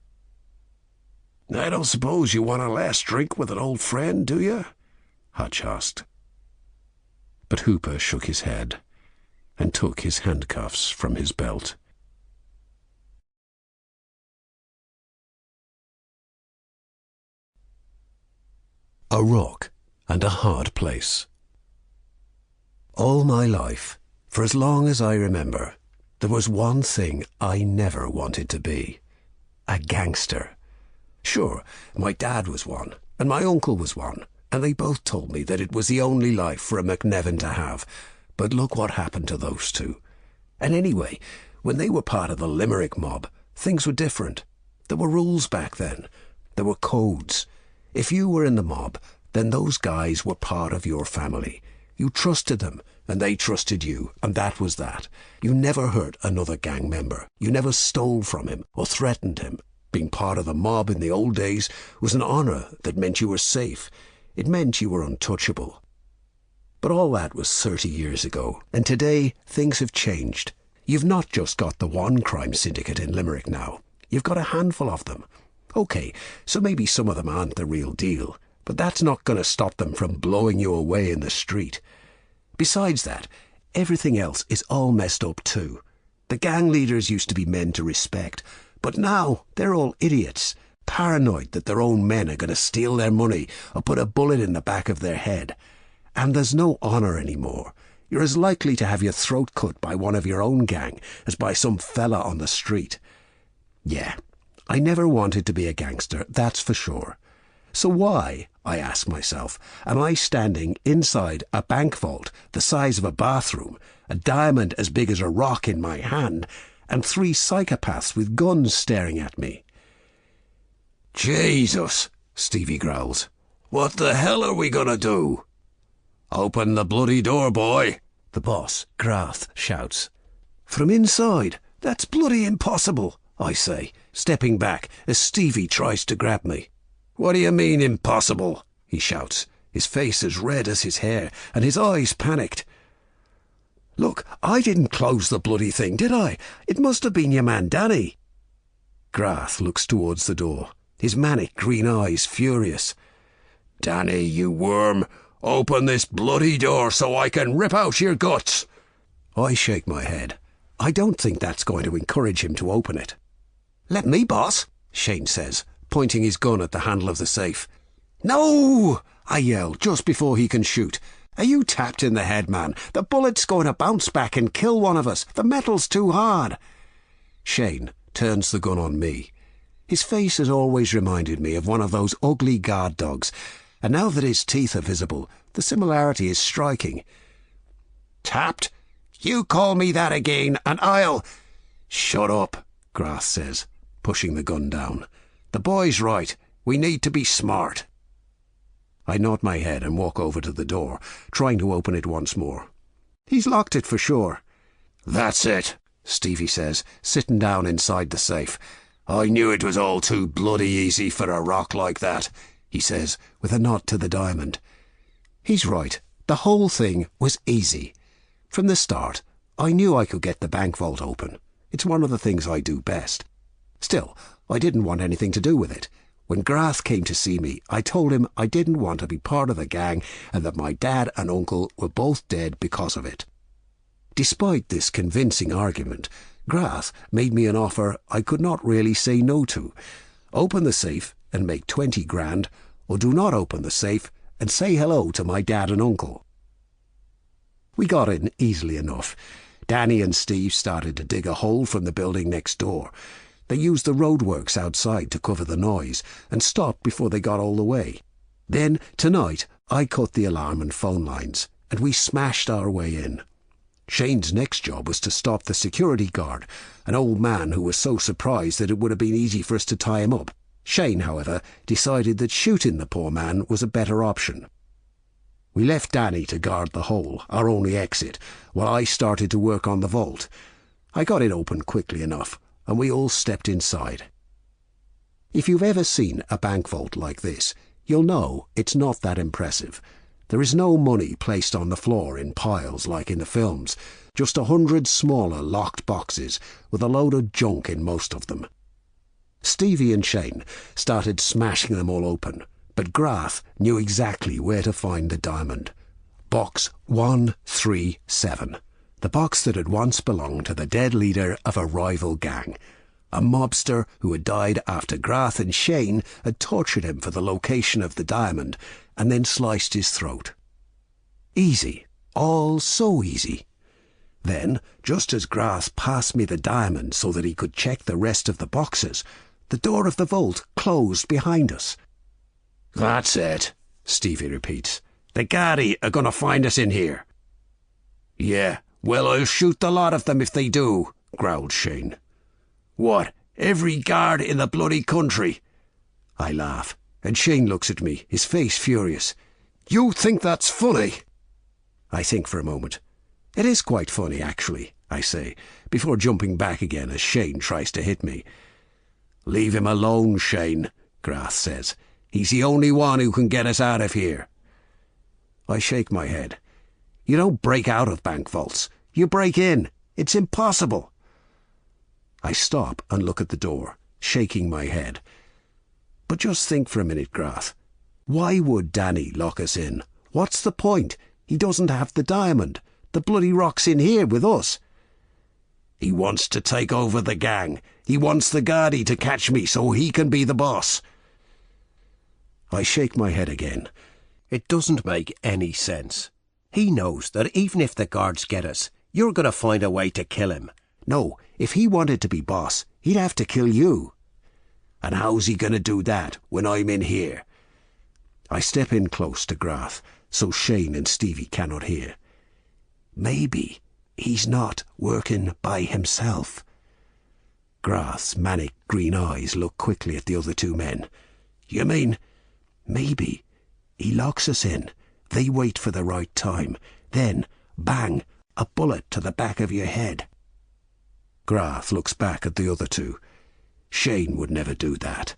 "I don't suppose you want a last drink with an old friend, do you?" Hutch asked. But Hooper shook his head and took his handcuffs from his belt. A rock and a hard place. All my life, for as long as I remember, there was one thing I never wanted to be: a gangster. Sure, my dad was one, and my uncle was one, and they both told me that it was the only life for a McNevin to have. But look what happened to those two. And anyway, when they were part of the Limerick mob, things were different. There were rules back then. There were codes. If you were in the mob, then those guys were part of your family. You trusted them, and they trusted you, and that was that. You never hurt another gang member. You never stole from him or threatened him. Being part of the mob in the old days was an honor that meant you were safe. It meant you were untouchable. But all that was 30 years ago, and today things have changed. You've not just got the one crime syndicate in Limerick now. You've got a handful of them. Okay, so maybe some of them aren't the real deal, but that's not going to stop them from blowing you away in the street. Besides that, everything else is all messed up too. The gang leaders used to be men to respect, but now they're all idiots, paranoid that their own men are going to steal their money or put a bullet in the back of their head. And there's no honor anymore. You're as likely to have your throat cut by one of your own gang as by some fella on the street. Yeah, I never wanted to be a gangster, that's for sure. So why, I ask myself, am I standing inside a bank vault the size of a bathroom, a diamond as big as a rock in my hand, and 3 psychopaths with guns staring at me? "Jesus," Stevie growls. "What the hell are we gonna do?" "Open the bloody door, boy," the boss, Grath, shouts. From inside, that's bloody impossible, I say, stepping back as Stevie tries to grab me. "What do you mean, impossible?" he shouts, his face as red as his hair and his eyes panicked. Look, I didn't close the bloody thing, did I? It must have been your man Danny. Grath looks towards the door, his manic green eyes furious. "Danny, you worm, open this bloody door so I can rip out your guts." I shake my head. I don't think that's going to encourage him to open it. "Let me, boss," Shane says, pointing his gun at the handle of the safe. "No!" I yell just before he can shoot. "Are you tapped in the head, man? The bullet's going to bounce back and kill one of us. The metal's too hard." Shane turns the gun on me. His face has always reminded me of one of those ugly guard dogs, and now that his teeth are visible, the similarity is striking. "Tapped? You call me that again, and I'll—" "Shut up," Grath says, pushing the gun down. "The boy's right. We need to be smart." I nod my head and walk over to the door, trying to open it once more. "He's locked it for sure." "That's it," Stevie says, sitting down inside the safe. "I knew it was all too bloody easy for a rock like that," he says, with a nod to the diamond. He's right. The whole thing was easy. From the start, I knew I could get the bank vault open. It's one of the things I do best. Still, I didn't want anything to do with it. When Grath came to see me, I told him I didn't want to be part of the gang and that my dad and uncle were both dead because of it. Despite this convincing argument, Grath made me an offer I could not really say no to. Open the safe and make 20 grand, or do not open the safe and say hello to my dad and uncle. We got in easily enough. Danny and Steve started to dig a hole from the building next door. They used the roadworks outside to cover the noise and stopped before they got all the way. Then, tonight, I cut the alarm and phone lines, and we smashed our way in. Shane's next job was to stop the security guard, an old man who was so surprised that it would have been easy for us to tie him up. Shane, however, decided that shooting the poor man was a better option. We left Danny to guard the hole, our only exit, while I started to work on the vault. I got it open quickly enough, and we all stepped inside. If you've ever seen a bank vault like this, you'll know it's not that impressive. There is no money placed on the floor in piles like in the films, just 100 smaller locked boxes with a load of junk in most of them. Stevie and Shane started smashing them all open, but Grath knew exactly where to find the diamond. Box 137, the box that had once belonged to the dead leader of a rival gang, a mobster who had died after Grath and Shane had tortured him for the location of the diamond and then sliced his throat. Easy, all so easy. Then, just as Grath passed me the diamond so that he could check the rest of the boxes, the door of the vault closed behind us. "That's it," Stevie repeats. "The Gardaí are going to find us in here." "Yeah, well, I'll shoot the lot of them if they do," growled Shane. "What, every guard in the bloody country?" I laugh, and Shane looks at me, his face furious. "You think that's funny?" I think for a moment. "It is quite funny, actually," I say, before jumping back again as Shane tries to hit me. "Leave him alone, Shane," Grath says. "He's the only one who can get us out of here." I shake my head. "You don't break out of bank vaults. You break in. It's impossible." I stop and look at the door, shaking my head. "But just think for a minute, Grath. Why would Danny lock us in? What's the point? He doesn't have the diamond. The bloody rock's in here with us." "He wants to take over the gang. He wants the Gardaí to catch me so he can be the boss." I shake my head again. It doesn't make any sense. He knows that even if the guards get us, you're going to find a way to kill him. No, if he wanted to be boss, he'd have to kill you. And how's he going to do that when I'm in here? I step in close to Grath, so Shane and Stevie cannot hear. Maybe he's not working by himself. Grath's manic green eyes look quickly at the other two men. "You mean, maybe he locks us in, they wait for the right time, then, bang, a bullet to the back of your head." Grath looks back at the other two. "Shane would never do that."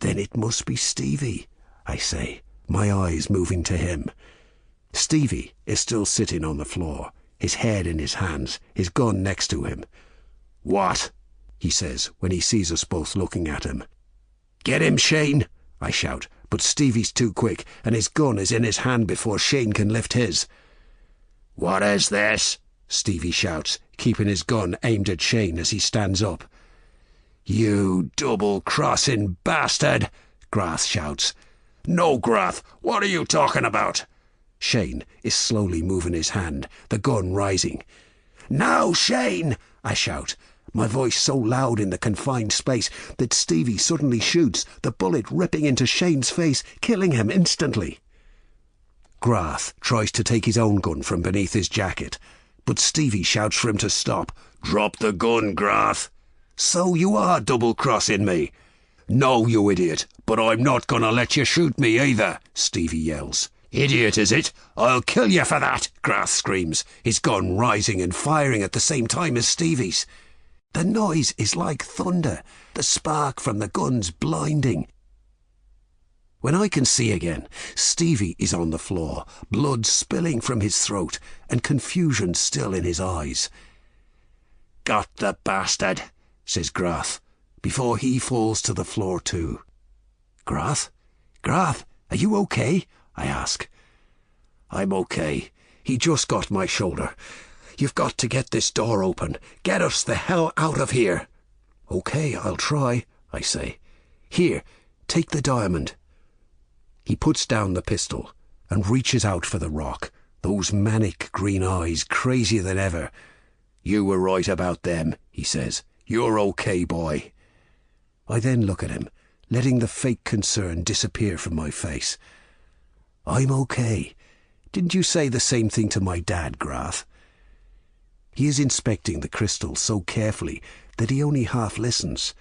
"Then it must be Stevie," I say, my eyes moving to him. Stevie is still sitting on the floor, his head in his hands, his gun next to him. "What?" he says when he sees us both looking at him. "Get him, Shane," I shout, but Stevie's too quick, and his gun is in his hand before Shane can lift his. "What is this?" Stevie shouts, keeping his gun aimed at Shane as he stands up. "You double-crossing bastard!" Grath shouts. "No, Grath, what are you talking about?" Shane is slowly moving his hand, the gun rising. "Now, Shane!" I shout, my voice so loud in the confined space that Stevie suddenly shoots, the bullet ripping into Shane's face, killing him instantly. Grath tries to take his own gun from beneath his jacket, but Stevie shouts for him to stop. "Drop the gun, Grath." "So you are double-crossing me." "No, you idiot, but I'm not going to let you shoot me either," Stevie yells. "Idiot, is it? I'll kill you for that," Grath screams, his gun rising and firing at the same time as Stevie's. The noise is like thunder, the spark from the gun's blinding. When I can see again, Stevie is on the floor, blood spilling from his throat and confusion still in his eyes. "Got the bastard," says Grath, before he falls to the floor too. "Grath? Grath, are you okay?" I ask. "I'm okay. He just got my shoulder. You've got to get this door open. Get us the hell out of here. Okay, I'll try, I say. Here, take the diamond. He puts down the pistol and reaches out for the rock, those manic green eyes crazier than ever. You were right about them, he says. You're okay, boy. I then look at him, letting the fake concern disappear from my face. I'm okay. Didn't you say the same thing to my dad, Grath? He is inspecting the crystal so carefully that he only half listens.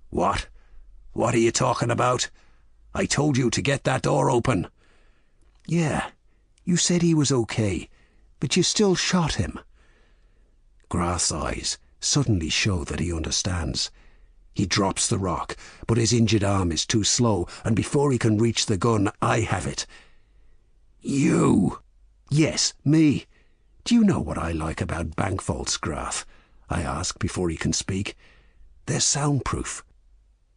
What? What are you talking about? I told you to get that door open. Yeah, you said he was okay, but you still shot him. Grath's eyes suddenly show that he understands. He drops the rock, but his injured arm is too slow, and before he can reach the gun, I have it. You? Yes, me. Do you know what I like about bank vaults, Grath? I ask before he can speak. They're soundproof.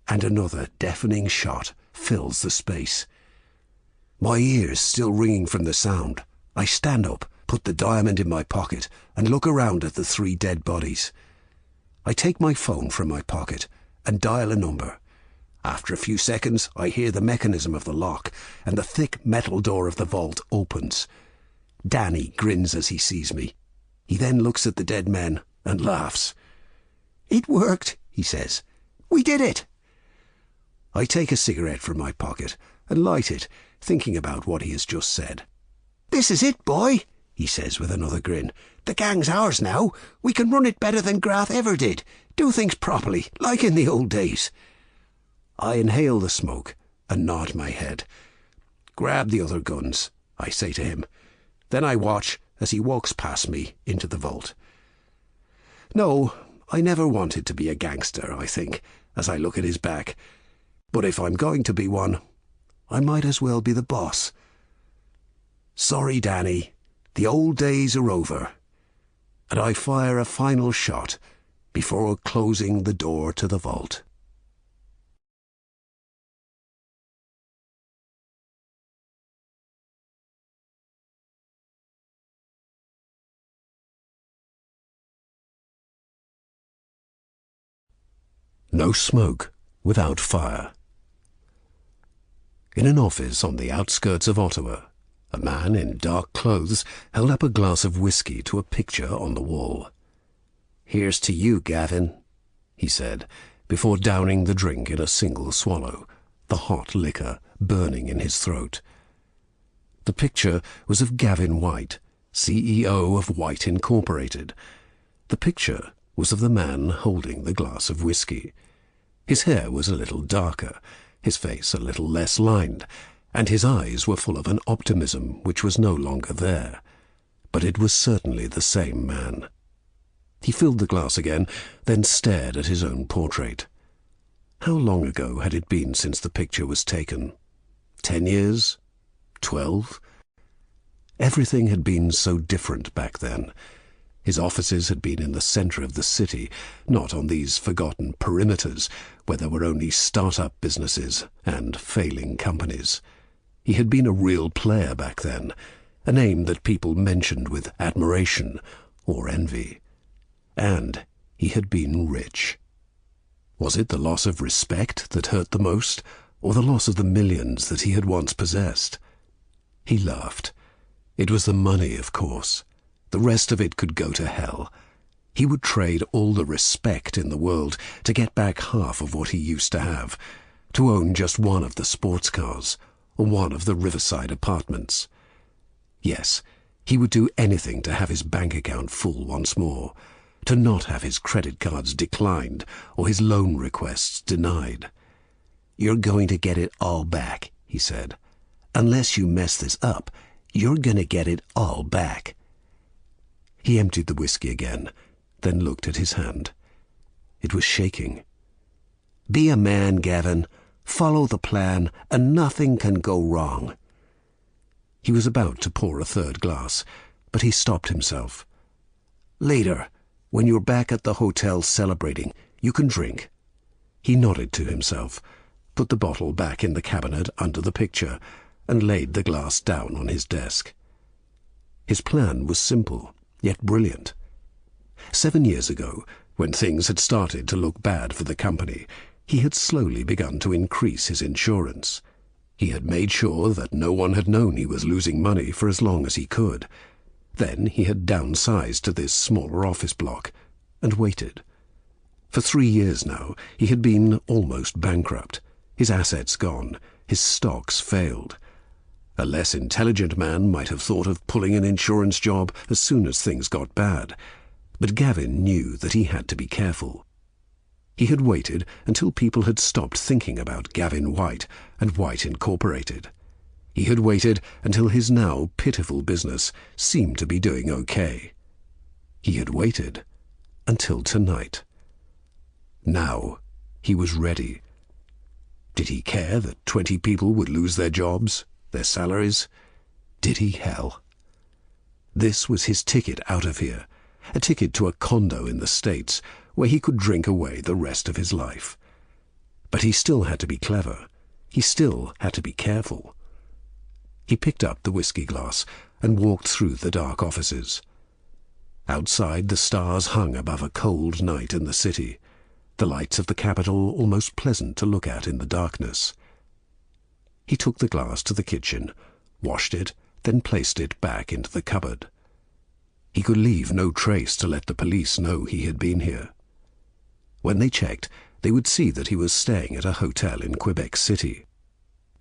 And another deafening shot fills the space. My ears still ringing from the sound, I stand up, put the diamond in my pocket, and look around at the 3 dead bodies. I take my phone from my pocket and dial a number. After a few seconds, I hear the mechanism of the lock, and the thick metal door of the vault opens. Danny grins as he sees me. He then looks at the dead men and laughs. It worked, he says. We did it. I take a cigarette from my pocket and light it, thinking about what he has just said. This is it, boy, he says with another grin. The gang's ours now. We can run it better than Grath ever did. Do things properly, like in the old days. I inhale the smoke and nod my head. Grab the other guns, I say to him. Then I watch as he walks past me into the vault. No, I never wanted to be a gangster, I think, as I look at his back. But if I'm going to be one, I might as well be the boss. Sorry, Danny, the old days are over. And I fire a final shot before closing the door to the vault. No smoke without fire. In an office on the outskirts of Ottawa, a man in dark clothes held up a glass of whiskey to a picture on the wall. "Here's to you, Gavin," he said, before downing the drink in a single swallow, the hot liquor burning in his throat. The picture was of Gavin White, CEO of White Incorporated. The picture was of the man holding the glass of whiskey. His hair was a little darker, his face a little less lined, and his eyes were full of an optimism which was no longer there. But it was certainly the same man. He filled the glass again, then stared at his own portrait. How long ago had it been since the picture was taken? 10 years? 12? Everything had been so different back then. His offices had been in the centre of the city, not on these forgotten perimeters where there were only start-up businesses and failing companies. He had been a real player back then, a name that people mentioned with admiration or envy. And he had been rich. Was it the loss of respect that hurt the most, or the loss of the millions that he had once possessed? He laughed. It was the money, of course. The rest of it could go to hell. He would trade all the respect in the world to get back half of what he used to have, to own just one of the sports cars, or one of the riverside apartments. Yes, he would do anything to have his bank account full once more, to not have his credit cards declined or his loan requests denied. "You're going to get it all back," he said. "Unless you mess this up, you're going to get it all back." He emptied the whiskey again, then looked at his hand. It was shaking. "Be a man, Gavin. Follow the plan, and nothing can go wrong." He was about to pour a third glass, but he stopped himself. "Later, when you're back at the hotel celebrating, you can drink." He nodded to himself, put the bottle back in the cabinet under the picture, and laid the glass down on his desk. His plan was simple, yet brilliant. 7 years ago, when things had started to look bad for the company, he had slowly begun to increase his insurance. He had made sure that no one had known he was losing money for as long as he could. Then he had downsized to this smaller office block and waited. For 3 years now, he had been almost bankrupt, his assets gone, his stocks failed. A less intelligent man might have thought of pulling an insurance job as soon as things got bad, but Gavin knew that he had to be careful. He had waited until people had stopped thinking about Gavin White and White Incorporated. He had waited until his now pitiful business seemed to be doing okay. He had waited until tonight. Now he was ready. Did he care that 20 people would lose their jobs, their salaries? Did he hell? This was his ticket out of here, a ticket to a condo in the States where he could drink away the rest of his life. But he still had to be clever. He still had to be careful. He picked up the whiskey glass and walked through the dark offices. Outside, the stars hung above a cold night in the city, the lights of the capital almost pleasant to look at in the darkness. He took the glass to the kitchen, washed it, then placed it back into the cupboard. He could leave no trace to let the police know he had been here. When they checked, they would see that he was staying at a hotel in Quebec City.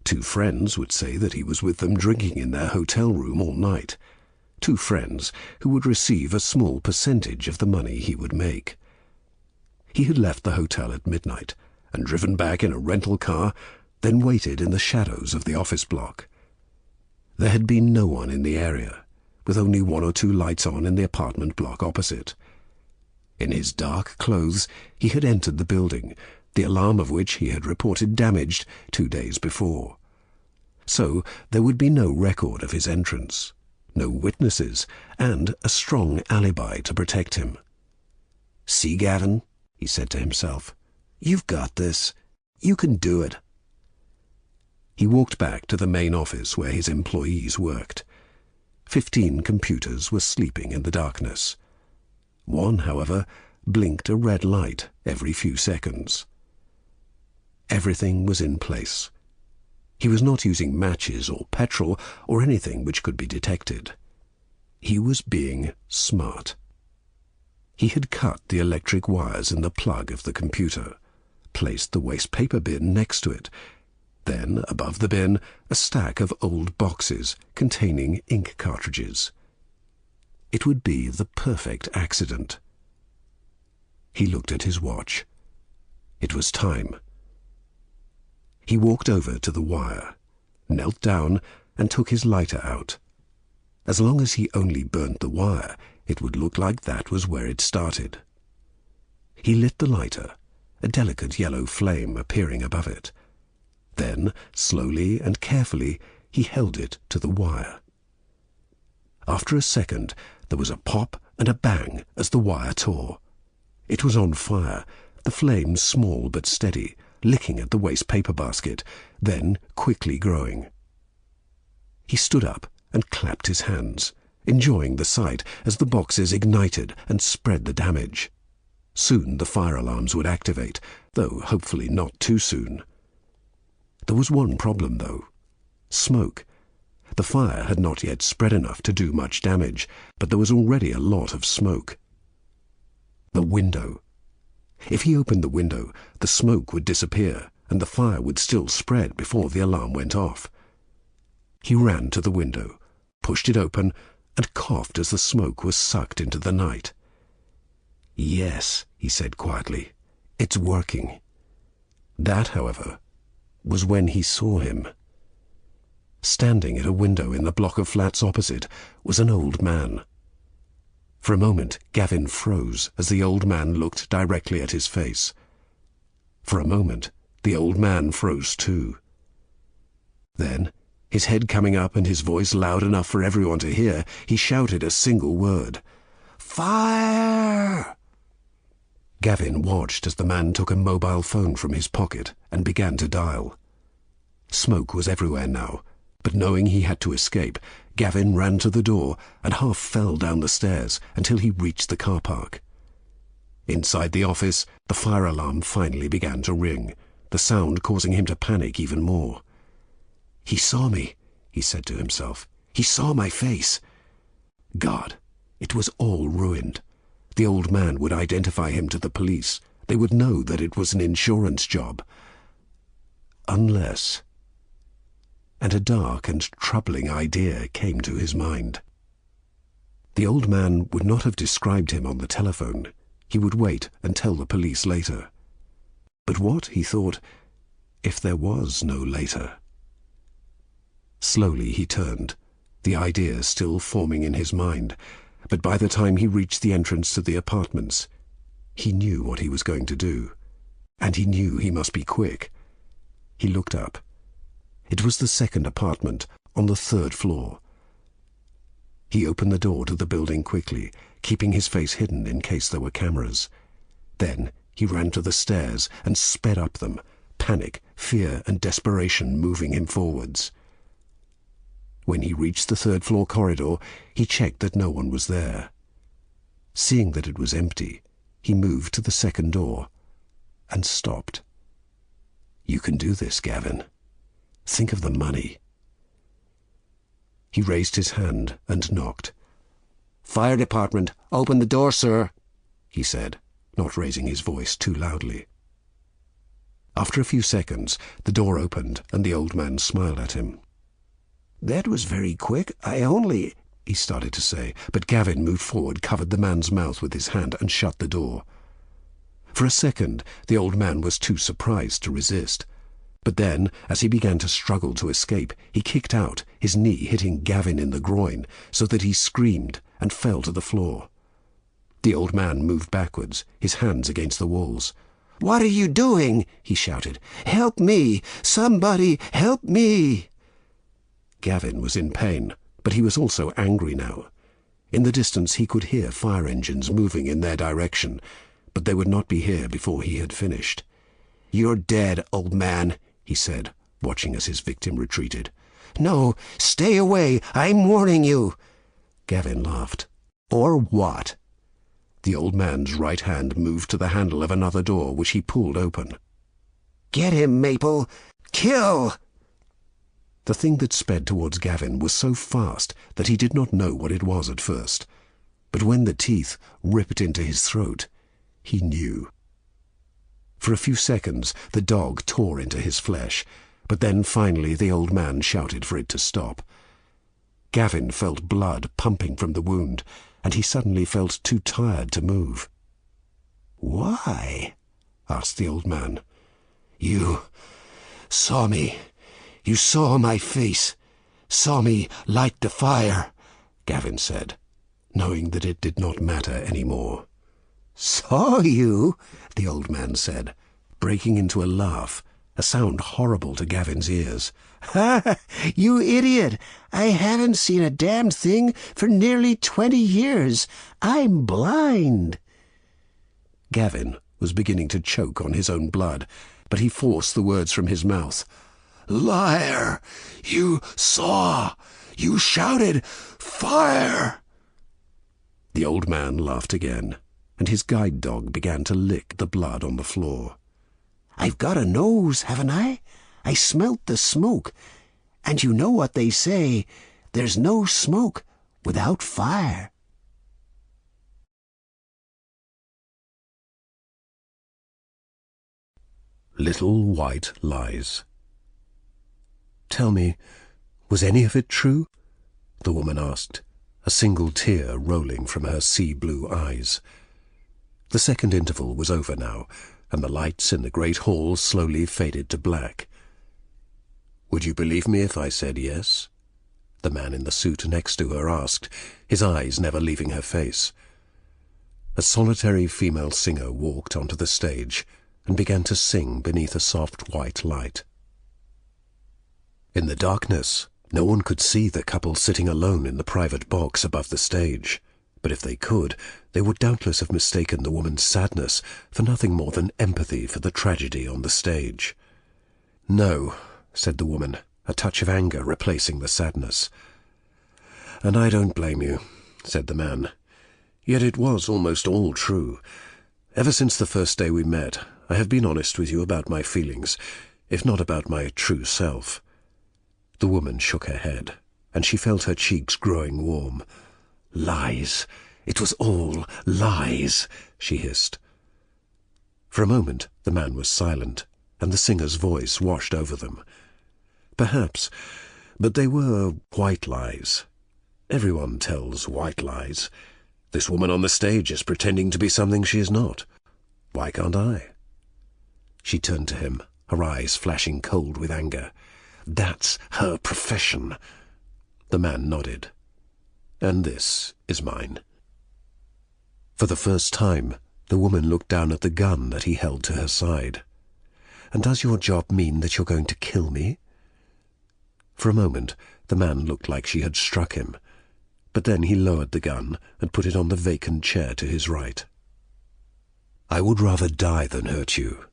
2 friends would say that he was with them drinking in their hotel room all night. 2 friends who would receive a small percentage of the money he would make. He had left the hotel at midnight and driven back in a rental car, then waited in the shadows of the office block. There had been no one in the area, with only 1 or 2 lights on in the apartment block opposite. In his dark clothes, he had entered the building, the alarm of which he had reported damaged 2 days before. So there would be no record of his entrance, no witnesses, and a strong alibi to protect him. "See, Gavin," he said to himself, "you've got this. You can do it." He walked back to the main office where his employees worked. 15 computers were sleeping in the darkness. One, however, blinked a red light every few seconds. Everything was in place. He was not using matches or petrol or anything which could be detected. He was being smart. He had cut the electric wires in the plug of the computer, placed the waste paper bin next to it, then, above the bin, a stack of old boxes containing ink cartridges. It would be the perfect accident. He looked at his watch. It was time. He walked over to the wire, knelt down, and took his lighter out. As long as he only burnt the wire, it would look like that was where it started. He lit the lighter, a delicate yellow flame appearing above it. Then, slowly and carefully, he held it to the wire. After a second, there was a pop and a bang as the wire tore. It was on fire, the flame small but steady, licking at the waste paper basket, then quickly growing. He stood up and clapped his hands, enjoying the sight as the boxes ignited and spread the damage. Soon the fire alarms would activate, though hopefully not too soon. There was one problem, though: smoke. The fire had not yet spread enough to do much damage, but there was already a lot of smoke. The window. If he opened the window, the smoke would disappear, and the fire would still spread before the alarm went off. He ran to the window, pushed it open, and coughed as the smoke was sucked into the night. "Yes," he said quietly, "it's working." That, however, was when he saw him. Standing at a window in the block of flats opposite was an old man. For a moment Gavin froze as the old man looked directly at his face. For a moment the old man froze too. Then, his head coming up and his voice loud enough for everyone to hear, he shouted a single word: "Fire!" Gavin watched as the man took a mobile phone from his pocket and began to dial. Smoke was everywhere now, But knowing he had to escape, Gavin ran to the door and half fell down the stairs until he reached the car park. Inside the office, the fire alarm finally began to ring, the sound causing him to panic even more. "He saw me," he said to himself. "He saw my face." God, it was all ruined. The old man would identify him to the police. They would know that it was an insurance job. Unless... And a dark and troubling idea came to his mind. The old man would not have described him on the telephone. He would wait and tell the police later. But what, he thought, if there was no later? Slowly he turned, the idea still forming in his mind, but by the time he reached the entrance to the apartments, he knew what he was going to do, and he knew he must be quick. He looked up. It was the second apartment, on the 3rd floor. He opened the door to the building quickly, keeping his face hidden in case there were cameras. Then he ran to the stairs and sped up them, panic, fear, and desperation moving him forwards. When he reached the 3rd floor corridor, he checked that no one was there. Seeing that it was empty, he moved to the second door and stopped. "You can do this, Gavin. Think of the money." He raised his hand and knocked. "Fire department, open the door, sir," he said, not raising his voice too loudly. After a few seconds, the door opened and the old man smiled at him. "That was very quick. I only—" he started to say, but Gavin moved forward, covered the man's mouth with his hand and shut the door. For a second, the old man was too surprised to resist. But then, as he began to struggle to escape, he kicked out, his knee hitting Gavin in the groin, so that he screamed and fell to the floor. The old man moved backwards, his hands against the walls. "What are you doing?" he shouted. "Help me! Somebody help me!" Gavin was in pain, but he was also angry now. In the distance he could hear fire engines moving in their direction, but they would not be here before he had finished. "You're dead, old man," he said, watching as his victim retreated. "No, stay away, I'm warning you." Gavin laughed. "Or what?" The old man's right hand moved to the handle of another door, which he pulled open. "Get him, Maple! Kill!" The thing that sped towards Gavin was so fast that he did not know what it was at first. But when the teeth ripped into his throat, he knew. For a few seconds the dog tore into his flesh, but then finally the old man shouted for it to stop. Gavin felt blood pumping from the wound, and he suddenly felt too tired to move. "Why?" asked the old man. "You saw me. You saw my face. Saw me light the fire," Gavin said, knowing that it did not matter any more. "Saw you?" the old man said, breaking into a laugh, a sound horrible to Gavin's ears. "Ha! You idiot! I haven't seen a damned thing for nearly 20 years. I'm blind." Gavin was beginning to choke on his own blood, but he forced the words from his mouth. "Liar! You saw! You shouted, 'Fire!'" The old man laughed again, and his guide dog began to lick the blood on the floor. "I've got a nose, haven't I? I smelt the smoke. And you know what they say, there's no smoke without fire." Little White Lies. "Tell me, was any of it true?" the woman asked, a single tear rolling from her sea-blue eyes. The second interval was over now, and the lights in the great hall slowly faded to black. "Would you believe me if I said yes?" the man in the suit next to her asked, his eyes never leaving her face. A solitary female singer walked onto the stage and began to sing beneath a soft white light. In the darkness, no one could see the couple sitting alone in the private box above the stage, but if they could, they would doubtless have mistaken the woman's sadness for nothing more than empathy for the tragedy on the stage. "No," said the woman, a touch of anger replacing the sadness. "And I don't blame you," said the man. "Yet it was almost all true. Ever since the first day we met, I have been honest with you about my feelings, if not about my true self." The woman shook her head, and she felt her cheeks growing warm. "Lies! It was all lies!" she hissed. For a moment the man was silent, and the singer's voice washed over them. "Perhaps, but they were white lies. Everyone tells white lies. This woman on the stage is pretending to be something she is not. Why can't I?" She turned to him, her eyes flashing cold with anger. "That's her profession." The man nodded. "And this is mine." For the first time, the woman looked down at the gun that he held to her side. "And does your job mean that you're going to kill me?" For a moment, the man looked like she had struck him, but then he lowered the gun and put it on the vacant chair to his right. "I would rather die than hurt you.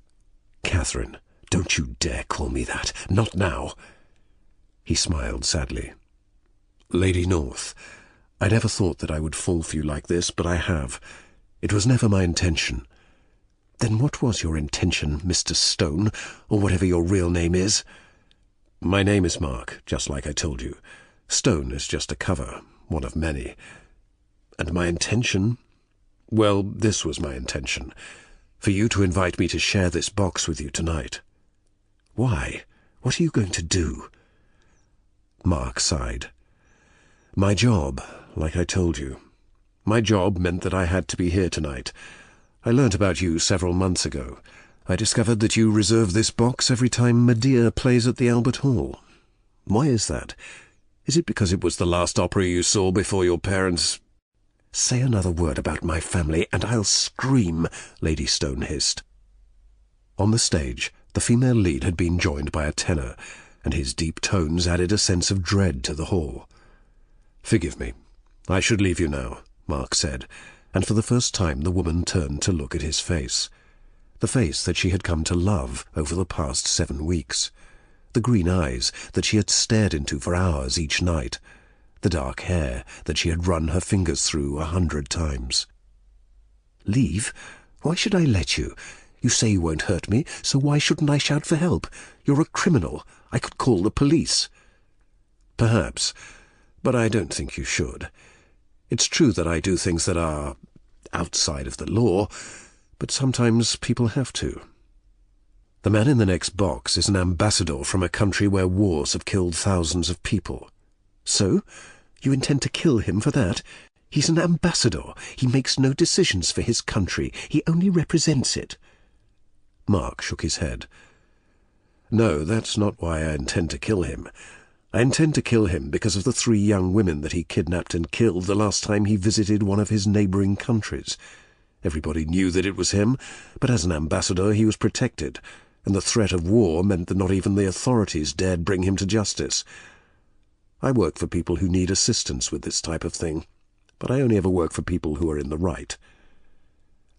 Catherine, don't you dare call me that. Not now." He smiled sadly. "Lady North, I never thought that I would fall for you like this, but I have. It was never my intention." "Then what was your intention, Mr. Stone, or whatever your real name is?" "My name is Mark, just like I told you. Stone is just a cover, one of many. And my intention? Well, this was my intention. For you to invite me to share this box with you tonight." "Why? What are you going to do?" Mark sighed. "My job, like I told you. My job meant that I had to be here tonight. I learnt about you several months ago. I discovered that you reserve this box every time Medea plays at the Albert Hall. Why is that? Is it because it was the last opera you saw before your parents—" "Say another word about my family, and I'll scream," Lady Stone hissed. On the stage, the female lead had been joined by a tenor, and his deep tones added a sense of dread to the hall. "Forgive me. I should leave you now," Mark said, and for the first time the woman turned to look at his face. The face that she had come to love over the past 7 weeks. The green eyes that she had stared into for hours each night. The dark hair that she had run her fingers through 100 times. "Leave? Why should I let you? You say you won't hurt me, so why shouldn't I shout for help? You're a criminal. I could call the police." "Perhaps, but I don't think you should. It's true that I do things that are outside of the law, but sometimes people have to. The man in the next box is an ambassador from a country where wars have killed thousands of people." "So? You intend to kill him for that? He's an ambassador. He makes no decisions for his country. He only represents it." Mark shook his head. "No, that's not why I intend to kill him. I intend to kill him because of the 3 young women that he kidnapped and killed the last time he visited one of his neighbouring countries. Everybody knew that it was him, but as an ambassador he was protected, and the threat of war meant that not even the authorities dared bring him to justice. I work for people who need assistance with this type of thing, but I only ever work for people who are in the right."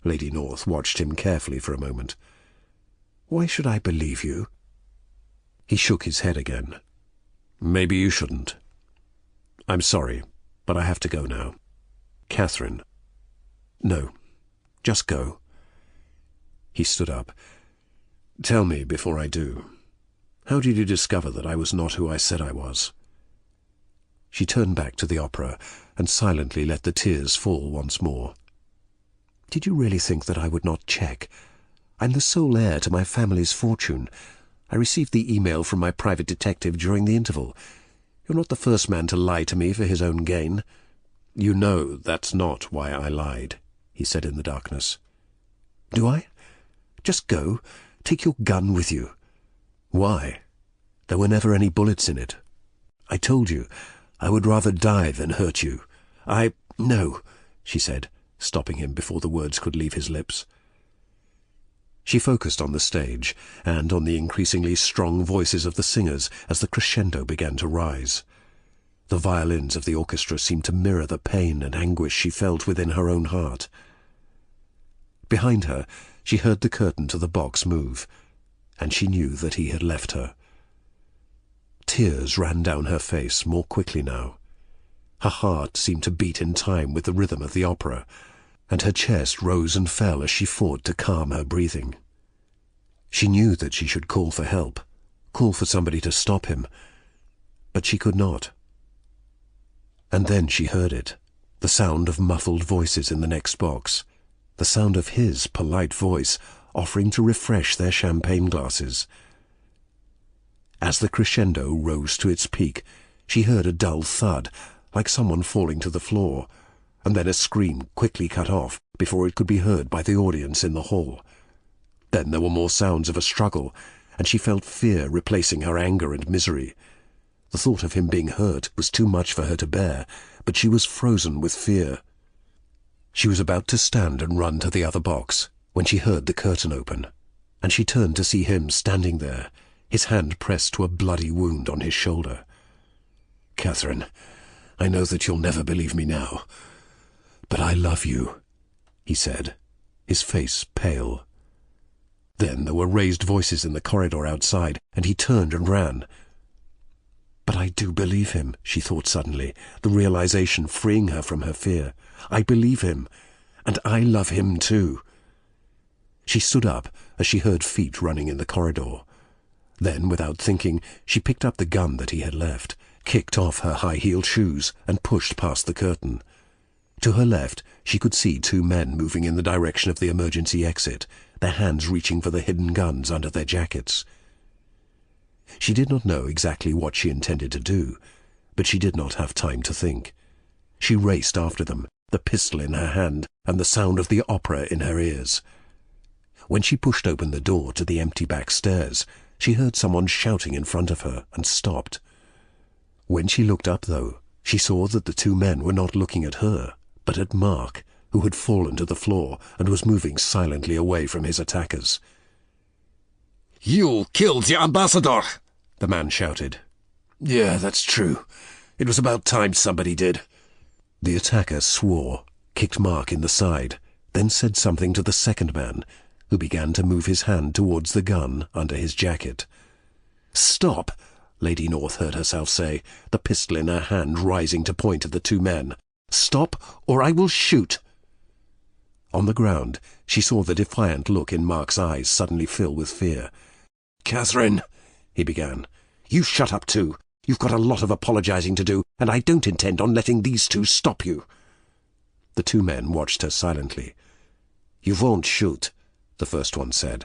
Lady North watched him carefully for a moment. "Why should I believe you?" He shook his head again. "Maybe you shouldn't. I'm sorry, but I have to go now. Catherine." "No, just go." He stood up. "Tell me before I do. How did you discover that I was not who I said I was?" She turned back to the opera and silently let the tears fall once more. "Did you really think that I would not check? I'm the sole heir to my family's fortune. I received the email from my private detective during the interval. You're not the first man to lie to me for his own gain." "You know that's not why I lied," he said in the darkness. "Do I? Just go. Take your gun with you." "Why? There were never any bullets in it." "I told you, I would rather die than hurt you. No," she said, stopping him before the words could leave his lips. She focused on the stage, and on the increasingly strong voices of the singers as the crescendo began to rise. The violins of the orchestra seemed to mirror the pain and anguish she felt within her own heart. Behind her, she heard the curtain to the box move, and she knew that he had left her. Tears ran down her face more quickly now. Her heart seemed to beat in time with the rhythm of the opera, and her chest rose and fell as she fought to calm her breathing. She knew that she should call for help, call for somebody to stop him, but she could not. And then she heard it, the sound of muffled voices in the next box, the sound of his polite voice offering to refresh their champagne glasses. As the crescendo rose to its peak, she heard a dull thud, like someone falling to the floor, and then a scream quickly cut off before it could be heard by the audience in the hall. Then there were more sounds of a struggle, and she felt fear replacing her anger and misery. The thought of him being hurt was too much for her to bear, but she was frozen with fear. She was about to stand and run to the other box, when she heard the curtain open, and she turned to see him standing there, his hand pressed to a bloody wound on his shoulder. "Catherine, I know that you'll never believe me now, but I love you," he said, his face pale. Then there were raised voices in the corridor outside, and he turned and ran. But I do believe him, she thought suddenly, the realization freeing her from her fear. I believe him, and I love him too. She stood up as she heard feet running in the corridor. Then, without thinking, she picked up the gun that he had left, kicked off her high-heeled shoes, and pushed past the curtain. To her left, she could see two men moving in the direction of the emergency exit, their hands reaching for the hidden guns under their jackets. She did not know exactly what she intended to do, but she did not have time to think. She raced after them, the pistol in her hand and the sound of the opera in her ears. When she pushed open the door to the empty back stairs, she heard someone shouting in front of her and stopped. When she looked up, though, she saw that the two men were not looking at her, but at Mark, who had fallen to the floor and was moving silently away from his attackers. "You killed the ambassador!" the man shouted. "Yeah, that's true. It was about time somebody did." The attacker swore, kicked Mark in the side, then said something to the second man, who began to move his hand towards the gun under his jacket. "Stop!" Lady North heard herself say, the pistol in her hand rising to point at the two men. "Stop, or I will shoot!" On the ground, she saw the defiant look in Mark's eyes suddenly fill with fear. "Catherine," he began, "you shut up too. You've got a lot of apologizing to do, and I don't intend on letting these two stop you." The two men watched her silently. "You won't shoot," the first one said.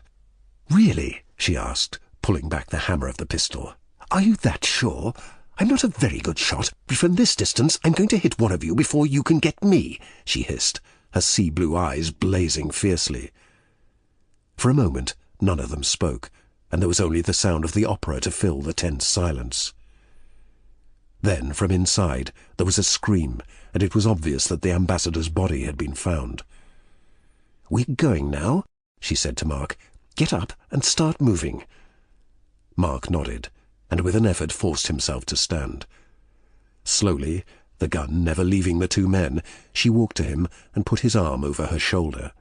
"Really?" she asked, pulling back the hammer of the pistol. "Are you that sure? I'm not a very good shot, but from this distance I'm going to hit one of you before you can get me," she hissed, her sea-blue eyes blazing fiercely. For a moment none of them spoke, and there was only the sound of the opera to fill the tense silence. Then, from inside, there was a scream, and it was obvious that the ambassador's body had been found. "We're going now," she said to Mark. "Get up and start moving." Mark nodded, and with an effort forced himself to stand. Slowly, the gun never leaving the two men, she walked to him and put his arm over her shoulder.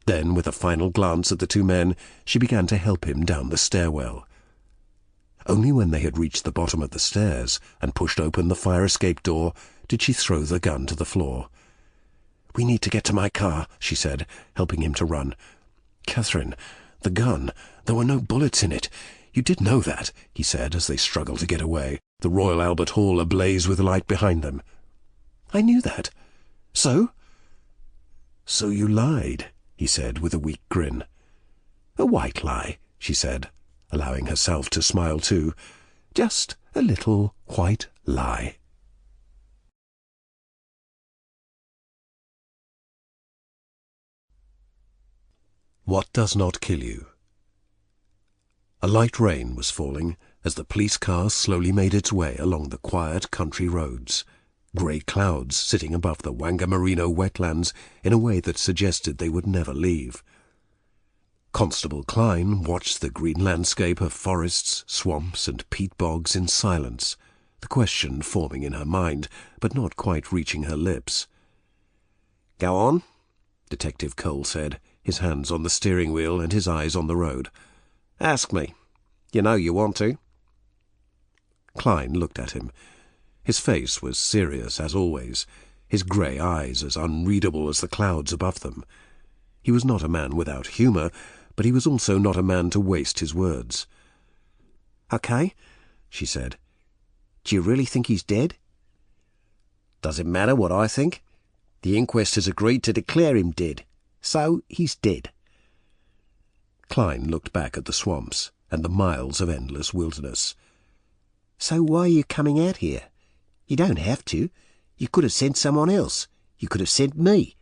Then, with a final glance at the two men, she began to help him down the stairwell. Only when they had reached the bottom of the stairs and pushed open the fire escape door did she throw the gun to the floor. "We need to get to my car," she said, helping him to run. "Catherine, the gun, there were no bullets in it. You did know that," he said as they struggled to get away, the Royal Albert Hall ablaze with light behind them. "I knew that. So?" "So you lied," he said with a weak grin. "A white lie," she said, allowing herself to smile too. "Just a little white lie." What does not kill you? A light rain was falling as the police car slowly made its way along the quiet country roads, grey clouds sitting above the Wangamarino wetlands in a way that suggested they would never leave. Constable Klein watched the green landscape of forests, swamps and peat bogs in silence, the question forming in her mind, but not quite reaching her lips. "Go on," Detective Cole said, his hands on the steering wheel and his eyes on the road. "Ask me. You know you want to." Klein looked at him. His face was serious as always, his grey eyes as unreadable as the clouds above them. He was not a man without humour, but he was also not a man to waste his words. "Okay," she said. "Do you really think he's dead?" Does it matter what I think? The inquest has agreed to declare him dead, so he's dead. Klein looked back at the swamps and the miles of endless wilderness. "So why are you coming out here? You don't have to. You could have sent someone else. You could have sent me."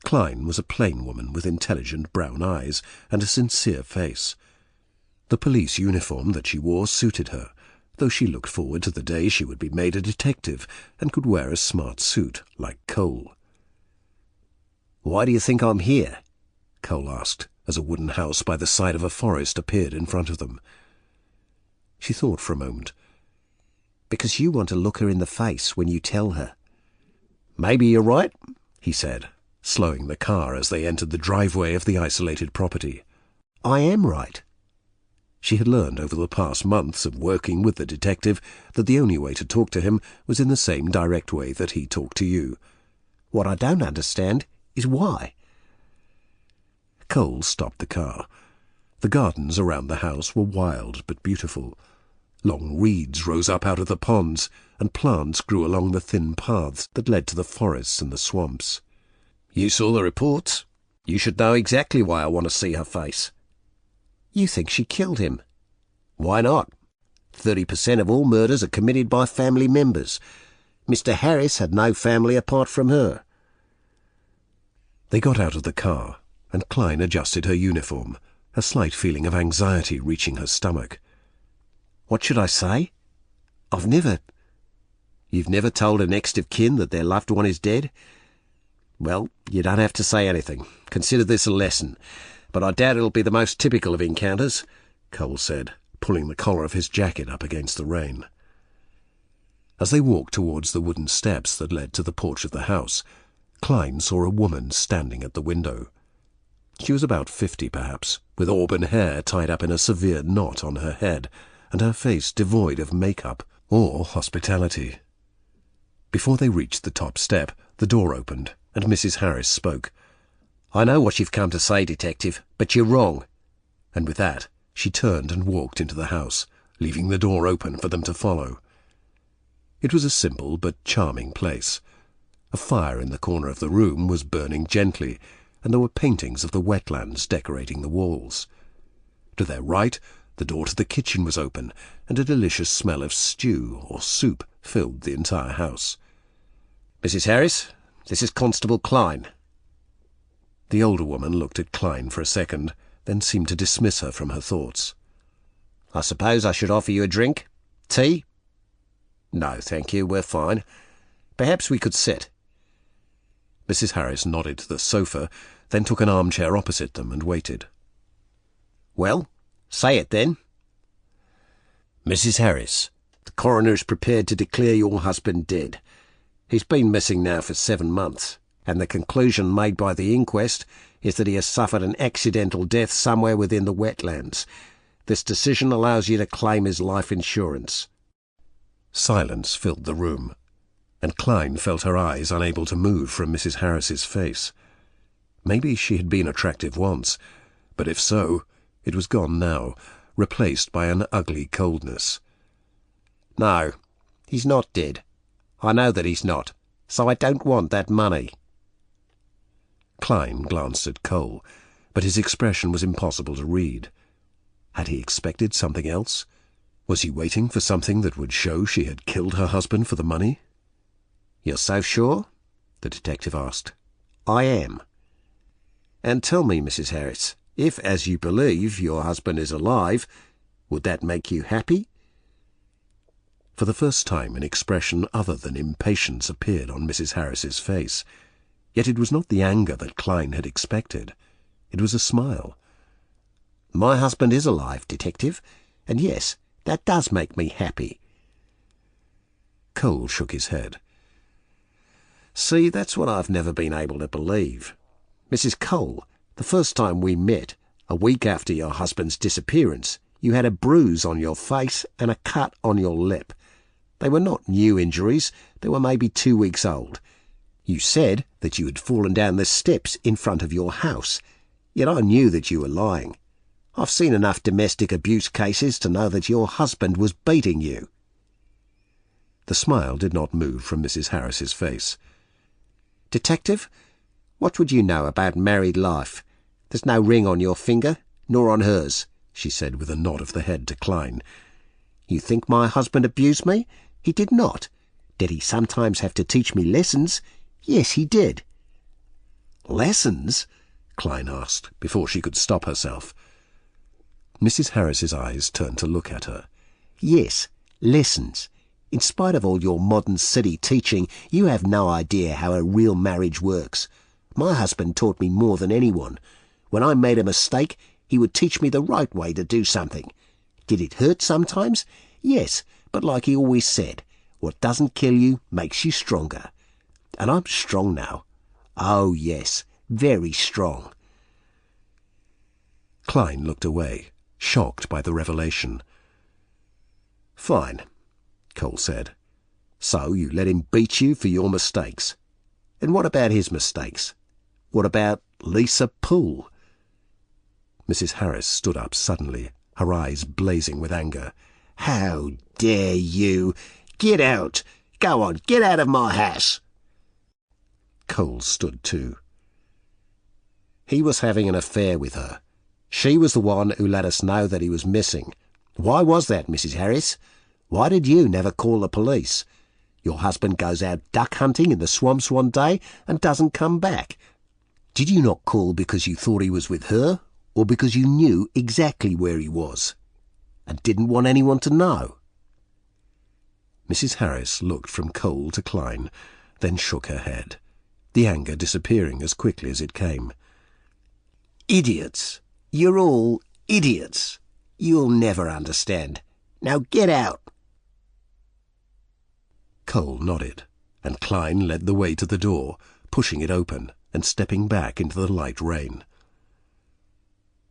Klein was a plain woman with intelligent brown eyes and a sincere face. The police uniform that she wore suited her, though she looked forward to the day she would be made a detective and could wear a smart suit like Cole. "Why do you think I'm here?" Cole asked, as a wooden house by the side of a forest appeared in front of them. She thought for a moment. "Because you want to look her in the face when you tell her." "Maybe you're right," he said, slowing the car as they entered the driveway of the isolated property. "I am right." She had learned over the past months of working with the detective that the only way to talk to him was in the same direct way that he talked to you. "What I don't understand is why." Cole stopped the car. The gardens around the house were wild but beautiful. Long reeds rose up out of the ponds, and plants grew along the thin paths that led to the forests and the swamps. "You saw the reports. You should know exactly why I want to see her face." "You think she killed him?" "Why not? 30% of all murders are committed by family members. Mr. Harris had no family apart from her." They got out of the car, and Klein adjusted her uniform, a slight feeling of anxiety reaching her stomach. "What should I say? I've never—" "You've never told a next of kin that their loved one is dead? Well, you don't have to say anything. Consider this a lesson. But I doubt it'll be the most typical of encounters," Cole said, pulling the collar of his jacket up against the rain. As they walked towards the wooden steps that led to the porch of the house, Klein saw a woman standing at the window. She was about 50, perhaps, with auburn hair tied up in a severe knot on her head, and her face devoid of makeup or hospitality. Before they reached the top step, the door opened, and Mrs. Harris spoke. "I know what you've come to say, Detective, but you're wrong." And with that, she turned and walked into the house, leaving the door open for them to follow. It was a simple but charming place. A fire in the corner of the room was burning gently, and there were paintings of the wetlands decorating the walls. To their right, the door to the kitchen was open, and a delicious smell of stew or soup filled the entire house. "Mrs. Harris, this is Constable Klein." The older woman looked at Klein for a second, then seemed to dismiss her from her thoughts. "I suppose I should offer you a drink? Tea?" "No, thank you, we're fine. Perhaps we could sit." Mrs. Harris nodded to the sofa, then took an armchair opposite them and waited. "Well, say it then." "Mrs. Harris, the coroner's prepared to declare your husband dead. He's been missing now for 7 months, and the conclusion made by the inquest is that he has suffered an accidental death somewhere within the wetlands. This decision allows you to claim his life insurance." Silence filled the room, and Klein felt her eyes unable to move from Mrs. Harris's face. Maybe she had been attractive once, but if so, it was gone now, replaced by an ugly coldness. "No, he's not dead. I know that he's not, so I don't want that money." Klein glanced at Cole, but his expression was impossible to read. Had he expected something else? Was he waiting for something that would show she had killed her husband for the money? "You're so sure?" the detective asked. "I am. And tell me, Mrs. Harris, if, as you believe, your husband is alive, would that make you happy?" For the first time an expression other than impatience appeared on Mrs. Harris's face. Yet it was not the anger that Klein had expected. It was a smile. "My husband is alive, Detective, and yes, that does make me happy." Cole shook his head. "See, that's what I've never been able to believe. Mrs. Cole, the first time we met, a week after your husband's disappearance, You had a bruise on your face and a cut on your lip. They were not new injuries. They were maybe 2 weeks old. You said that you had fallen down the steps in front of your house, yet I knew that you were lying. I've seen enough domestic abuse cases to know that your husband was beating you." The smile did not move from Mrs. Harris's face. "Detective, what would you know about married life? There's no ring on your finger, nor on hers," she said with a nod of the head to Klein. "You think my husband abused me? He did not. Did he sometimes have to teach me lessons? Yes, he did." "Lessons?" Klein asked, before she could stop herself. Mrs. Harris's eyes turned to look at her. "Yes, lessons. In spite of all your modern city teaching, you have no idea how a real marriage works. My husband taught me more than anyone. When I made a mistake, he would teach me the right way to do something. Did it hurt sometimes? Yes, but like he always said, what doesn't kill you makes you stronger. And I'm strong now. Oh, yes, very strong." Klein looked away, shocked by the revelation. "Fine," Cole said. "So you let him beat you for your mistakes. And what about his mistakes? What about Lisa Poole?" Mrs. Harris stood up suddenly, her eyes blazing with anger. "How dare you! Get out! Go on, get out of my house!" Cole stood too. "He was having an affair with her. She was the one who let us know that he was missing. Why was that, Mrs. Harris? Why did you never call the police? Your husband goes out duck hunting in the swamps one day and doesn't come back. Did you not call because you thought he was with her, or because you knew exactly where he was and didn't want anyone to know?" Mrs. Harris looked from Cole to Klein, then shook her head, the anger disappearing as quickly as it came. "Idiots! You're all idiots! You'll never understand. Now get out!" Cole nodded, and Klein led the way to the door, pushing it open and stepping back into the light rain.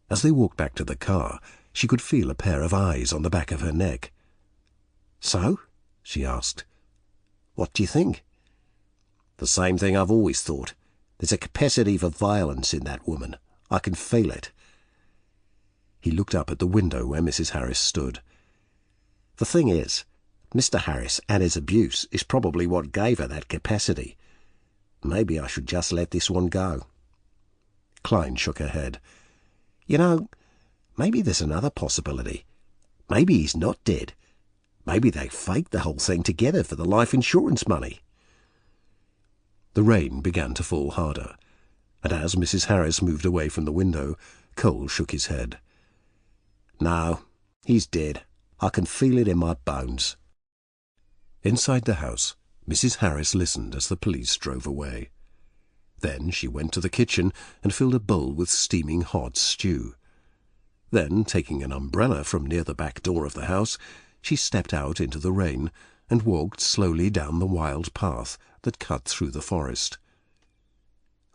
As they walked back to the car, she could feel a pair of eyes on the back of her neck. "So?" she asked. "What do you think?" "The same thing I've always thought. There's a capacity for violence in that woman. I can feel it." He looked up at the window where Mrs. Harris stood. "The thing is, Mr. Harris and his abuse is probably what gave her that capacity. Maybe I should just let this one go." Klein shook her head. "You know, maybe there's another possibility. Maybe he's not dead. Maybe they faked the whole thing together for the life insurance money." The rain began to fall harder, and as Mrs. Harris moved away from the window, Cole shook his head. "No, he's dead. I can feel it in my bones." Inside the house, Mrs. Harris listened as the police drove away. Then she went to the kitchen and filled a bowl with steaming hot stew. Then, taking an umbrella from near the back door of the house, she stepped out into the rain and walked slowly down the wild path that cut through the forest.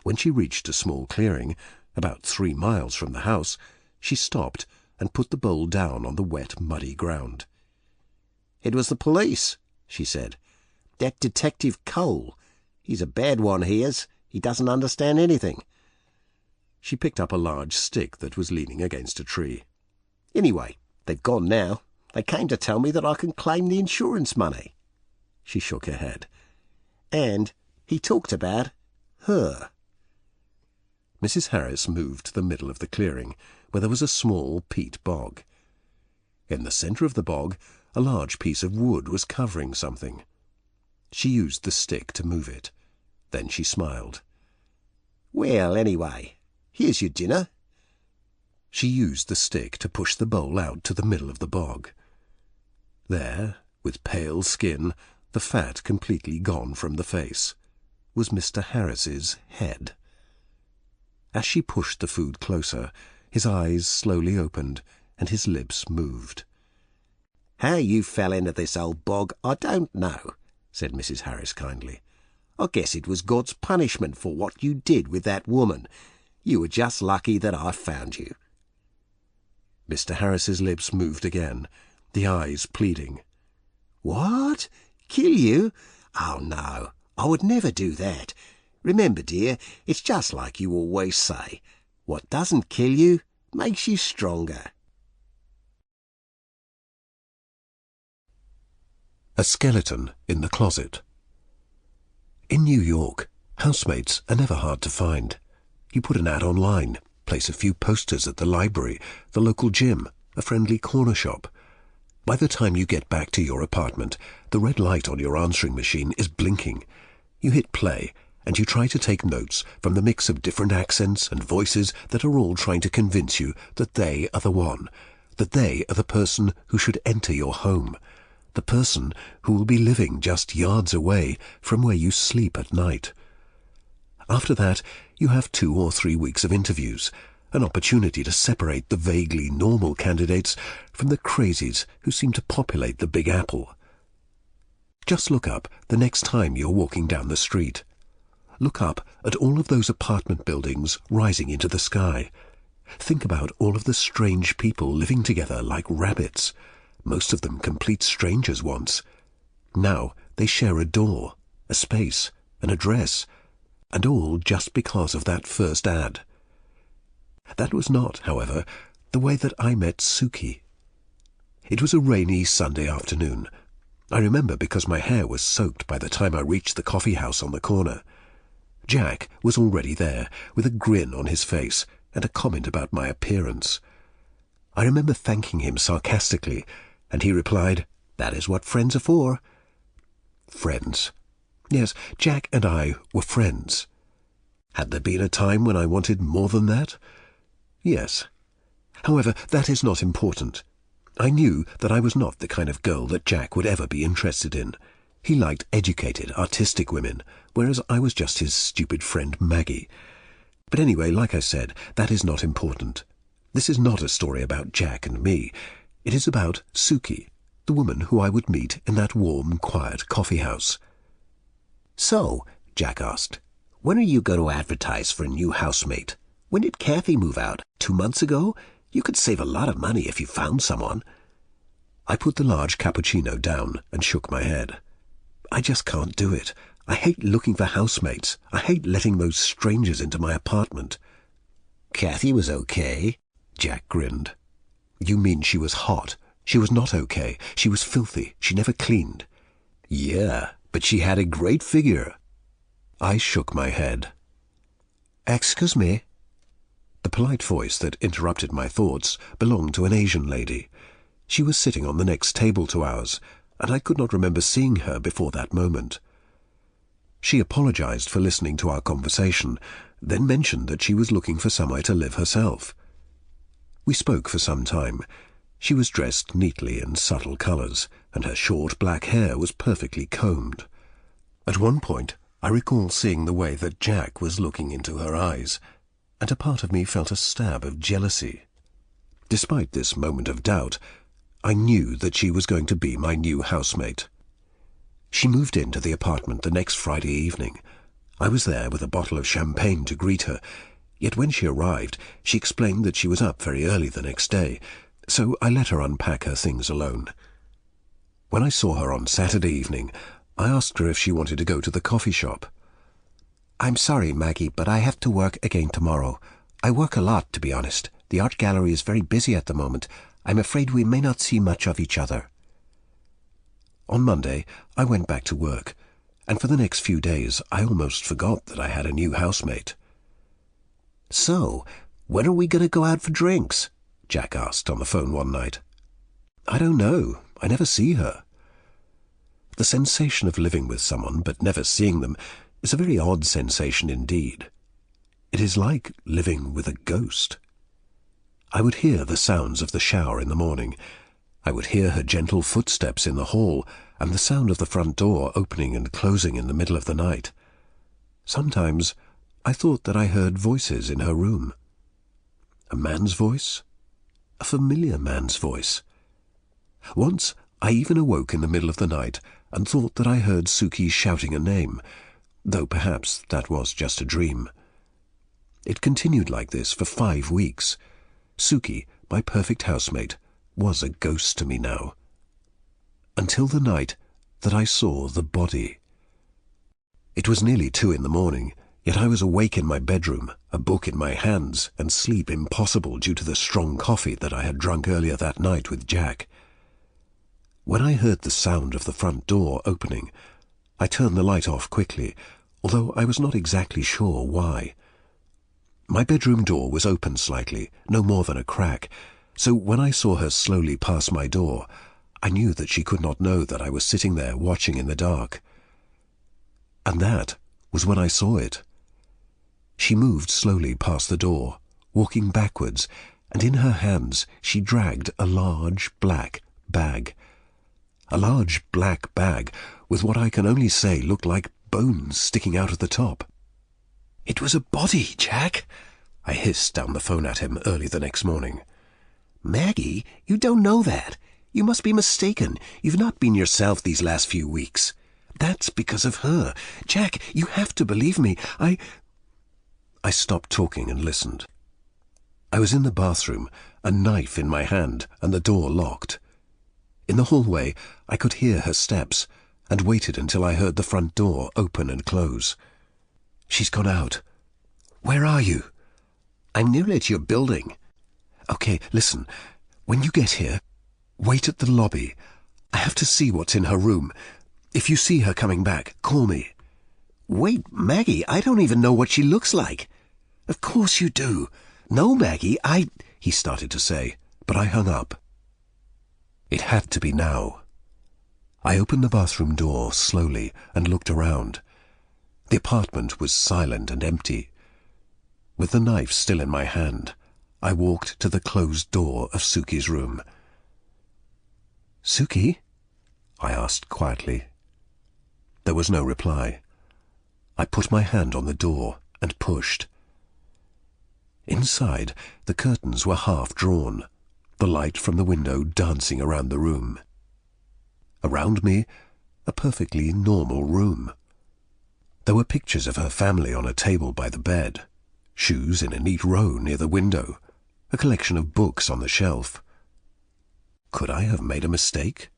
When she reached a small clearing, about 3 miles from the house, she stopped and put the bowl down on the wet, muddy ground. "It was the police," she said. "That Detective Cole. He's a bad one, he is. He doesn't understand anything." She picked up a large stick that was leaning against a tree. "Anyway, they've gone now. They came to tell me that I can claim the insurance money." She shook her head. "And he talked about her." Mrs. Harris moved to the middle of the clearing, where there was a small peat bog. In the centre of the bog, a large piece of wood was covering something. She used the stick to move it. Then she smiled. "Well, anyway, here's your dinner." She used the stick to push the bowl out to the middle of the bog. There, with pale skin, the fat completely gone from the face, was Mr. Harris's head. As she pushed the food closer, his eyes slowly opened and his lips moved. "How you fell into this old bog, I don't know," said Mrs. Harris kindly. "I guess it was God's punishment for what you did with that woman. You were just lucky that I found you." Mr. Harris's lips moved again, the eyes pleading. What? Kill you? Oh, no, I would never do that. Remember, dear, it's just like you always say. What doesn't kill you makes you stronger. A skeleton in the closet. In New York, housemates are never hard to find. You put an ad online, place a few posters at the library, the local gym, a friendly corner shop. By the time you get back to your apartment, the red light on your answering machine is blinking. You hit play, and you try to take notes from the mix of different accents and voices that are all trying to convince you that they are the one, that they are the person who should enter your home, the person who will be living just yards away from where you sleep at night. After that, you have 2 or 3 weeks of interviews, an opportunity to separate the vaguely normal candidates from the crazies who seem to populate the Big Apple. Just look up the next time you're walking down the street. Look up at all of those apartment buildings rising into the sky. Think about all of the strange people living together like rabbits, most of them complete strangers once. Now they share a door, a space, an address, and all just because of that first ad. That was not, however, the way that I met Suki. It was a rainy Sunday afternoon. I remember because my hair was soaked by the time I reached the coffee house on the corner. Jack was already there, with a grin on his face and a comment about my appearance. I remember thanking him sarcastically, and he replied, "That is what friends are for." Friends. Yes, Jack and I were friends. Had there been a time when I wanted more than that? Yes. However, that is not important. I knew that I was not the kind of girl that Jack would ever be interested in. He liked educated, artistic women, whereas I was just his stupid friend Maggie. But anyway, like I said, that is not important. This is not a story about Jack and me. It is about Suki, the woman who I would meet in that warm, quiet coffee house. So, Jack asked, when are you going to advertise for a new housemate? When did Kathy move out? 2 months ago? You could save a lot of money if you found someone. I put the large cappuccino down and shook my head. I just can't do it. I hate looking for housemates. I hate letting those strangers into my apartment. Kathy was okay. Jack grinned. You mean she was hot? She was not okay. She was filthy. She never cleaned. Yeah, but she had a great figure. I shook my head. Excuse me? The polite voice that interrupted my thoughts belonged to an Asian lady. She was sitting on the next table to ours, and I could not remember seeing her before that moment. She apologized for listening to our conversation, then mentioned that she was looking for somewhere to live herself. We spoke for some time. She was dressed neatly in subtle colors, and her short black hair was perfectly combed. At one point, I recall seeing the way that Jack was looking into her eyes, and a part of me felt a stab of jealousy. Despite this moment of doubt, I knew that she was going to be my new housemate. She moved into the apartment the next Friday evening. I was there with a bottle of champagne to greet her, yet when she arrived, she explained that she was up very early the next day, so I let her unpack her things alone. When I saw her on Saturday evening, I asked her if she wanted to go to the coffee shop. "I'm sorry, Maggie, but I have to work again tomorrow. I work a lot, to be honest. The art gallery is very busy at the moment. I'm afraid we may not see much of each other." On Monday, I went back to work, and for the next few days I almost forgot that I had a new housemate. "So, when are we going to go out for drinks?" Jack asked on the phone one night. "I don't know. I never see her." The sensation of living with someone but never seeing them is a very odd sensation indeed. It is like living with a ghost. I would hear the sounds of the shower in the morning. I would hear her gentle footsteps in the hall and the sound of the front door opening and closing in the middle of the night. Sometimes I thought that I heard voices in her room. A man's voice? A familiar man's voice. Once I even awoke in the middle of the night and thought that I heard Suki shouting a name, though perhaps that was just a dream. It continued like this for 5 weeks. Suki, my perfect housemate, was a ghost to me now. Until the night that I saw the body. It was nearly 2 a.m, yet I was awake in my bedroom, a book in my hands, and sleep impossible due to the strong coffee that I had drunk earlier that night with Jack. When I heard the sound of the front door opening, I turned the light off quickly, although I was not exactly sure why. My bedroom door was open slightly, no more than a crack, so when I saw her slowly pass my door, I knew that she could not know that I was sitting there watching in the dark. And that was when I saw it. She moved slowly past the door, walking backwards, and in her hands she dragged a large black bag. A large black bag with what I can only say looked like bones sticking out of the top. "It was a body, Jack," I hissed down the phone at him early the next morning. Maggie, you don't know that. You must be mistaken. You've not been yourself these last few weeks. That's because of her. Jack, you have to believe me. I stopped talking and listened. I was in the bathroom, a knife in my hand, and the door locked. In the hallway, I could hear her steps, and waited until I heard the front door open and close. "She's gone out. Where are you?" "I'm nearly at your building." "Okay, listen. When you get here, wait at the lobby. I have to see what's in her room. If you see her coming back, call me." "Wait, Maggie, I don't even know what she looks like." "Of course you do." "No, Maggie, he started to say, but I hung up. It had to be now. I opened the bathroom door slowly and looked around. The apartment was silent and empty. With the knife still in my hand, I walked to the closed door of Suki's room. "Suki?" I asked quietly. There was no reply. I put my hand on the door and pushed. Inside, the curtains were half drawn, the light from the window dancing around the room. Around me, a perfectly normal room. There were pictures of her family on a table by the bed, shoes in a neat row near the window, a collection of books on the shelf. Could I have made a mistake?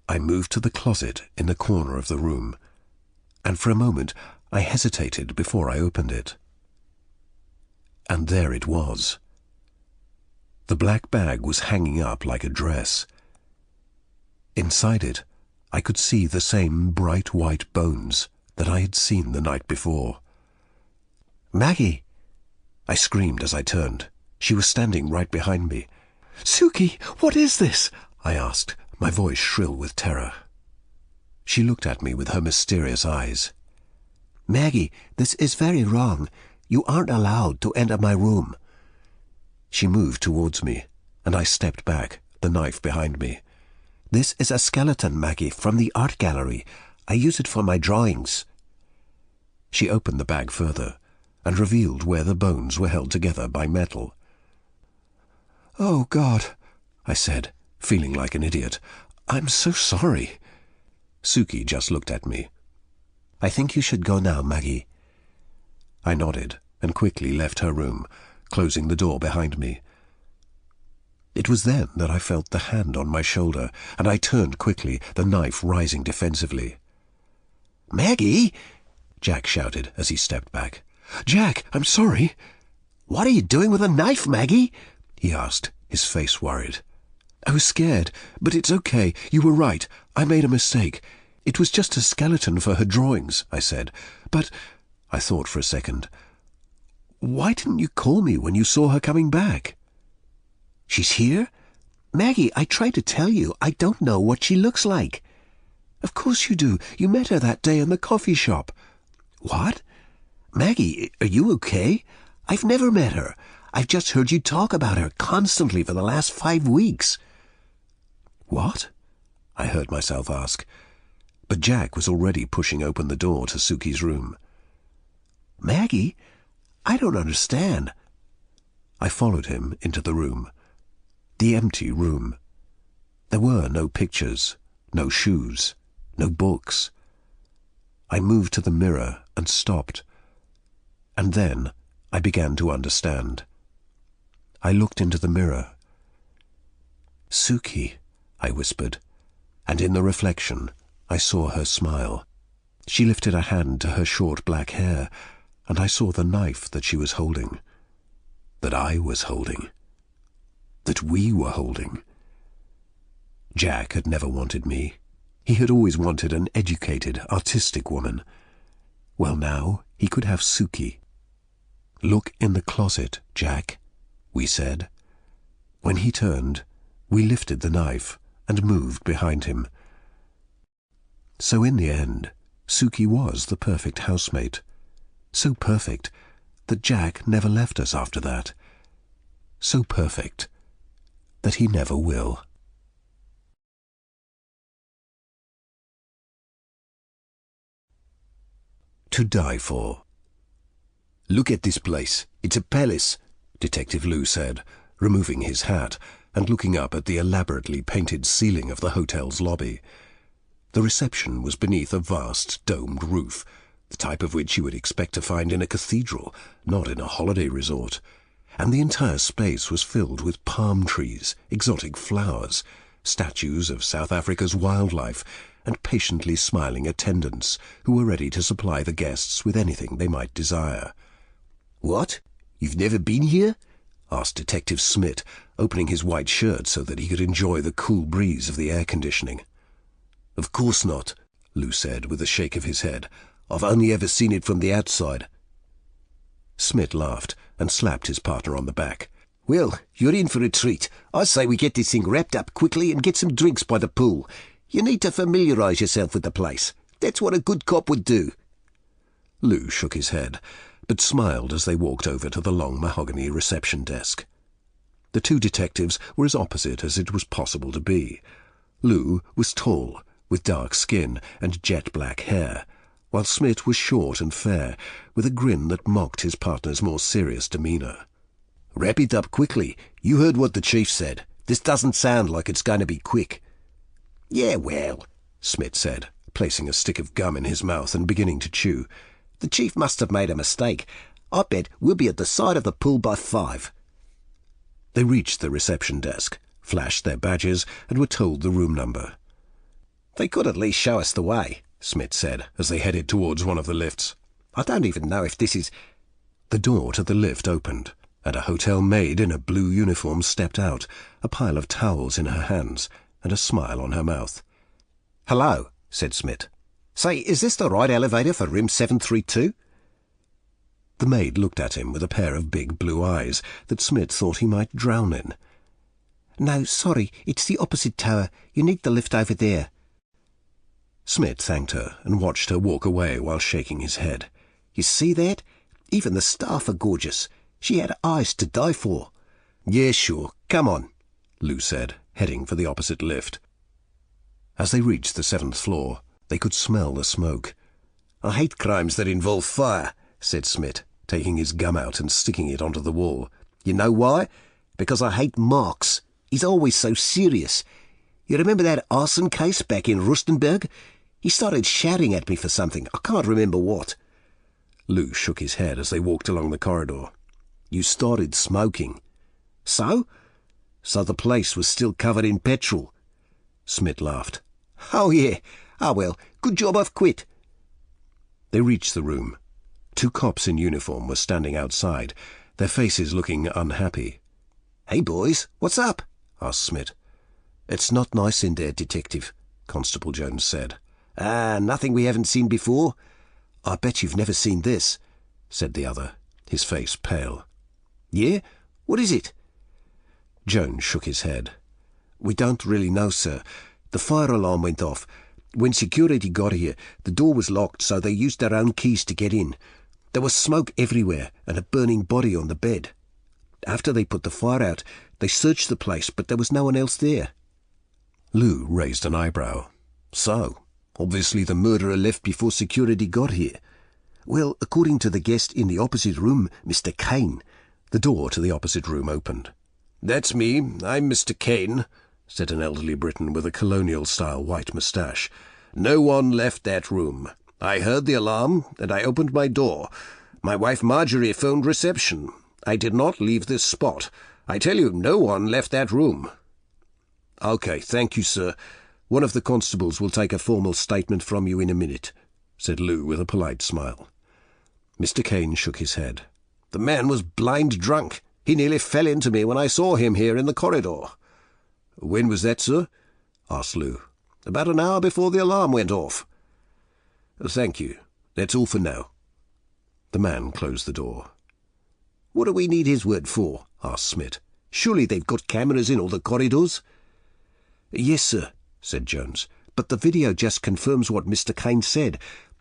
I moved to the closet in the corner of the room, and for a moment I hesitated before I opened it. And there it was. The black bag was hanging up like a dress. Inside it, I could see the same bright white bones that I had seen the night before. "Maggie!" I screamed as I turned. She was standing right behind me. "Suki, what is this?" I asked, my voice shrill with terror. She looked at me with her mysterious eyes. "Maggie, this is very wrong. You aren't allowed to enter my room." She moved towards me, and I stepped back, the knife behind me. "This is a skeleton, Maggie, from the art gallery. I use it for my drawings." She opened the bag further, and revealed where the bones were held together by metal. "Oh, God," I said, feeling like an idiot. "I'm so sorry." Suki just looked at me. "I think you should go now, Maggie." I nodded and quickly left her room, closing the door behind me. It was then that I felt the hand on my shoulder, and I turned quickly, the knife rising defensively. "Maggie!" Jack shouted as he stepped back. "Jack, I'm sorry." "What are you doing with a knife, Maggie?" he asked, his face worried. "I was scared, but it's okay. You were right. I made a mistake. It was just a skeleton for her drawings," I said. "But," I thought for a second, "why didn't you call me when you saw her coming back?" "She's here? Maggie, I tried to tell you. I don't know what she looks like." "Of course you do. You met her that day in the coffee shop." "What? Maggie, are you okay? I've never met her. I've just heard you talk about her constantly for the last 5 weeks. "What?" I heard myself ask. But Jack was already pushing open the door to Suki's room. "Maggie, I don't understand." I followed him into the room. The empty room. There were no pictures, no shoes, no books. I moved to the mirror and stopped. And then I began to understand. I looked into the mirror. "Suki," I whispered, and in the reflection I saw her smile. She lifted a hand to her short black hair, and I saw the knife that she was holding, that I was holding, that we were holding. Jack had never wanted me. He had always wanted an educated, artistic woman. Well, now he could have Suki. "Look in the closet, Jack," we said. When he turned, we lifted the knife and moved behind him. So in the end, Suki was the perfect housemate. So perfect that Jack never left us after that. So perfect that he never will. To Die For. "Look at this place. It's a palace," Detective Lou said, removing his hat and looking up at the elaborately painted ceiling of the hotel's lobby. The reception was beneath a vast domed roof, the type of which you would expect to find in a cathedral, not in a holiday resort, and the entire space was filled with palm trees, exotic flowers, statues of South Africa's wildlife, and patiently smiling attendants who were ready to supply the guests with anything they might desire. "What? You've never been here?" asked Detective Smith, opening his white shirt so that he could enjoy the cool breeze of the air conditioning. "Of course not," Lou said with a shake of his head. "I've only ever seen it from the outside." Smith laughed and slapped his partner on the back. "Well, you're in for a treat. I say we get this thing wrapped up quickly and get some drinks by the pool. You need to familiarise yourself with the place. That's what a good cop would do." Lou shook his head, but smiled as they walked over to the long mahogany reception desk. The two detectives were as opposite as it was possible to be. Lou was tall, with dark skin and jet-black hair, while Smith was short and fair, with a grin that mocked his partner's more serious demeanour. "Wrap it up quickly. You heard what the chief said. This doesn't sound like it's going to be quick." "Yeah, well," Smith said, placing a stick of gum in his mouth and beginning to chew. "The chief must have made a mistake. I bet we'll be at the side of the pool by 5. They reached the reception desk, flashed their badges, and were told the room number. "They could at least show us the way," Smith said, as they headed towards one of the lifts. "I don't even know if this is—" The door to the lift opened, and a hotel maid in a blue uniform stepped out, a pile of towels in her hands and a smile on her mouth. "Hello," said Smith. "Say, is this the right elevator for room 732? The maid looked at him with a pair of big blue eyes that Smith thought he might drown in. "No, sorry, it's the opposite tower. You need the lift over there." Smith thanked her and watched her walk away while shaking his head. "You see that? Even the staff are gorgeous. She had eyes to die for." "Yeah, sure. Come on," Lou said, heading for the opposite lift. As they reached the 7th floor, they could smell the smoke. "I hate crimes that involve fire," said Smith, taking his gum out and sticking it onto the wall. "You know why? Because I hate Marx. He's always so serious. You remember that arson case back in Rustenburg? He started shouting at me for something. I can't remember what." Lou shook his head as they walked along the corridor. "You started smoking." "So? So the place was still covered in petrol." Smith laughed. "Oh, yeah. Ah, well, good job I've quit." They reached the room. 2 cops in uniform were standing outside, their faces looking unhappy. "Hey, boys, what's up?" asked Smith. "It's not nice in there, Detective," Constable Jones said. "Ah, nothing we haven't seen before?" "I bet you've never seen this," said the other, his face pale. "Yeah? What is it?" Jones shook his head. "We don't really know, sir. The fire alarm went off. When security got here, the door was locked, so they used their own keys to get in. There was smoke everywhere and a burning body on the bed. After they put the fire out, they searched the place, but there was no one else there." Lou raised an eyebrow. "So, obviously the murderer left before security got here." "Well, according to the guest in the opposite room, Mr. Kane." The door to the opposite room opened. "That's me. I'm Mr. Kane," said an elderly Briton with a colonial-style white moustache. "No one left that room. I heard the alarm, and I opened my door. My wife Marjorie phoned reception. I did not leave this spot. I tell you, no one left that room. OK, thank you, sir. One of the constables will take a formal statement from you in a minute, said Lou with a polite smile. Mr. Kane shook his head. The man was blind drunk. He nearly fell into me when I saw him here in the corridor. When was that, sir? Asked Lou. About an hour before the alarm went off. Thank you. That's all for now. The man closed the door. What do we need his word for? Asked Smith. Surely they've got cameras in all the corridors? Yes, sir, said Jones, but the video just confirms what Mr. Kane said.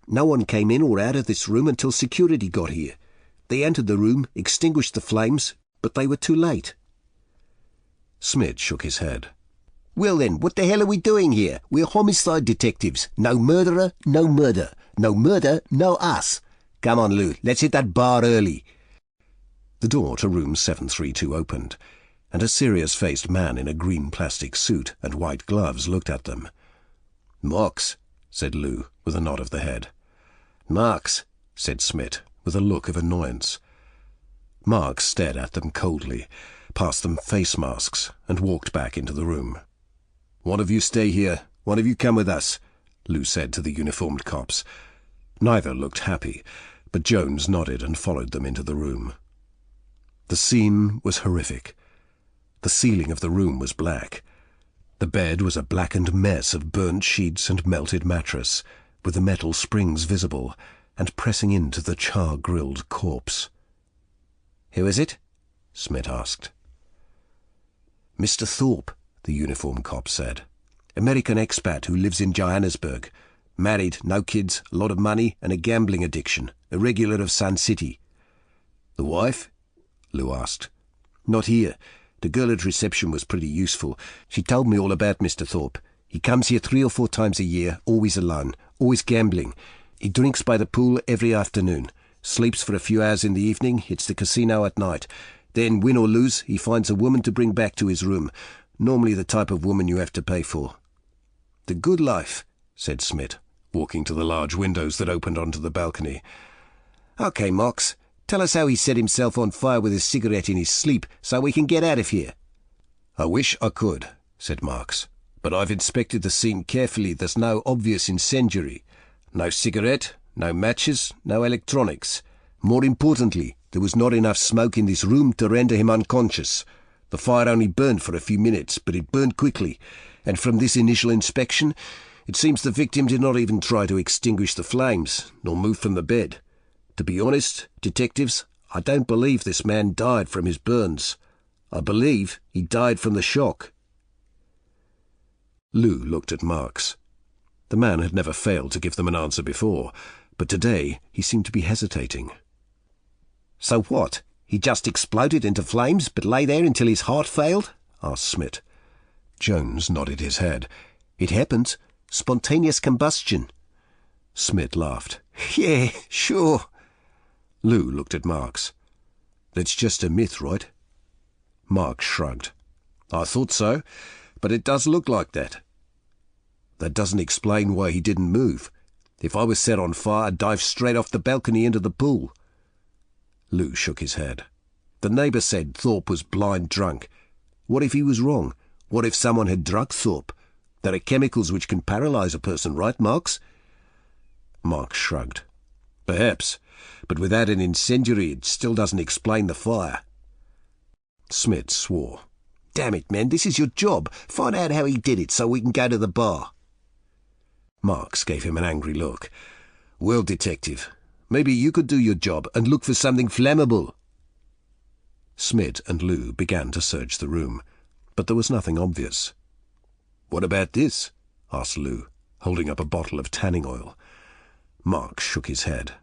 No one came in or out of this room until security got here. They entered the room, extinguished the flames, but they were too late. Smith shook his head. Well then, what the hell are we doing here? We're homicide detectives. No murderer, no murder. No murder, no us. Come on, Lou, let's hit that bar early. The door to room 732 opened, and a serious-faced man in a green plastic suit and white gloves looked at them. Marks, said Lou, with a nod of the head. Marks, said Smith, with a look of annoyance. Marks stared at them coldly, passed them face masks, and walked back into the room. One of you stay here, one of you come with us, Lou said to the uniformed cops. Neither looked happy, but Jones nodded and followed them into the room. The scene was horrific. The ceiling of the room was black. The bed was a blackened mess of burnt sheets and melted mattress, with the metal springs visible and pressing into the char-grilled corpse. "Who is it?" Smith asked. "Mr. Thorpe," the uniformed cop said. "American expat who lives in Johannesburg. Married, no kids, a lot of money, and a gambling addiction. A regular of Sun City." "The wife?" Lou asked. "Not here. The girl at reception was pretty useful. She told me all about Mr. Thorpe. He comes here 3 or 4 times a year, always alone, always gambling. He drinks by the pool every afternoon, sleeps for a few hours in the evening, hits the casino at night. Then, win or lose, he finds a woman to bring back to his room, normally the type of woman you have to pay for." "The good life," said Smith, walking to the large windows that opened onto the balcony. "OK, Mox, tell us how he set himself on fire with a cigarette in his sleep so we can get out of here." "I wish I could," said Marks, "but I've inspected the scene carefully. There's no obvious incendiary. No cigarette, no matches, no electronics. More importantly, there was not enough smoke in this room to render him unconscious. The fire only burned for a few minutes, but it burned quickly, and from this initial inspection, it seems the victim did not even try to extinguish the flames, nor move from the bed. To be honest, detectives, I don't believe this man died from his burns. I believe he died from the shock." Lou looked at Marks. The man had never failed to give them an answer before, but today he seemed to be hesitating. "So what? He just exploded into flames, but lay there until his heart failed?" asked Smith. Jones nodded his head. "It happens. Spontaneous combustion." Smith laughed. "Yeah, sure." Lou looked at Marks. "That's just a myth, right?" Marks shrugged. "I thought so, but it does look like that." "That doesn't explain why he didn't move. If I was set on fire, I'd dive straight off the balcony into the pool." Lou shook his head. "The neighbour said Thorpe was blind drunk. What if he was wrong? What if someone had drugged Thorpe? There are chemicals which can paralyse a person, right, Marks?" Marks shrugged. "Perhaps, but without an incendiary it still doesn't explain the fire." Smith swore. "Damn it, man, this is your job. Find out how he did it so we can go to the bar." Marks gave him an angry look. "Well, detective, maybe you could do your job and look for something flammable." Smith and Lou began to search the room, but there was nothing obvious. "What about this?" asked Lou, holding up a bottle of tanning oil. Marks shook his head.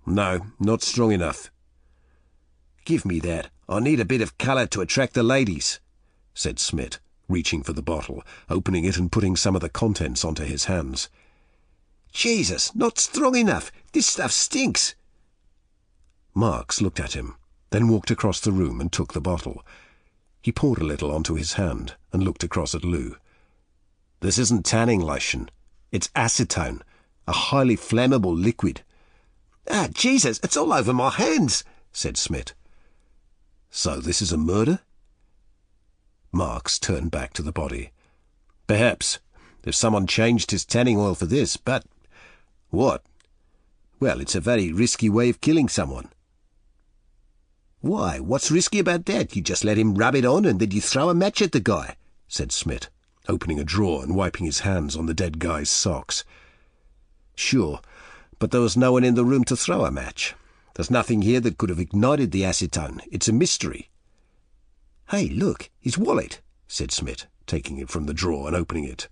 "No, not strong enough." "Give me that. I need a bit of colour to attract the ladies," said Smith, reaching for the bottle, opening it and putting some of the contents onto his hands. "Jesus, not strong enough. This stuff stinks." Marks looked at him, then walked across the room and took the bottle. He poured a little onto his hand and looked across at Lou. "This isn't tanning lotion. It's acetone, a highly flammable liquid." "Ah, Jesus, it's all over my hands," said Smith. "So this is a murder?" Marks turned back to the body. Perhaps, if someone changed his tanning oil for this, but... What? Well, it's a very risky way of killing someone. Why, what's risky about that? You just let him rub it on and then you throw a match at the guy, said Smith, opening a drawer and wiping his hands on the dead guy's socks. Sure, but there was no one in the room to throw a match. There's nothing here that could have ignited the acetone. It's a mystery. Hey, look, his wallet, said Smith, taking it from the drawer and opening it.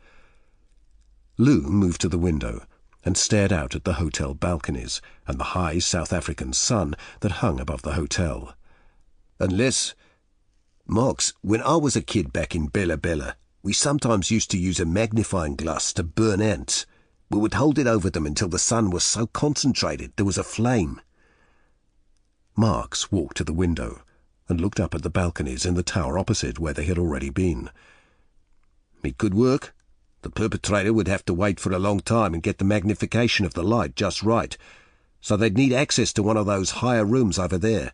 Lou moved to the window and stared out at the hotel balconies and the high South African sun that hung above the hotel. Unless... Marks, when I was a kid back in Bella Bella, we sometimes used to use a magnifying glass to burn ants. We would hold it over them until the sun was so concentrated there was a flame. Marks walked to the window and looked up at the balconies in the tower opposite where they had already been. It could work. The perpetrator would have to wait for a long time and get the magnification of the light just right, so they'd need access to one of those higher rooms over there.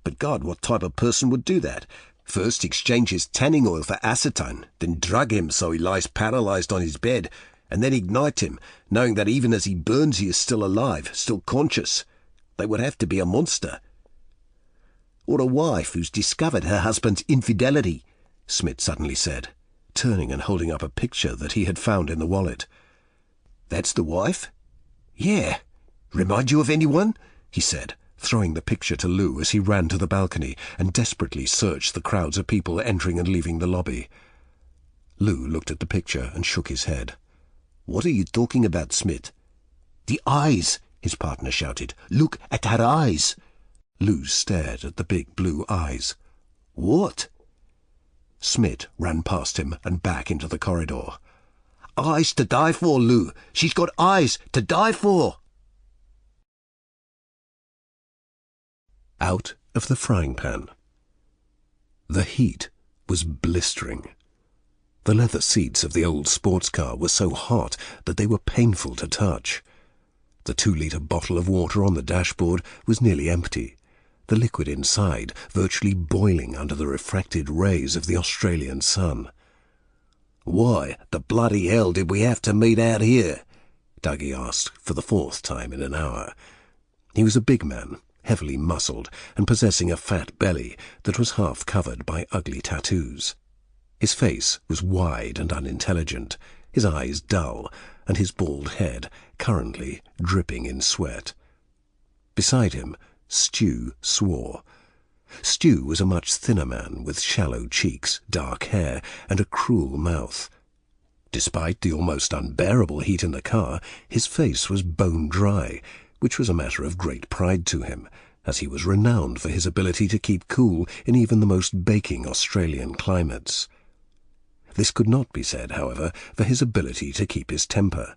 But God, what type of person would do that? First exchange his tanning oil for acetone, then drug him so he lies paralyzed on his bed, and then ignite him, knowing that even as he burns he is still alive, still conscious. They would have to be a monster. Or a wife who's discovered her husband's infidelity, Smith suddenly said, turning and holding up a picture that he had found in the wallet. That's the wife? Yeah. Remind you of anyone? He said, throwing the picture to Lou as he ran to the balcony and desperately searched the crowds of people entering and leaving the lobby. Lou looked at the picture and shook his head. What are you talking about, Smith? The eyes, his partner shouted. Look at her eyes. Lou stared at the big blue eyes. What? Smith ran past him and back into the corridor. Eyes to die for, Lou. She's got eyes to die for. Out of the frying pan. The heat was blistering. The leather seats of the old sports car were so hot that they were painful to touch. The 2-litre bottle of water on the dashboard was nearly empty, the liquid inside virtually boiling under the refracted rays of the Australian sun. Why the bloody hell did we have to meet out here? Dougie asked for the 4th time in an hour. He was a big man, heavily muscled and possessing a fat belly that was half covered by ugly tattoos. His face was wide and unintelligent, his eyes dull, and his bald head currently dripping in sweat. Beside him, Stu swore. Stu was a much thinner man with shallow cheeks, dark hair, and a cruel mouth. Despite the almost unbearable heat in the car, his face was bone dry, which was a matter of great pride to him, as he was renowned for his ability to keep cool in even the most baking Australian climates. This could not be said, however, for his ability to keep his temper.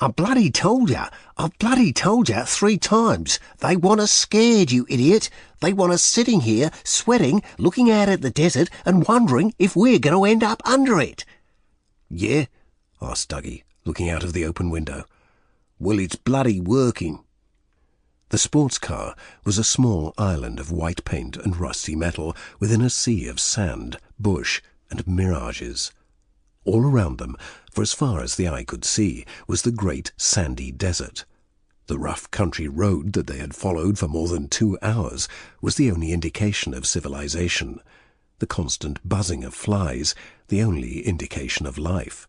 I bloody told you 3 times. They want us scared, you idiot. They want us sitting here, sweating, looking out at the desert and wondering if we're going to end up under it. Yeah? Asked Dougie, looking out of the open window. Well, it's bloody working. The sports car was a small island of white paint and rusty metal within a sea of sand, bush, and mirages. All around them, for as far as the eye could see, was the great sandy desert. The rough country road that they had followed for more than 2 hours was the only indication of civilization. The constant buzzing of flies, the only indication of life.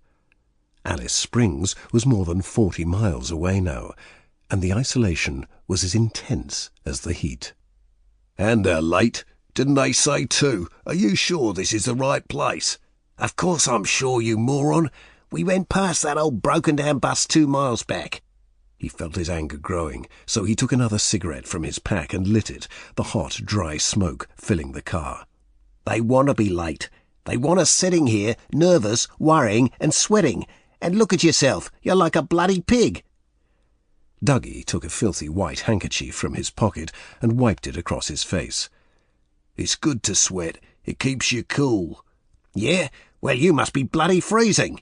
Alice Springs was more than 40 miles away now, and the isolation was as intense as the heat. And they're late. Didn't they say too? Are you sure this is the right place? Of course I'm sure, you moron. We went past that old broken-down bus 2 miles back. He felt his anger growing, so he took another cigarette from his pack and lit it, the hot, dry smoke filling the car. They want to be late. They want us sitting here, nervous, worrying and sweating. And look at yourself. You're like a bloody pig. Dougie took a filthy white handkerchief from his pocket and wiped it across his face. It's good to sweat. It keeps you cool. Yeah? Well, you must be bloody freezing.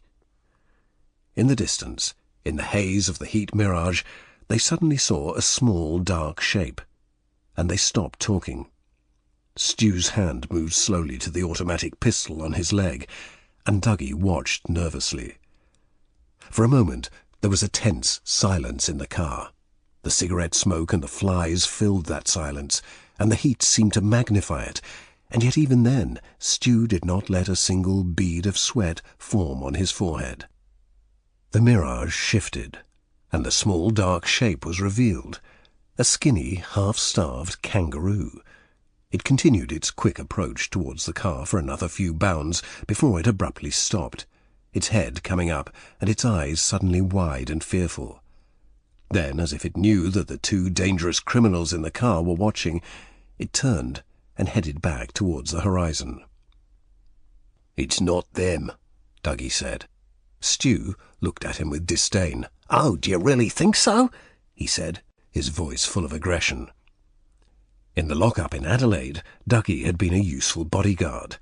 In the distance, in the haze of the heat mirage, they suddenly saw a small, dark shape, and they stopped talking. Stu's hand moved slowly to the automatic pistol on his leg, and Dougie watched nervously. For a moment, there was a tense silence in the car. The cigarette smoke and the flies filled that silence, and the heat seemed to magnify it, and yet even then Stu did not let a single bead of sweat form on his forehead. The mirage shifted, and the small dark shape was revealed, a skinny, half-starved kangaroo. It continued its quick approach towards the car for another few bounds before it abruptly stopped, its head coming up and its eyes suddenly wide and fearful. Then, as if it knew that the two dangerous criminals in the car were watching, it turned and headed back towards the horizon. "It's not them," Dougie said. Stu looked at him with disdain. "Oh, do you really think so?" he said, his voice full of aggression. In the lock-up in Adelaide, Dougie had been a useful bodyguard.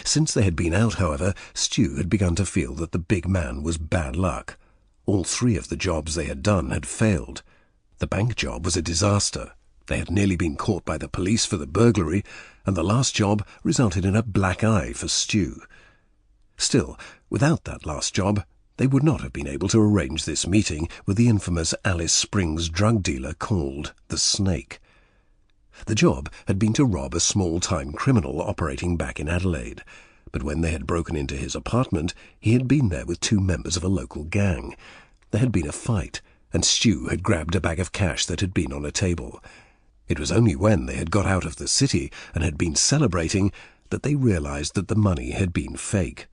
Since they had been out, however, Stu had begun to feel that the big man was bad luck. All three of the jobs they had done had failed. The bank job was a disaster. They had nearly been caught by the police for the burglary, and the last job resulted in a black eye for Stu. Still, without that last job, they would not have been able to arrange this meeting with the infamous Alice Springs drug dealer called the Snake. The job had been to rob a small-time criminal operating back in Adelaide, but when they had broken into his apartment, he had been there with two members of a local gang. There had been a fight, and Stu had grabbed a bag of cash that had been on a table. It was only when they had got out of the city and had been celebrating that they realized that the money had been fake.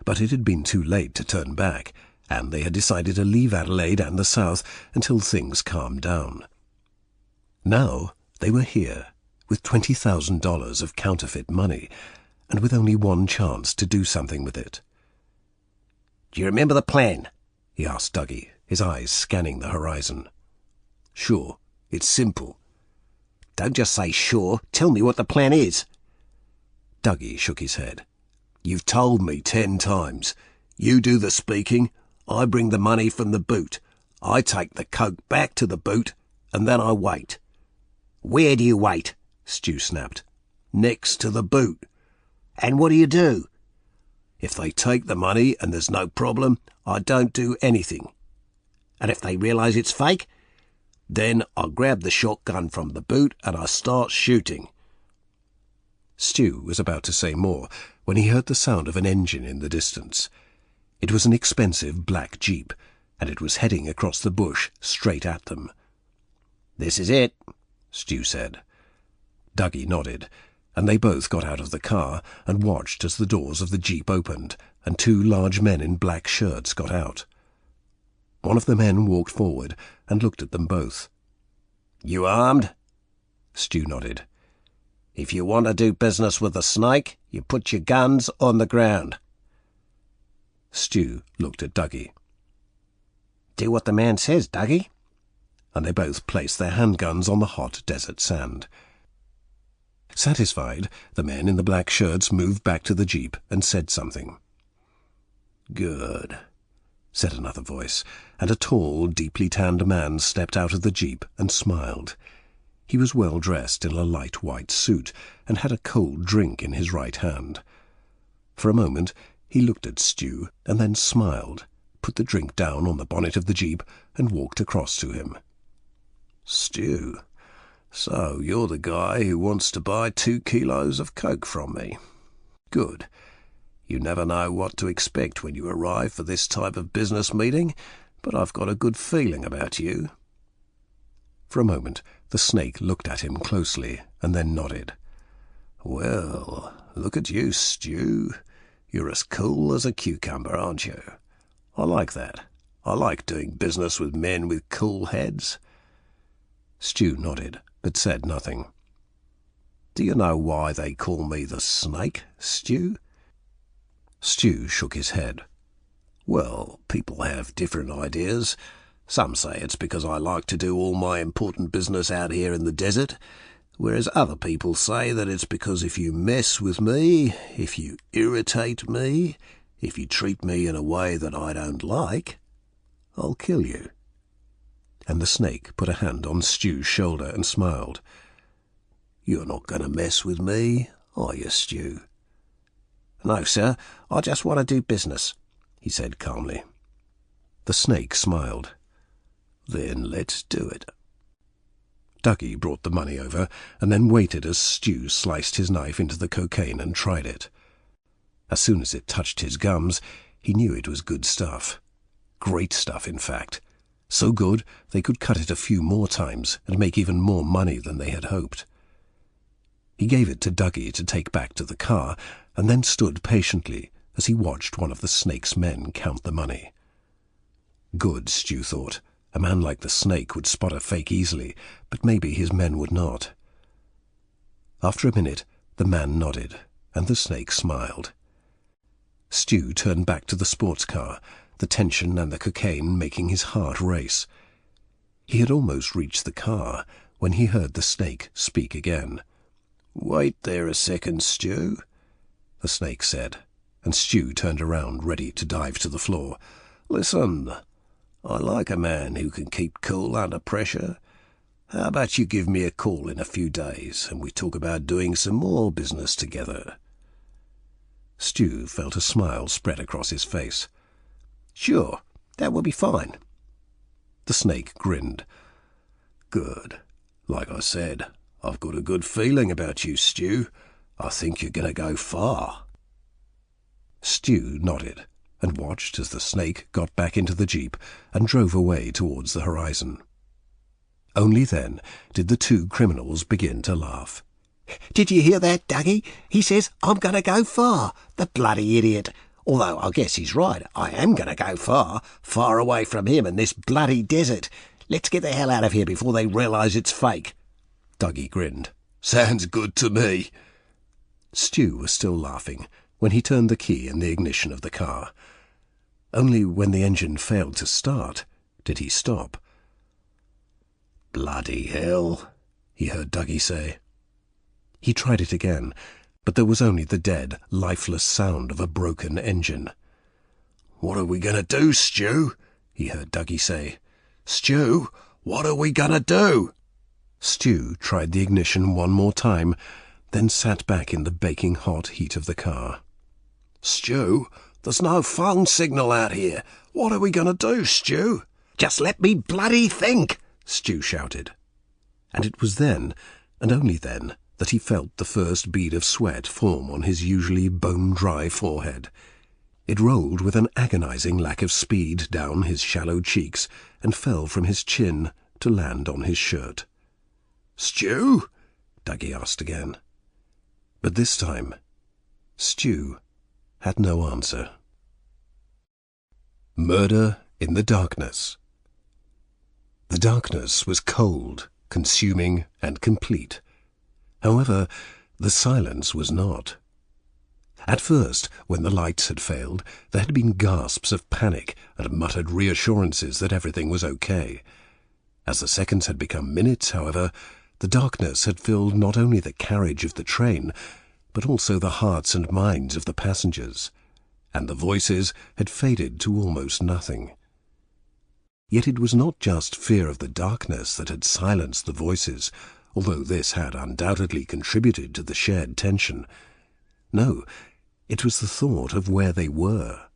But it had been too late to turn back, and they had decided to leave Adelaide and the south until things calmed down. Now they were here, with $20,000 of counterfeit money, and with only one chance to do something with it. "Do you remember the plan?" he asked Dougie, his eyes scanning the horizon. "Sure, it's simple." "Don't just say sure. Tell me what the plan is." Dougie shook his head. "You've told me 10 times. You do the speaking, I bring the money from the boot. I take the coke back to the boot, and then I wait." "Where do you wait?" Stu snapped. "Next to the boot." "And what do you do?" "If they take the money and there's no problem, I don't do anything." "And if they realise it's fake?" "Then I grab the shotgun from the boot and I start shooting." Stu was about to say more when he heard the sound of an engine in the distance. It was an expensive black Jeep, and it was heading across the bush straight at them. "This is it," Stu said. Dougie nodded, and they both got out of the car and watched as the doors of the Jeep opened and two large men in black shirts got out. One of the men walked forward and looked at them both. "You armed?" Stu nodded. "If you want to do business with the Snake, you put your guns on the ground." Stu looked at Dougie. "Do what the man says, Dougie." And they both placed their handguns on the hot desert sand. Satisfied, the men in the black shirts moved back to the Jeep and said something. "Good," said another voice, and a tall, deeply tanned man stepped out of the Jeep and smiled. He was well dressed in a light white suit and had a cold drink in his right hand. For a moment he looked at Stu and then smiled, put the drink down on the bonnet of the Jeep and walked across to him. "Stu, so you're the guy who wants to buy 2 kilos of coke from me. Good. You never know what to expect when you arrive for this type of business meeting, but I've got a good feeling about you." For a moment the Snake looked at him closely and then nodded. "Well, look at you, Stu. You're as cool as a cucumber, aren't you? I like that. I like doing business with men with cool heads." Stu nodded, but said nothing. "Do you know why they call me the Snake, Stu?" Stu shook his head. "Well, people have different ideas. Some say it's because I like to do all my important business out here in the desert, whereas other people say that it's because if you mess with me, if you irritate me, if you treat me in a way that I don't like, I'll kill you." And the Snake put a hand on Stu's shoulder and smiled. You're not going to mess with me, are you, Stu? No, sir, I just want to do business, he said calmly. The snake smiled. Then let's do it. Dougie brought the money over and then waited as Stu sliced his knife into the cocaine and tried it. As soon as it touched his gums, he knew it was good stuff. Great stuff, in fact. So good they could cut it a few more times and make even more money than they had hoped. He gave it to Dougie to take back to the car and then stood patiently as he watched one of the snake's men count the money. Good, Stu thought. A man like the snake would spot a fake easily, but maybe his men would not. After a minute, the man nodded, and the snake smiled. Stu turned back to the sports car, the tension and the cocaine making his heart race. He had almost reached the car when he heard the snake speak again. "Wait there a second, Stu," the snake said, and Stu turned around, ready to dive to the floor. "Listen, I like a man who can keep cool under pressure. How about you give me a call in a few days and we talk about doing some more business together?" Stu felt a smile spread across his face. "Sure, that will be fine." The snake grinned. "Good. Like I said, I've got a good feeling about you, Stu. I think you're going to go far." Stu nodded and watched as the snake got back into the jeep and drove away towards the horizon. Only then did the two criminals begin to laugh. "Did you hear that, Dougie? He says I'm going to go far. The bloody idiot. Although I guess he's right. I am going to go far. Far away from him and this bloody desert. Let's get the hell out of here before they realise it's fake." Dougie grinned. "Sounds good to me." Stu was still laughing when he turned the key in the ignition of the car. Only when the engine failed to start did he stop. "Bloody hell," he heard Dougie say. He tried it again, but there was only the dead, lifeless sound of a broken engine. "What are we going to do, Stu?" he heard Dougie say. "Stu, what are we going to do?" Stu tried the ignition one more time, then sat back in the baking hot heat of the car. "Stu, there's no phone signal out here. What are we going to do, Stu?" "Just let me bloody think," Stu shouted. And it was then, and only then, that he felt the first bead of sweat form on his usually bone-dry forehead. It rolled with an agonizing lack of speed down his shallow cheeks and fell from his chin to land on his shirt. "Stu?" Dougie asked again. But this time, Stu had no answer. Murder in the darkness. The darkness was cold, consuming, and complete. However, the silence was not. At first, when the lights had failed, there had been gasps of panic and muttered reassurances that everything was okay. As the seconds had become minutes, however, the darkness had filled not only the carriage of the train, but also the hearts and minds of the passengers, and the voices had faded to almost nothing. Yet it was not just fear of the darkness that had silenced the voices, although this had undoubtedly contributed to the shared tension. No, it was the thought of where they were,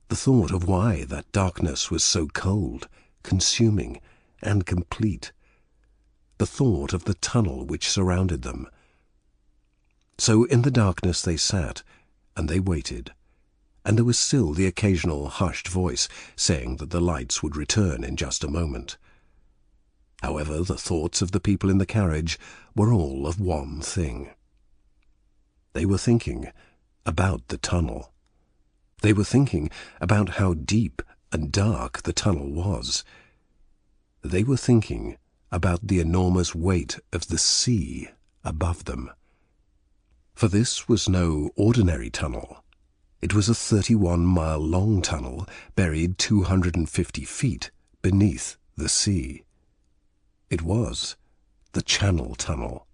the thought of why that darkness was so cold, consuming, and complete, the thought of the tunnel which surrounded them. So in the darkness they sat, and they waited, and there was still the occasional hushed voice saying that the lights would return in just a moment. However, the thoughts of the people in the carriage were all of one thing. They were thinking about the tunnel. They were thinking about how deep and dark the tunnel was. They were thinking about the enormous weight of the sea above them. For this was no ordinary tunnel. It was a 31-mile-long tunnel buried 250 feet beneath the sea. It was the Channel Tunnel.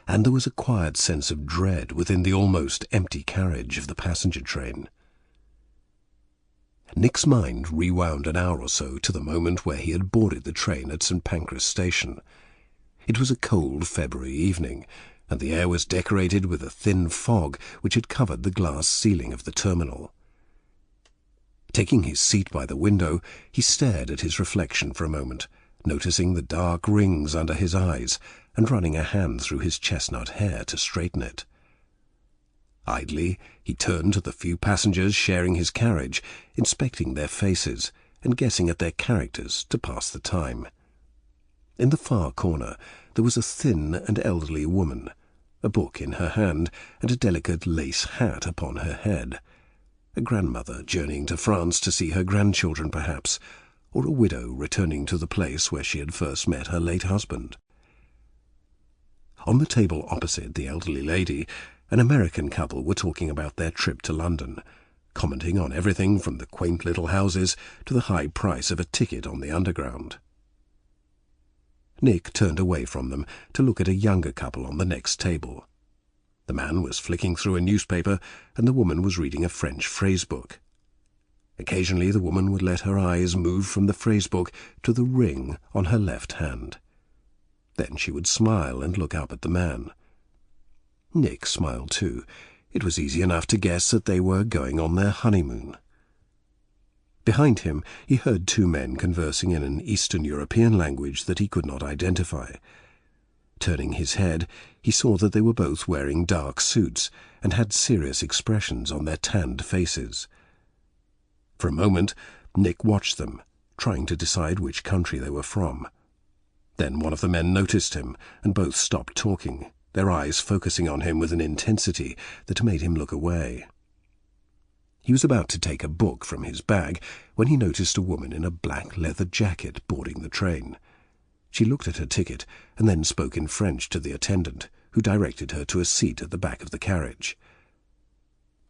And there was a quiet sense of dread within the almost empty carriage of the passenger train. Nick's mind rewound an hour or so to the moment where he had boarded the train at St. Pancras Station. It was a cold February evening, and the air was decorated with a thin fog which had covered the glass ceiling of the terminal. Taking his seat by the window, he stared at his reflection for a moment, noticing the dark rings under his eyes, and running a hand through his chestnut hair to straighten it. Idly, he turned to the few passengers sharing his carriage, inspecting their faces and guessing at their characters to pass the time. In the far corner there was a thin and elderly woman, a book in her hand and a delicate lace hat upon her head. A grandmother journeying to France to see her grandchildren, perhaps, or a widow returning to the place where she had first met her late husband. On the table opposite the elderly lady, an American couple were talking about their trip to London, commenting on everything from the quaint little houses to the high price of a ticket on the Underground. Nick turned away from them to look at a younger couple on the next table. The man was flicking through a newspaper, and the woman was reading a French phrasebook. Occasionally the woman would let her eyes move from the phrasebook to the ring on her left hand. Then she would smile and look up at the man. Nick smiled too. It was easy enough to guess that they were going on their honeymoon. Behind him he heard two men conversing in an Eastern European language that he could not identify. Turning his head, he saw that they were both wearing dark suits and had serious expressions on their tanned faces. For a moment, Nick watched them, trying to decide which country they were from. Then one of the men noticed him, and both stopped talking, their eyes focusing on him with an intensity that made him look away. He was about to take a book from his bag when he noticed a woman in a black leather jacket boarding the train. She looked at her ticket and then spoke in French to the attendant, who directed her to a seat at the back of the carriage.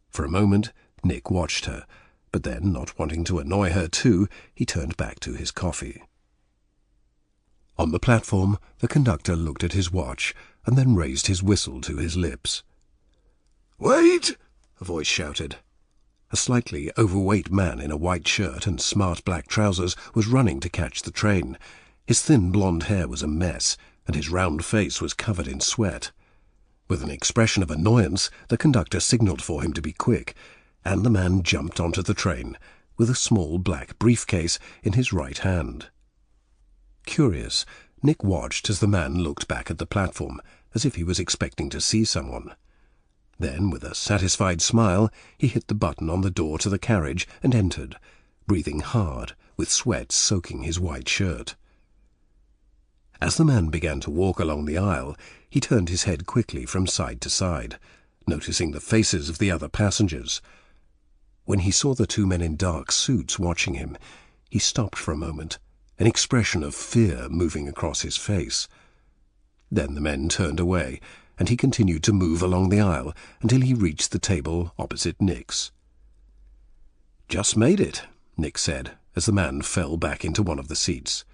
For a moment, Nick watched her, but then, not wanting to annoy her too, he turned back to his coffee. On the platform, the conductor looked at his watch and then raised his whistle to his lips. "Wait!" a voice shouted. A slightly overweight man in a white shirt and smart black trousers was running to catch the train. His thin blonde hair was a mess, and his round face was covered in sweat. With an expression of annoyance, the conductor signalled for him to be quick, and the man jumped onto the train, with a small black briefcase in his right hand. Curious, Nick watched as the man looked back at the platform, as if he was expecting to see someone. Then, with a satisfied smile, he hit the button on the door to the carriage and entered, breathing hard, with sweat soaking his white shirt. As the man began to walk along the aisle, he turned his head quickly from side to side, noticing the faces of the other passengers. When he saw the two men in dark suits watching him, he stopped for a moment, an expression of fear moving across his face. Then the men turned away, and he continued to move along the aisle until he reached the table opposite Nick's. "Just made it," Nick said, as the man fell back into one of the seats.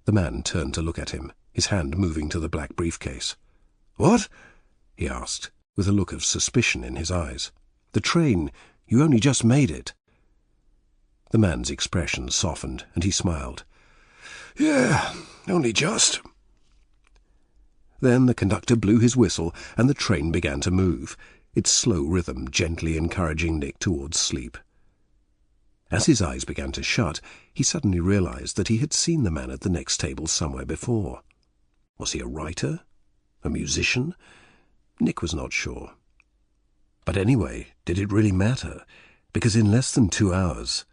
The man turned to look at him, his hand moving to the black briefcase. "What?" he asked, with a look of suspicion in his eyes. "The train. You only just made it." The man's expression softened, and he smiled. "Yeah, only just." Then the conductor blew his whistle, and the train began to move, its slow rhythm gently encouraging Nick towards sleep. As his eyes began to shut, he suddenly realized that he had seen the man at the next table somewhere before. Was he a writer? A musician? Nick was not sure. But anyway, did it really matter? Because in less than 2 hours,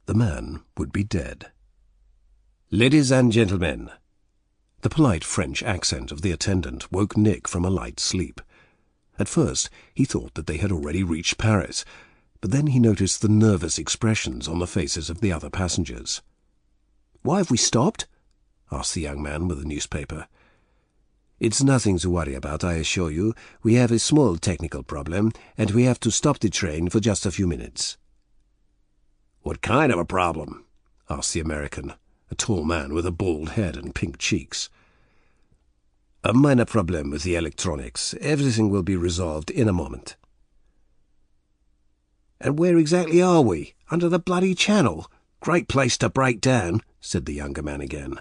the man would be dead. "Ladies and gentlemen." The polite French accent of the attendant woke Nick from a light sleep. At first, he thought that they had already reached Paris, but then he noticed the nervous expressions on the faces of the other passengers. "Why have we stopped?" asked the young man with the newspaper. "It's nothing to worry about, I assure you. We have a small technical problem, and we have to stop the train for just a few minutes." "What kind of a problem?" asked the American, a tall man with a bald head and pink cheeks. "A minor problem with the electronics. Everything will be resolved in a moment." "And where exactly are we? Under the bloody channel? Great place to break down," said the younger man again.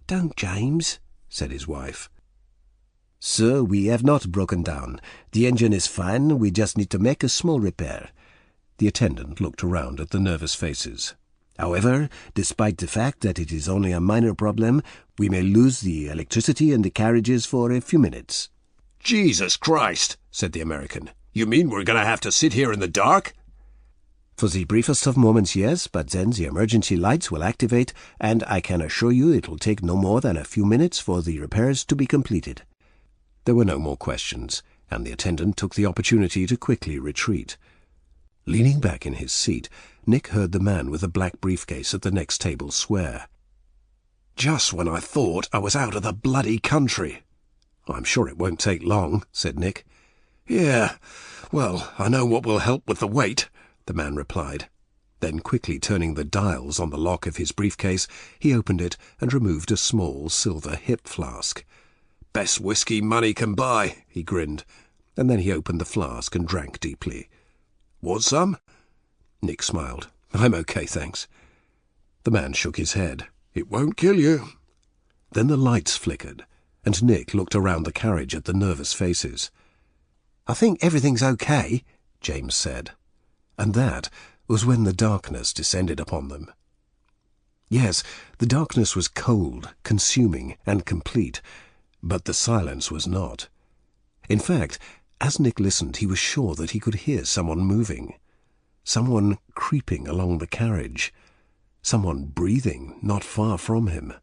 "Don't, James," said his wife. Sir, we have not broken down. The engine is fine. We just need to make a small repair. The attendant looked around at the nervous faces. However, despite the fact that it is only a minor problem, we may lose the electricity in the carriages for a few minutes. Jesus Christ, said the American. You mean we're going to have to sit here in the dark? For the briefest of moments, yes, but then the emergency lights will activate, and I can assure you it will take no more than a few minutes for the repairs to be completed. There were no more questions, and the attendant took the opportunity to quickly retreat. Leaning back in his seat, Nick heard the man with the black briefcase at the next table swear. Just when I thought I was out of the bloody country. I'm sure it won't take long, said Nick. Yeah, well, I know what will help with the weight, the man replied. Then, quickly turning the dials on the lock of his briefcase, he opened it and removed a small silver hip flask. Best whiskey money can buy, he grinned, and then he opened the flask and drank deeply. Want some? Nick smiled. I'm okay, thanks. The man shook his head. It won't kill you. Then the lights flickered, and Nick looked around the carriage at the nervous faces. I think everything's okay, James said. And that was when the darkness descended upon them. Yes, the darkness was cold, consuming, and complete, but the silence was not. In fact, as Nick listened, he was sure that he could hear someone moving, someone creeping along the carriage, someone breathing not far from him.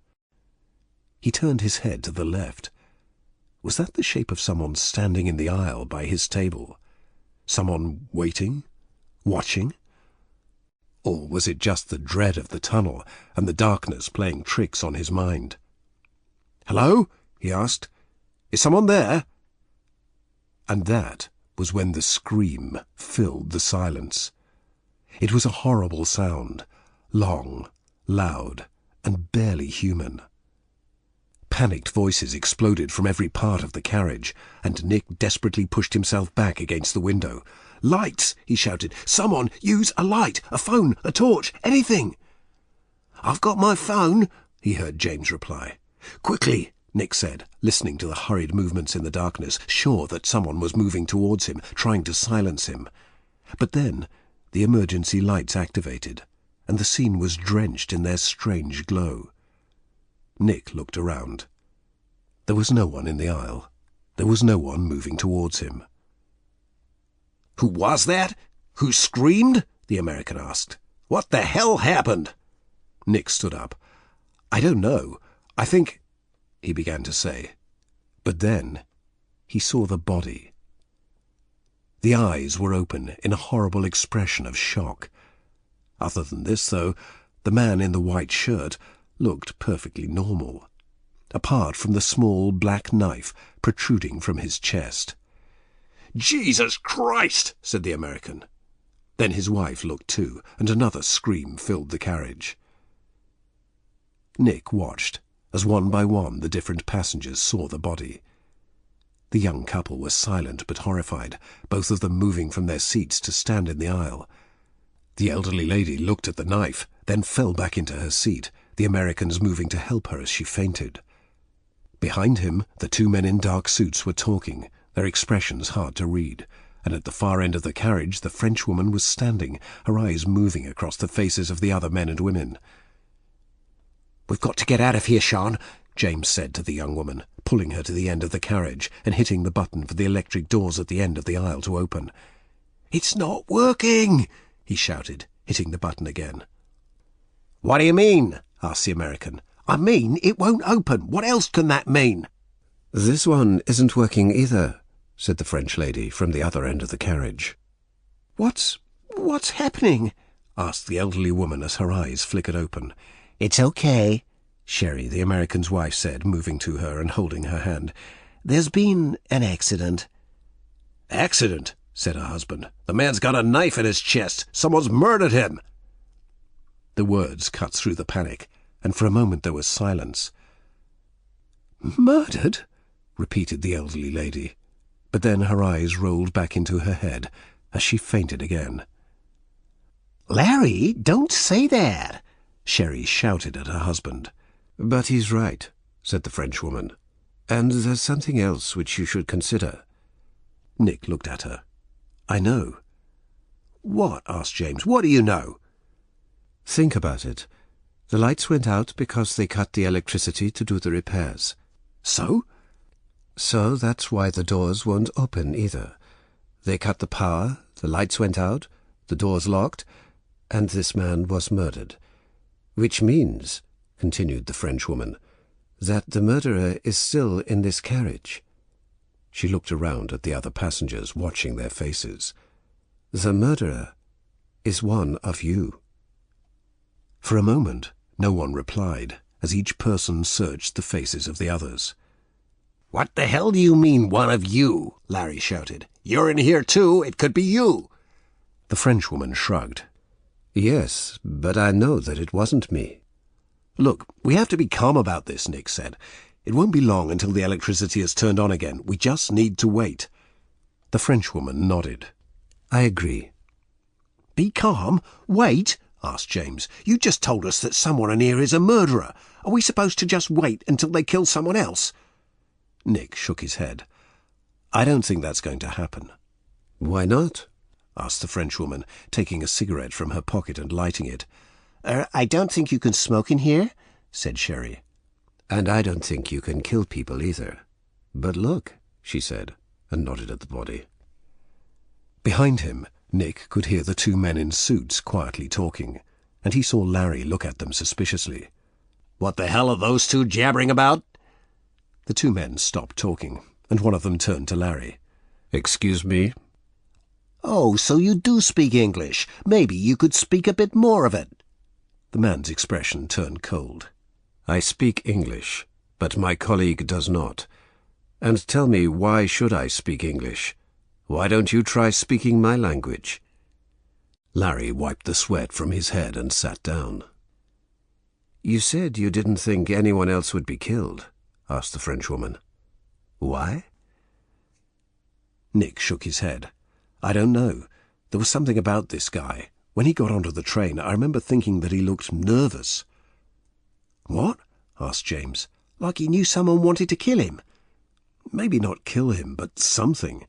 He turned his head to the left. Was that the shape of someone standing in the aisle by his table? Someone waiting? Watching? Or was it just the dread of the tunnel and the darkness playing tricks on his mind? "Hello?" he asked. "Is someone there?" And that was when the scream filled the silence. It was a horrible sound, long, loud, and barely human. Panicked voices exploded from every part of the carriage, and Nick desperately pushed himself back against the window. "Lights!" he shouted. "Someone use a light, a phone, a torch, anything!" "I've got my phone," he heard James reply. "Quickly!" Nick said, listening to the hurried movements in the darkness, sure that someone was moving towards him, trying to silence him. But then the emergency lights activated, and the scene was drenched in their strange glow. Nick looked around. There was no one in the aisle. There was no one moving towards him. "Who was that? Who screamed?" the American asked. "What the hell happened?" Nick stood up. "I don't know. I think—" he began to say. But then he saw the body. The eyes were open in a horrible expression of shock. Other than this, though, the man in the white shirt looked perfectly normal, apart from the small black knife protruding from his chest. "Jesus Christ!" said the American. Then his wife looked too, and another scream filled the carriage. Nick watched as one by one the different passengers saw the body. The young couple were silent but horrified, both of them moving from their seats to stand in the aisle. The elderly lady looked at the knife, then fell back into her seat, the Americans moving to help her as she fainted. Behind him, the two men in dark suits were talking, their expressions hard to read, and at the far end of the carriage the Frenchwoman was standing, her eyes moving across the faces of the other men and women. "We've got to get out of here, Sean," James said to the young woman, pulling her to the end of the carriage and hitting the button for the electric doors at the end of the aisle to open. "It's not working!" he shouted, hitting the button again. "What do you mean?" asked the American. "I mean it won't open. What else can that mean?" "This one isn't working either," said the French lady from the other end of the carriage. What's happening?" asked the elderly woman as her eyes flickered open. "It's okay," Sherry, the American's wife, said, moving to her and holding her hand. "There's been an accident." "Accident?" said her husband. "The man's got a knife in his chest. Someone's murdered him." The words cut through the panic, and for a moment there was silence. "Murdered?" repeated the elderly lady, but then her eyes rolled back into her head as she fainted again. "Larry, don't say that!" Sherry shouted at her husband. "But he's right," said the Frenchwoman. And there's something else which you should consider. Nick looked at her. I know. What? Asked James. What do you know? Think about it. The lights went out because they cut the electricity to do the repairs. So? So that's why the doors won't open either. They cut the power, the lights went out, the doors locked, and this man was murdered. Which means, continued the Frenchwoman, that the murderer is still in this carriage. She looked around at the other passengers, watching their faces. The murderer is one of you. For a moment, no one replied, as each person searched the faces of the others. What the hell do you mean, one of you? Larry shouted. You're in here too. It could be you. The Frenchwoman shrugged. Yes, but I know that it wasn't me. Look, we have to be calm about this, Nick said. It won't be long until the electricity is turned on again. We just need to wait. The Frenchwoman nodded. I agree. Be calm? Wait? Asked James. You just told us that someone in here is a murderer. Are we supposed to just wait until they kill someone else? Nick shook his head. I don't think that's going to happen. Why not? Asked the Frenchwoman, taking a cigarette from her pocket and lighting it. I don't think you can smoke in here, said Sherry. And I don't think you can kill people either. But look, she said, and nodded at the body. Behind him, Nick could hear the two men in suits quietly talking, and he saw Larry look at them suspiciously. What the hell are those two jabbering about? The two men stopped talking, and one of them turned to Larry. Excuse me? Oh, so you do speak English. Maybe you could speak a bit more of it. The man's expression turned cold. I speak English, but my colleague does not. And tell me, why should I speak English? Why don't you try speaking my language? Larry wiped the sweat from his head and sat down. You said you didn't think anyone else would be killed, asked the Frenchwoman. Why? Nick shook his head. I don't know. There was something about this guy. When he got onto the train, I remember thinking that he looked nervous. What? Asked James. Like he knew someone wanted to kill him. Maybe not kill him, but something.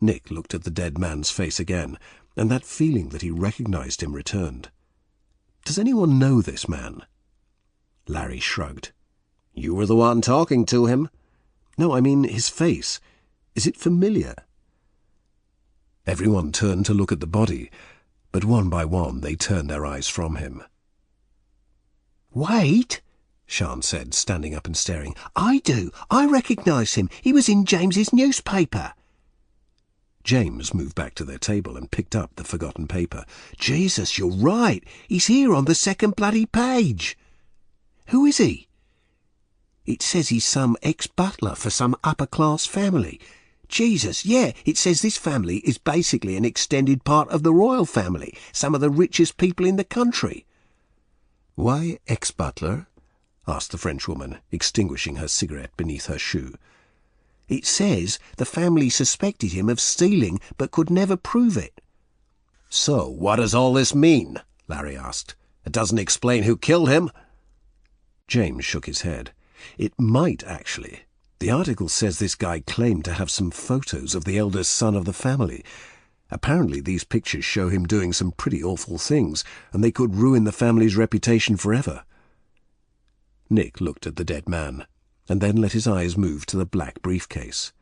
Nick looked at the dead man's face again, and that feeling that he recognized him returned. Does anyone know this man? Larry shrugged. You were the one talking to him. No, I mean his face. Is it familiar? Everyone turned to look at the body, but one by one they turned their eyes from him. Wait, Sian said, standing up and staring. I do. I recognise him. He was in James's newspaper. James moved back to their table and picked up the forgotten paper. Jesus, you're right. He's here on the second bloody page. Who is he? It says he's some ex-butler for some upper-class family. Jesus, yeah, it says this family is basically an extended part of the royal family, some of the richest people in the country. Why ex-butler? Asked the Frenchwoman, extinguishing her cigarette beneath her shoe. It says the family suspected him of stealing but could never prove it. So, what does all this mean? Larry asked. It doesn't explain who killed him. James shook his head. It might, actually. The article says this guy claimed to have some photos of the eldest son of the family. Apparently these pictures show him doing some pretty awful things, and they could ruin the family's reputation forever. Nick looked at the dead man, and then let his eyes move to the black briefcase.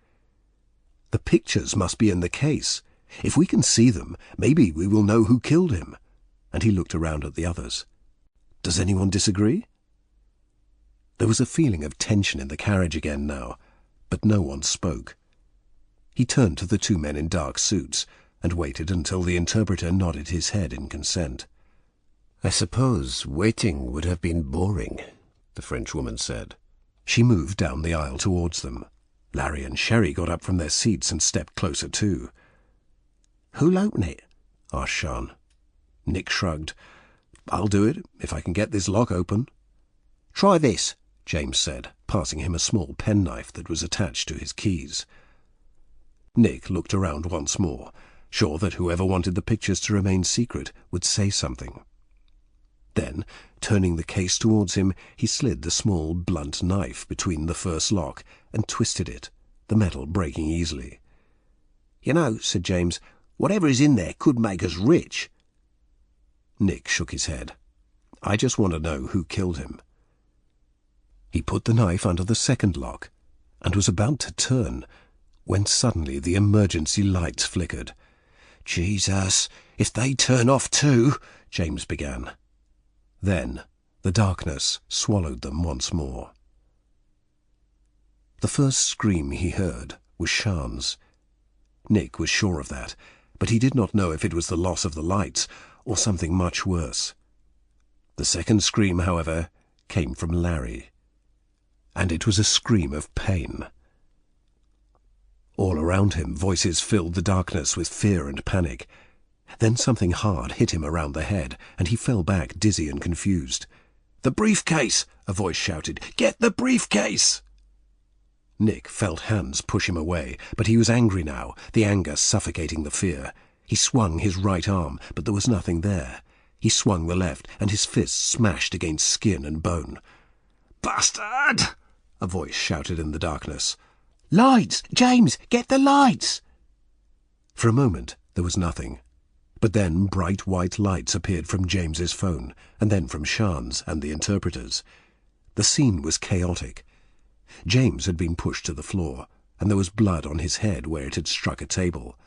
The pictures must be in the case. If we can see them, maybe we will know who killed him. And he looked around at the others. Does anyone disagree? There was a feeling of tension in the carriage again now, but no one spoke. He turned to the two men in dark suits and waited until the interpreter nodded his head in consent. I suppose waiting would have been boring, the Frenchwoman said. She moved down the aisle towards them. Larry and Sherry got up from their seats and stepped closer too. Who'll open it? Asked Sian. Nick shrugged. I'll do it, if I can get this lock open. Try this, James said, passing him a small penknife that was attached to his keys. Nick looked around once more, sure that whoever wanted the pictures to remain secret would say something. Then, turning the case towards him, he slid the small, blunt knife between the first lock and twisted it, the metal breaking easily. "You know," said James, "whatever is in there could make us rich." Nick shook his head. "I just want to know who killed him." He put the knife under the second lock and was about to turn when suddenly the emergency lights flickered. "Jesus, if they turn off too," James began. Then the darkness swallowed them once more. The first scream he heard was Sian's. Nick was sure of that, but he did not know if it was the loss of the lights or something much worse. The second scream, however, came from Larry, and it was a scream of pain. All around him, voices filled the darkness with fear and panic. Then something hard hit him around the head, and he fell back dizzy and confused. "The briefcase!" a voice shouted. "Get the briefcase!" Nick felt hands push him away, but he was angry now, the anger suffocating the fear. He swung his right arm, but there was nothing there. He swung the left, and his fist smashed against skin and bone. "Bastard!" a voice shouted in the darkness. "Lights! James, get the lights!" For a moment there was nothing. But then bright white lights appeared from James's phone, and then from Sian's and the interpreter's. The scene was chaotic. James had been pushed to the floor, and there was blood on his head where it had struck a table.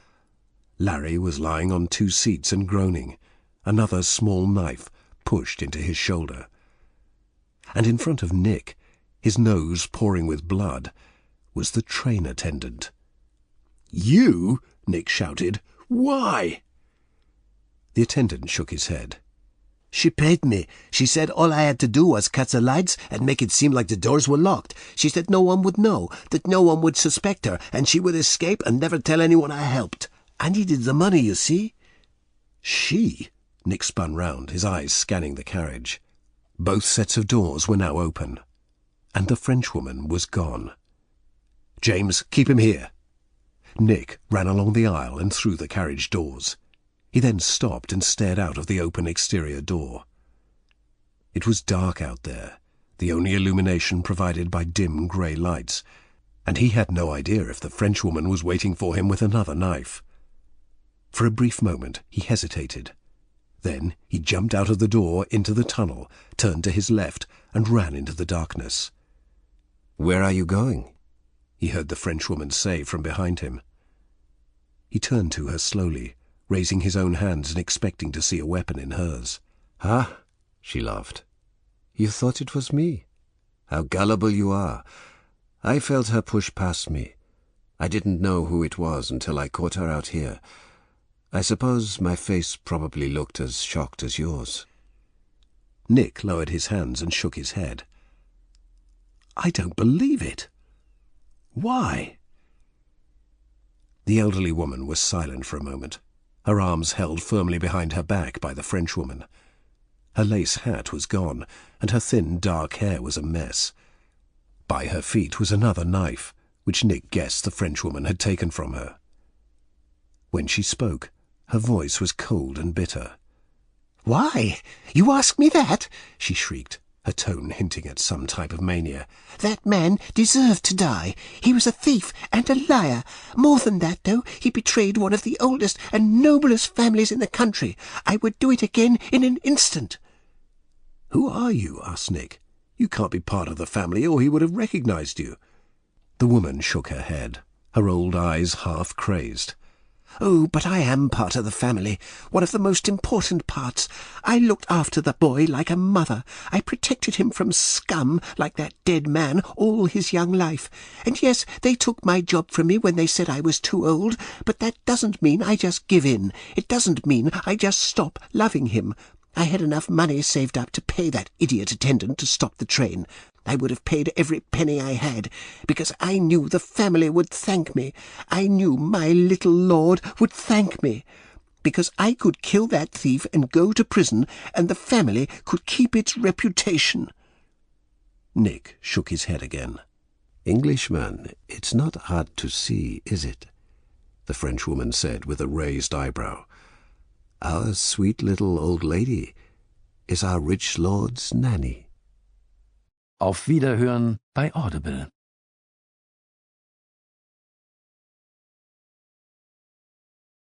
Larry was lying on 2 seats and groaning, another small knife pushed into his shoulder. And in front of Nick, his nose pouring with blood, was the train attendant. "You?" Nick shouted. "Why?" The attendant shook his head. "She paid me. She said all I had to do was cut the lights and make it seem like the doors were locked. She said no one would know, that no one would suspect her, and she would escape and never tell anyone I helped. I needed the money, you see." "She?" Nick spun round, his eyes scanning the carriage. Both sets of doors were now open, and the Frenchwoman was gone. "James, keep him here." Nick ran along the aisle and through the carriage doors. He then stopped and stared out of the open exterior door. It was dark out there, the only illumination provided by dim grey lights, and he had no idea if the Frenchwoman was waiting for him with another knife. For a brief moment he hesitated. Then he jumped out of the door into the tunnel, turned to his left, and ran into the darkness. "Where are you going?" he heard the Frenchwoman say from behind him. He turned to her slowly, raising his own hands and expecting to see a weapon in hers. "Ah," she laughed. "You thought it was me? How gullible you are. I felt her push past me. I didn't know who it was until I caught her out here. I suppose my face probably looked as shocked as yours." Nick lowered his hands and shook his head. "I don't believe it. Why?" The elderly woman was silent for a moment, her arms held firmly behind her back by the Frenchwoman. Her lace hat was gone, and her thin dark hair was a mess. By her feet was another knife, which Nick guessed the Frenchwoman had taken from her. When she spoke, her voice was cold and bitter. "Why? You ask me that?" she shrieked, her tone hinting at some type of mania. "That man deserved to die. He was a thief and a liar. More than that, though, he betrayed one of the oldest and noblest families in the country. I would do it again in an instant." "Who are you?" asked Nick. "You can't be part of the family, or he would have recognized you." The woman shook her head, her old eyes half crazed. "Oh, but I am part of the family, one of the most important parts. I looked after the boy like a mother. I protected him from scum like that dead man all his young life. And yes, they took my job from me when they said I was too old, but that doesn't mean I just give in. It doesn't mean I just stop loving him. I had enough money saved up to pay that idiot attendant to stop the train. I would have paid every penny I had, because I knew the family would thank me. I knew my little lord would thank me. Because I could kill that thief and go to prison, and the family could keep its reputation." Nick shook his head again. "Englishman, it's not hard to see, is it?" the Frenchwoman said with a raised eyebrow. "Our sweet little old lady. is our rich lord's nanny. Auf Wiederhören bei Audible.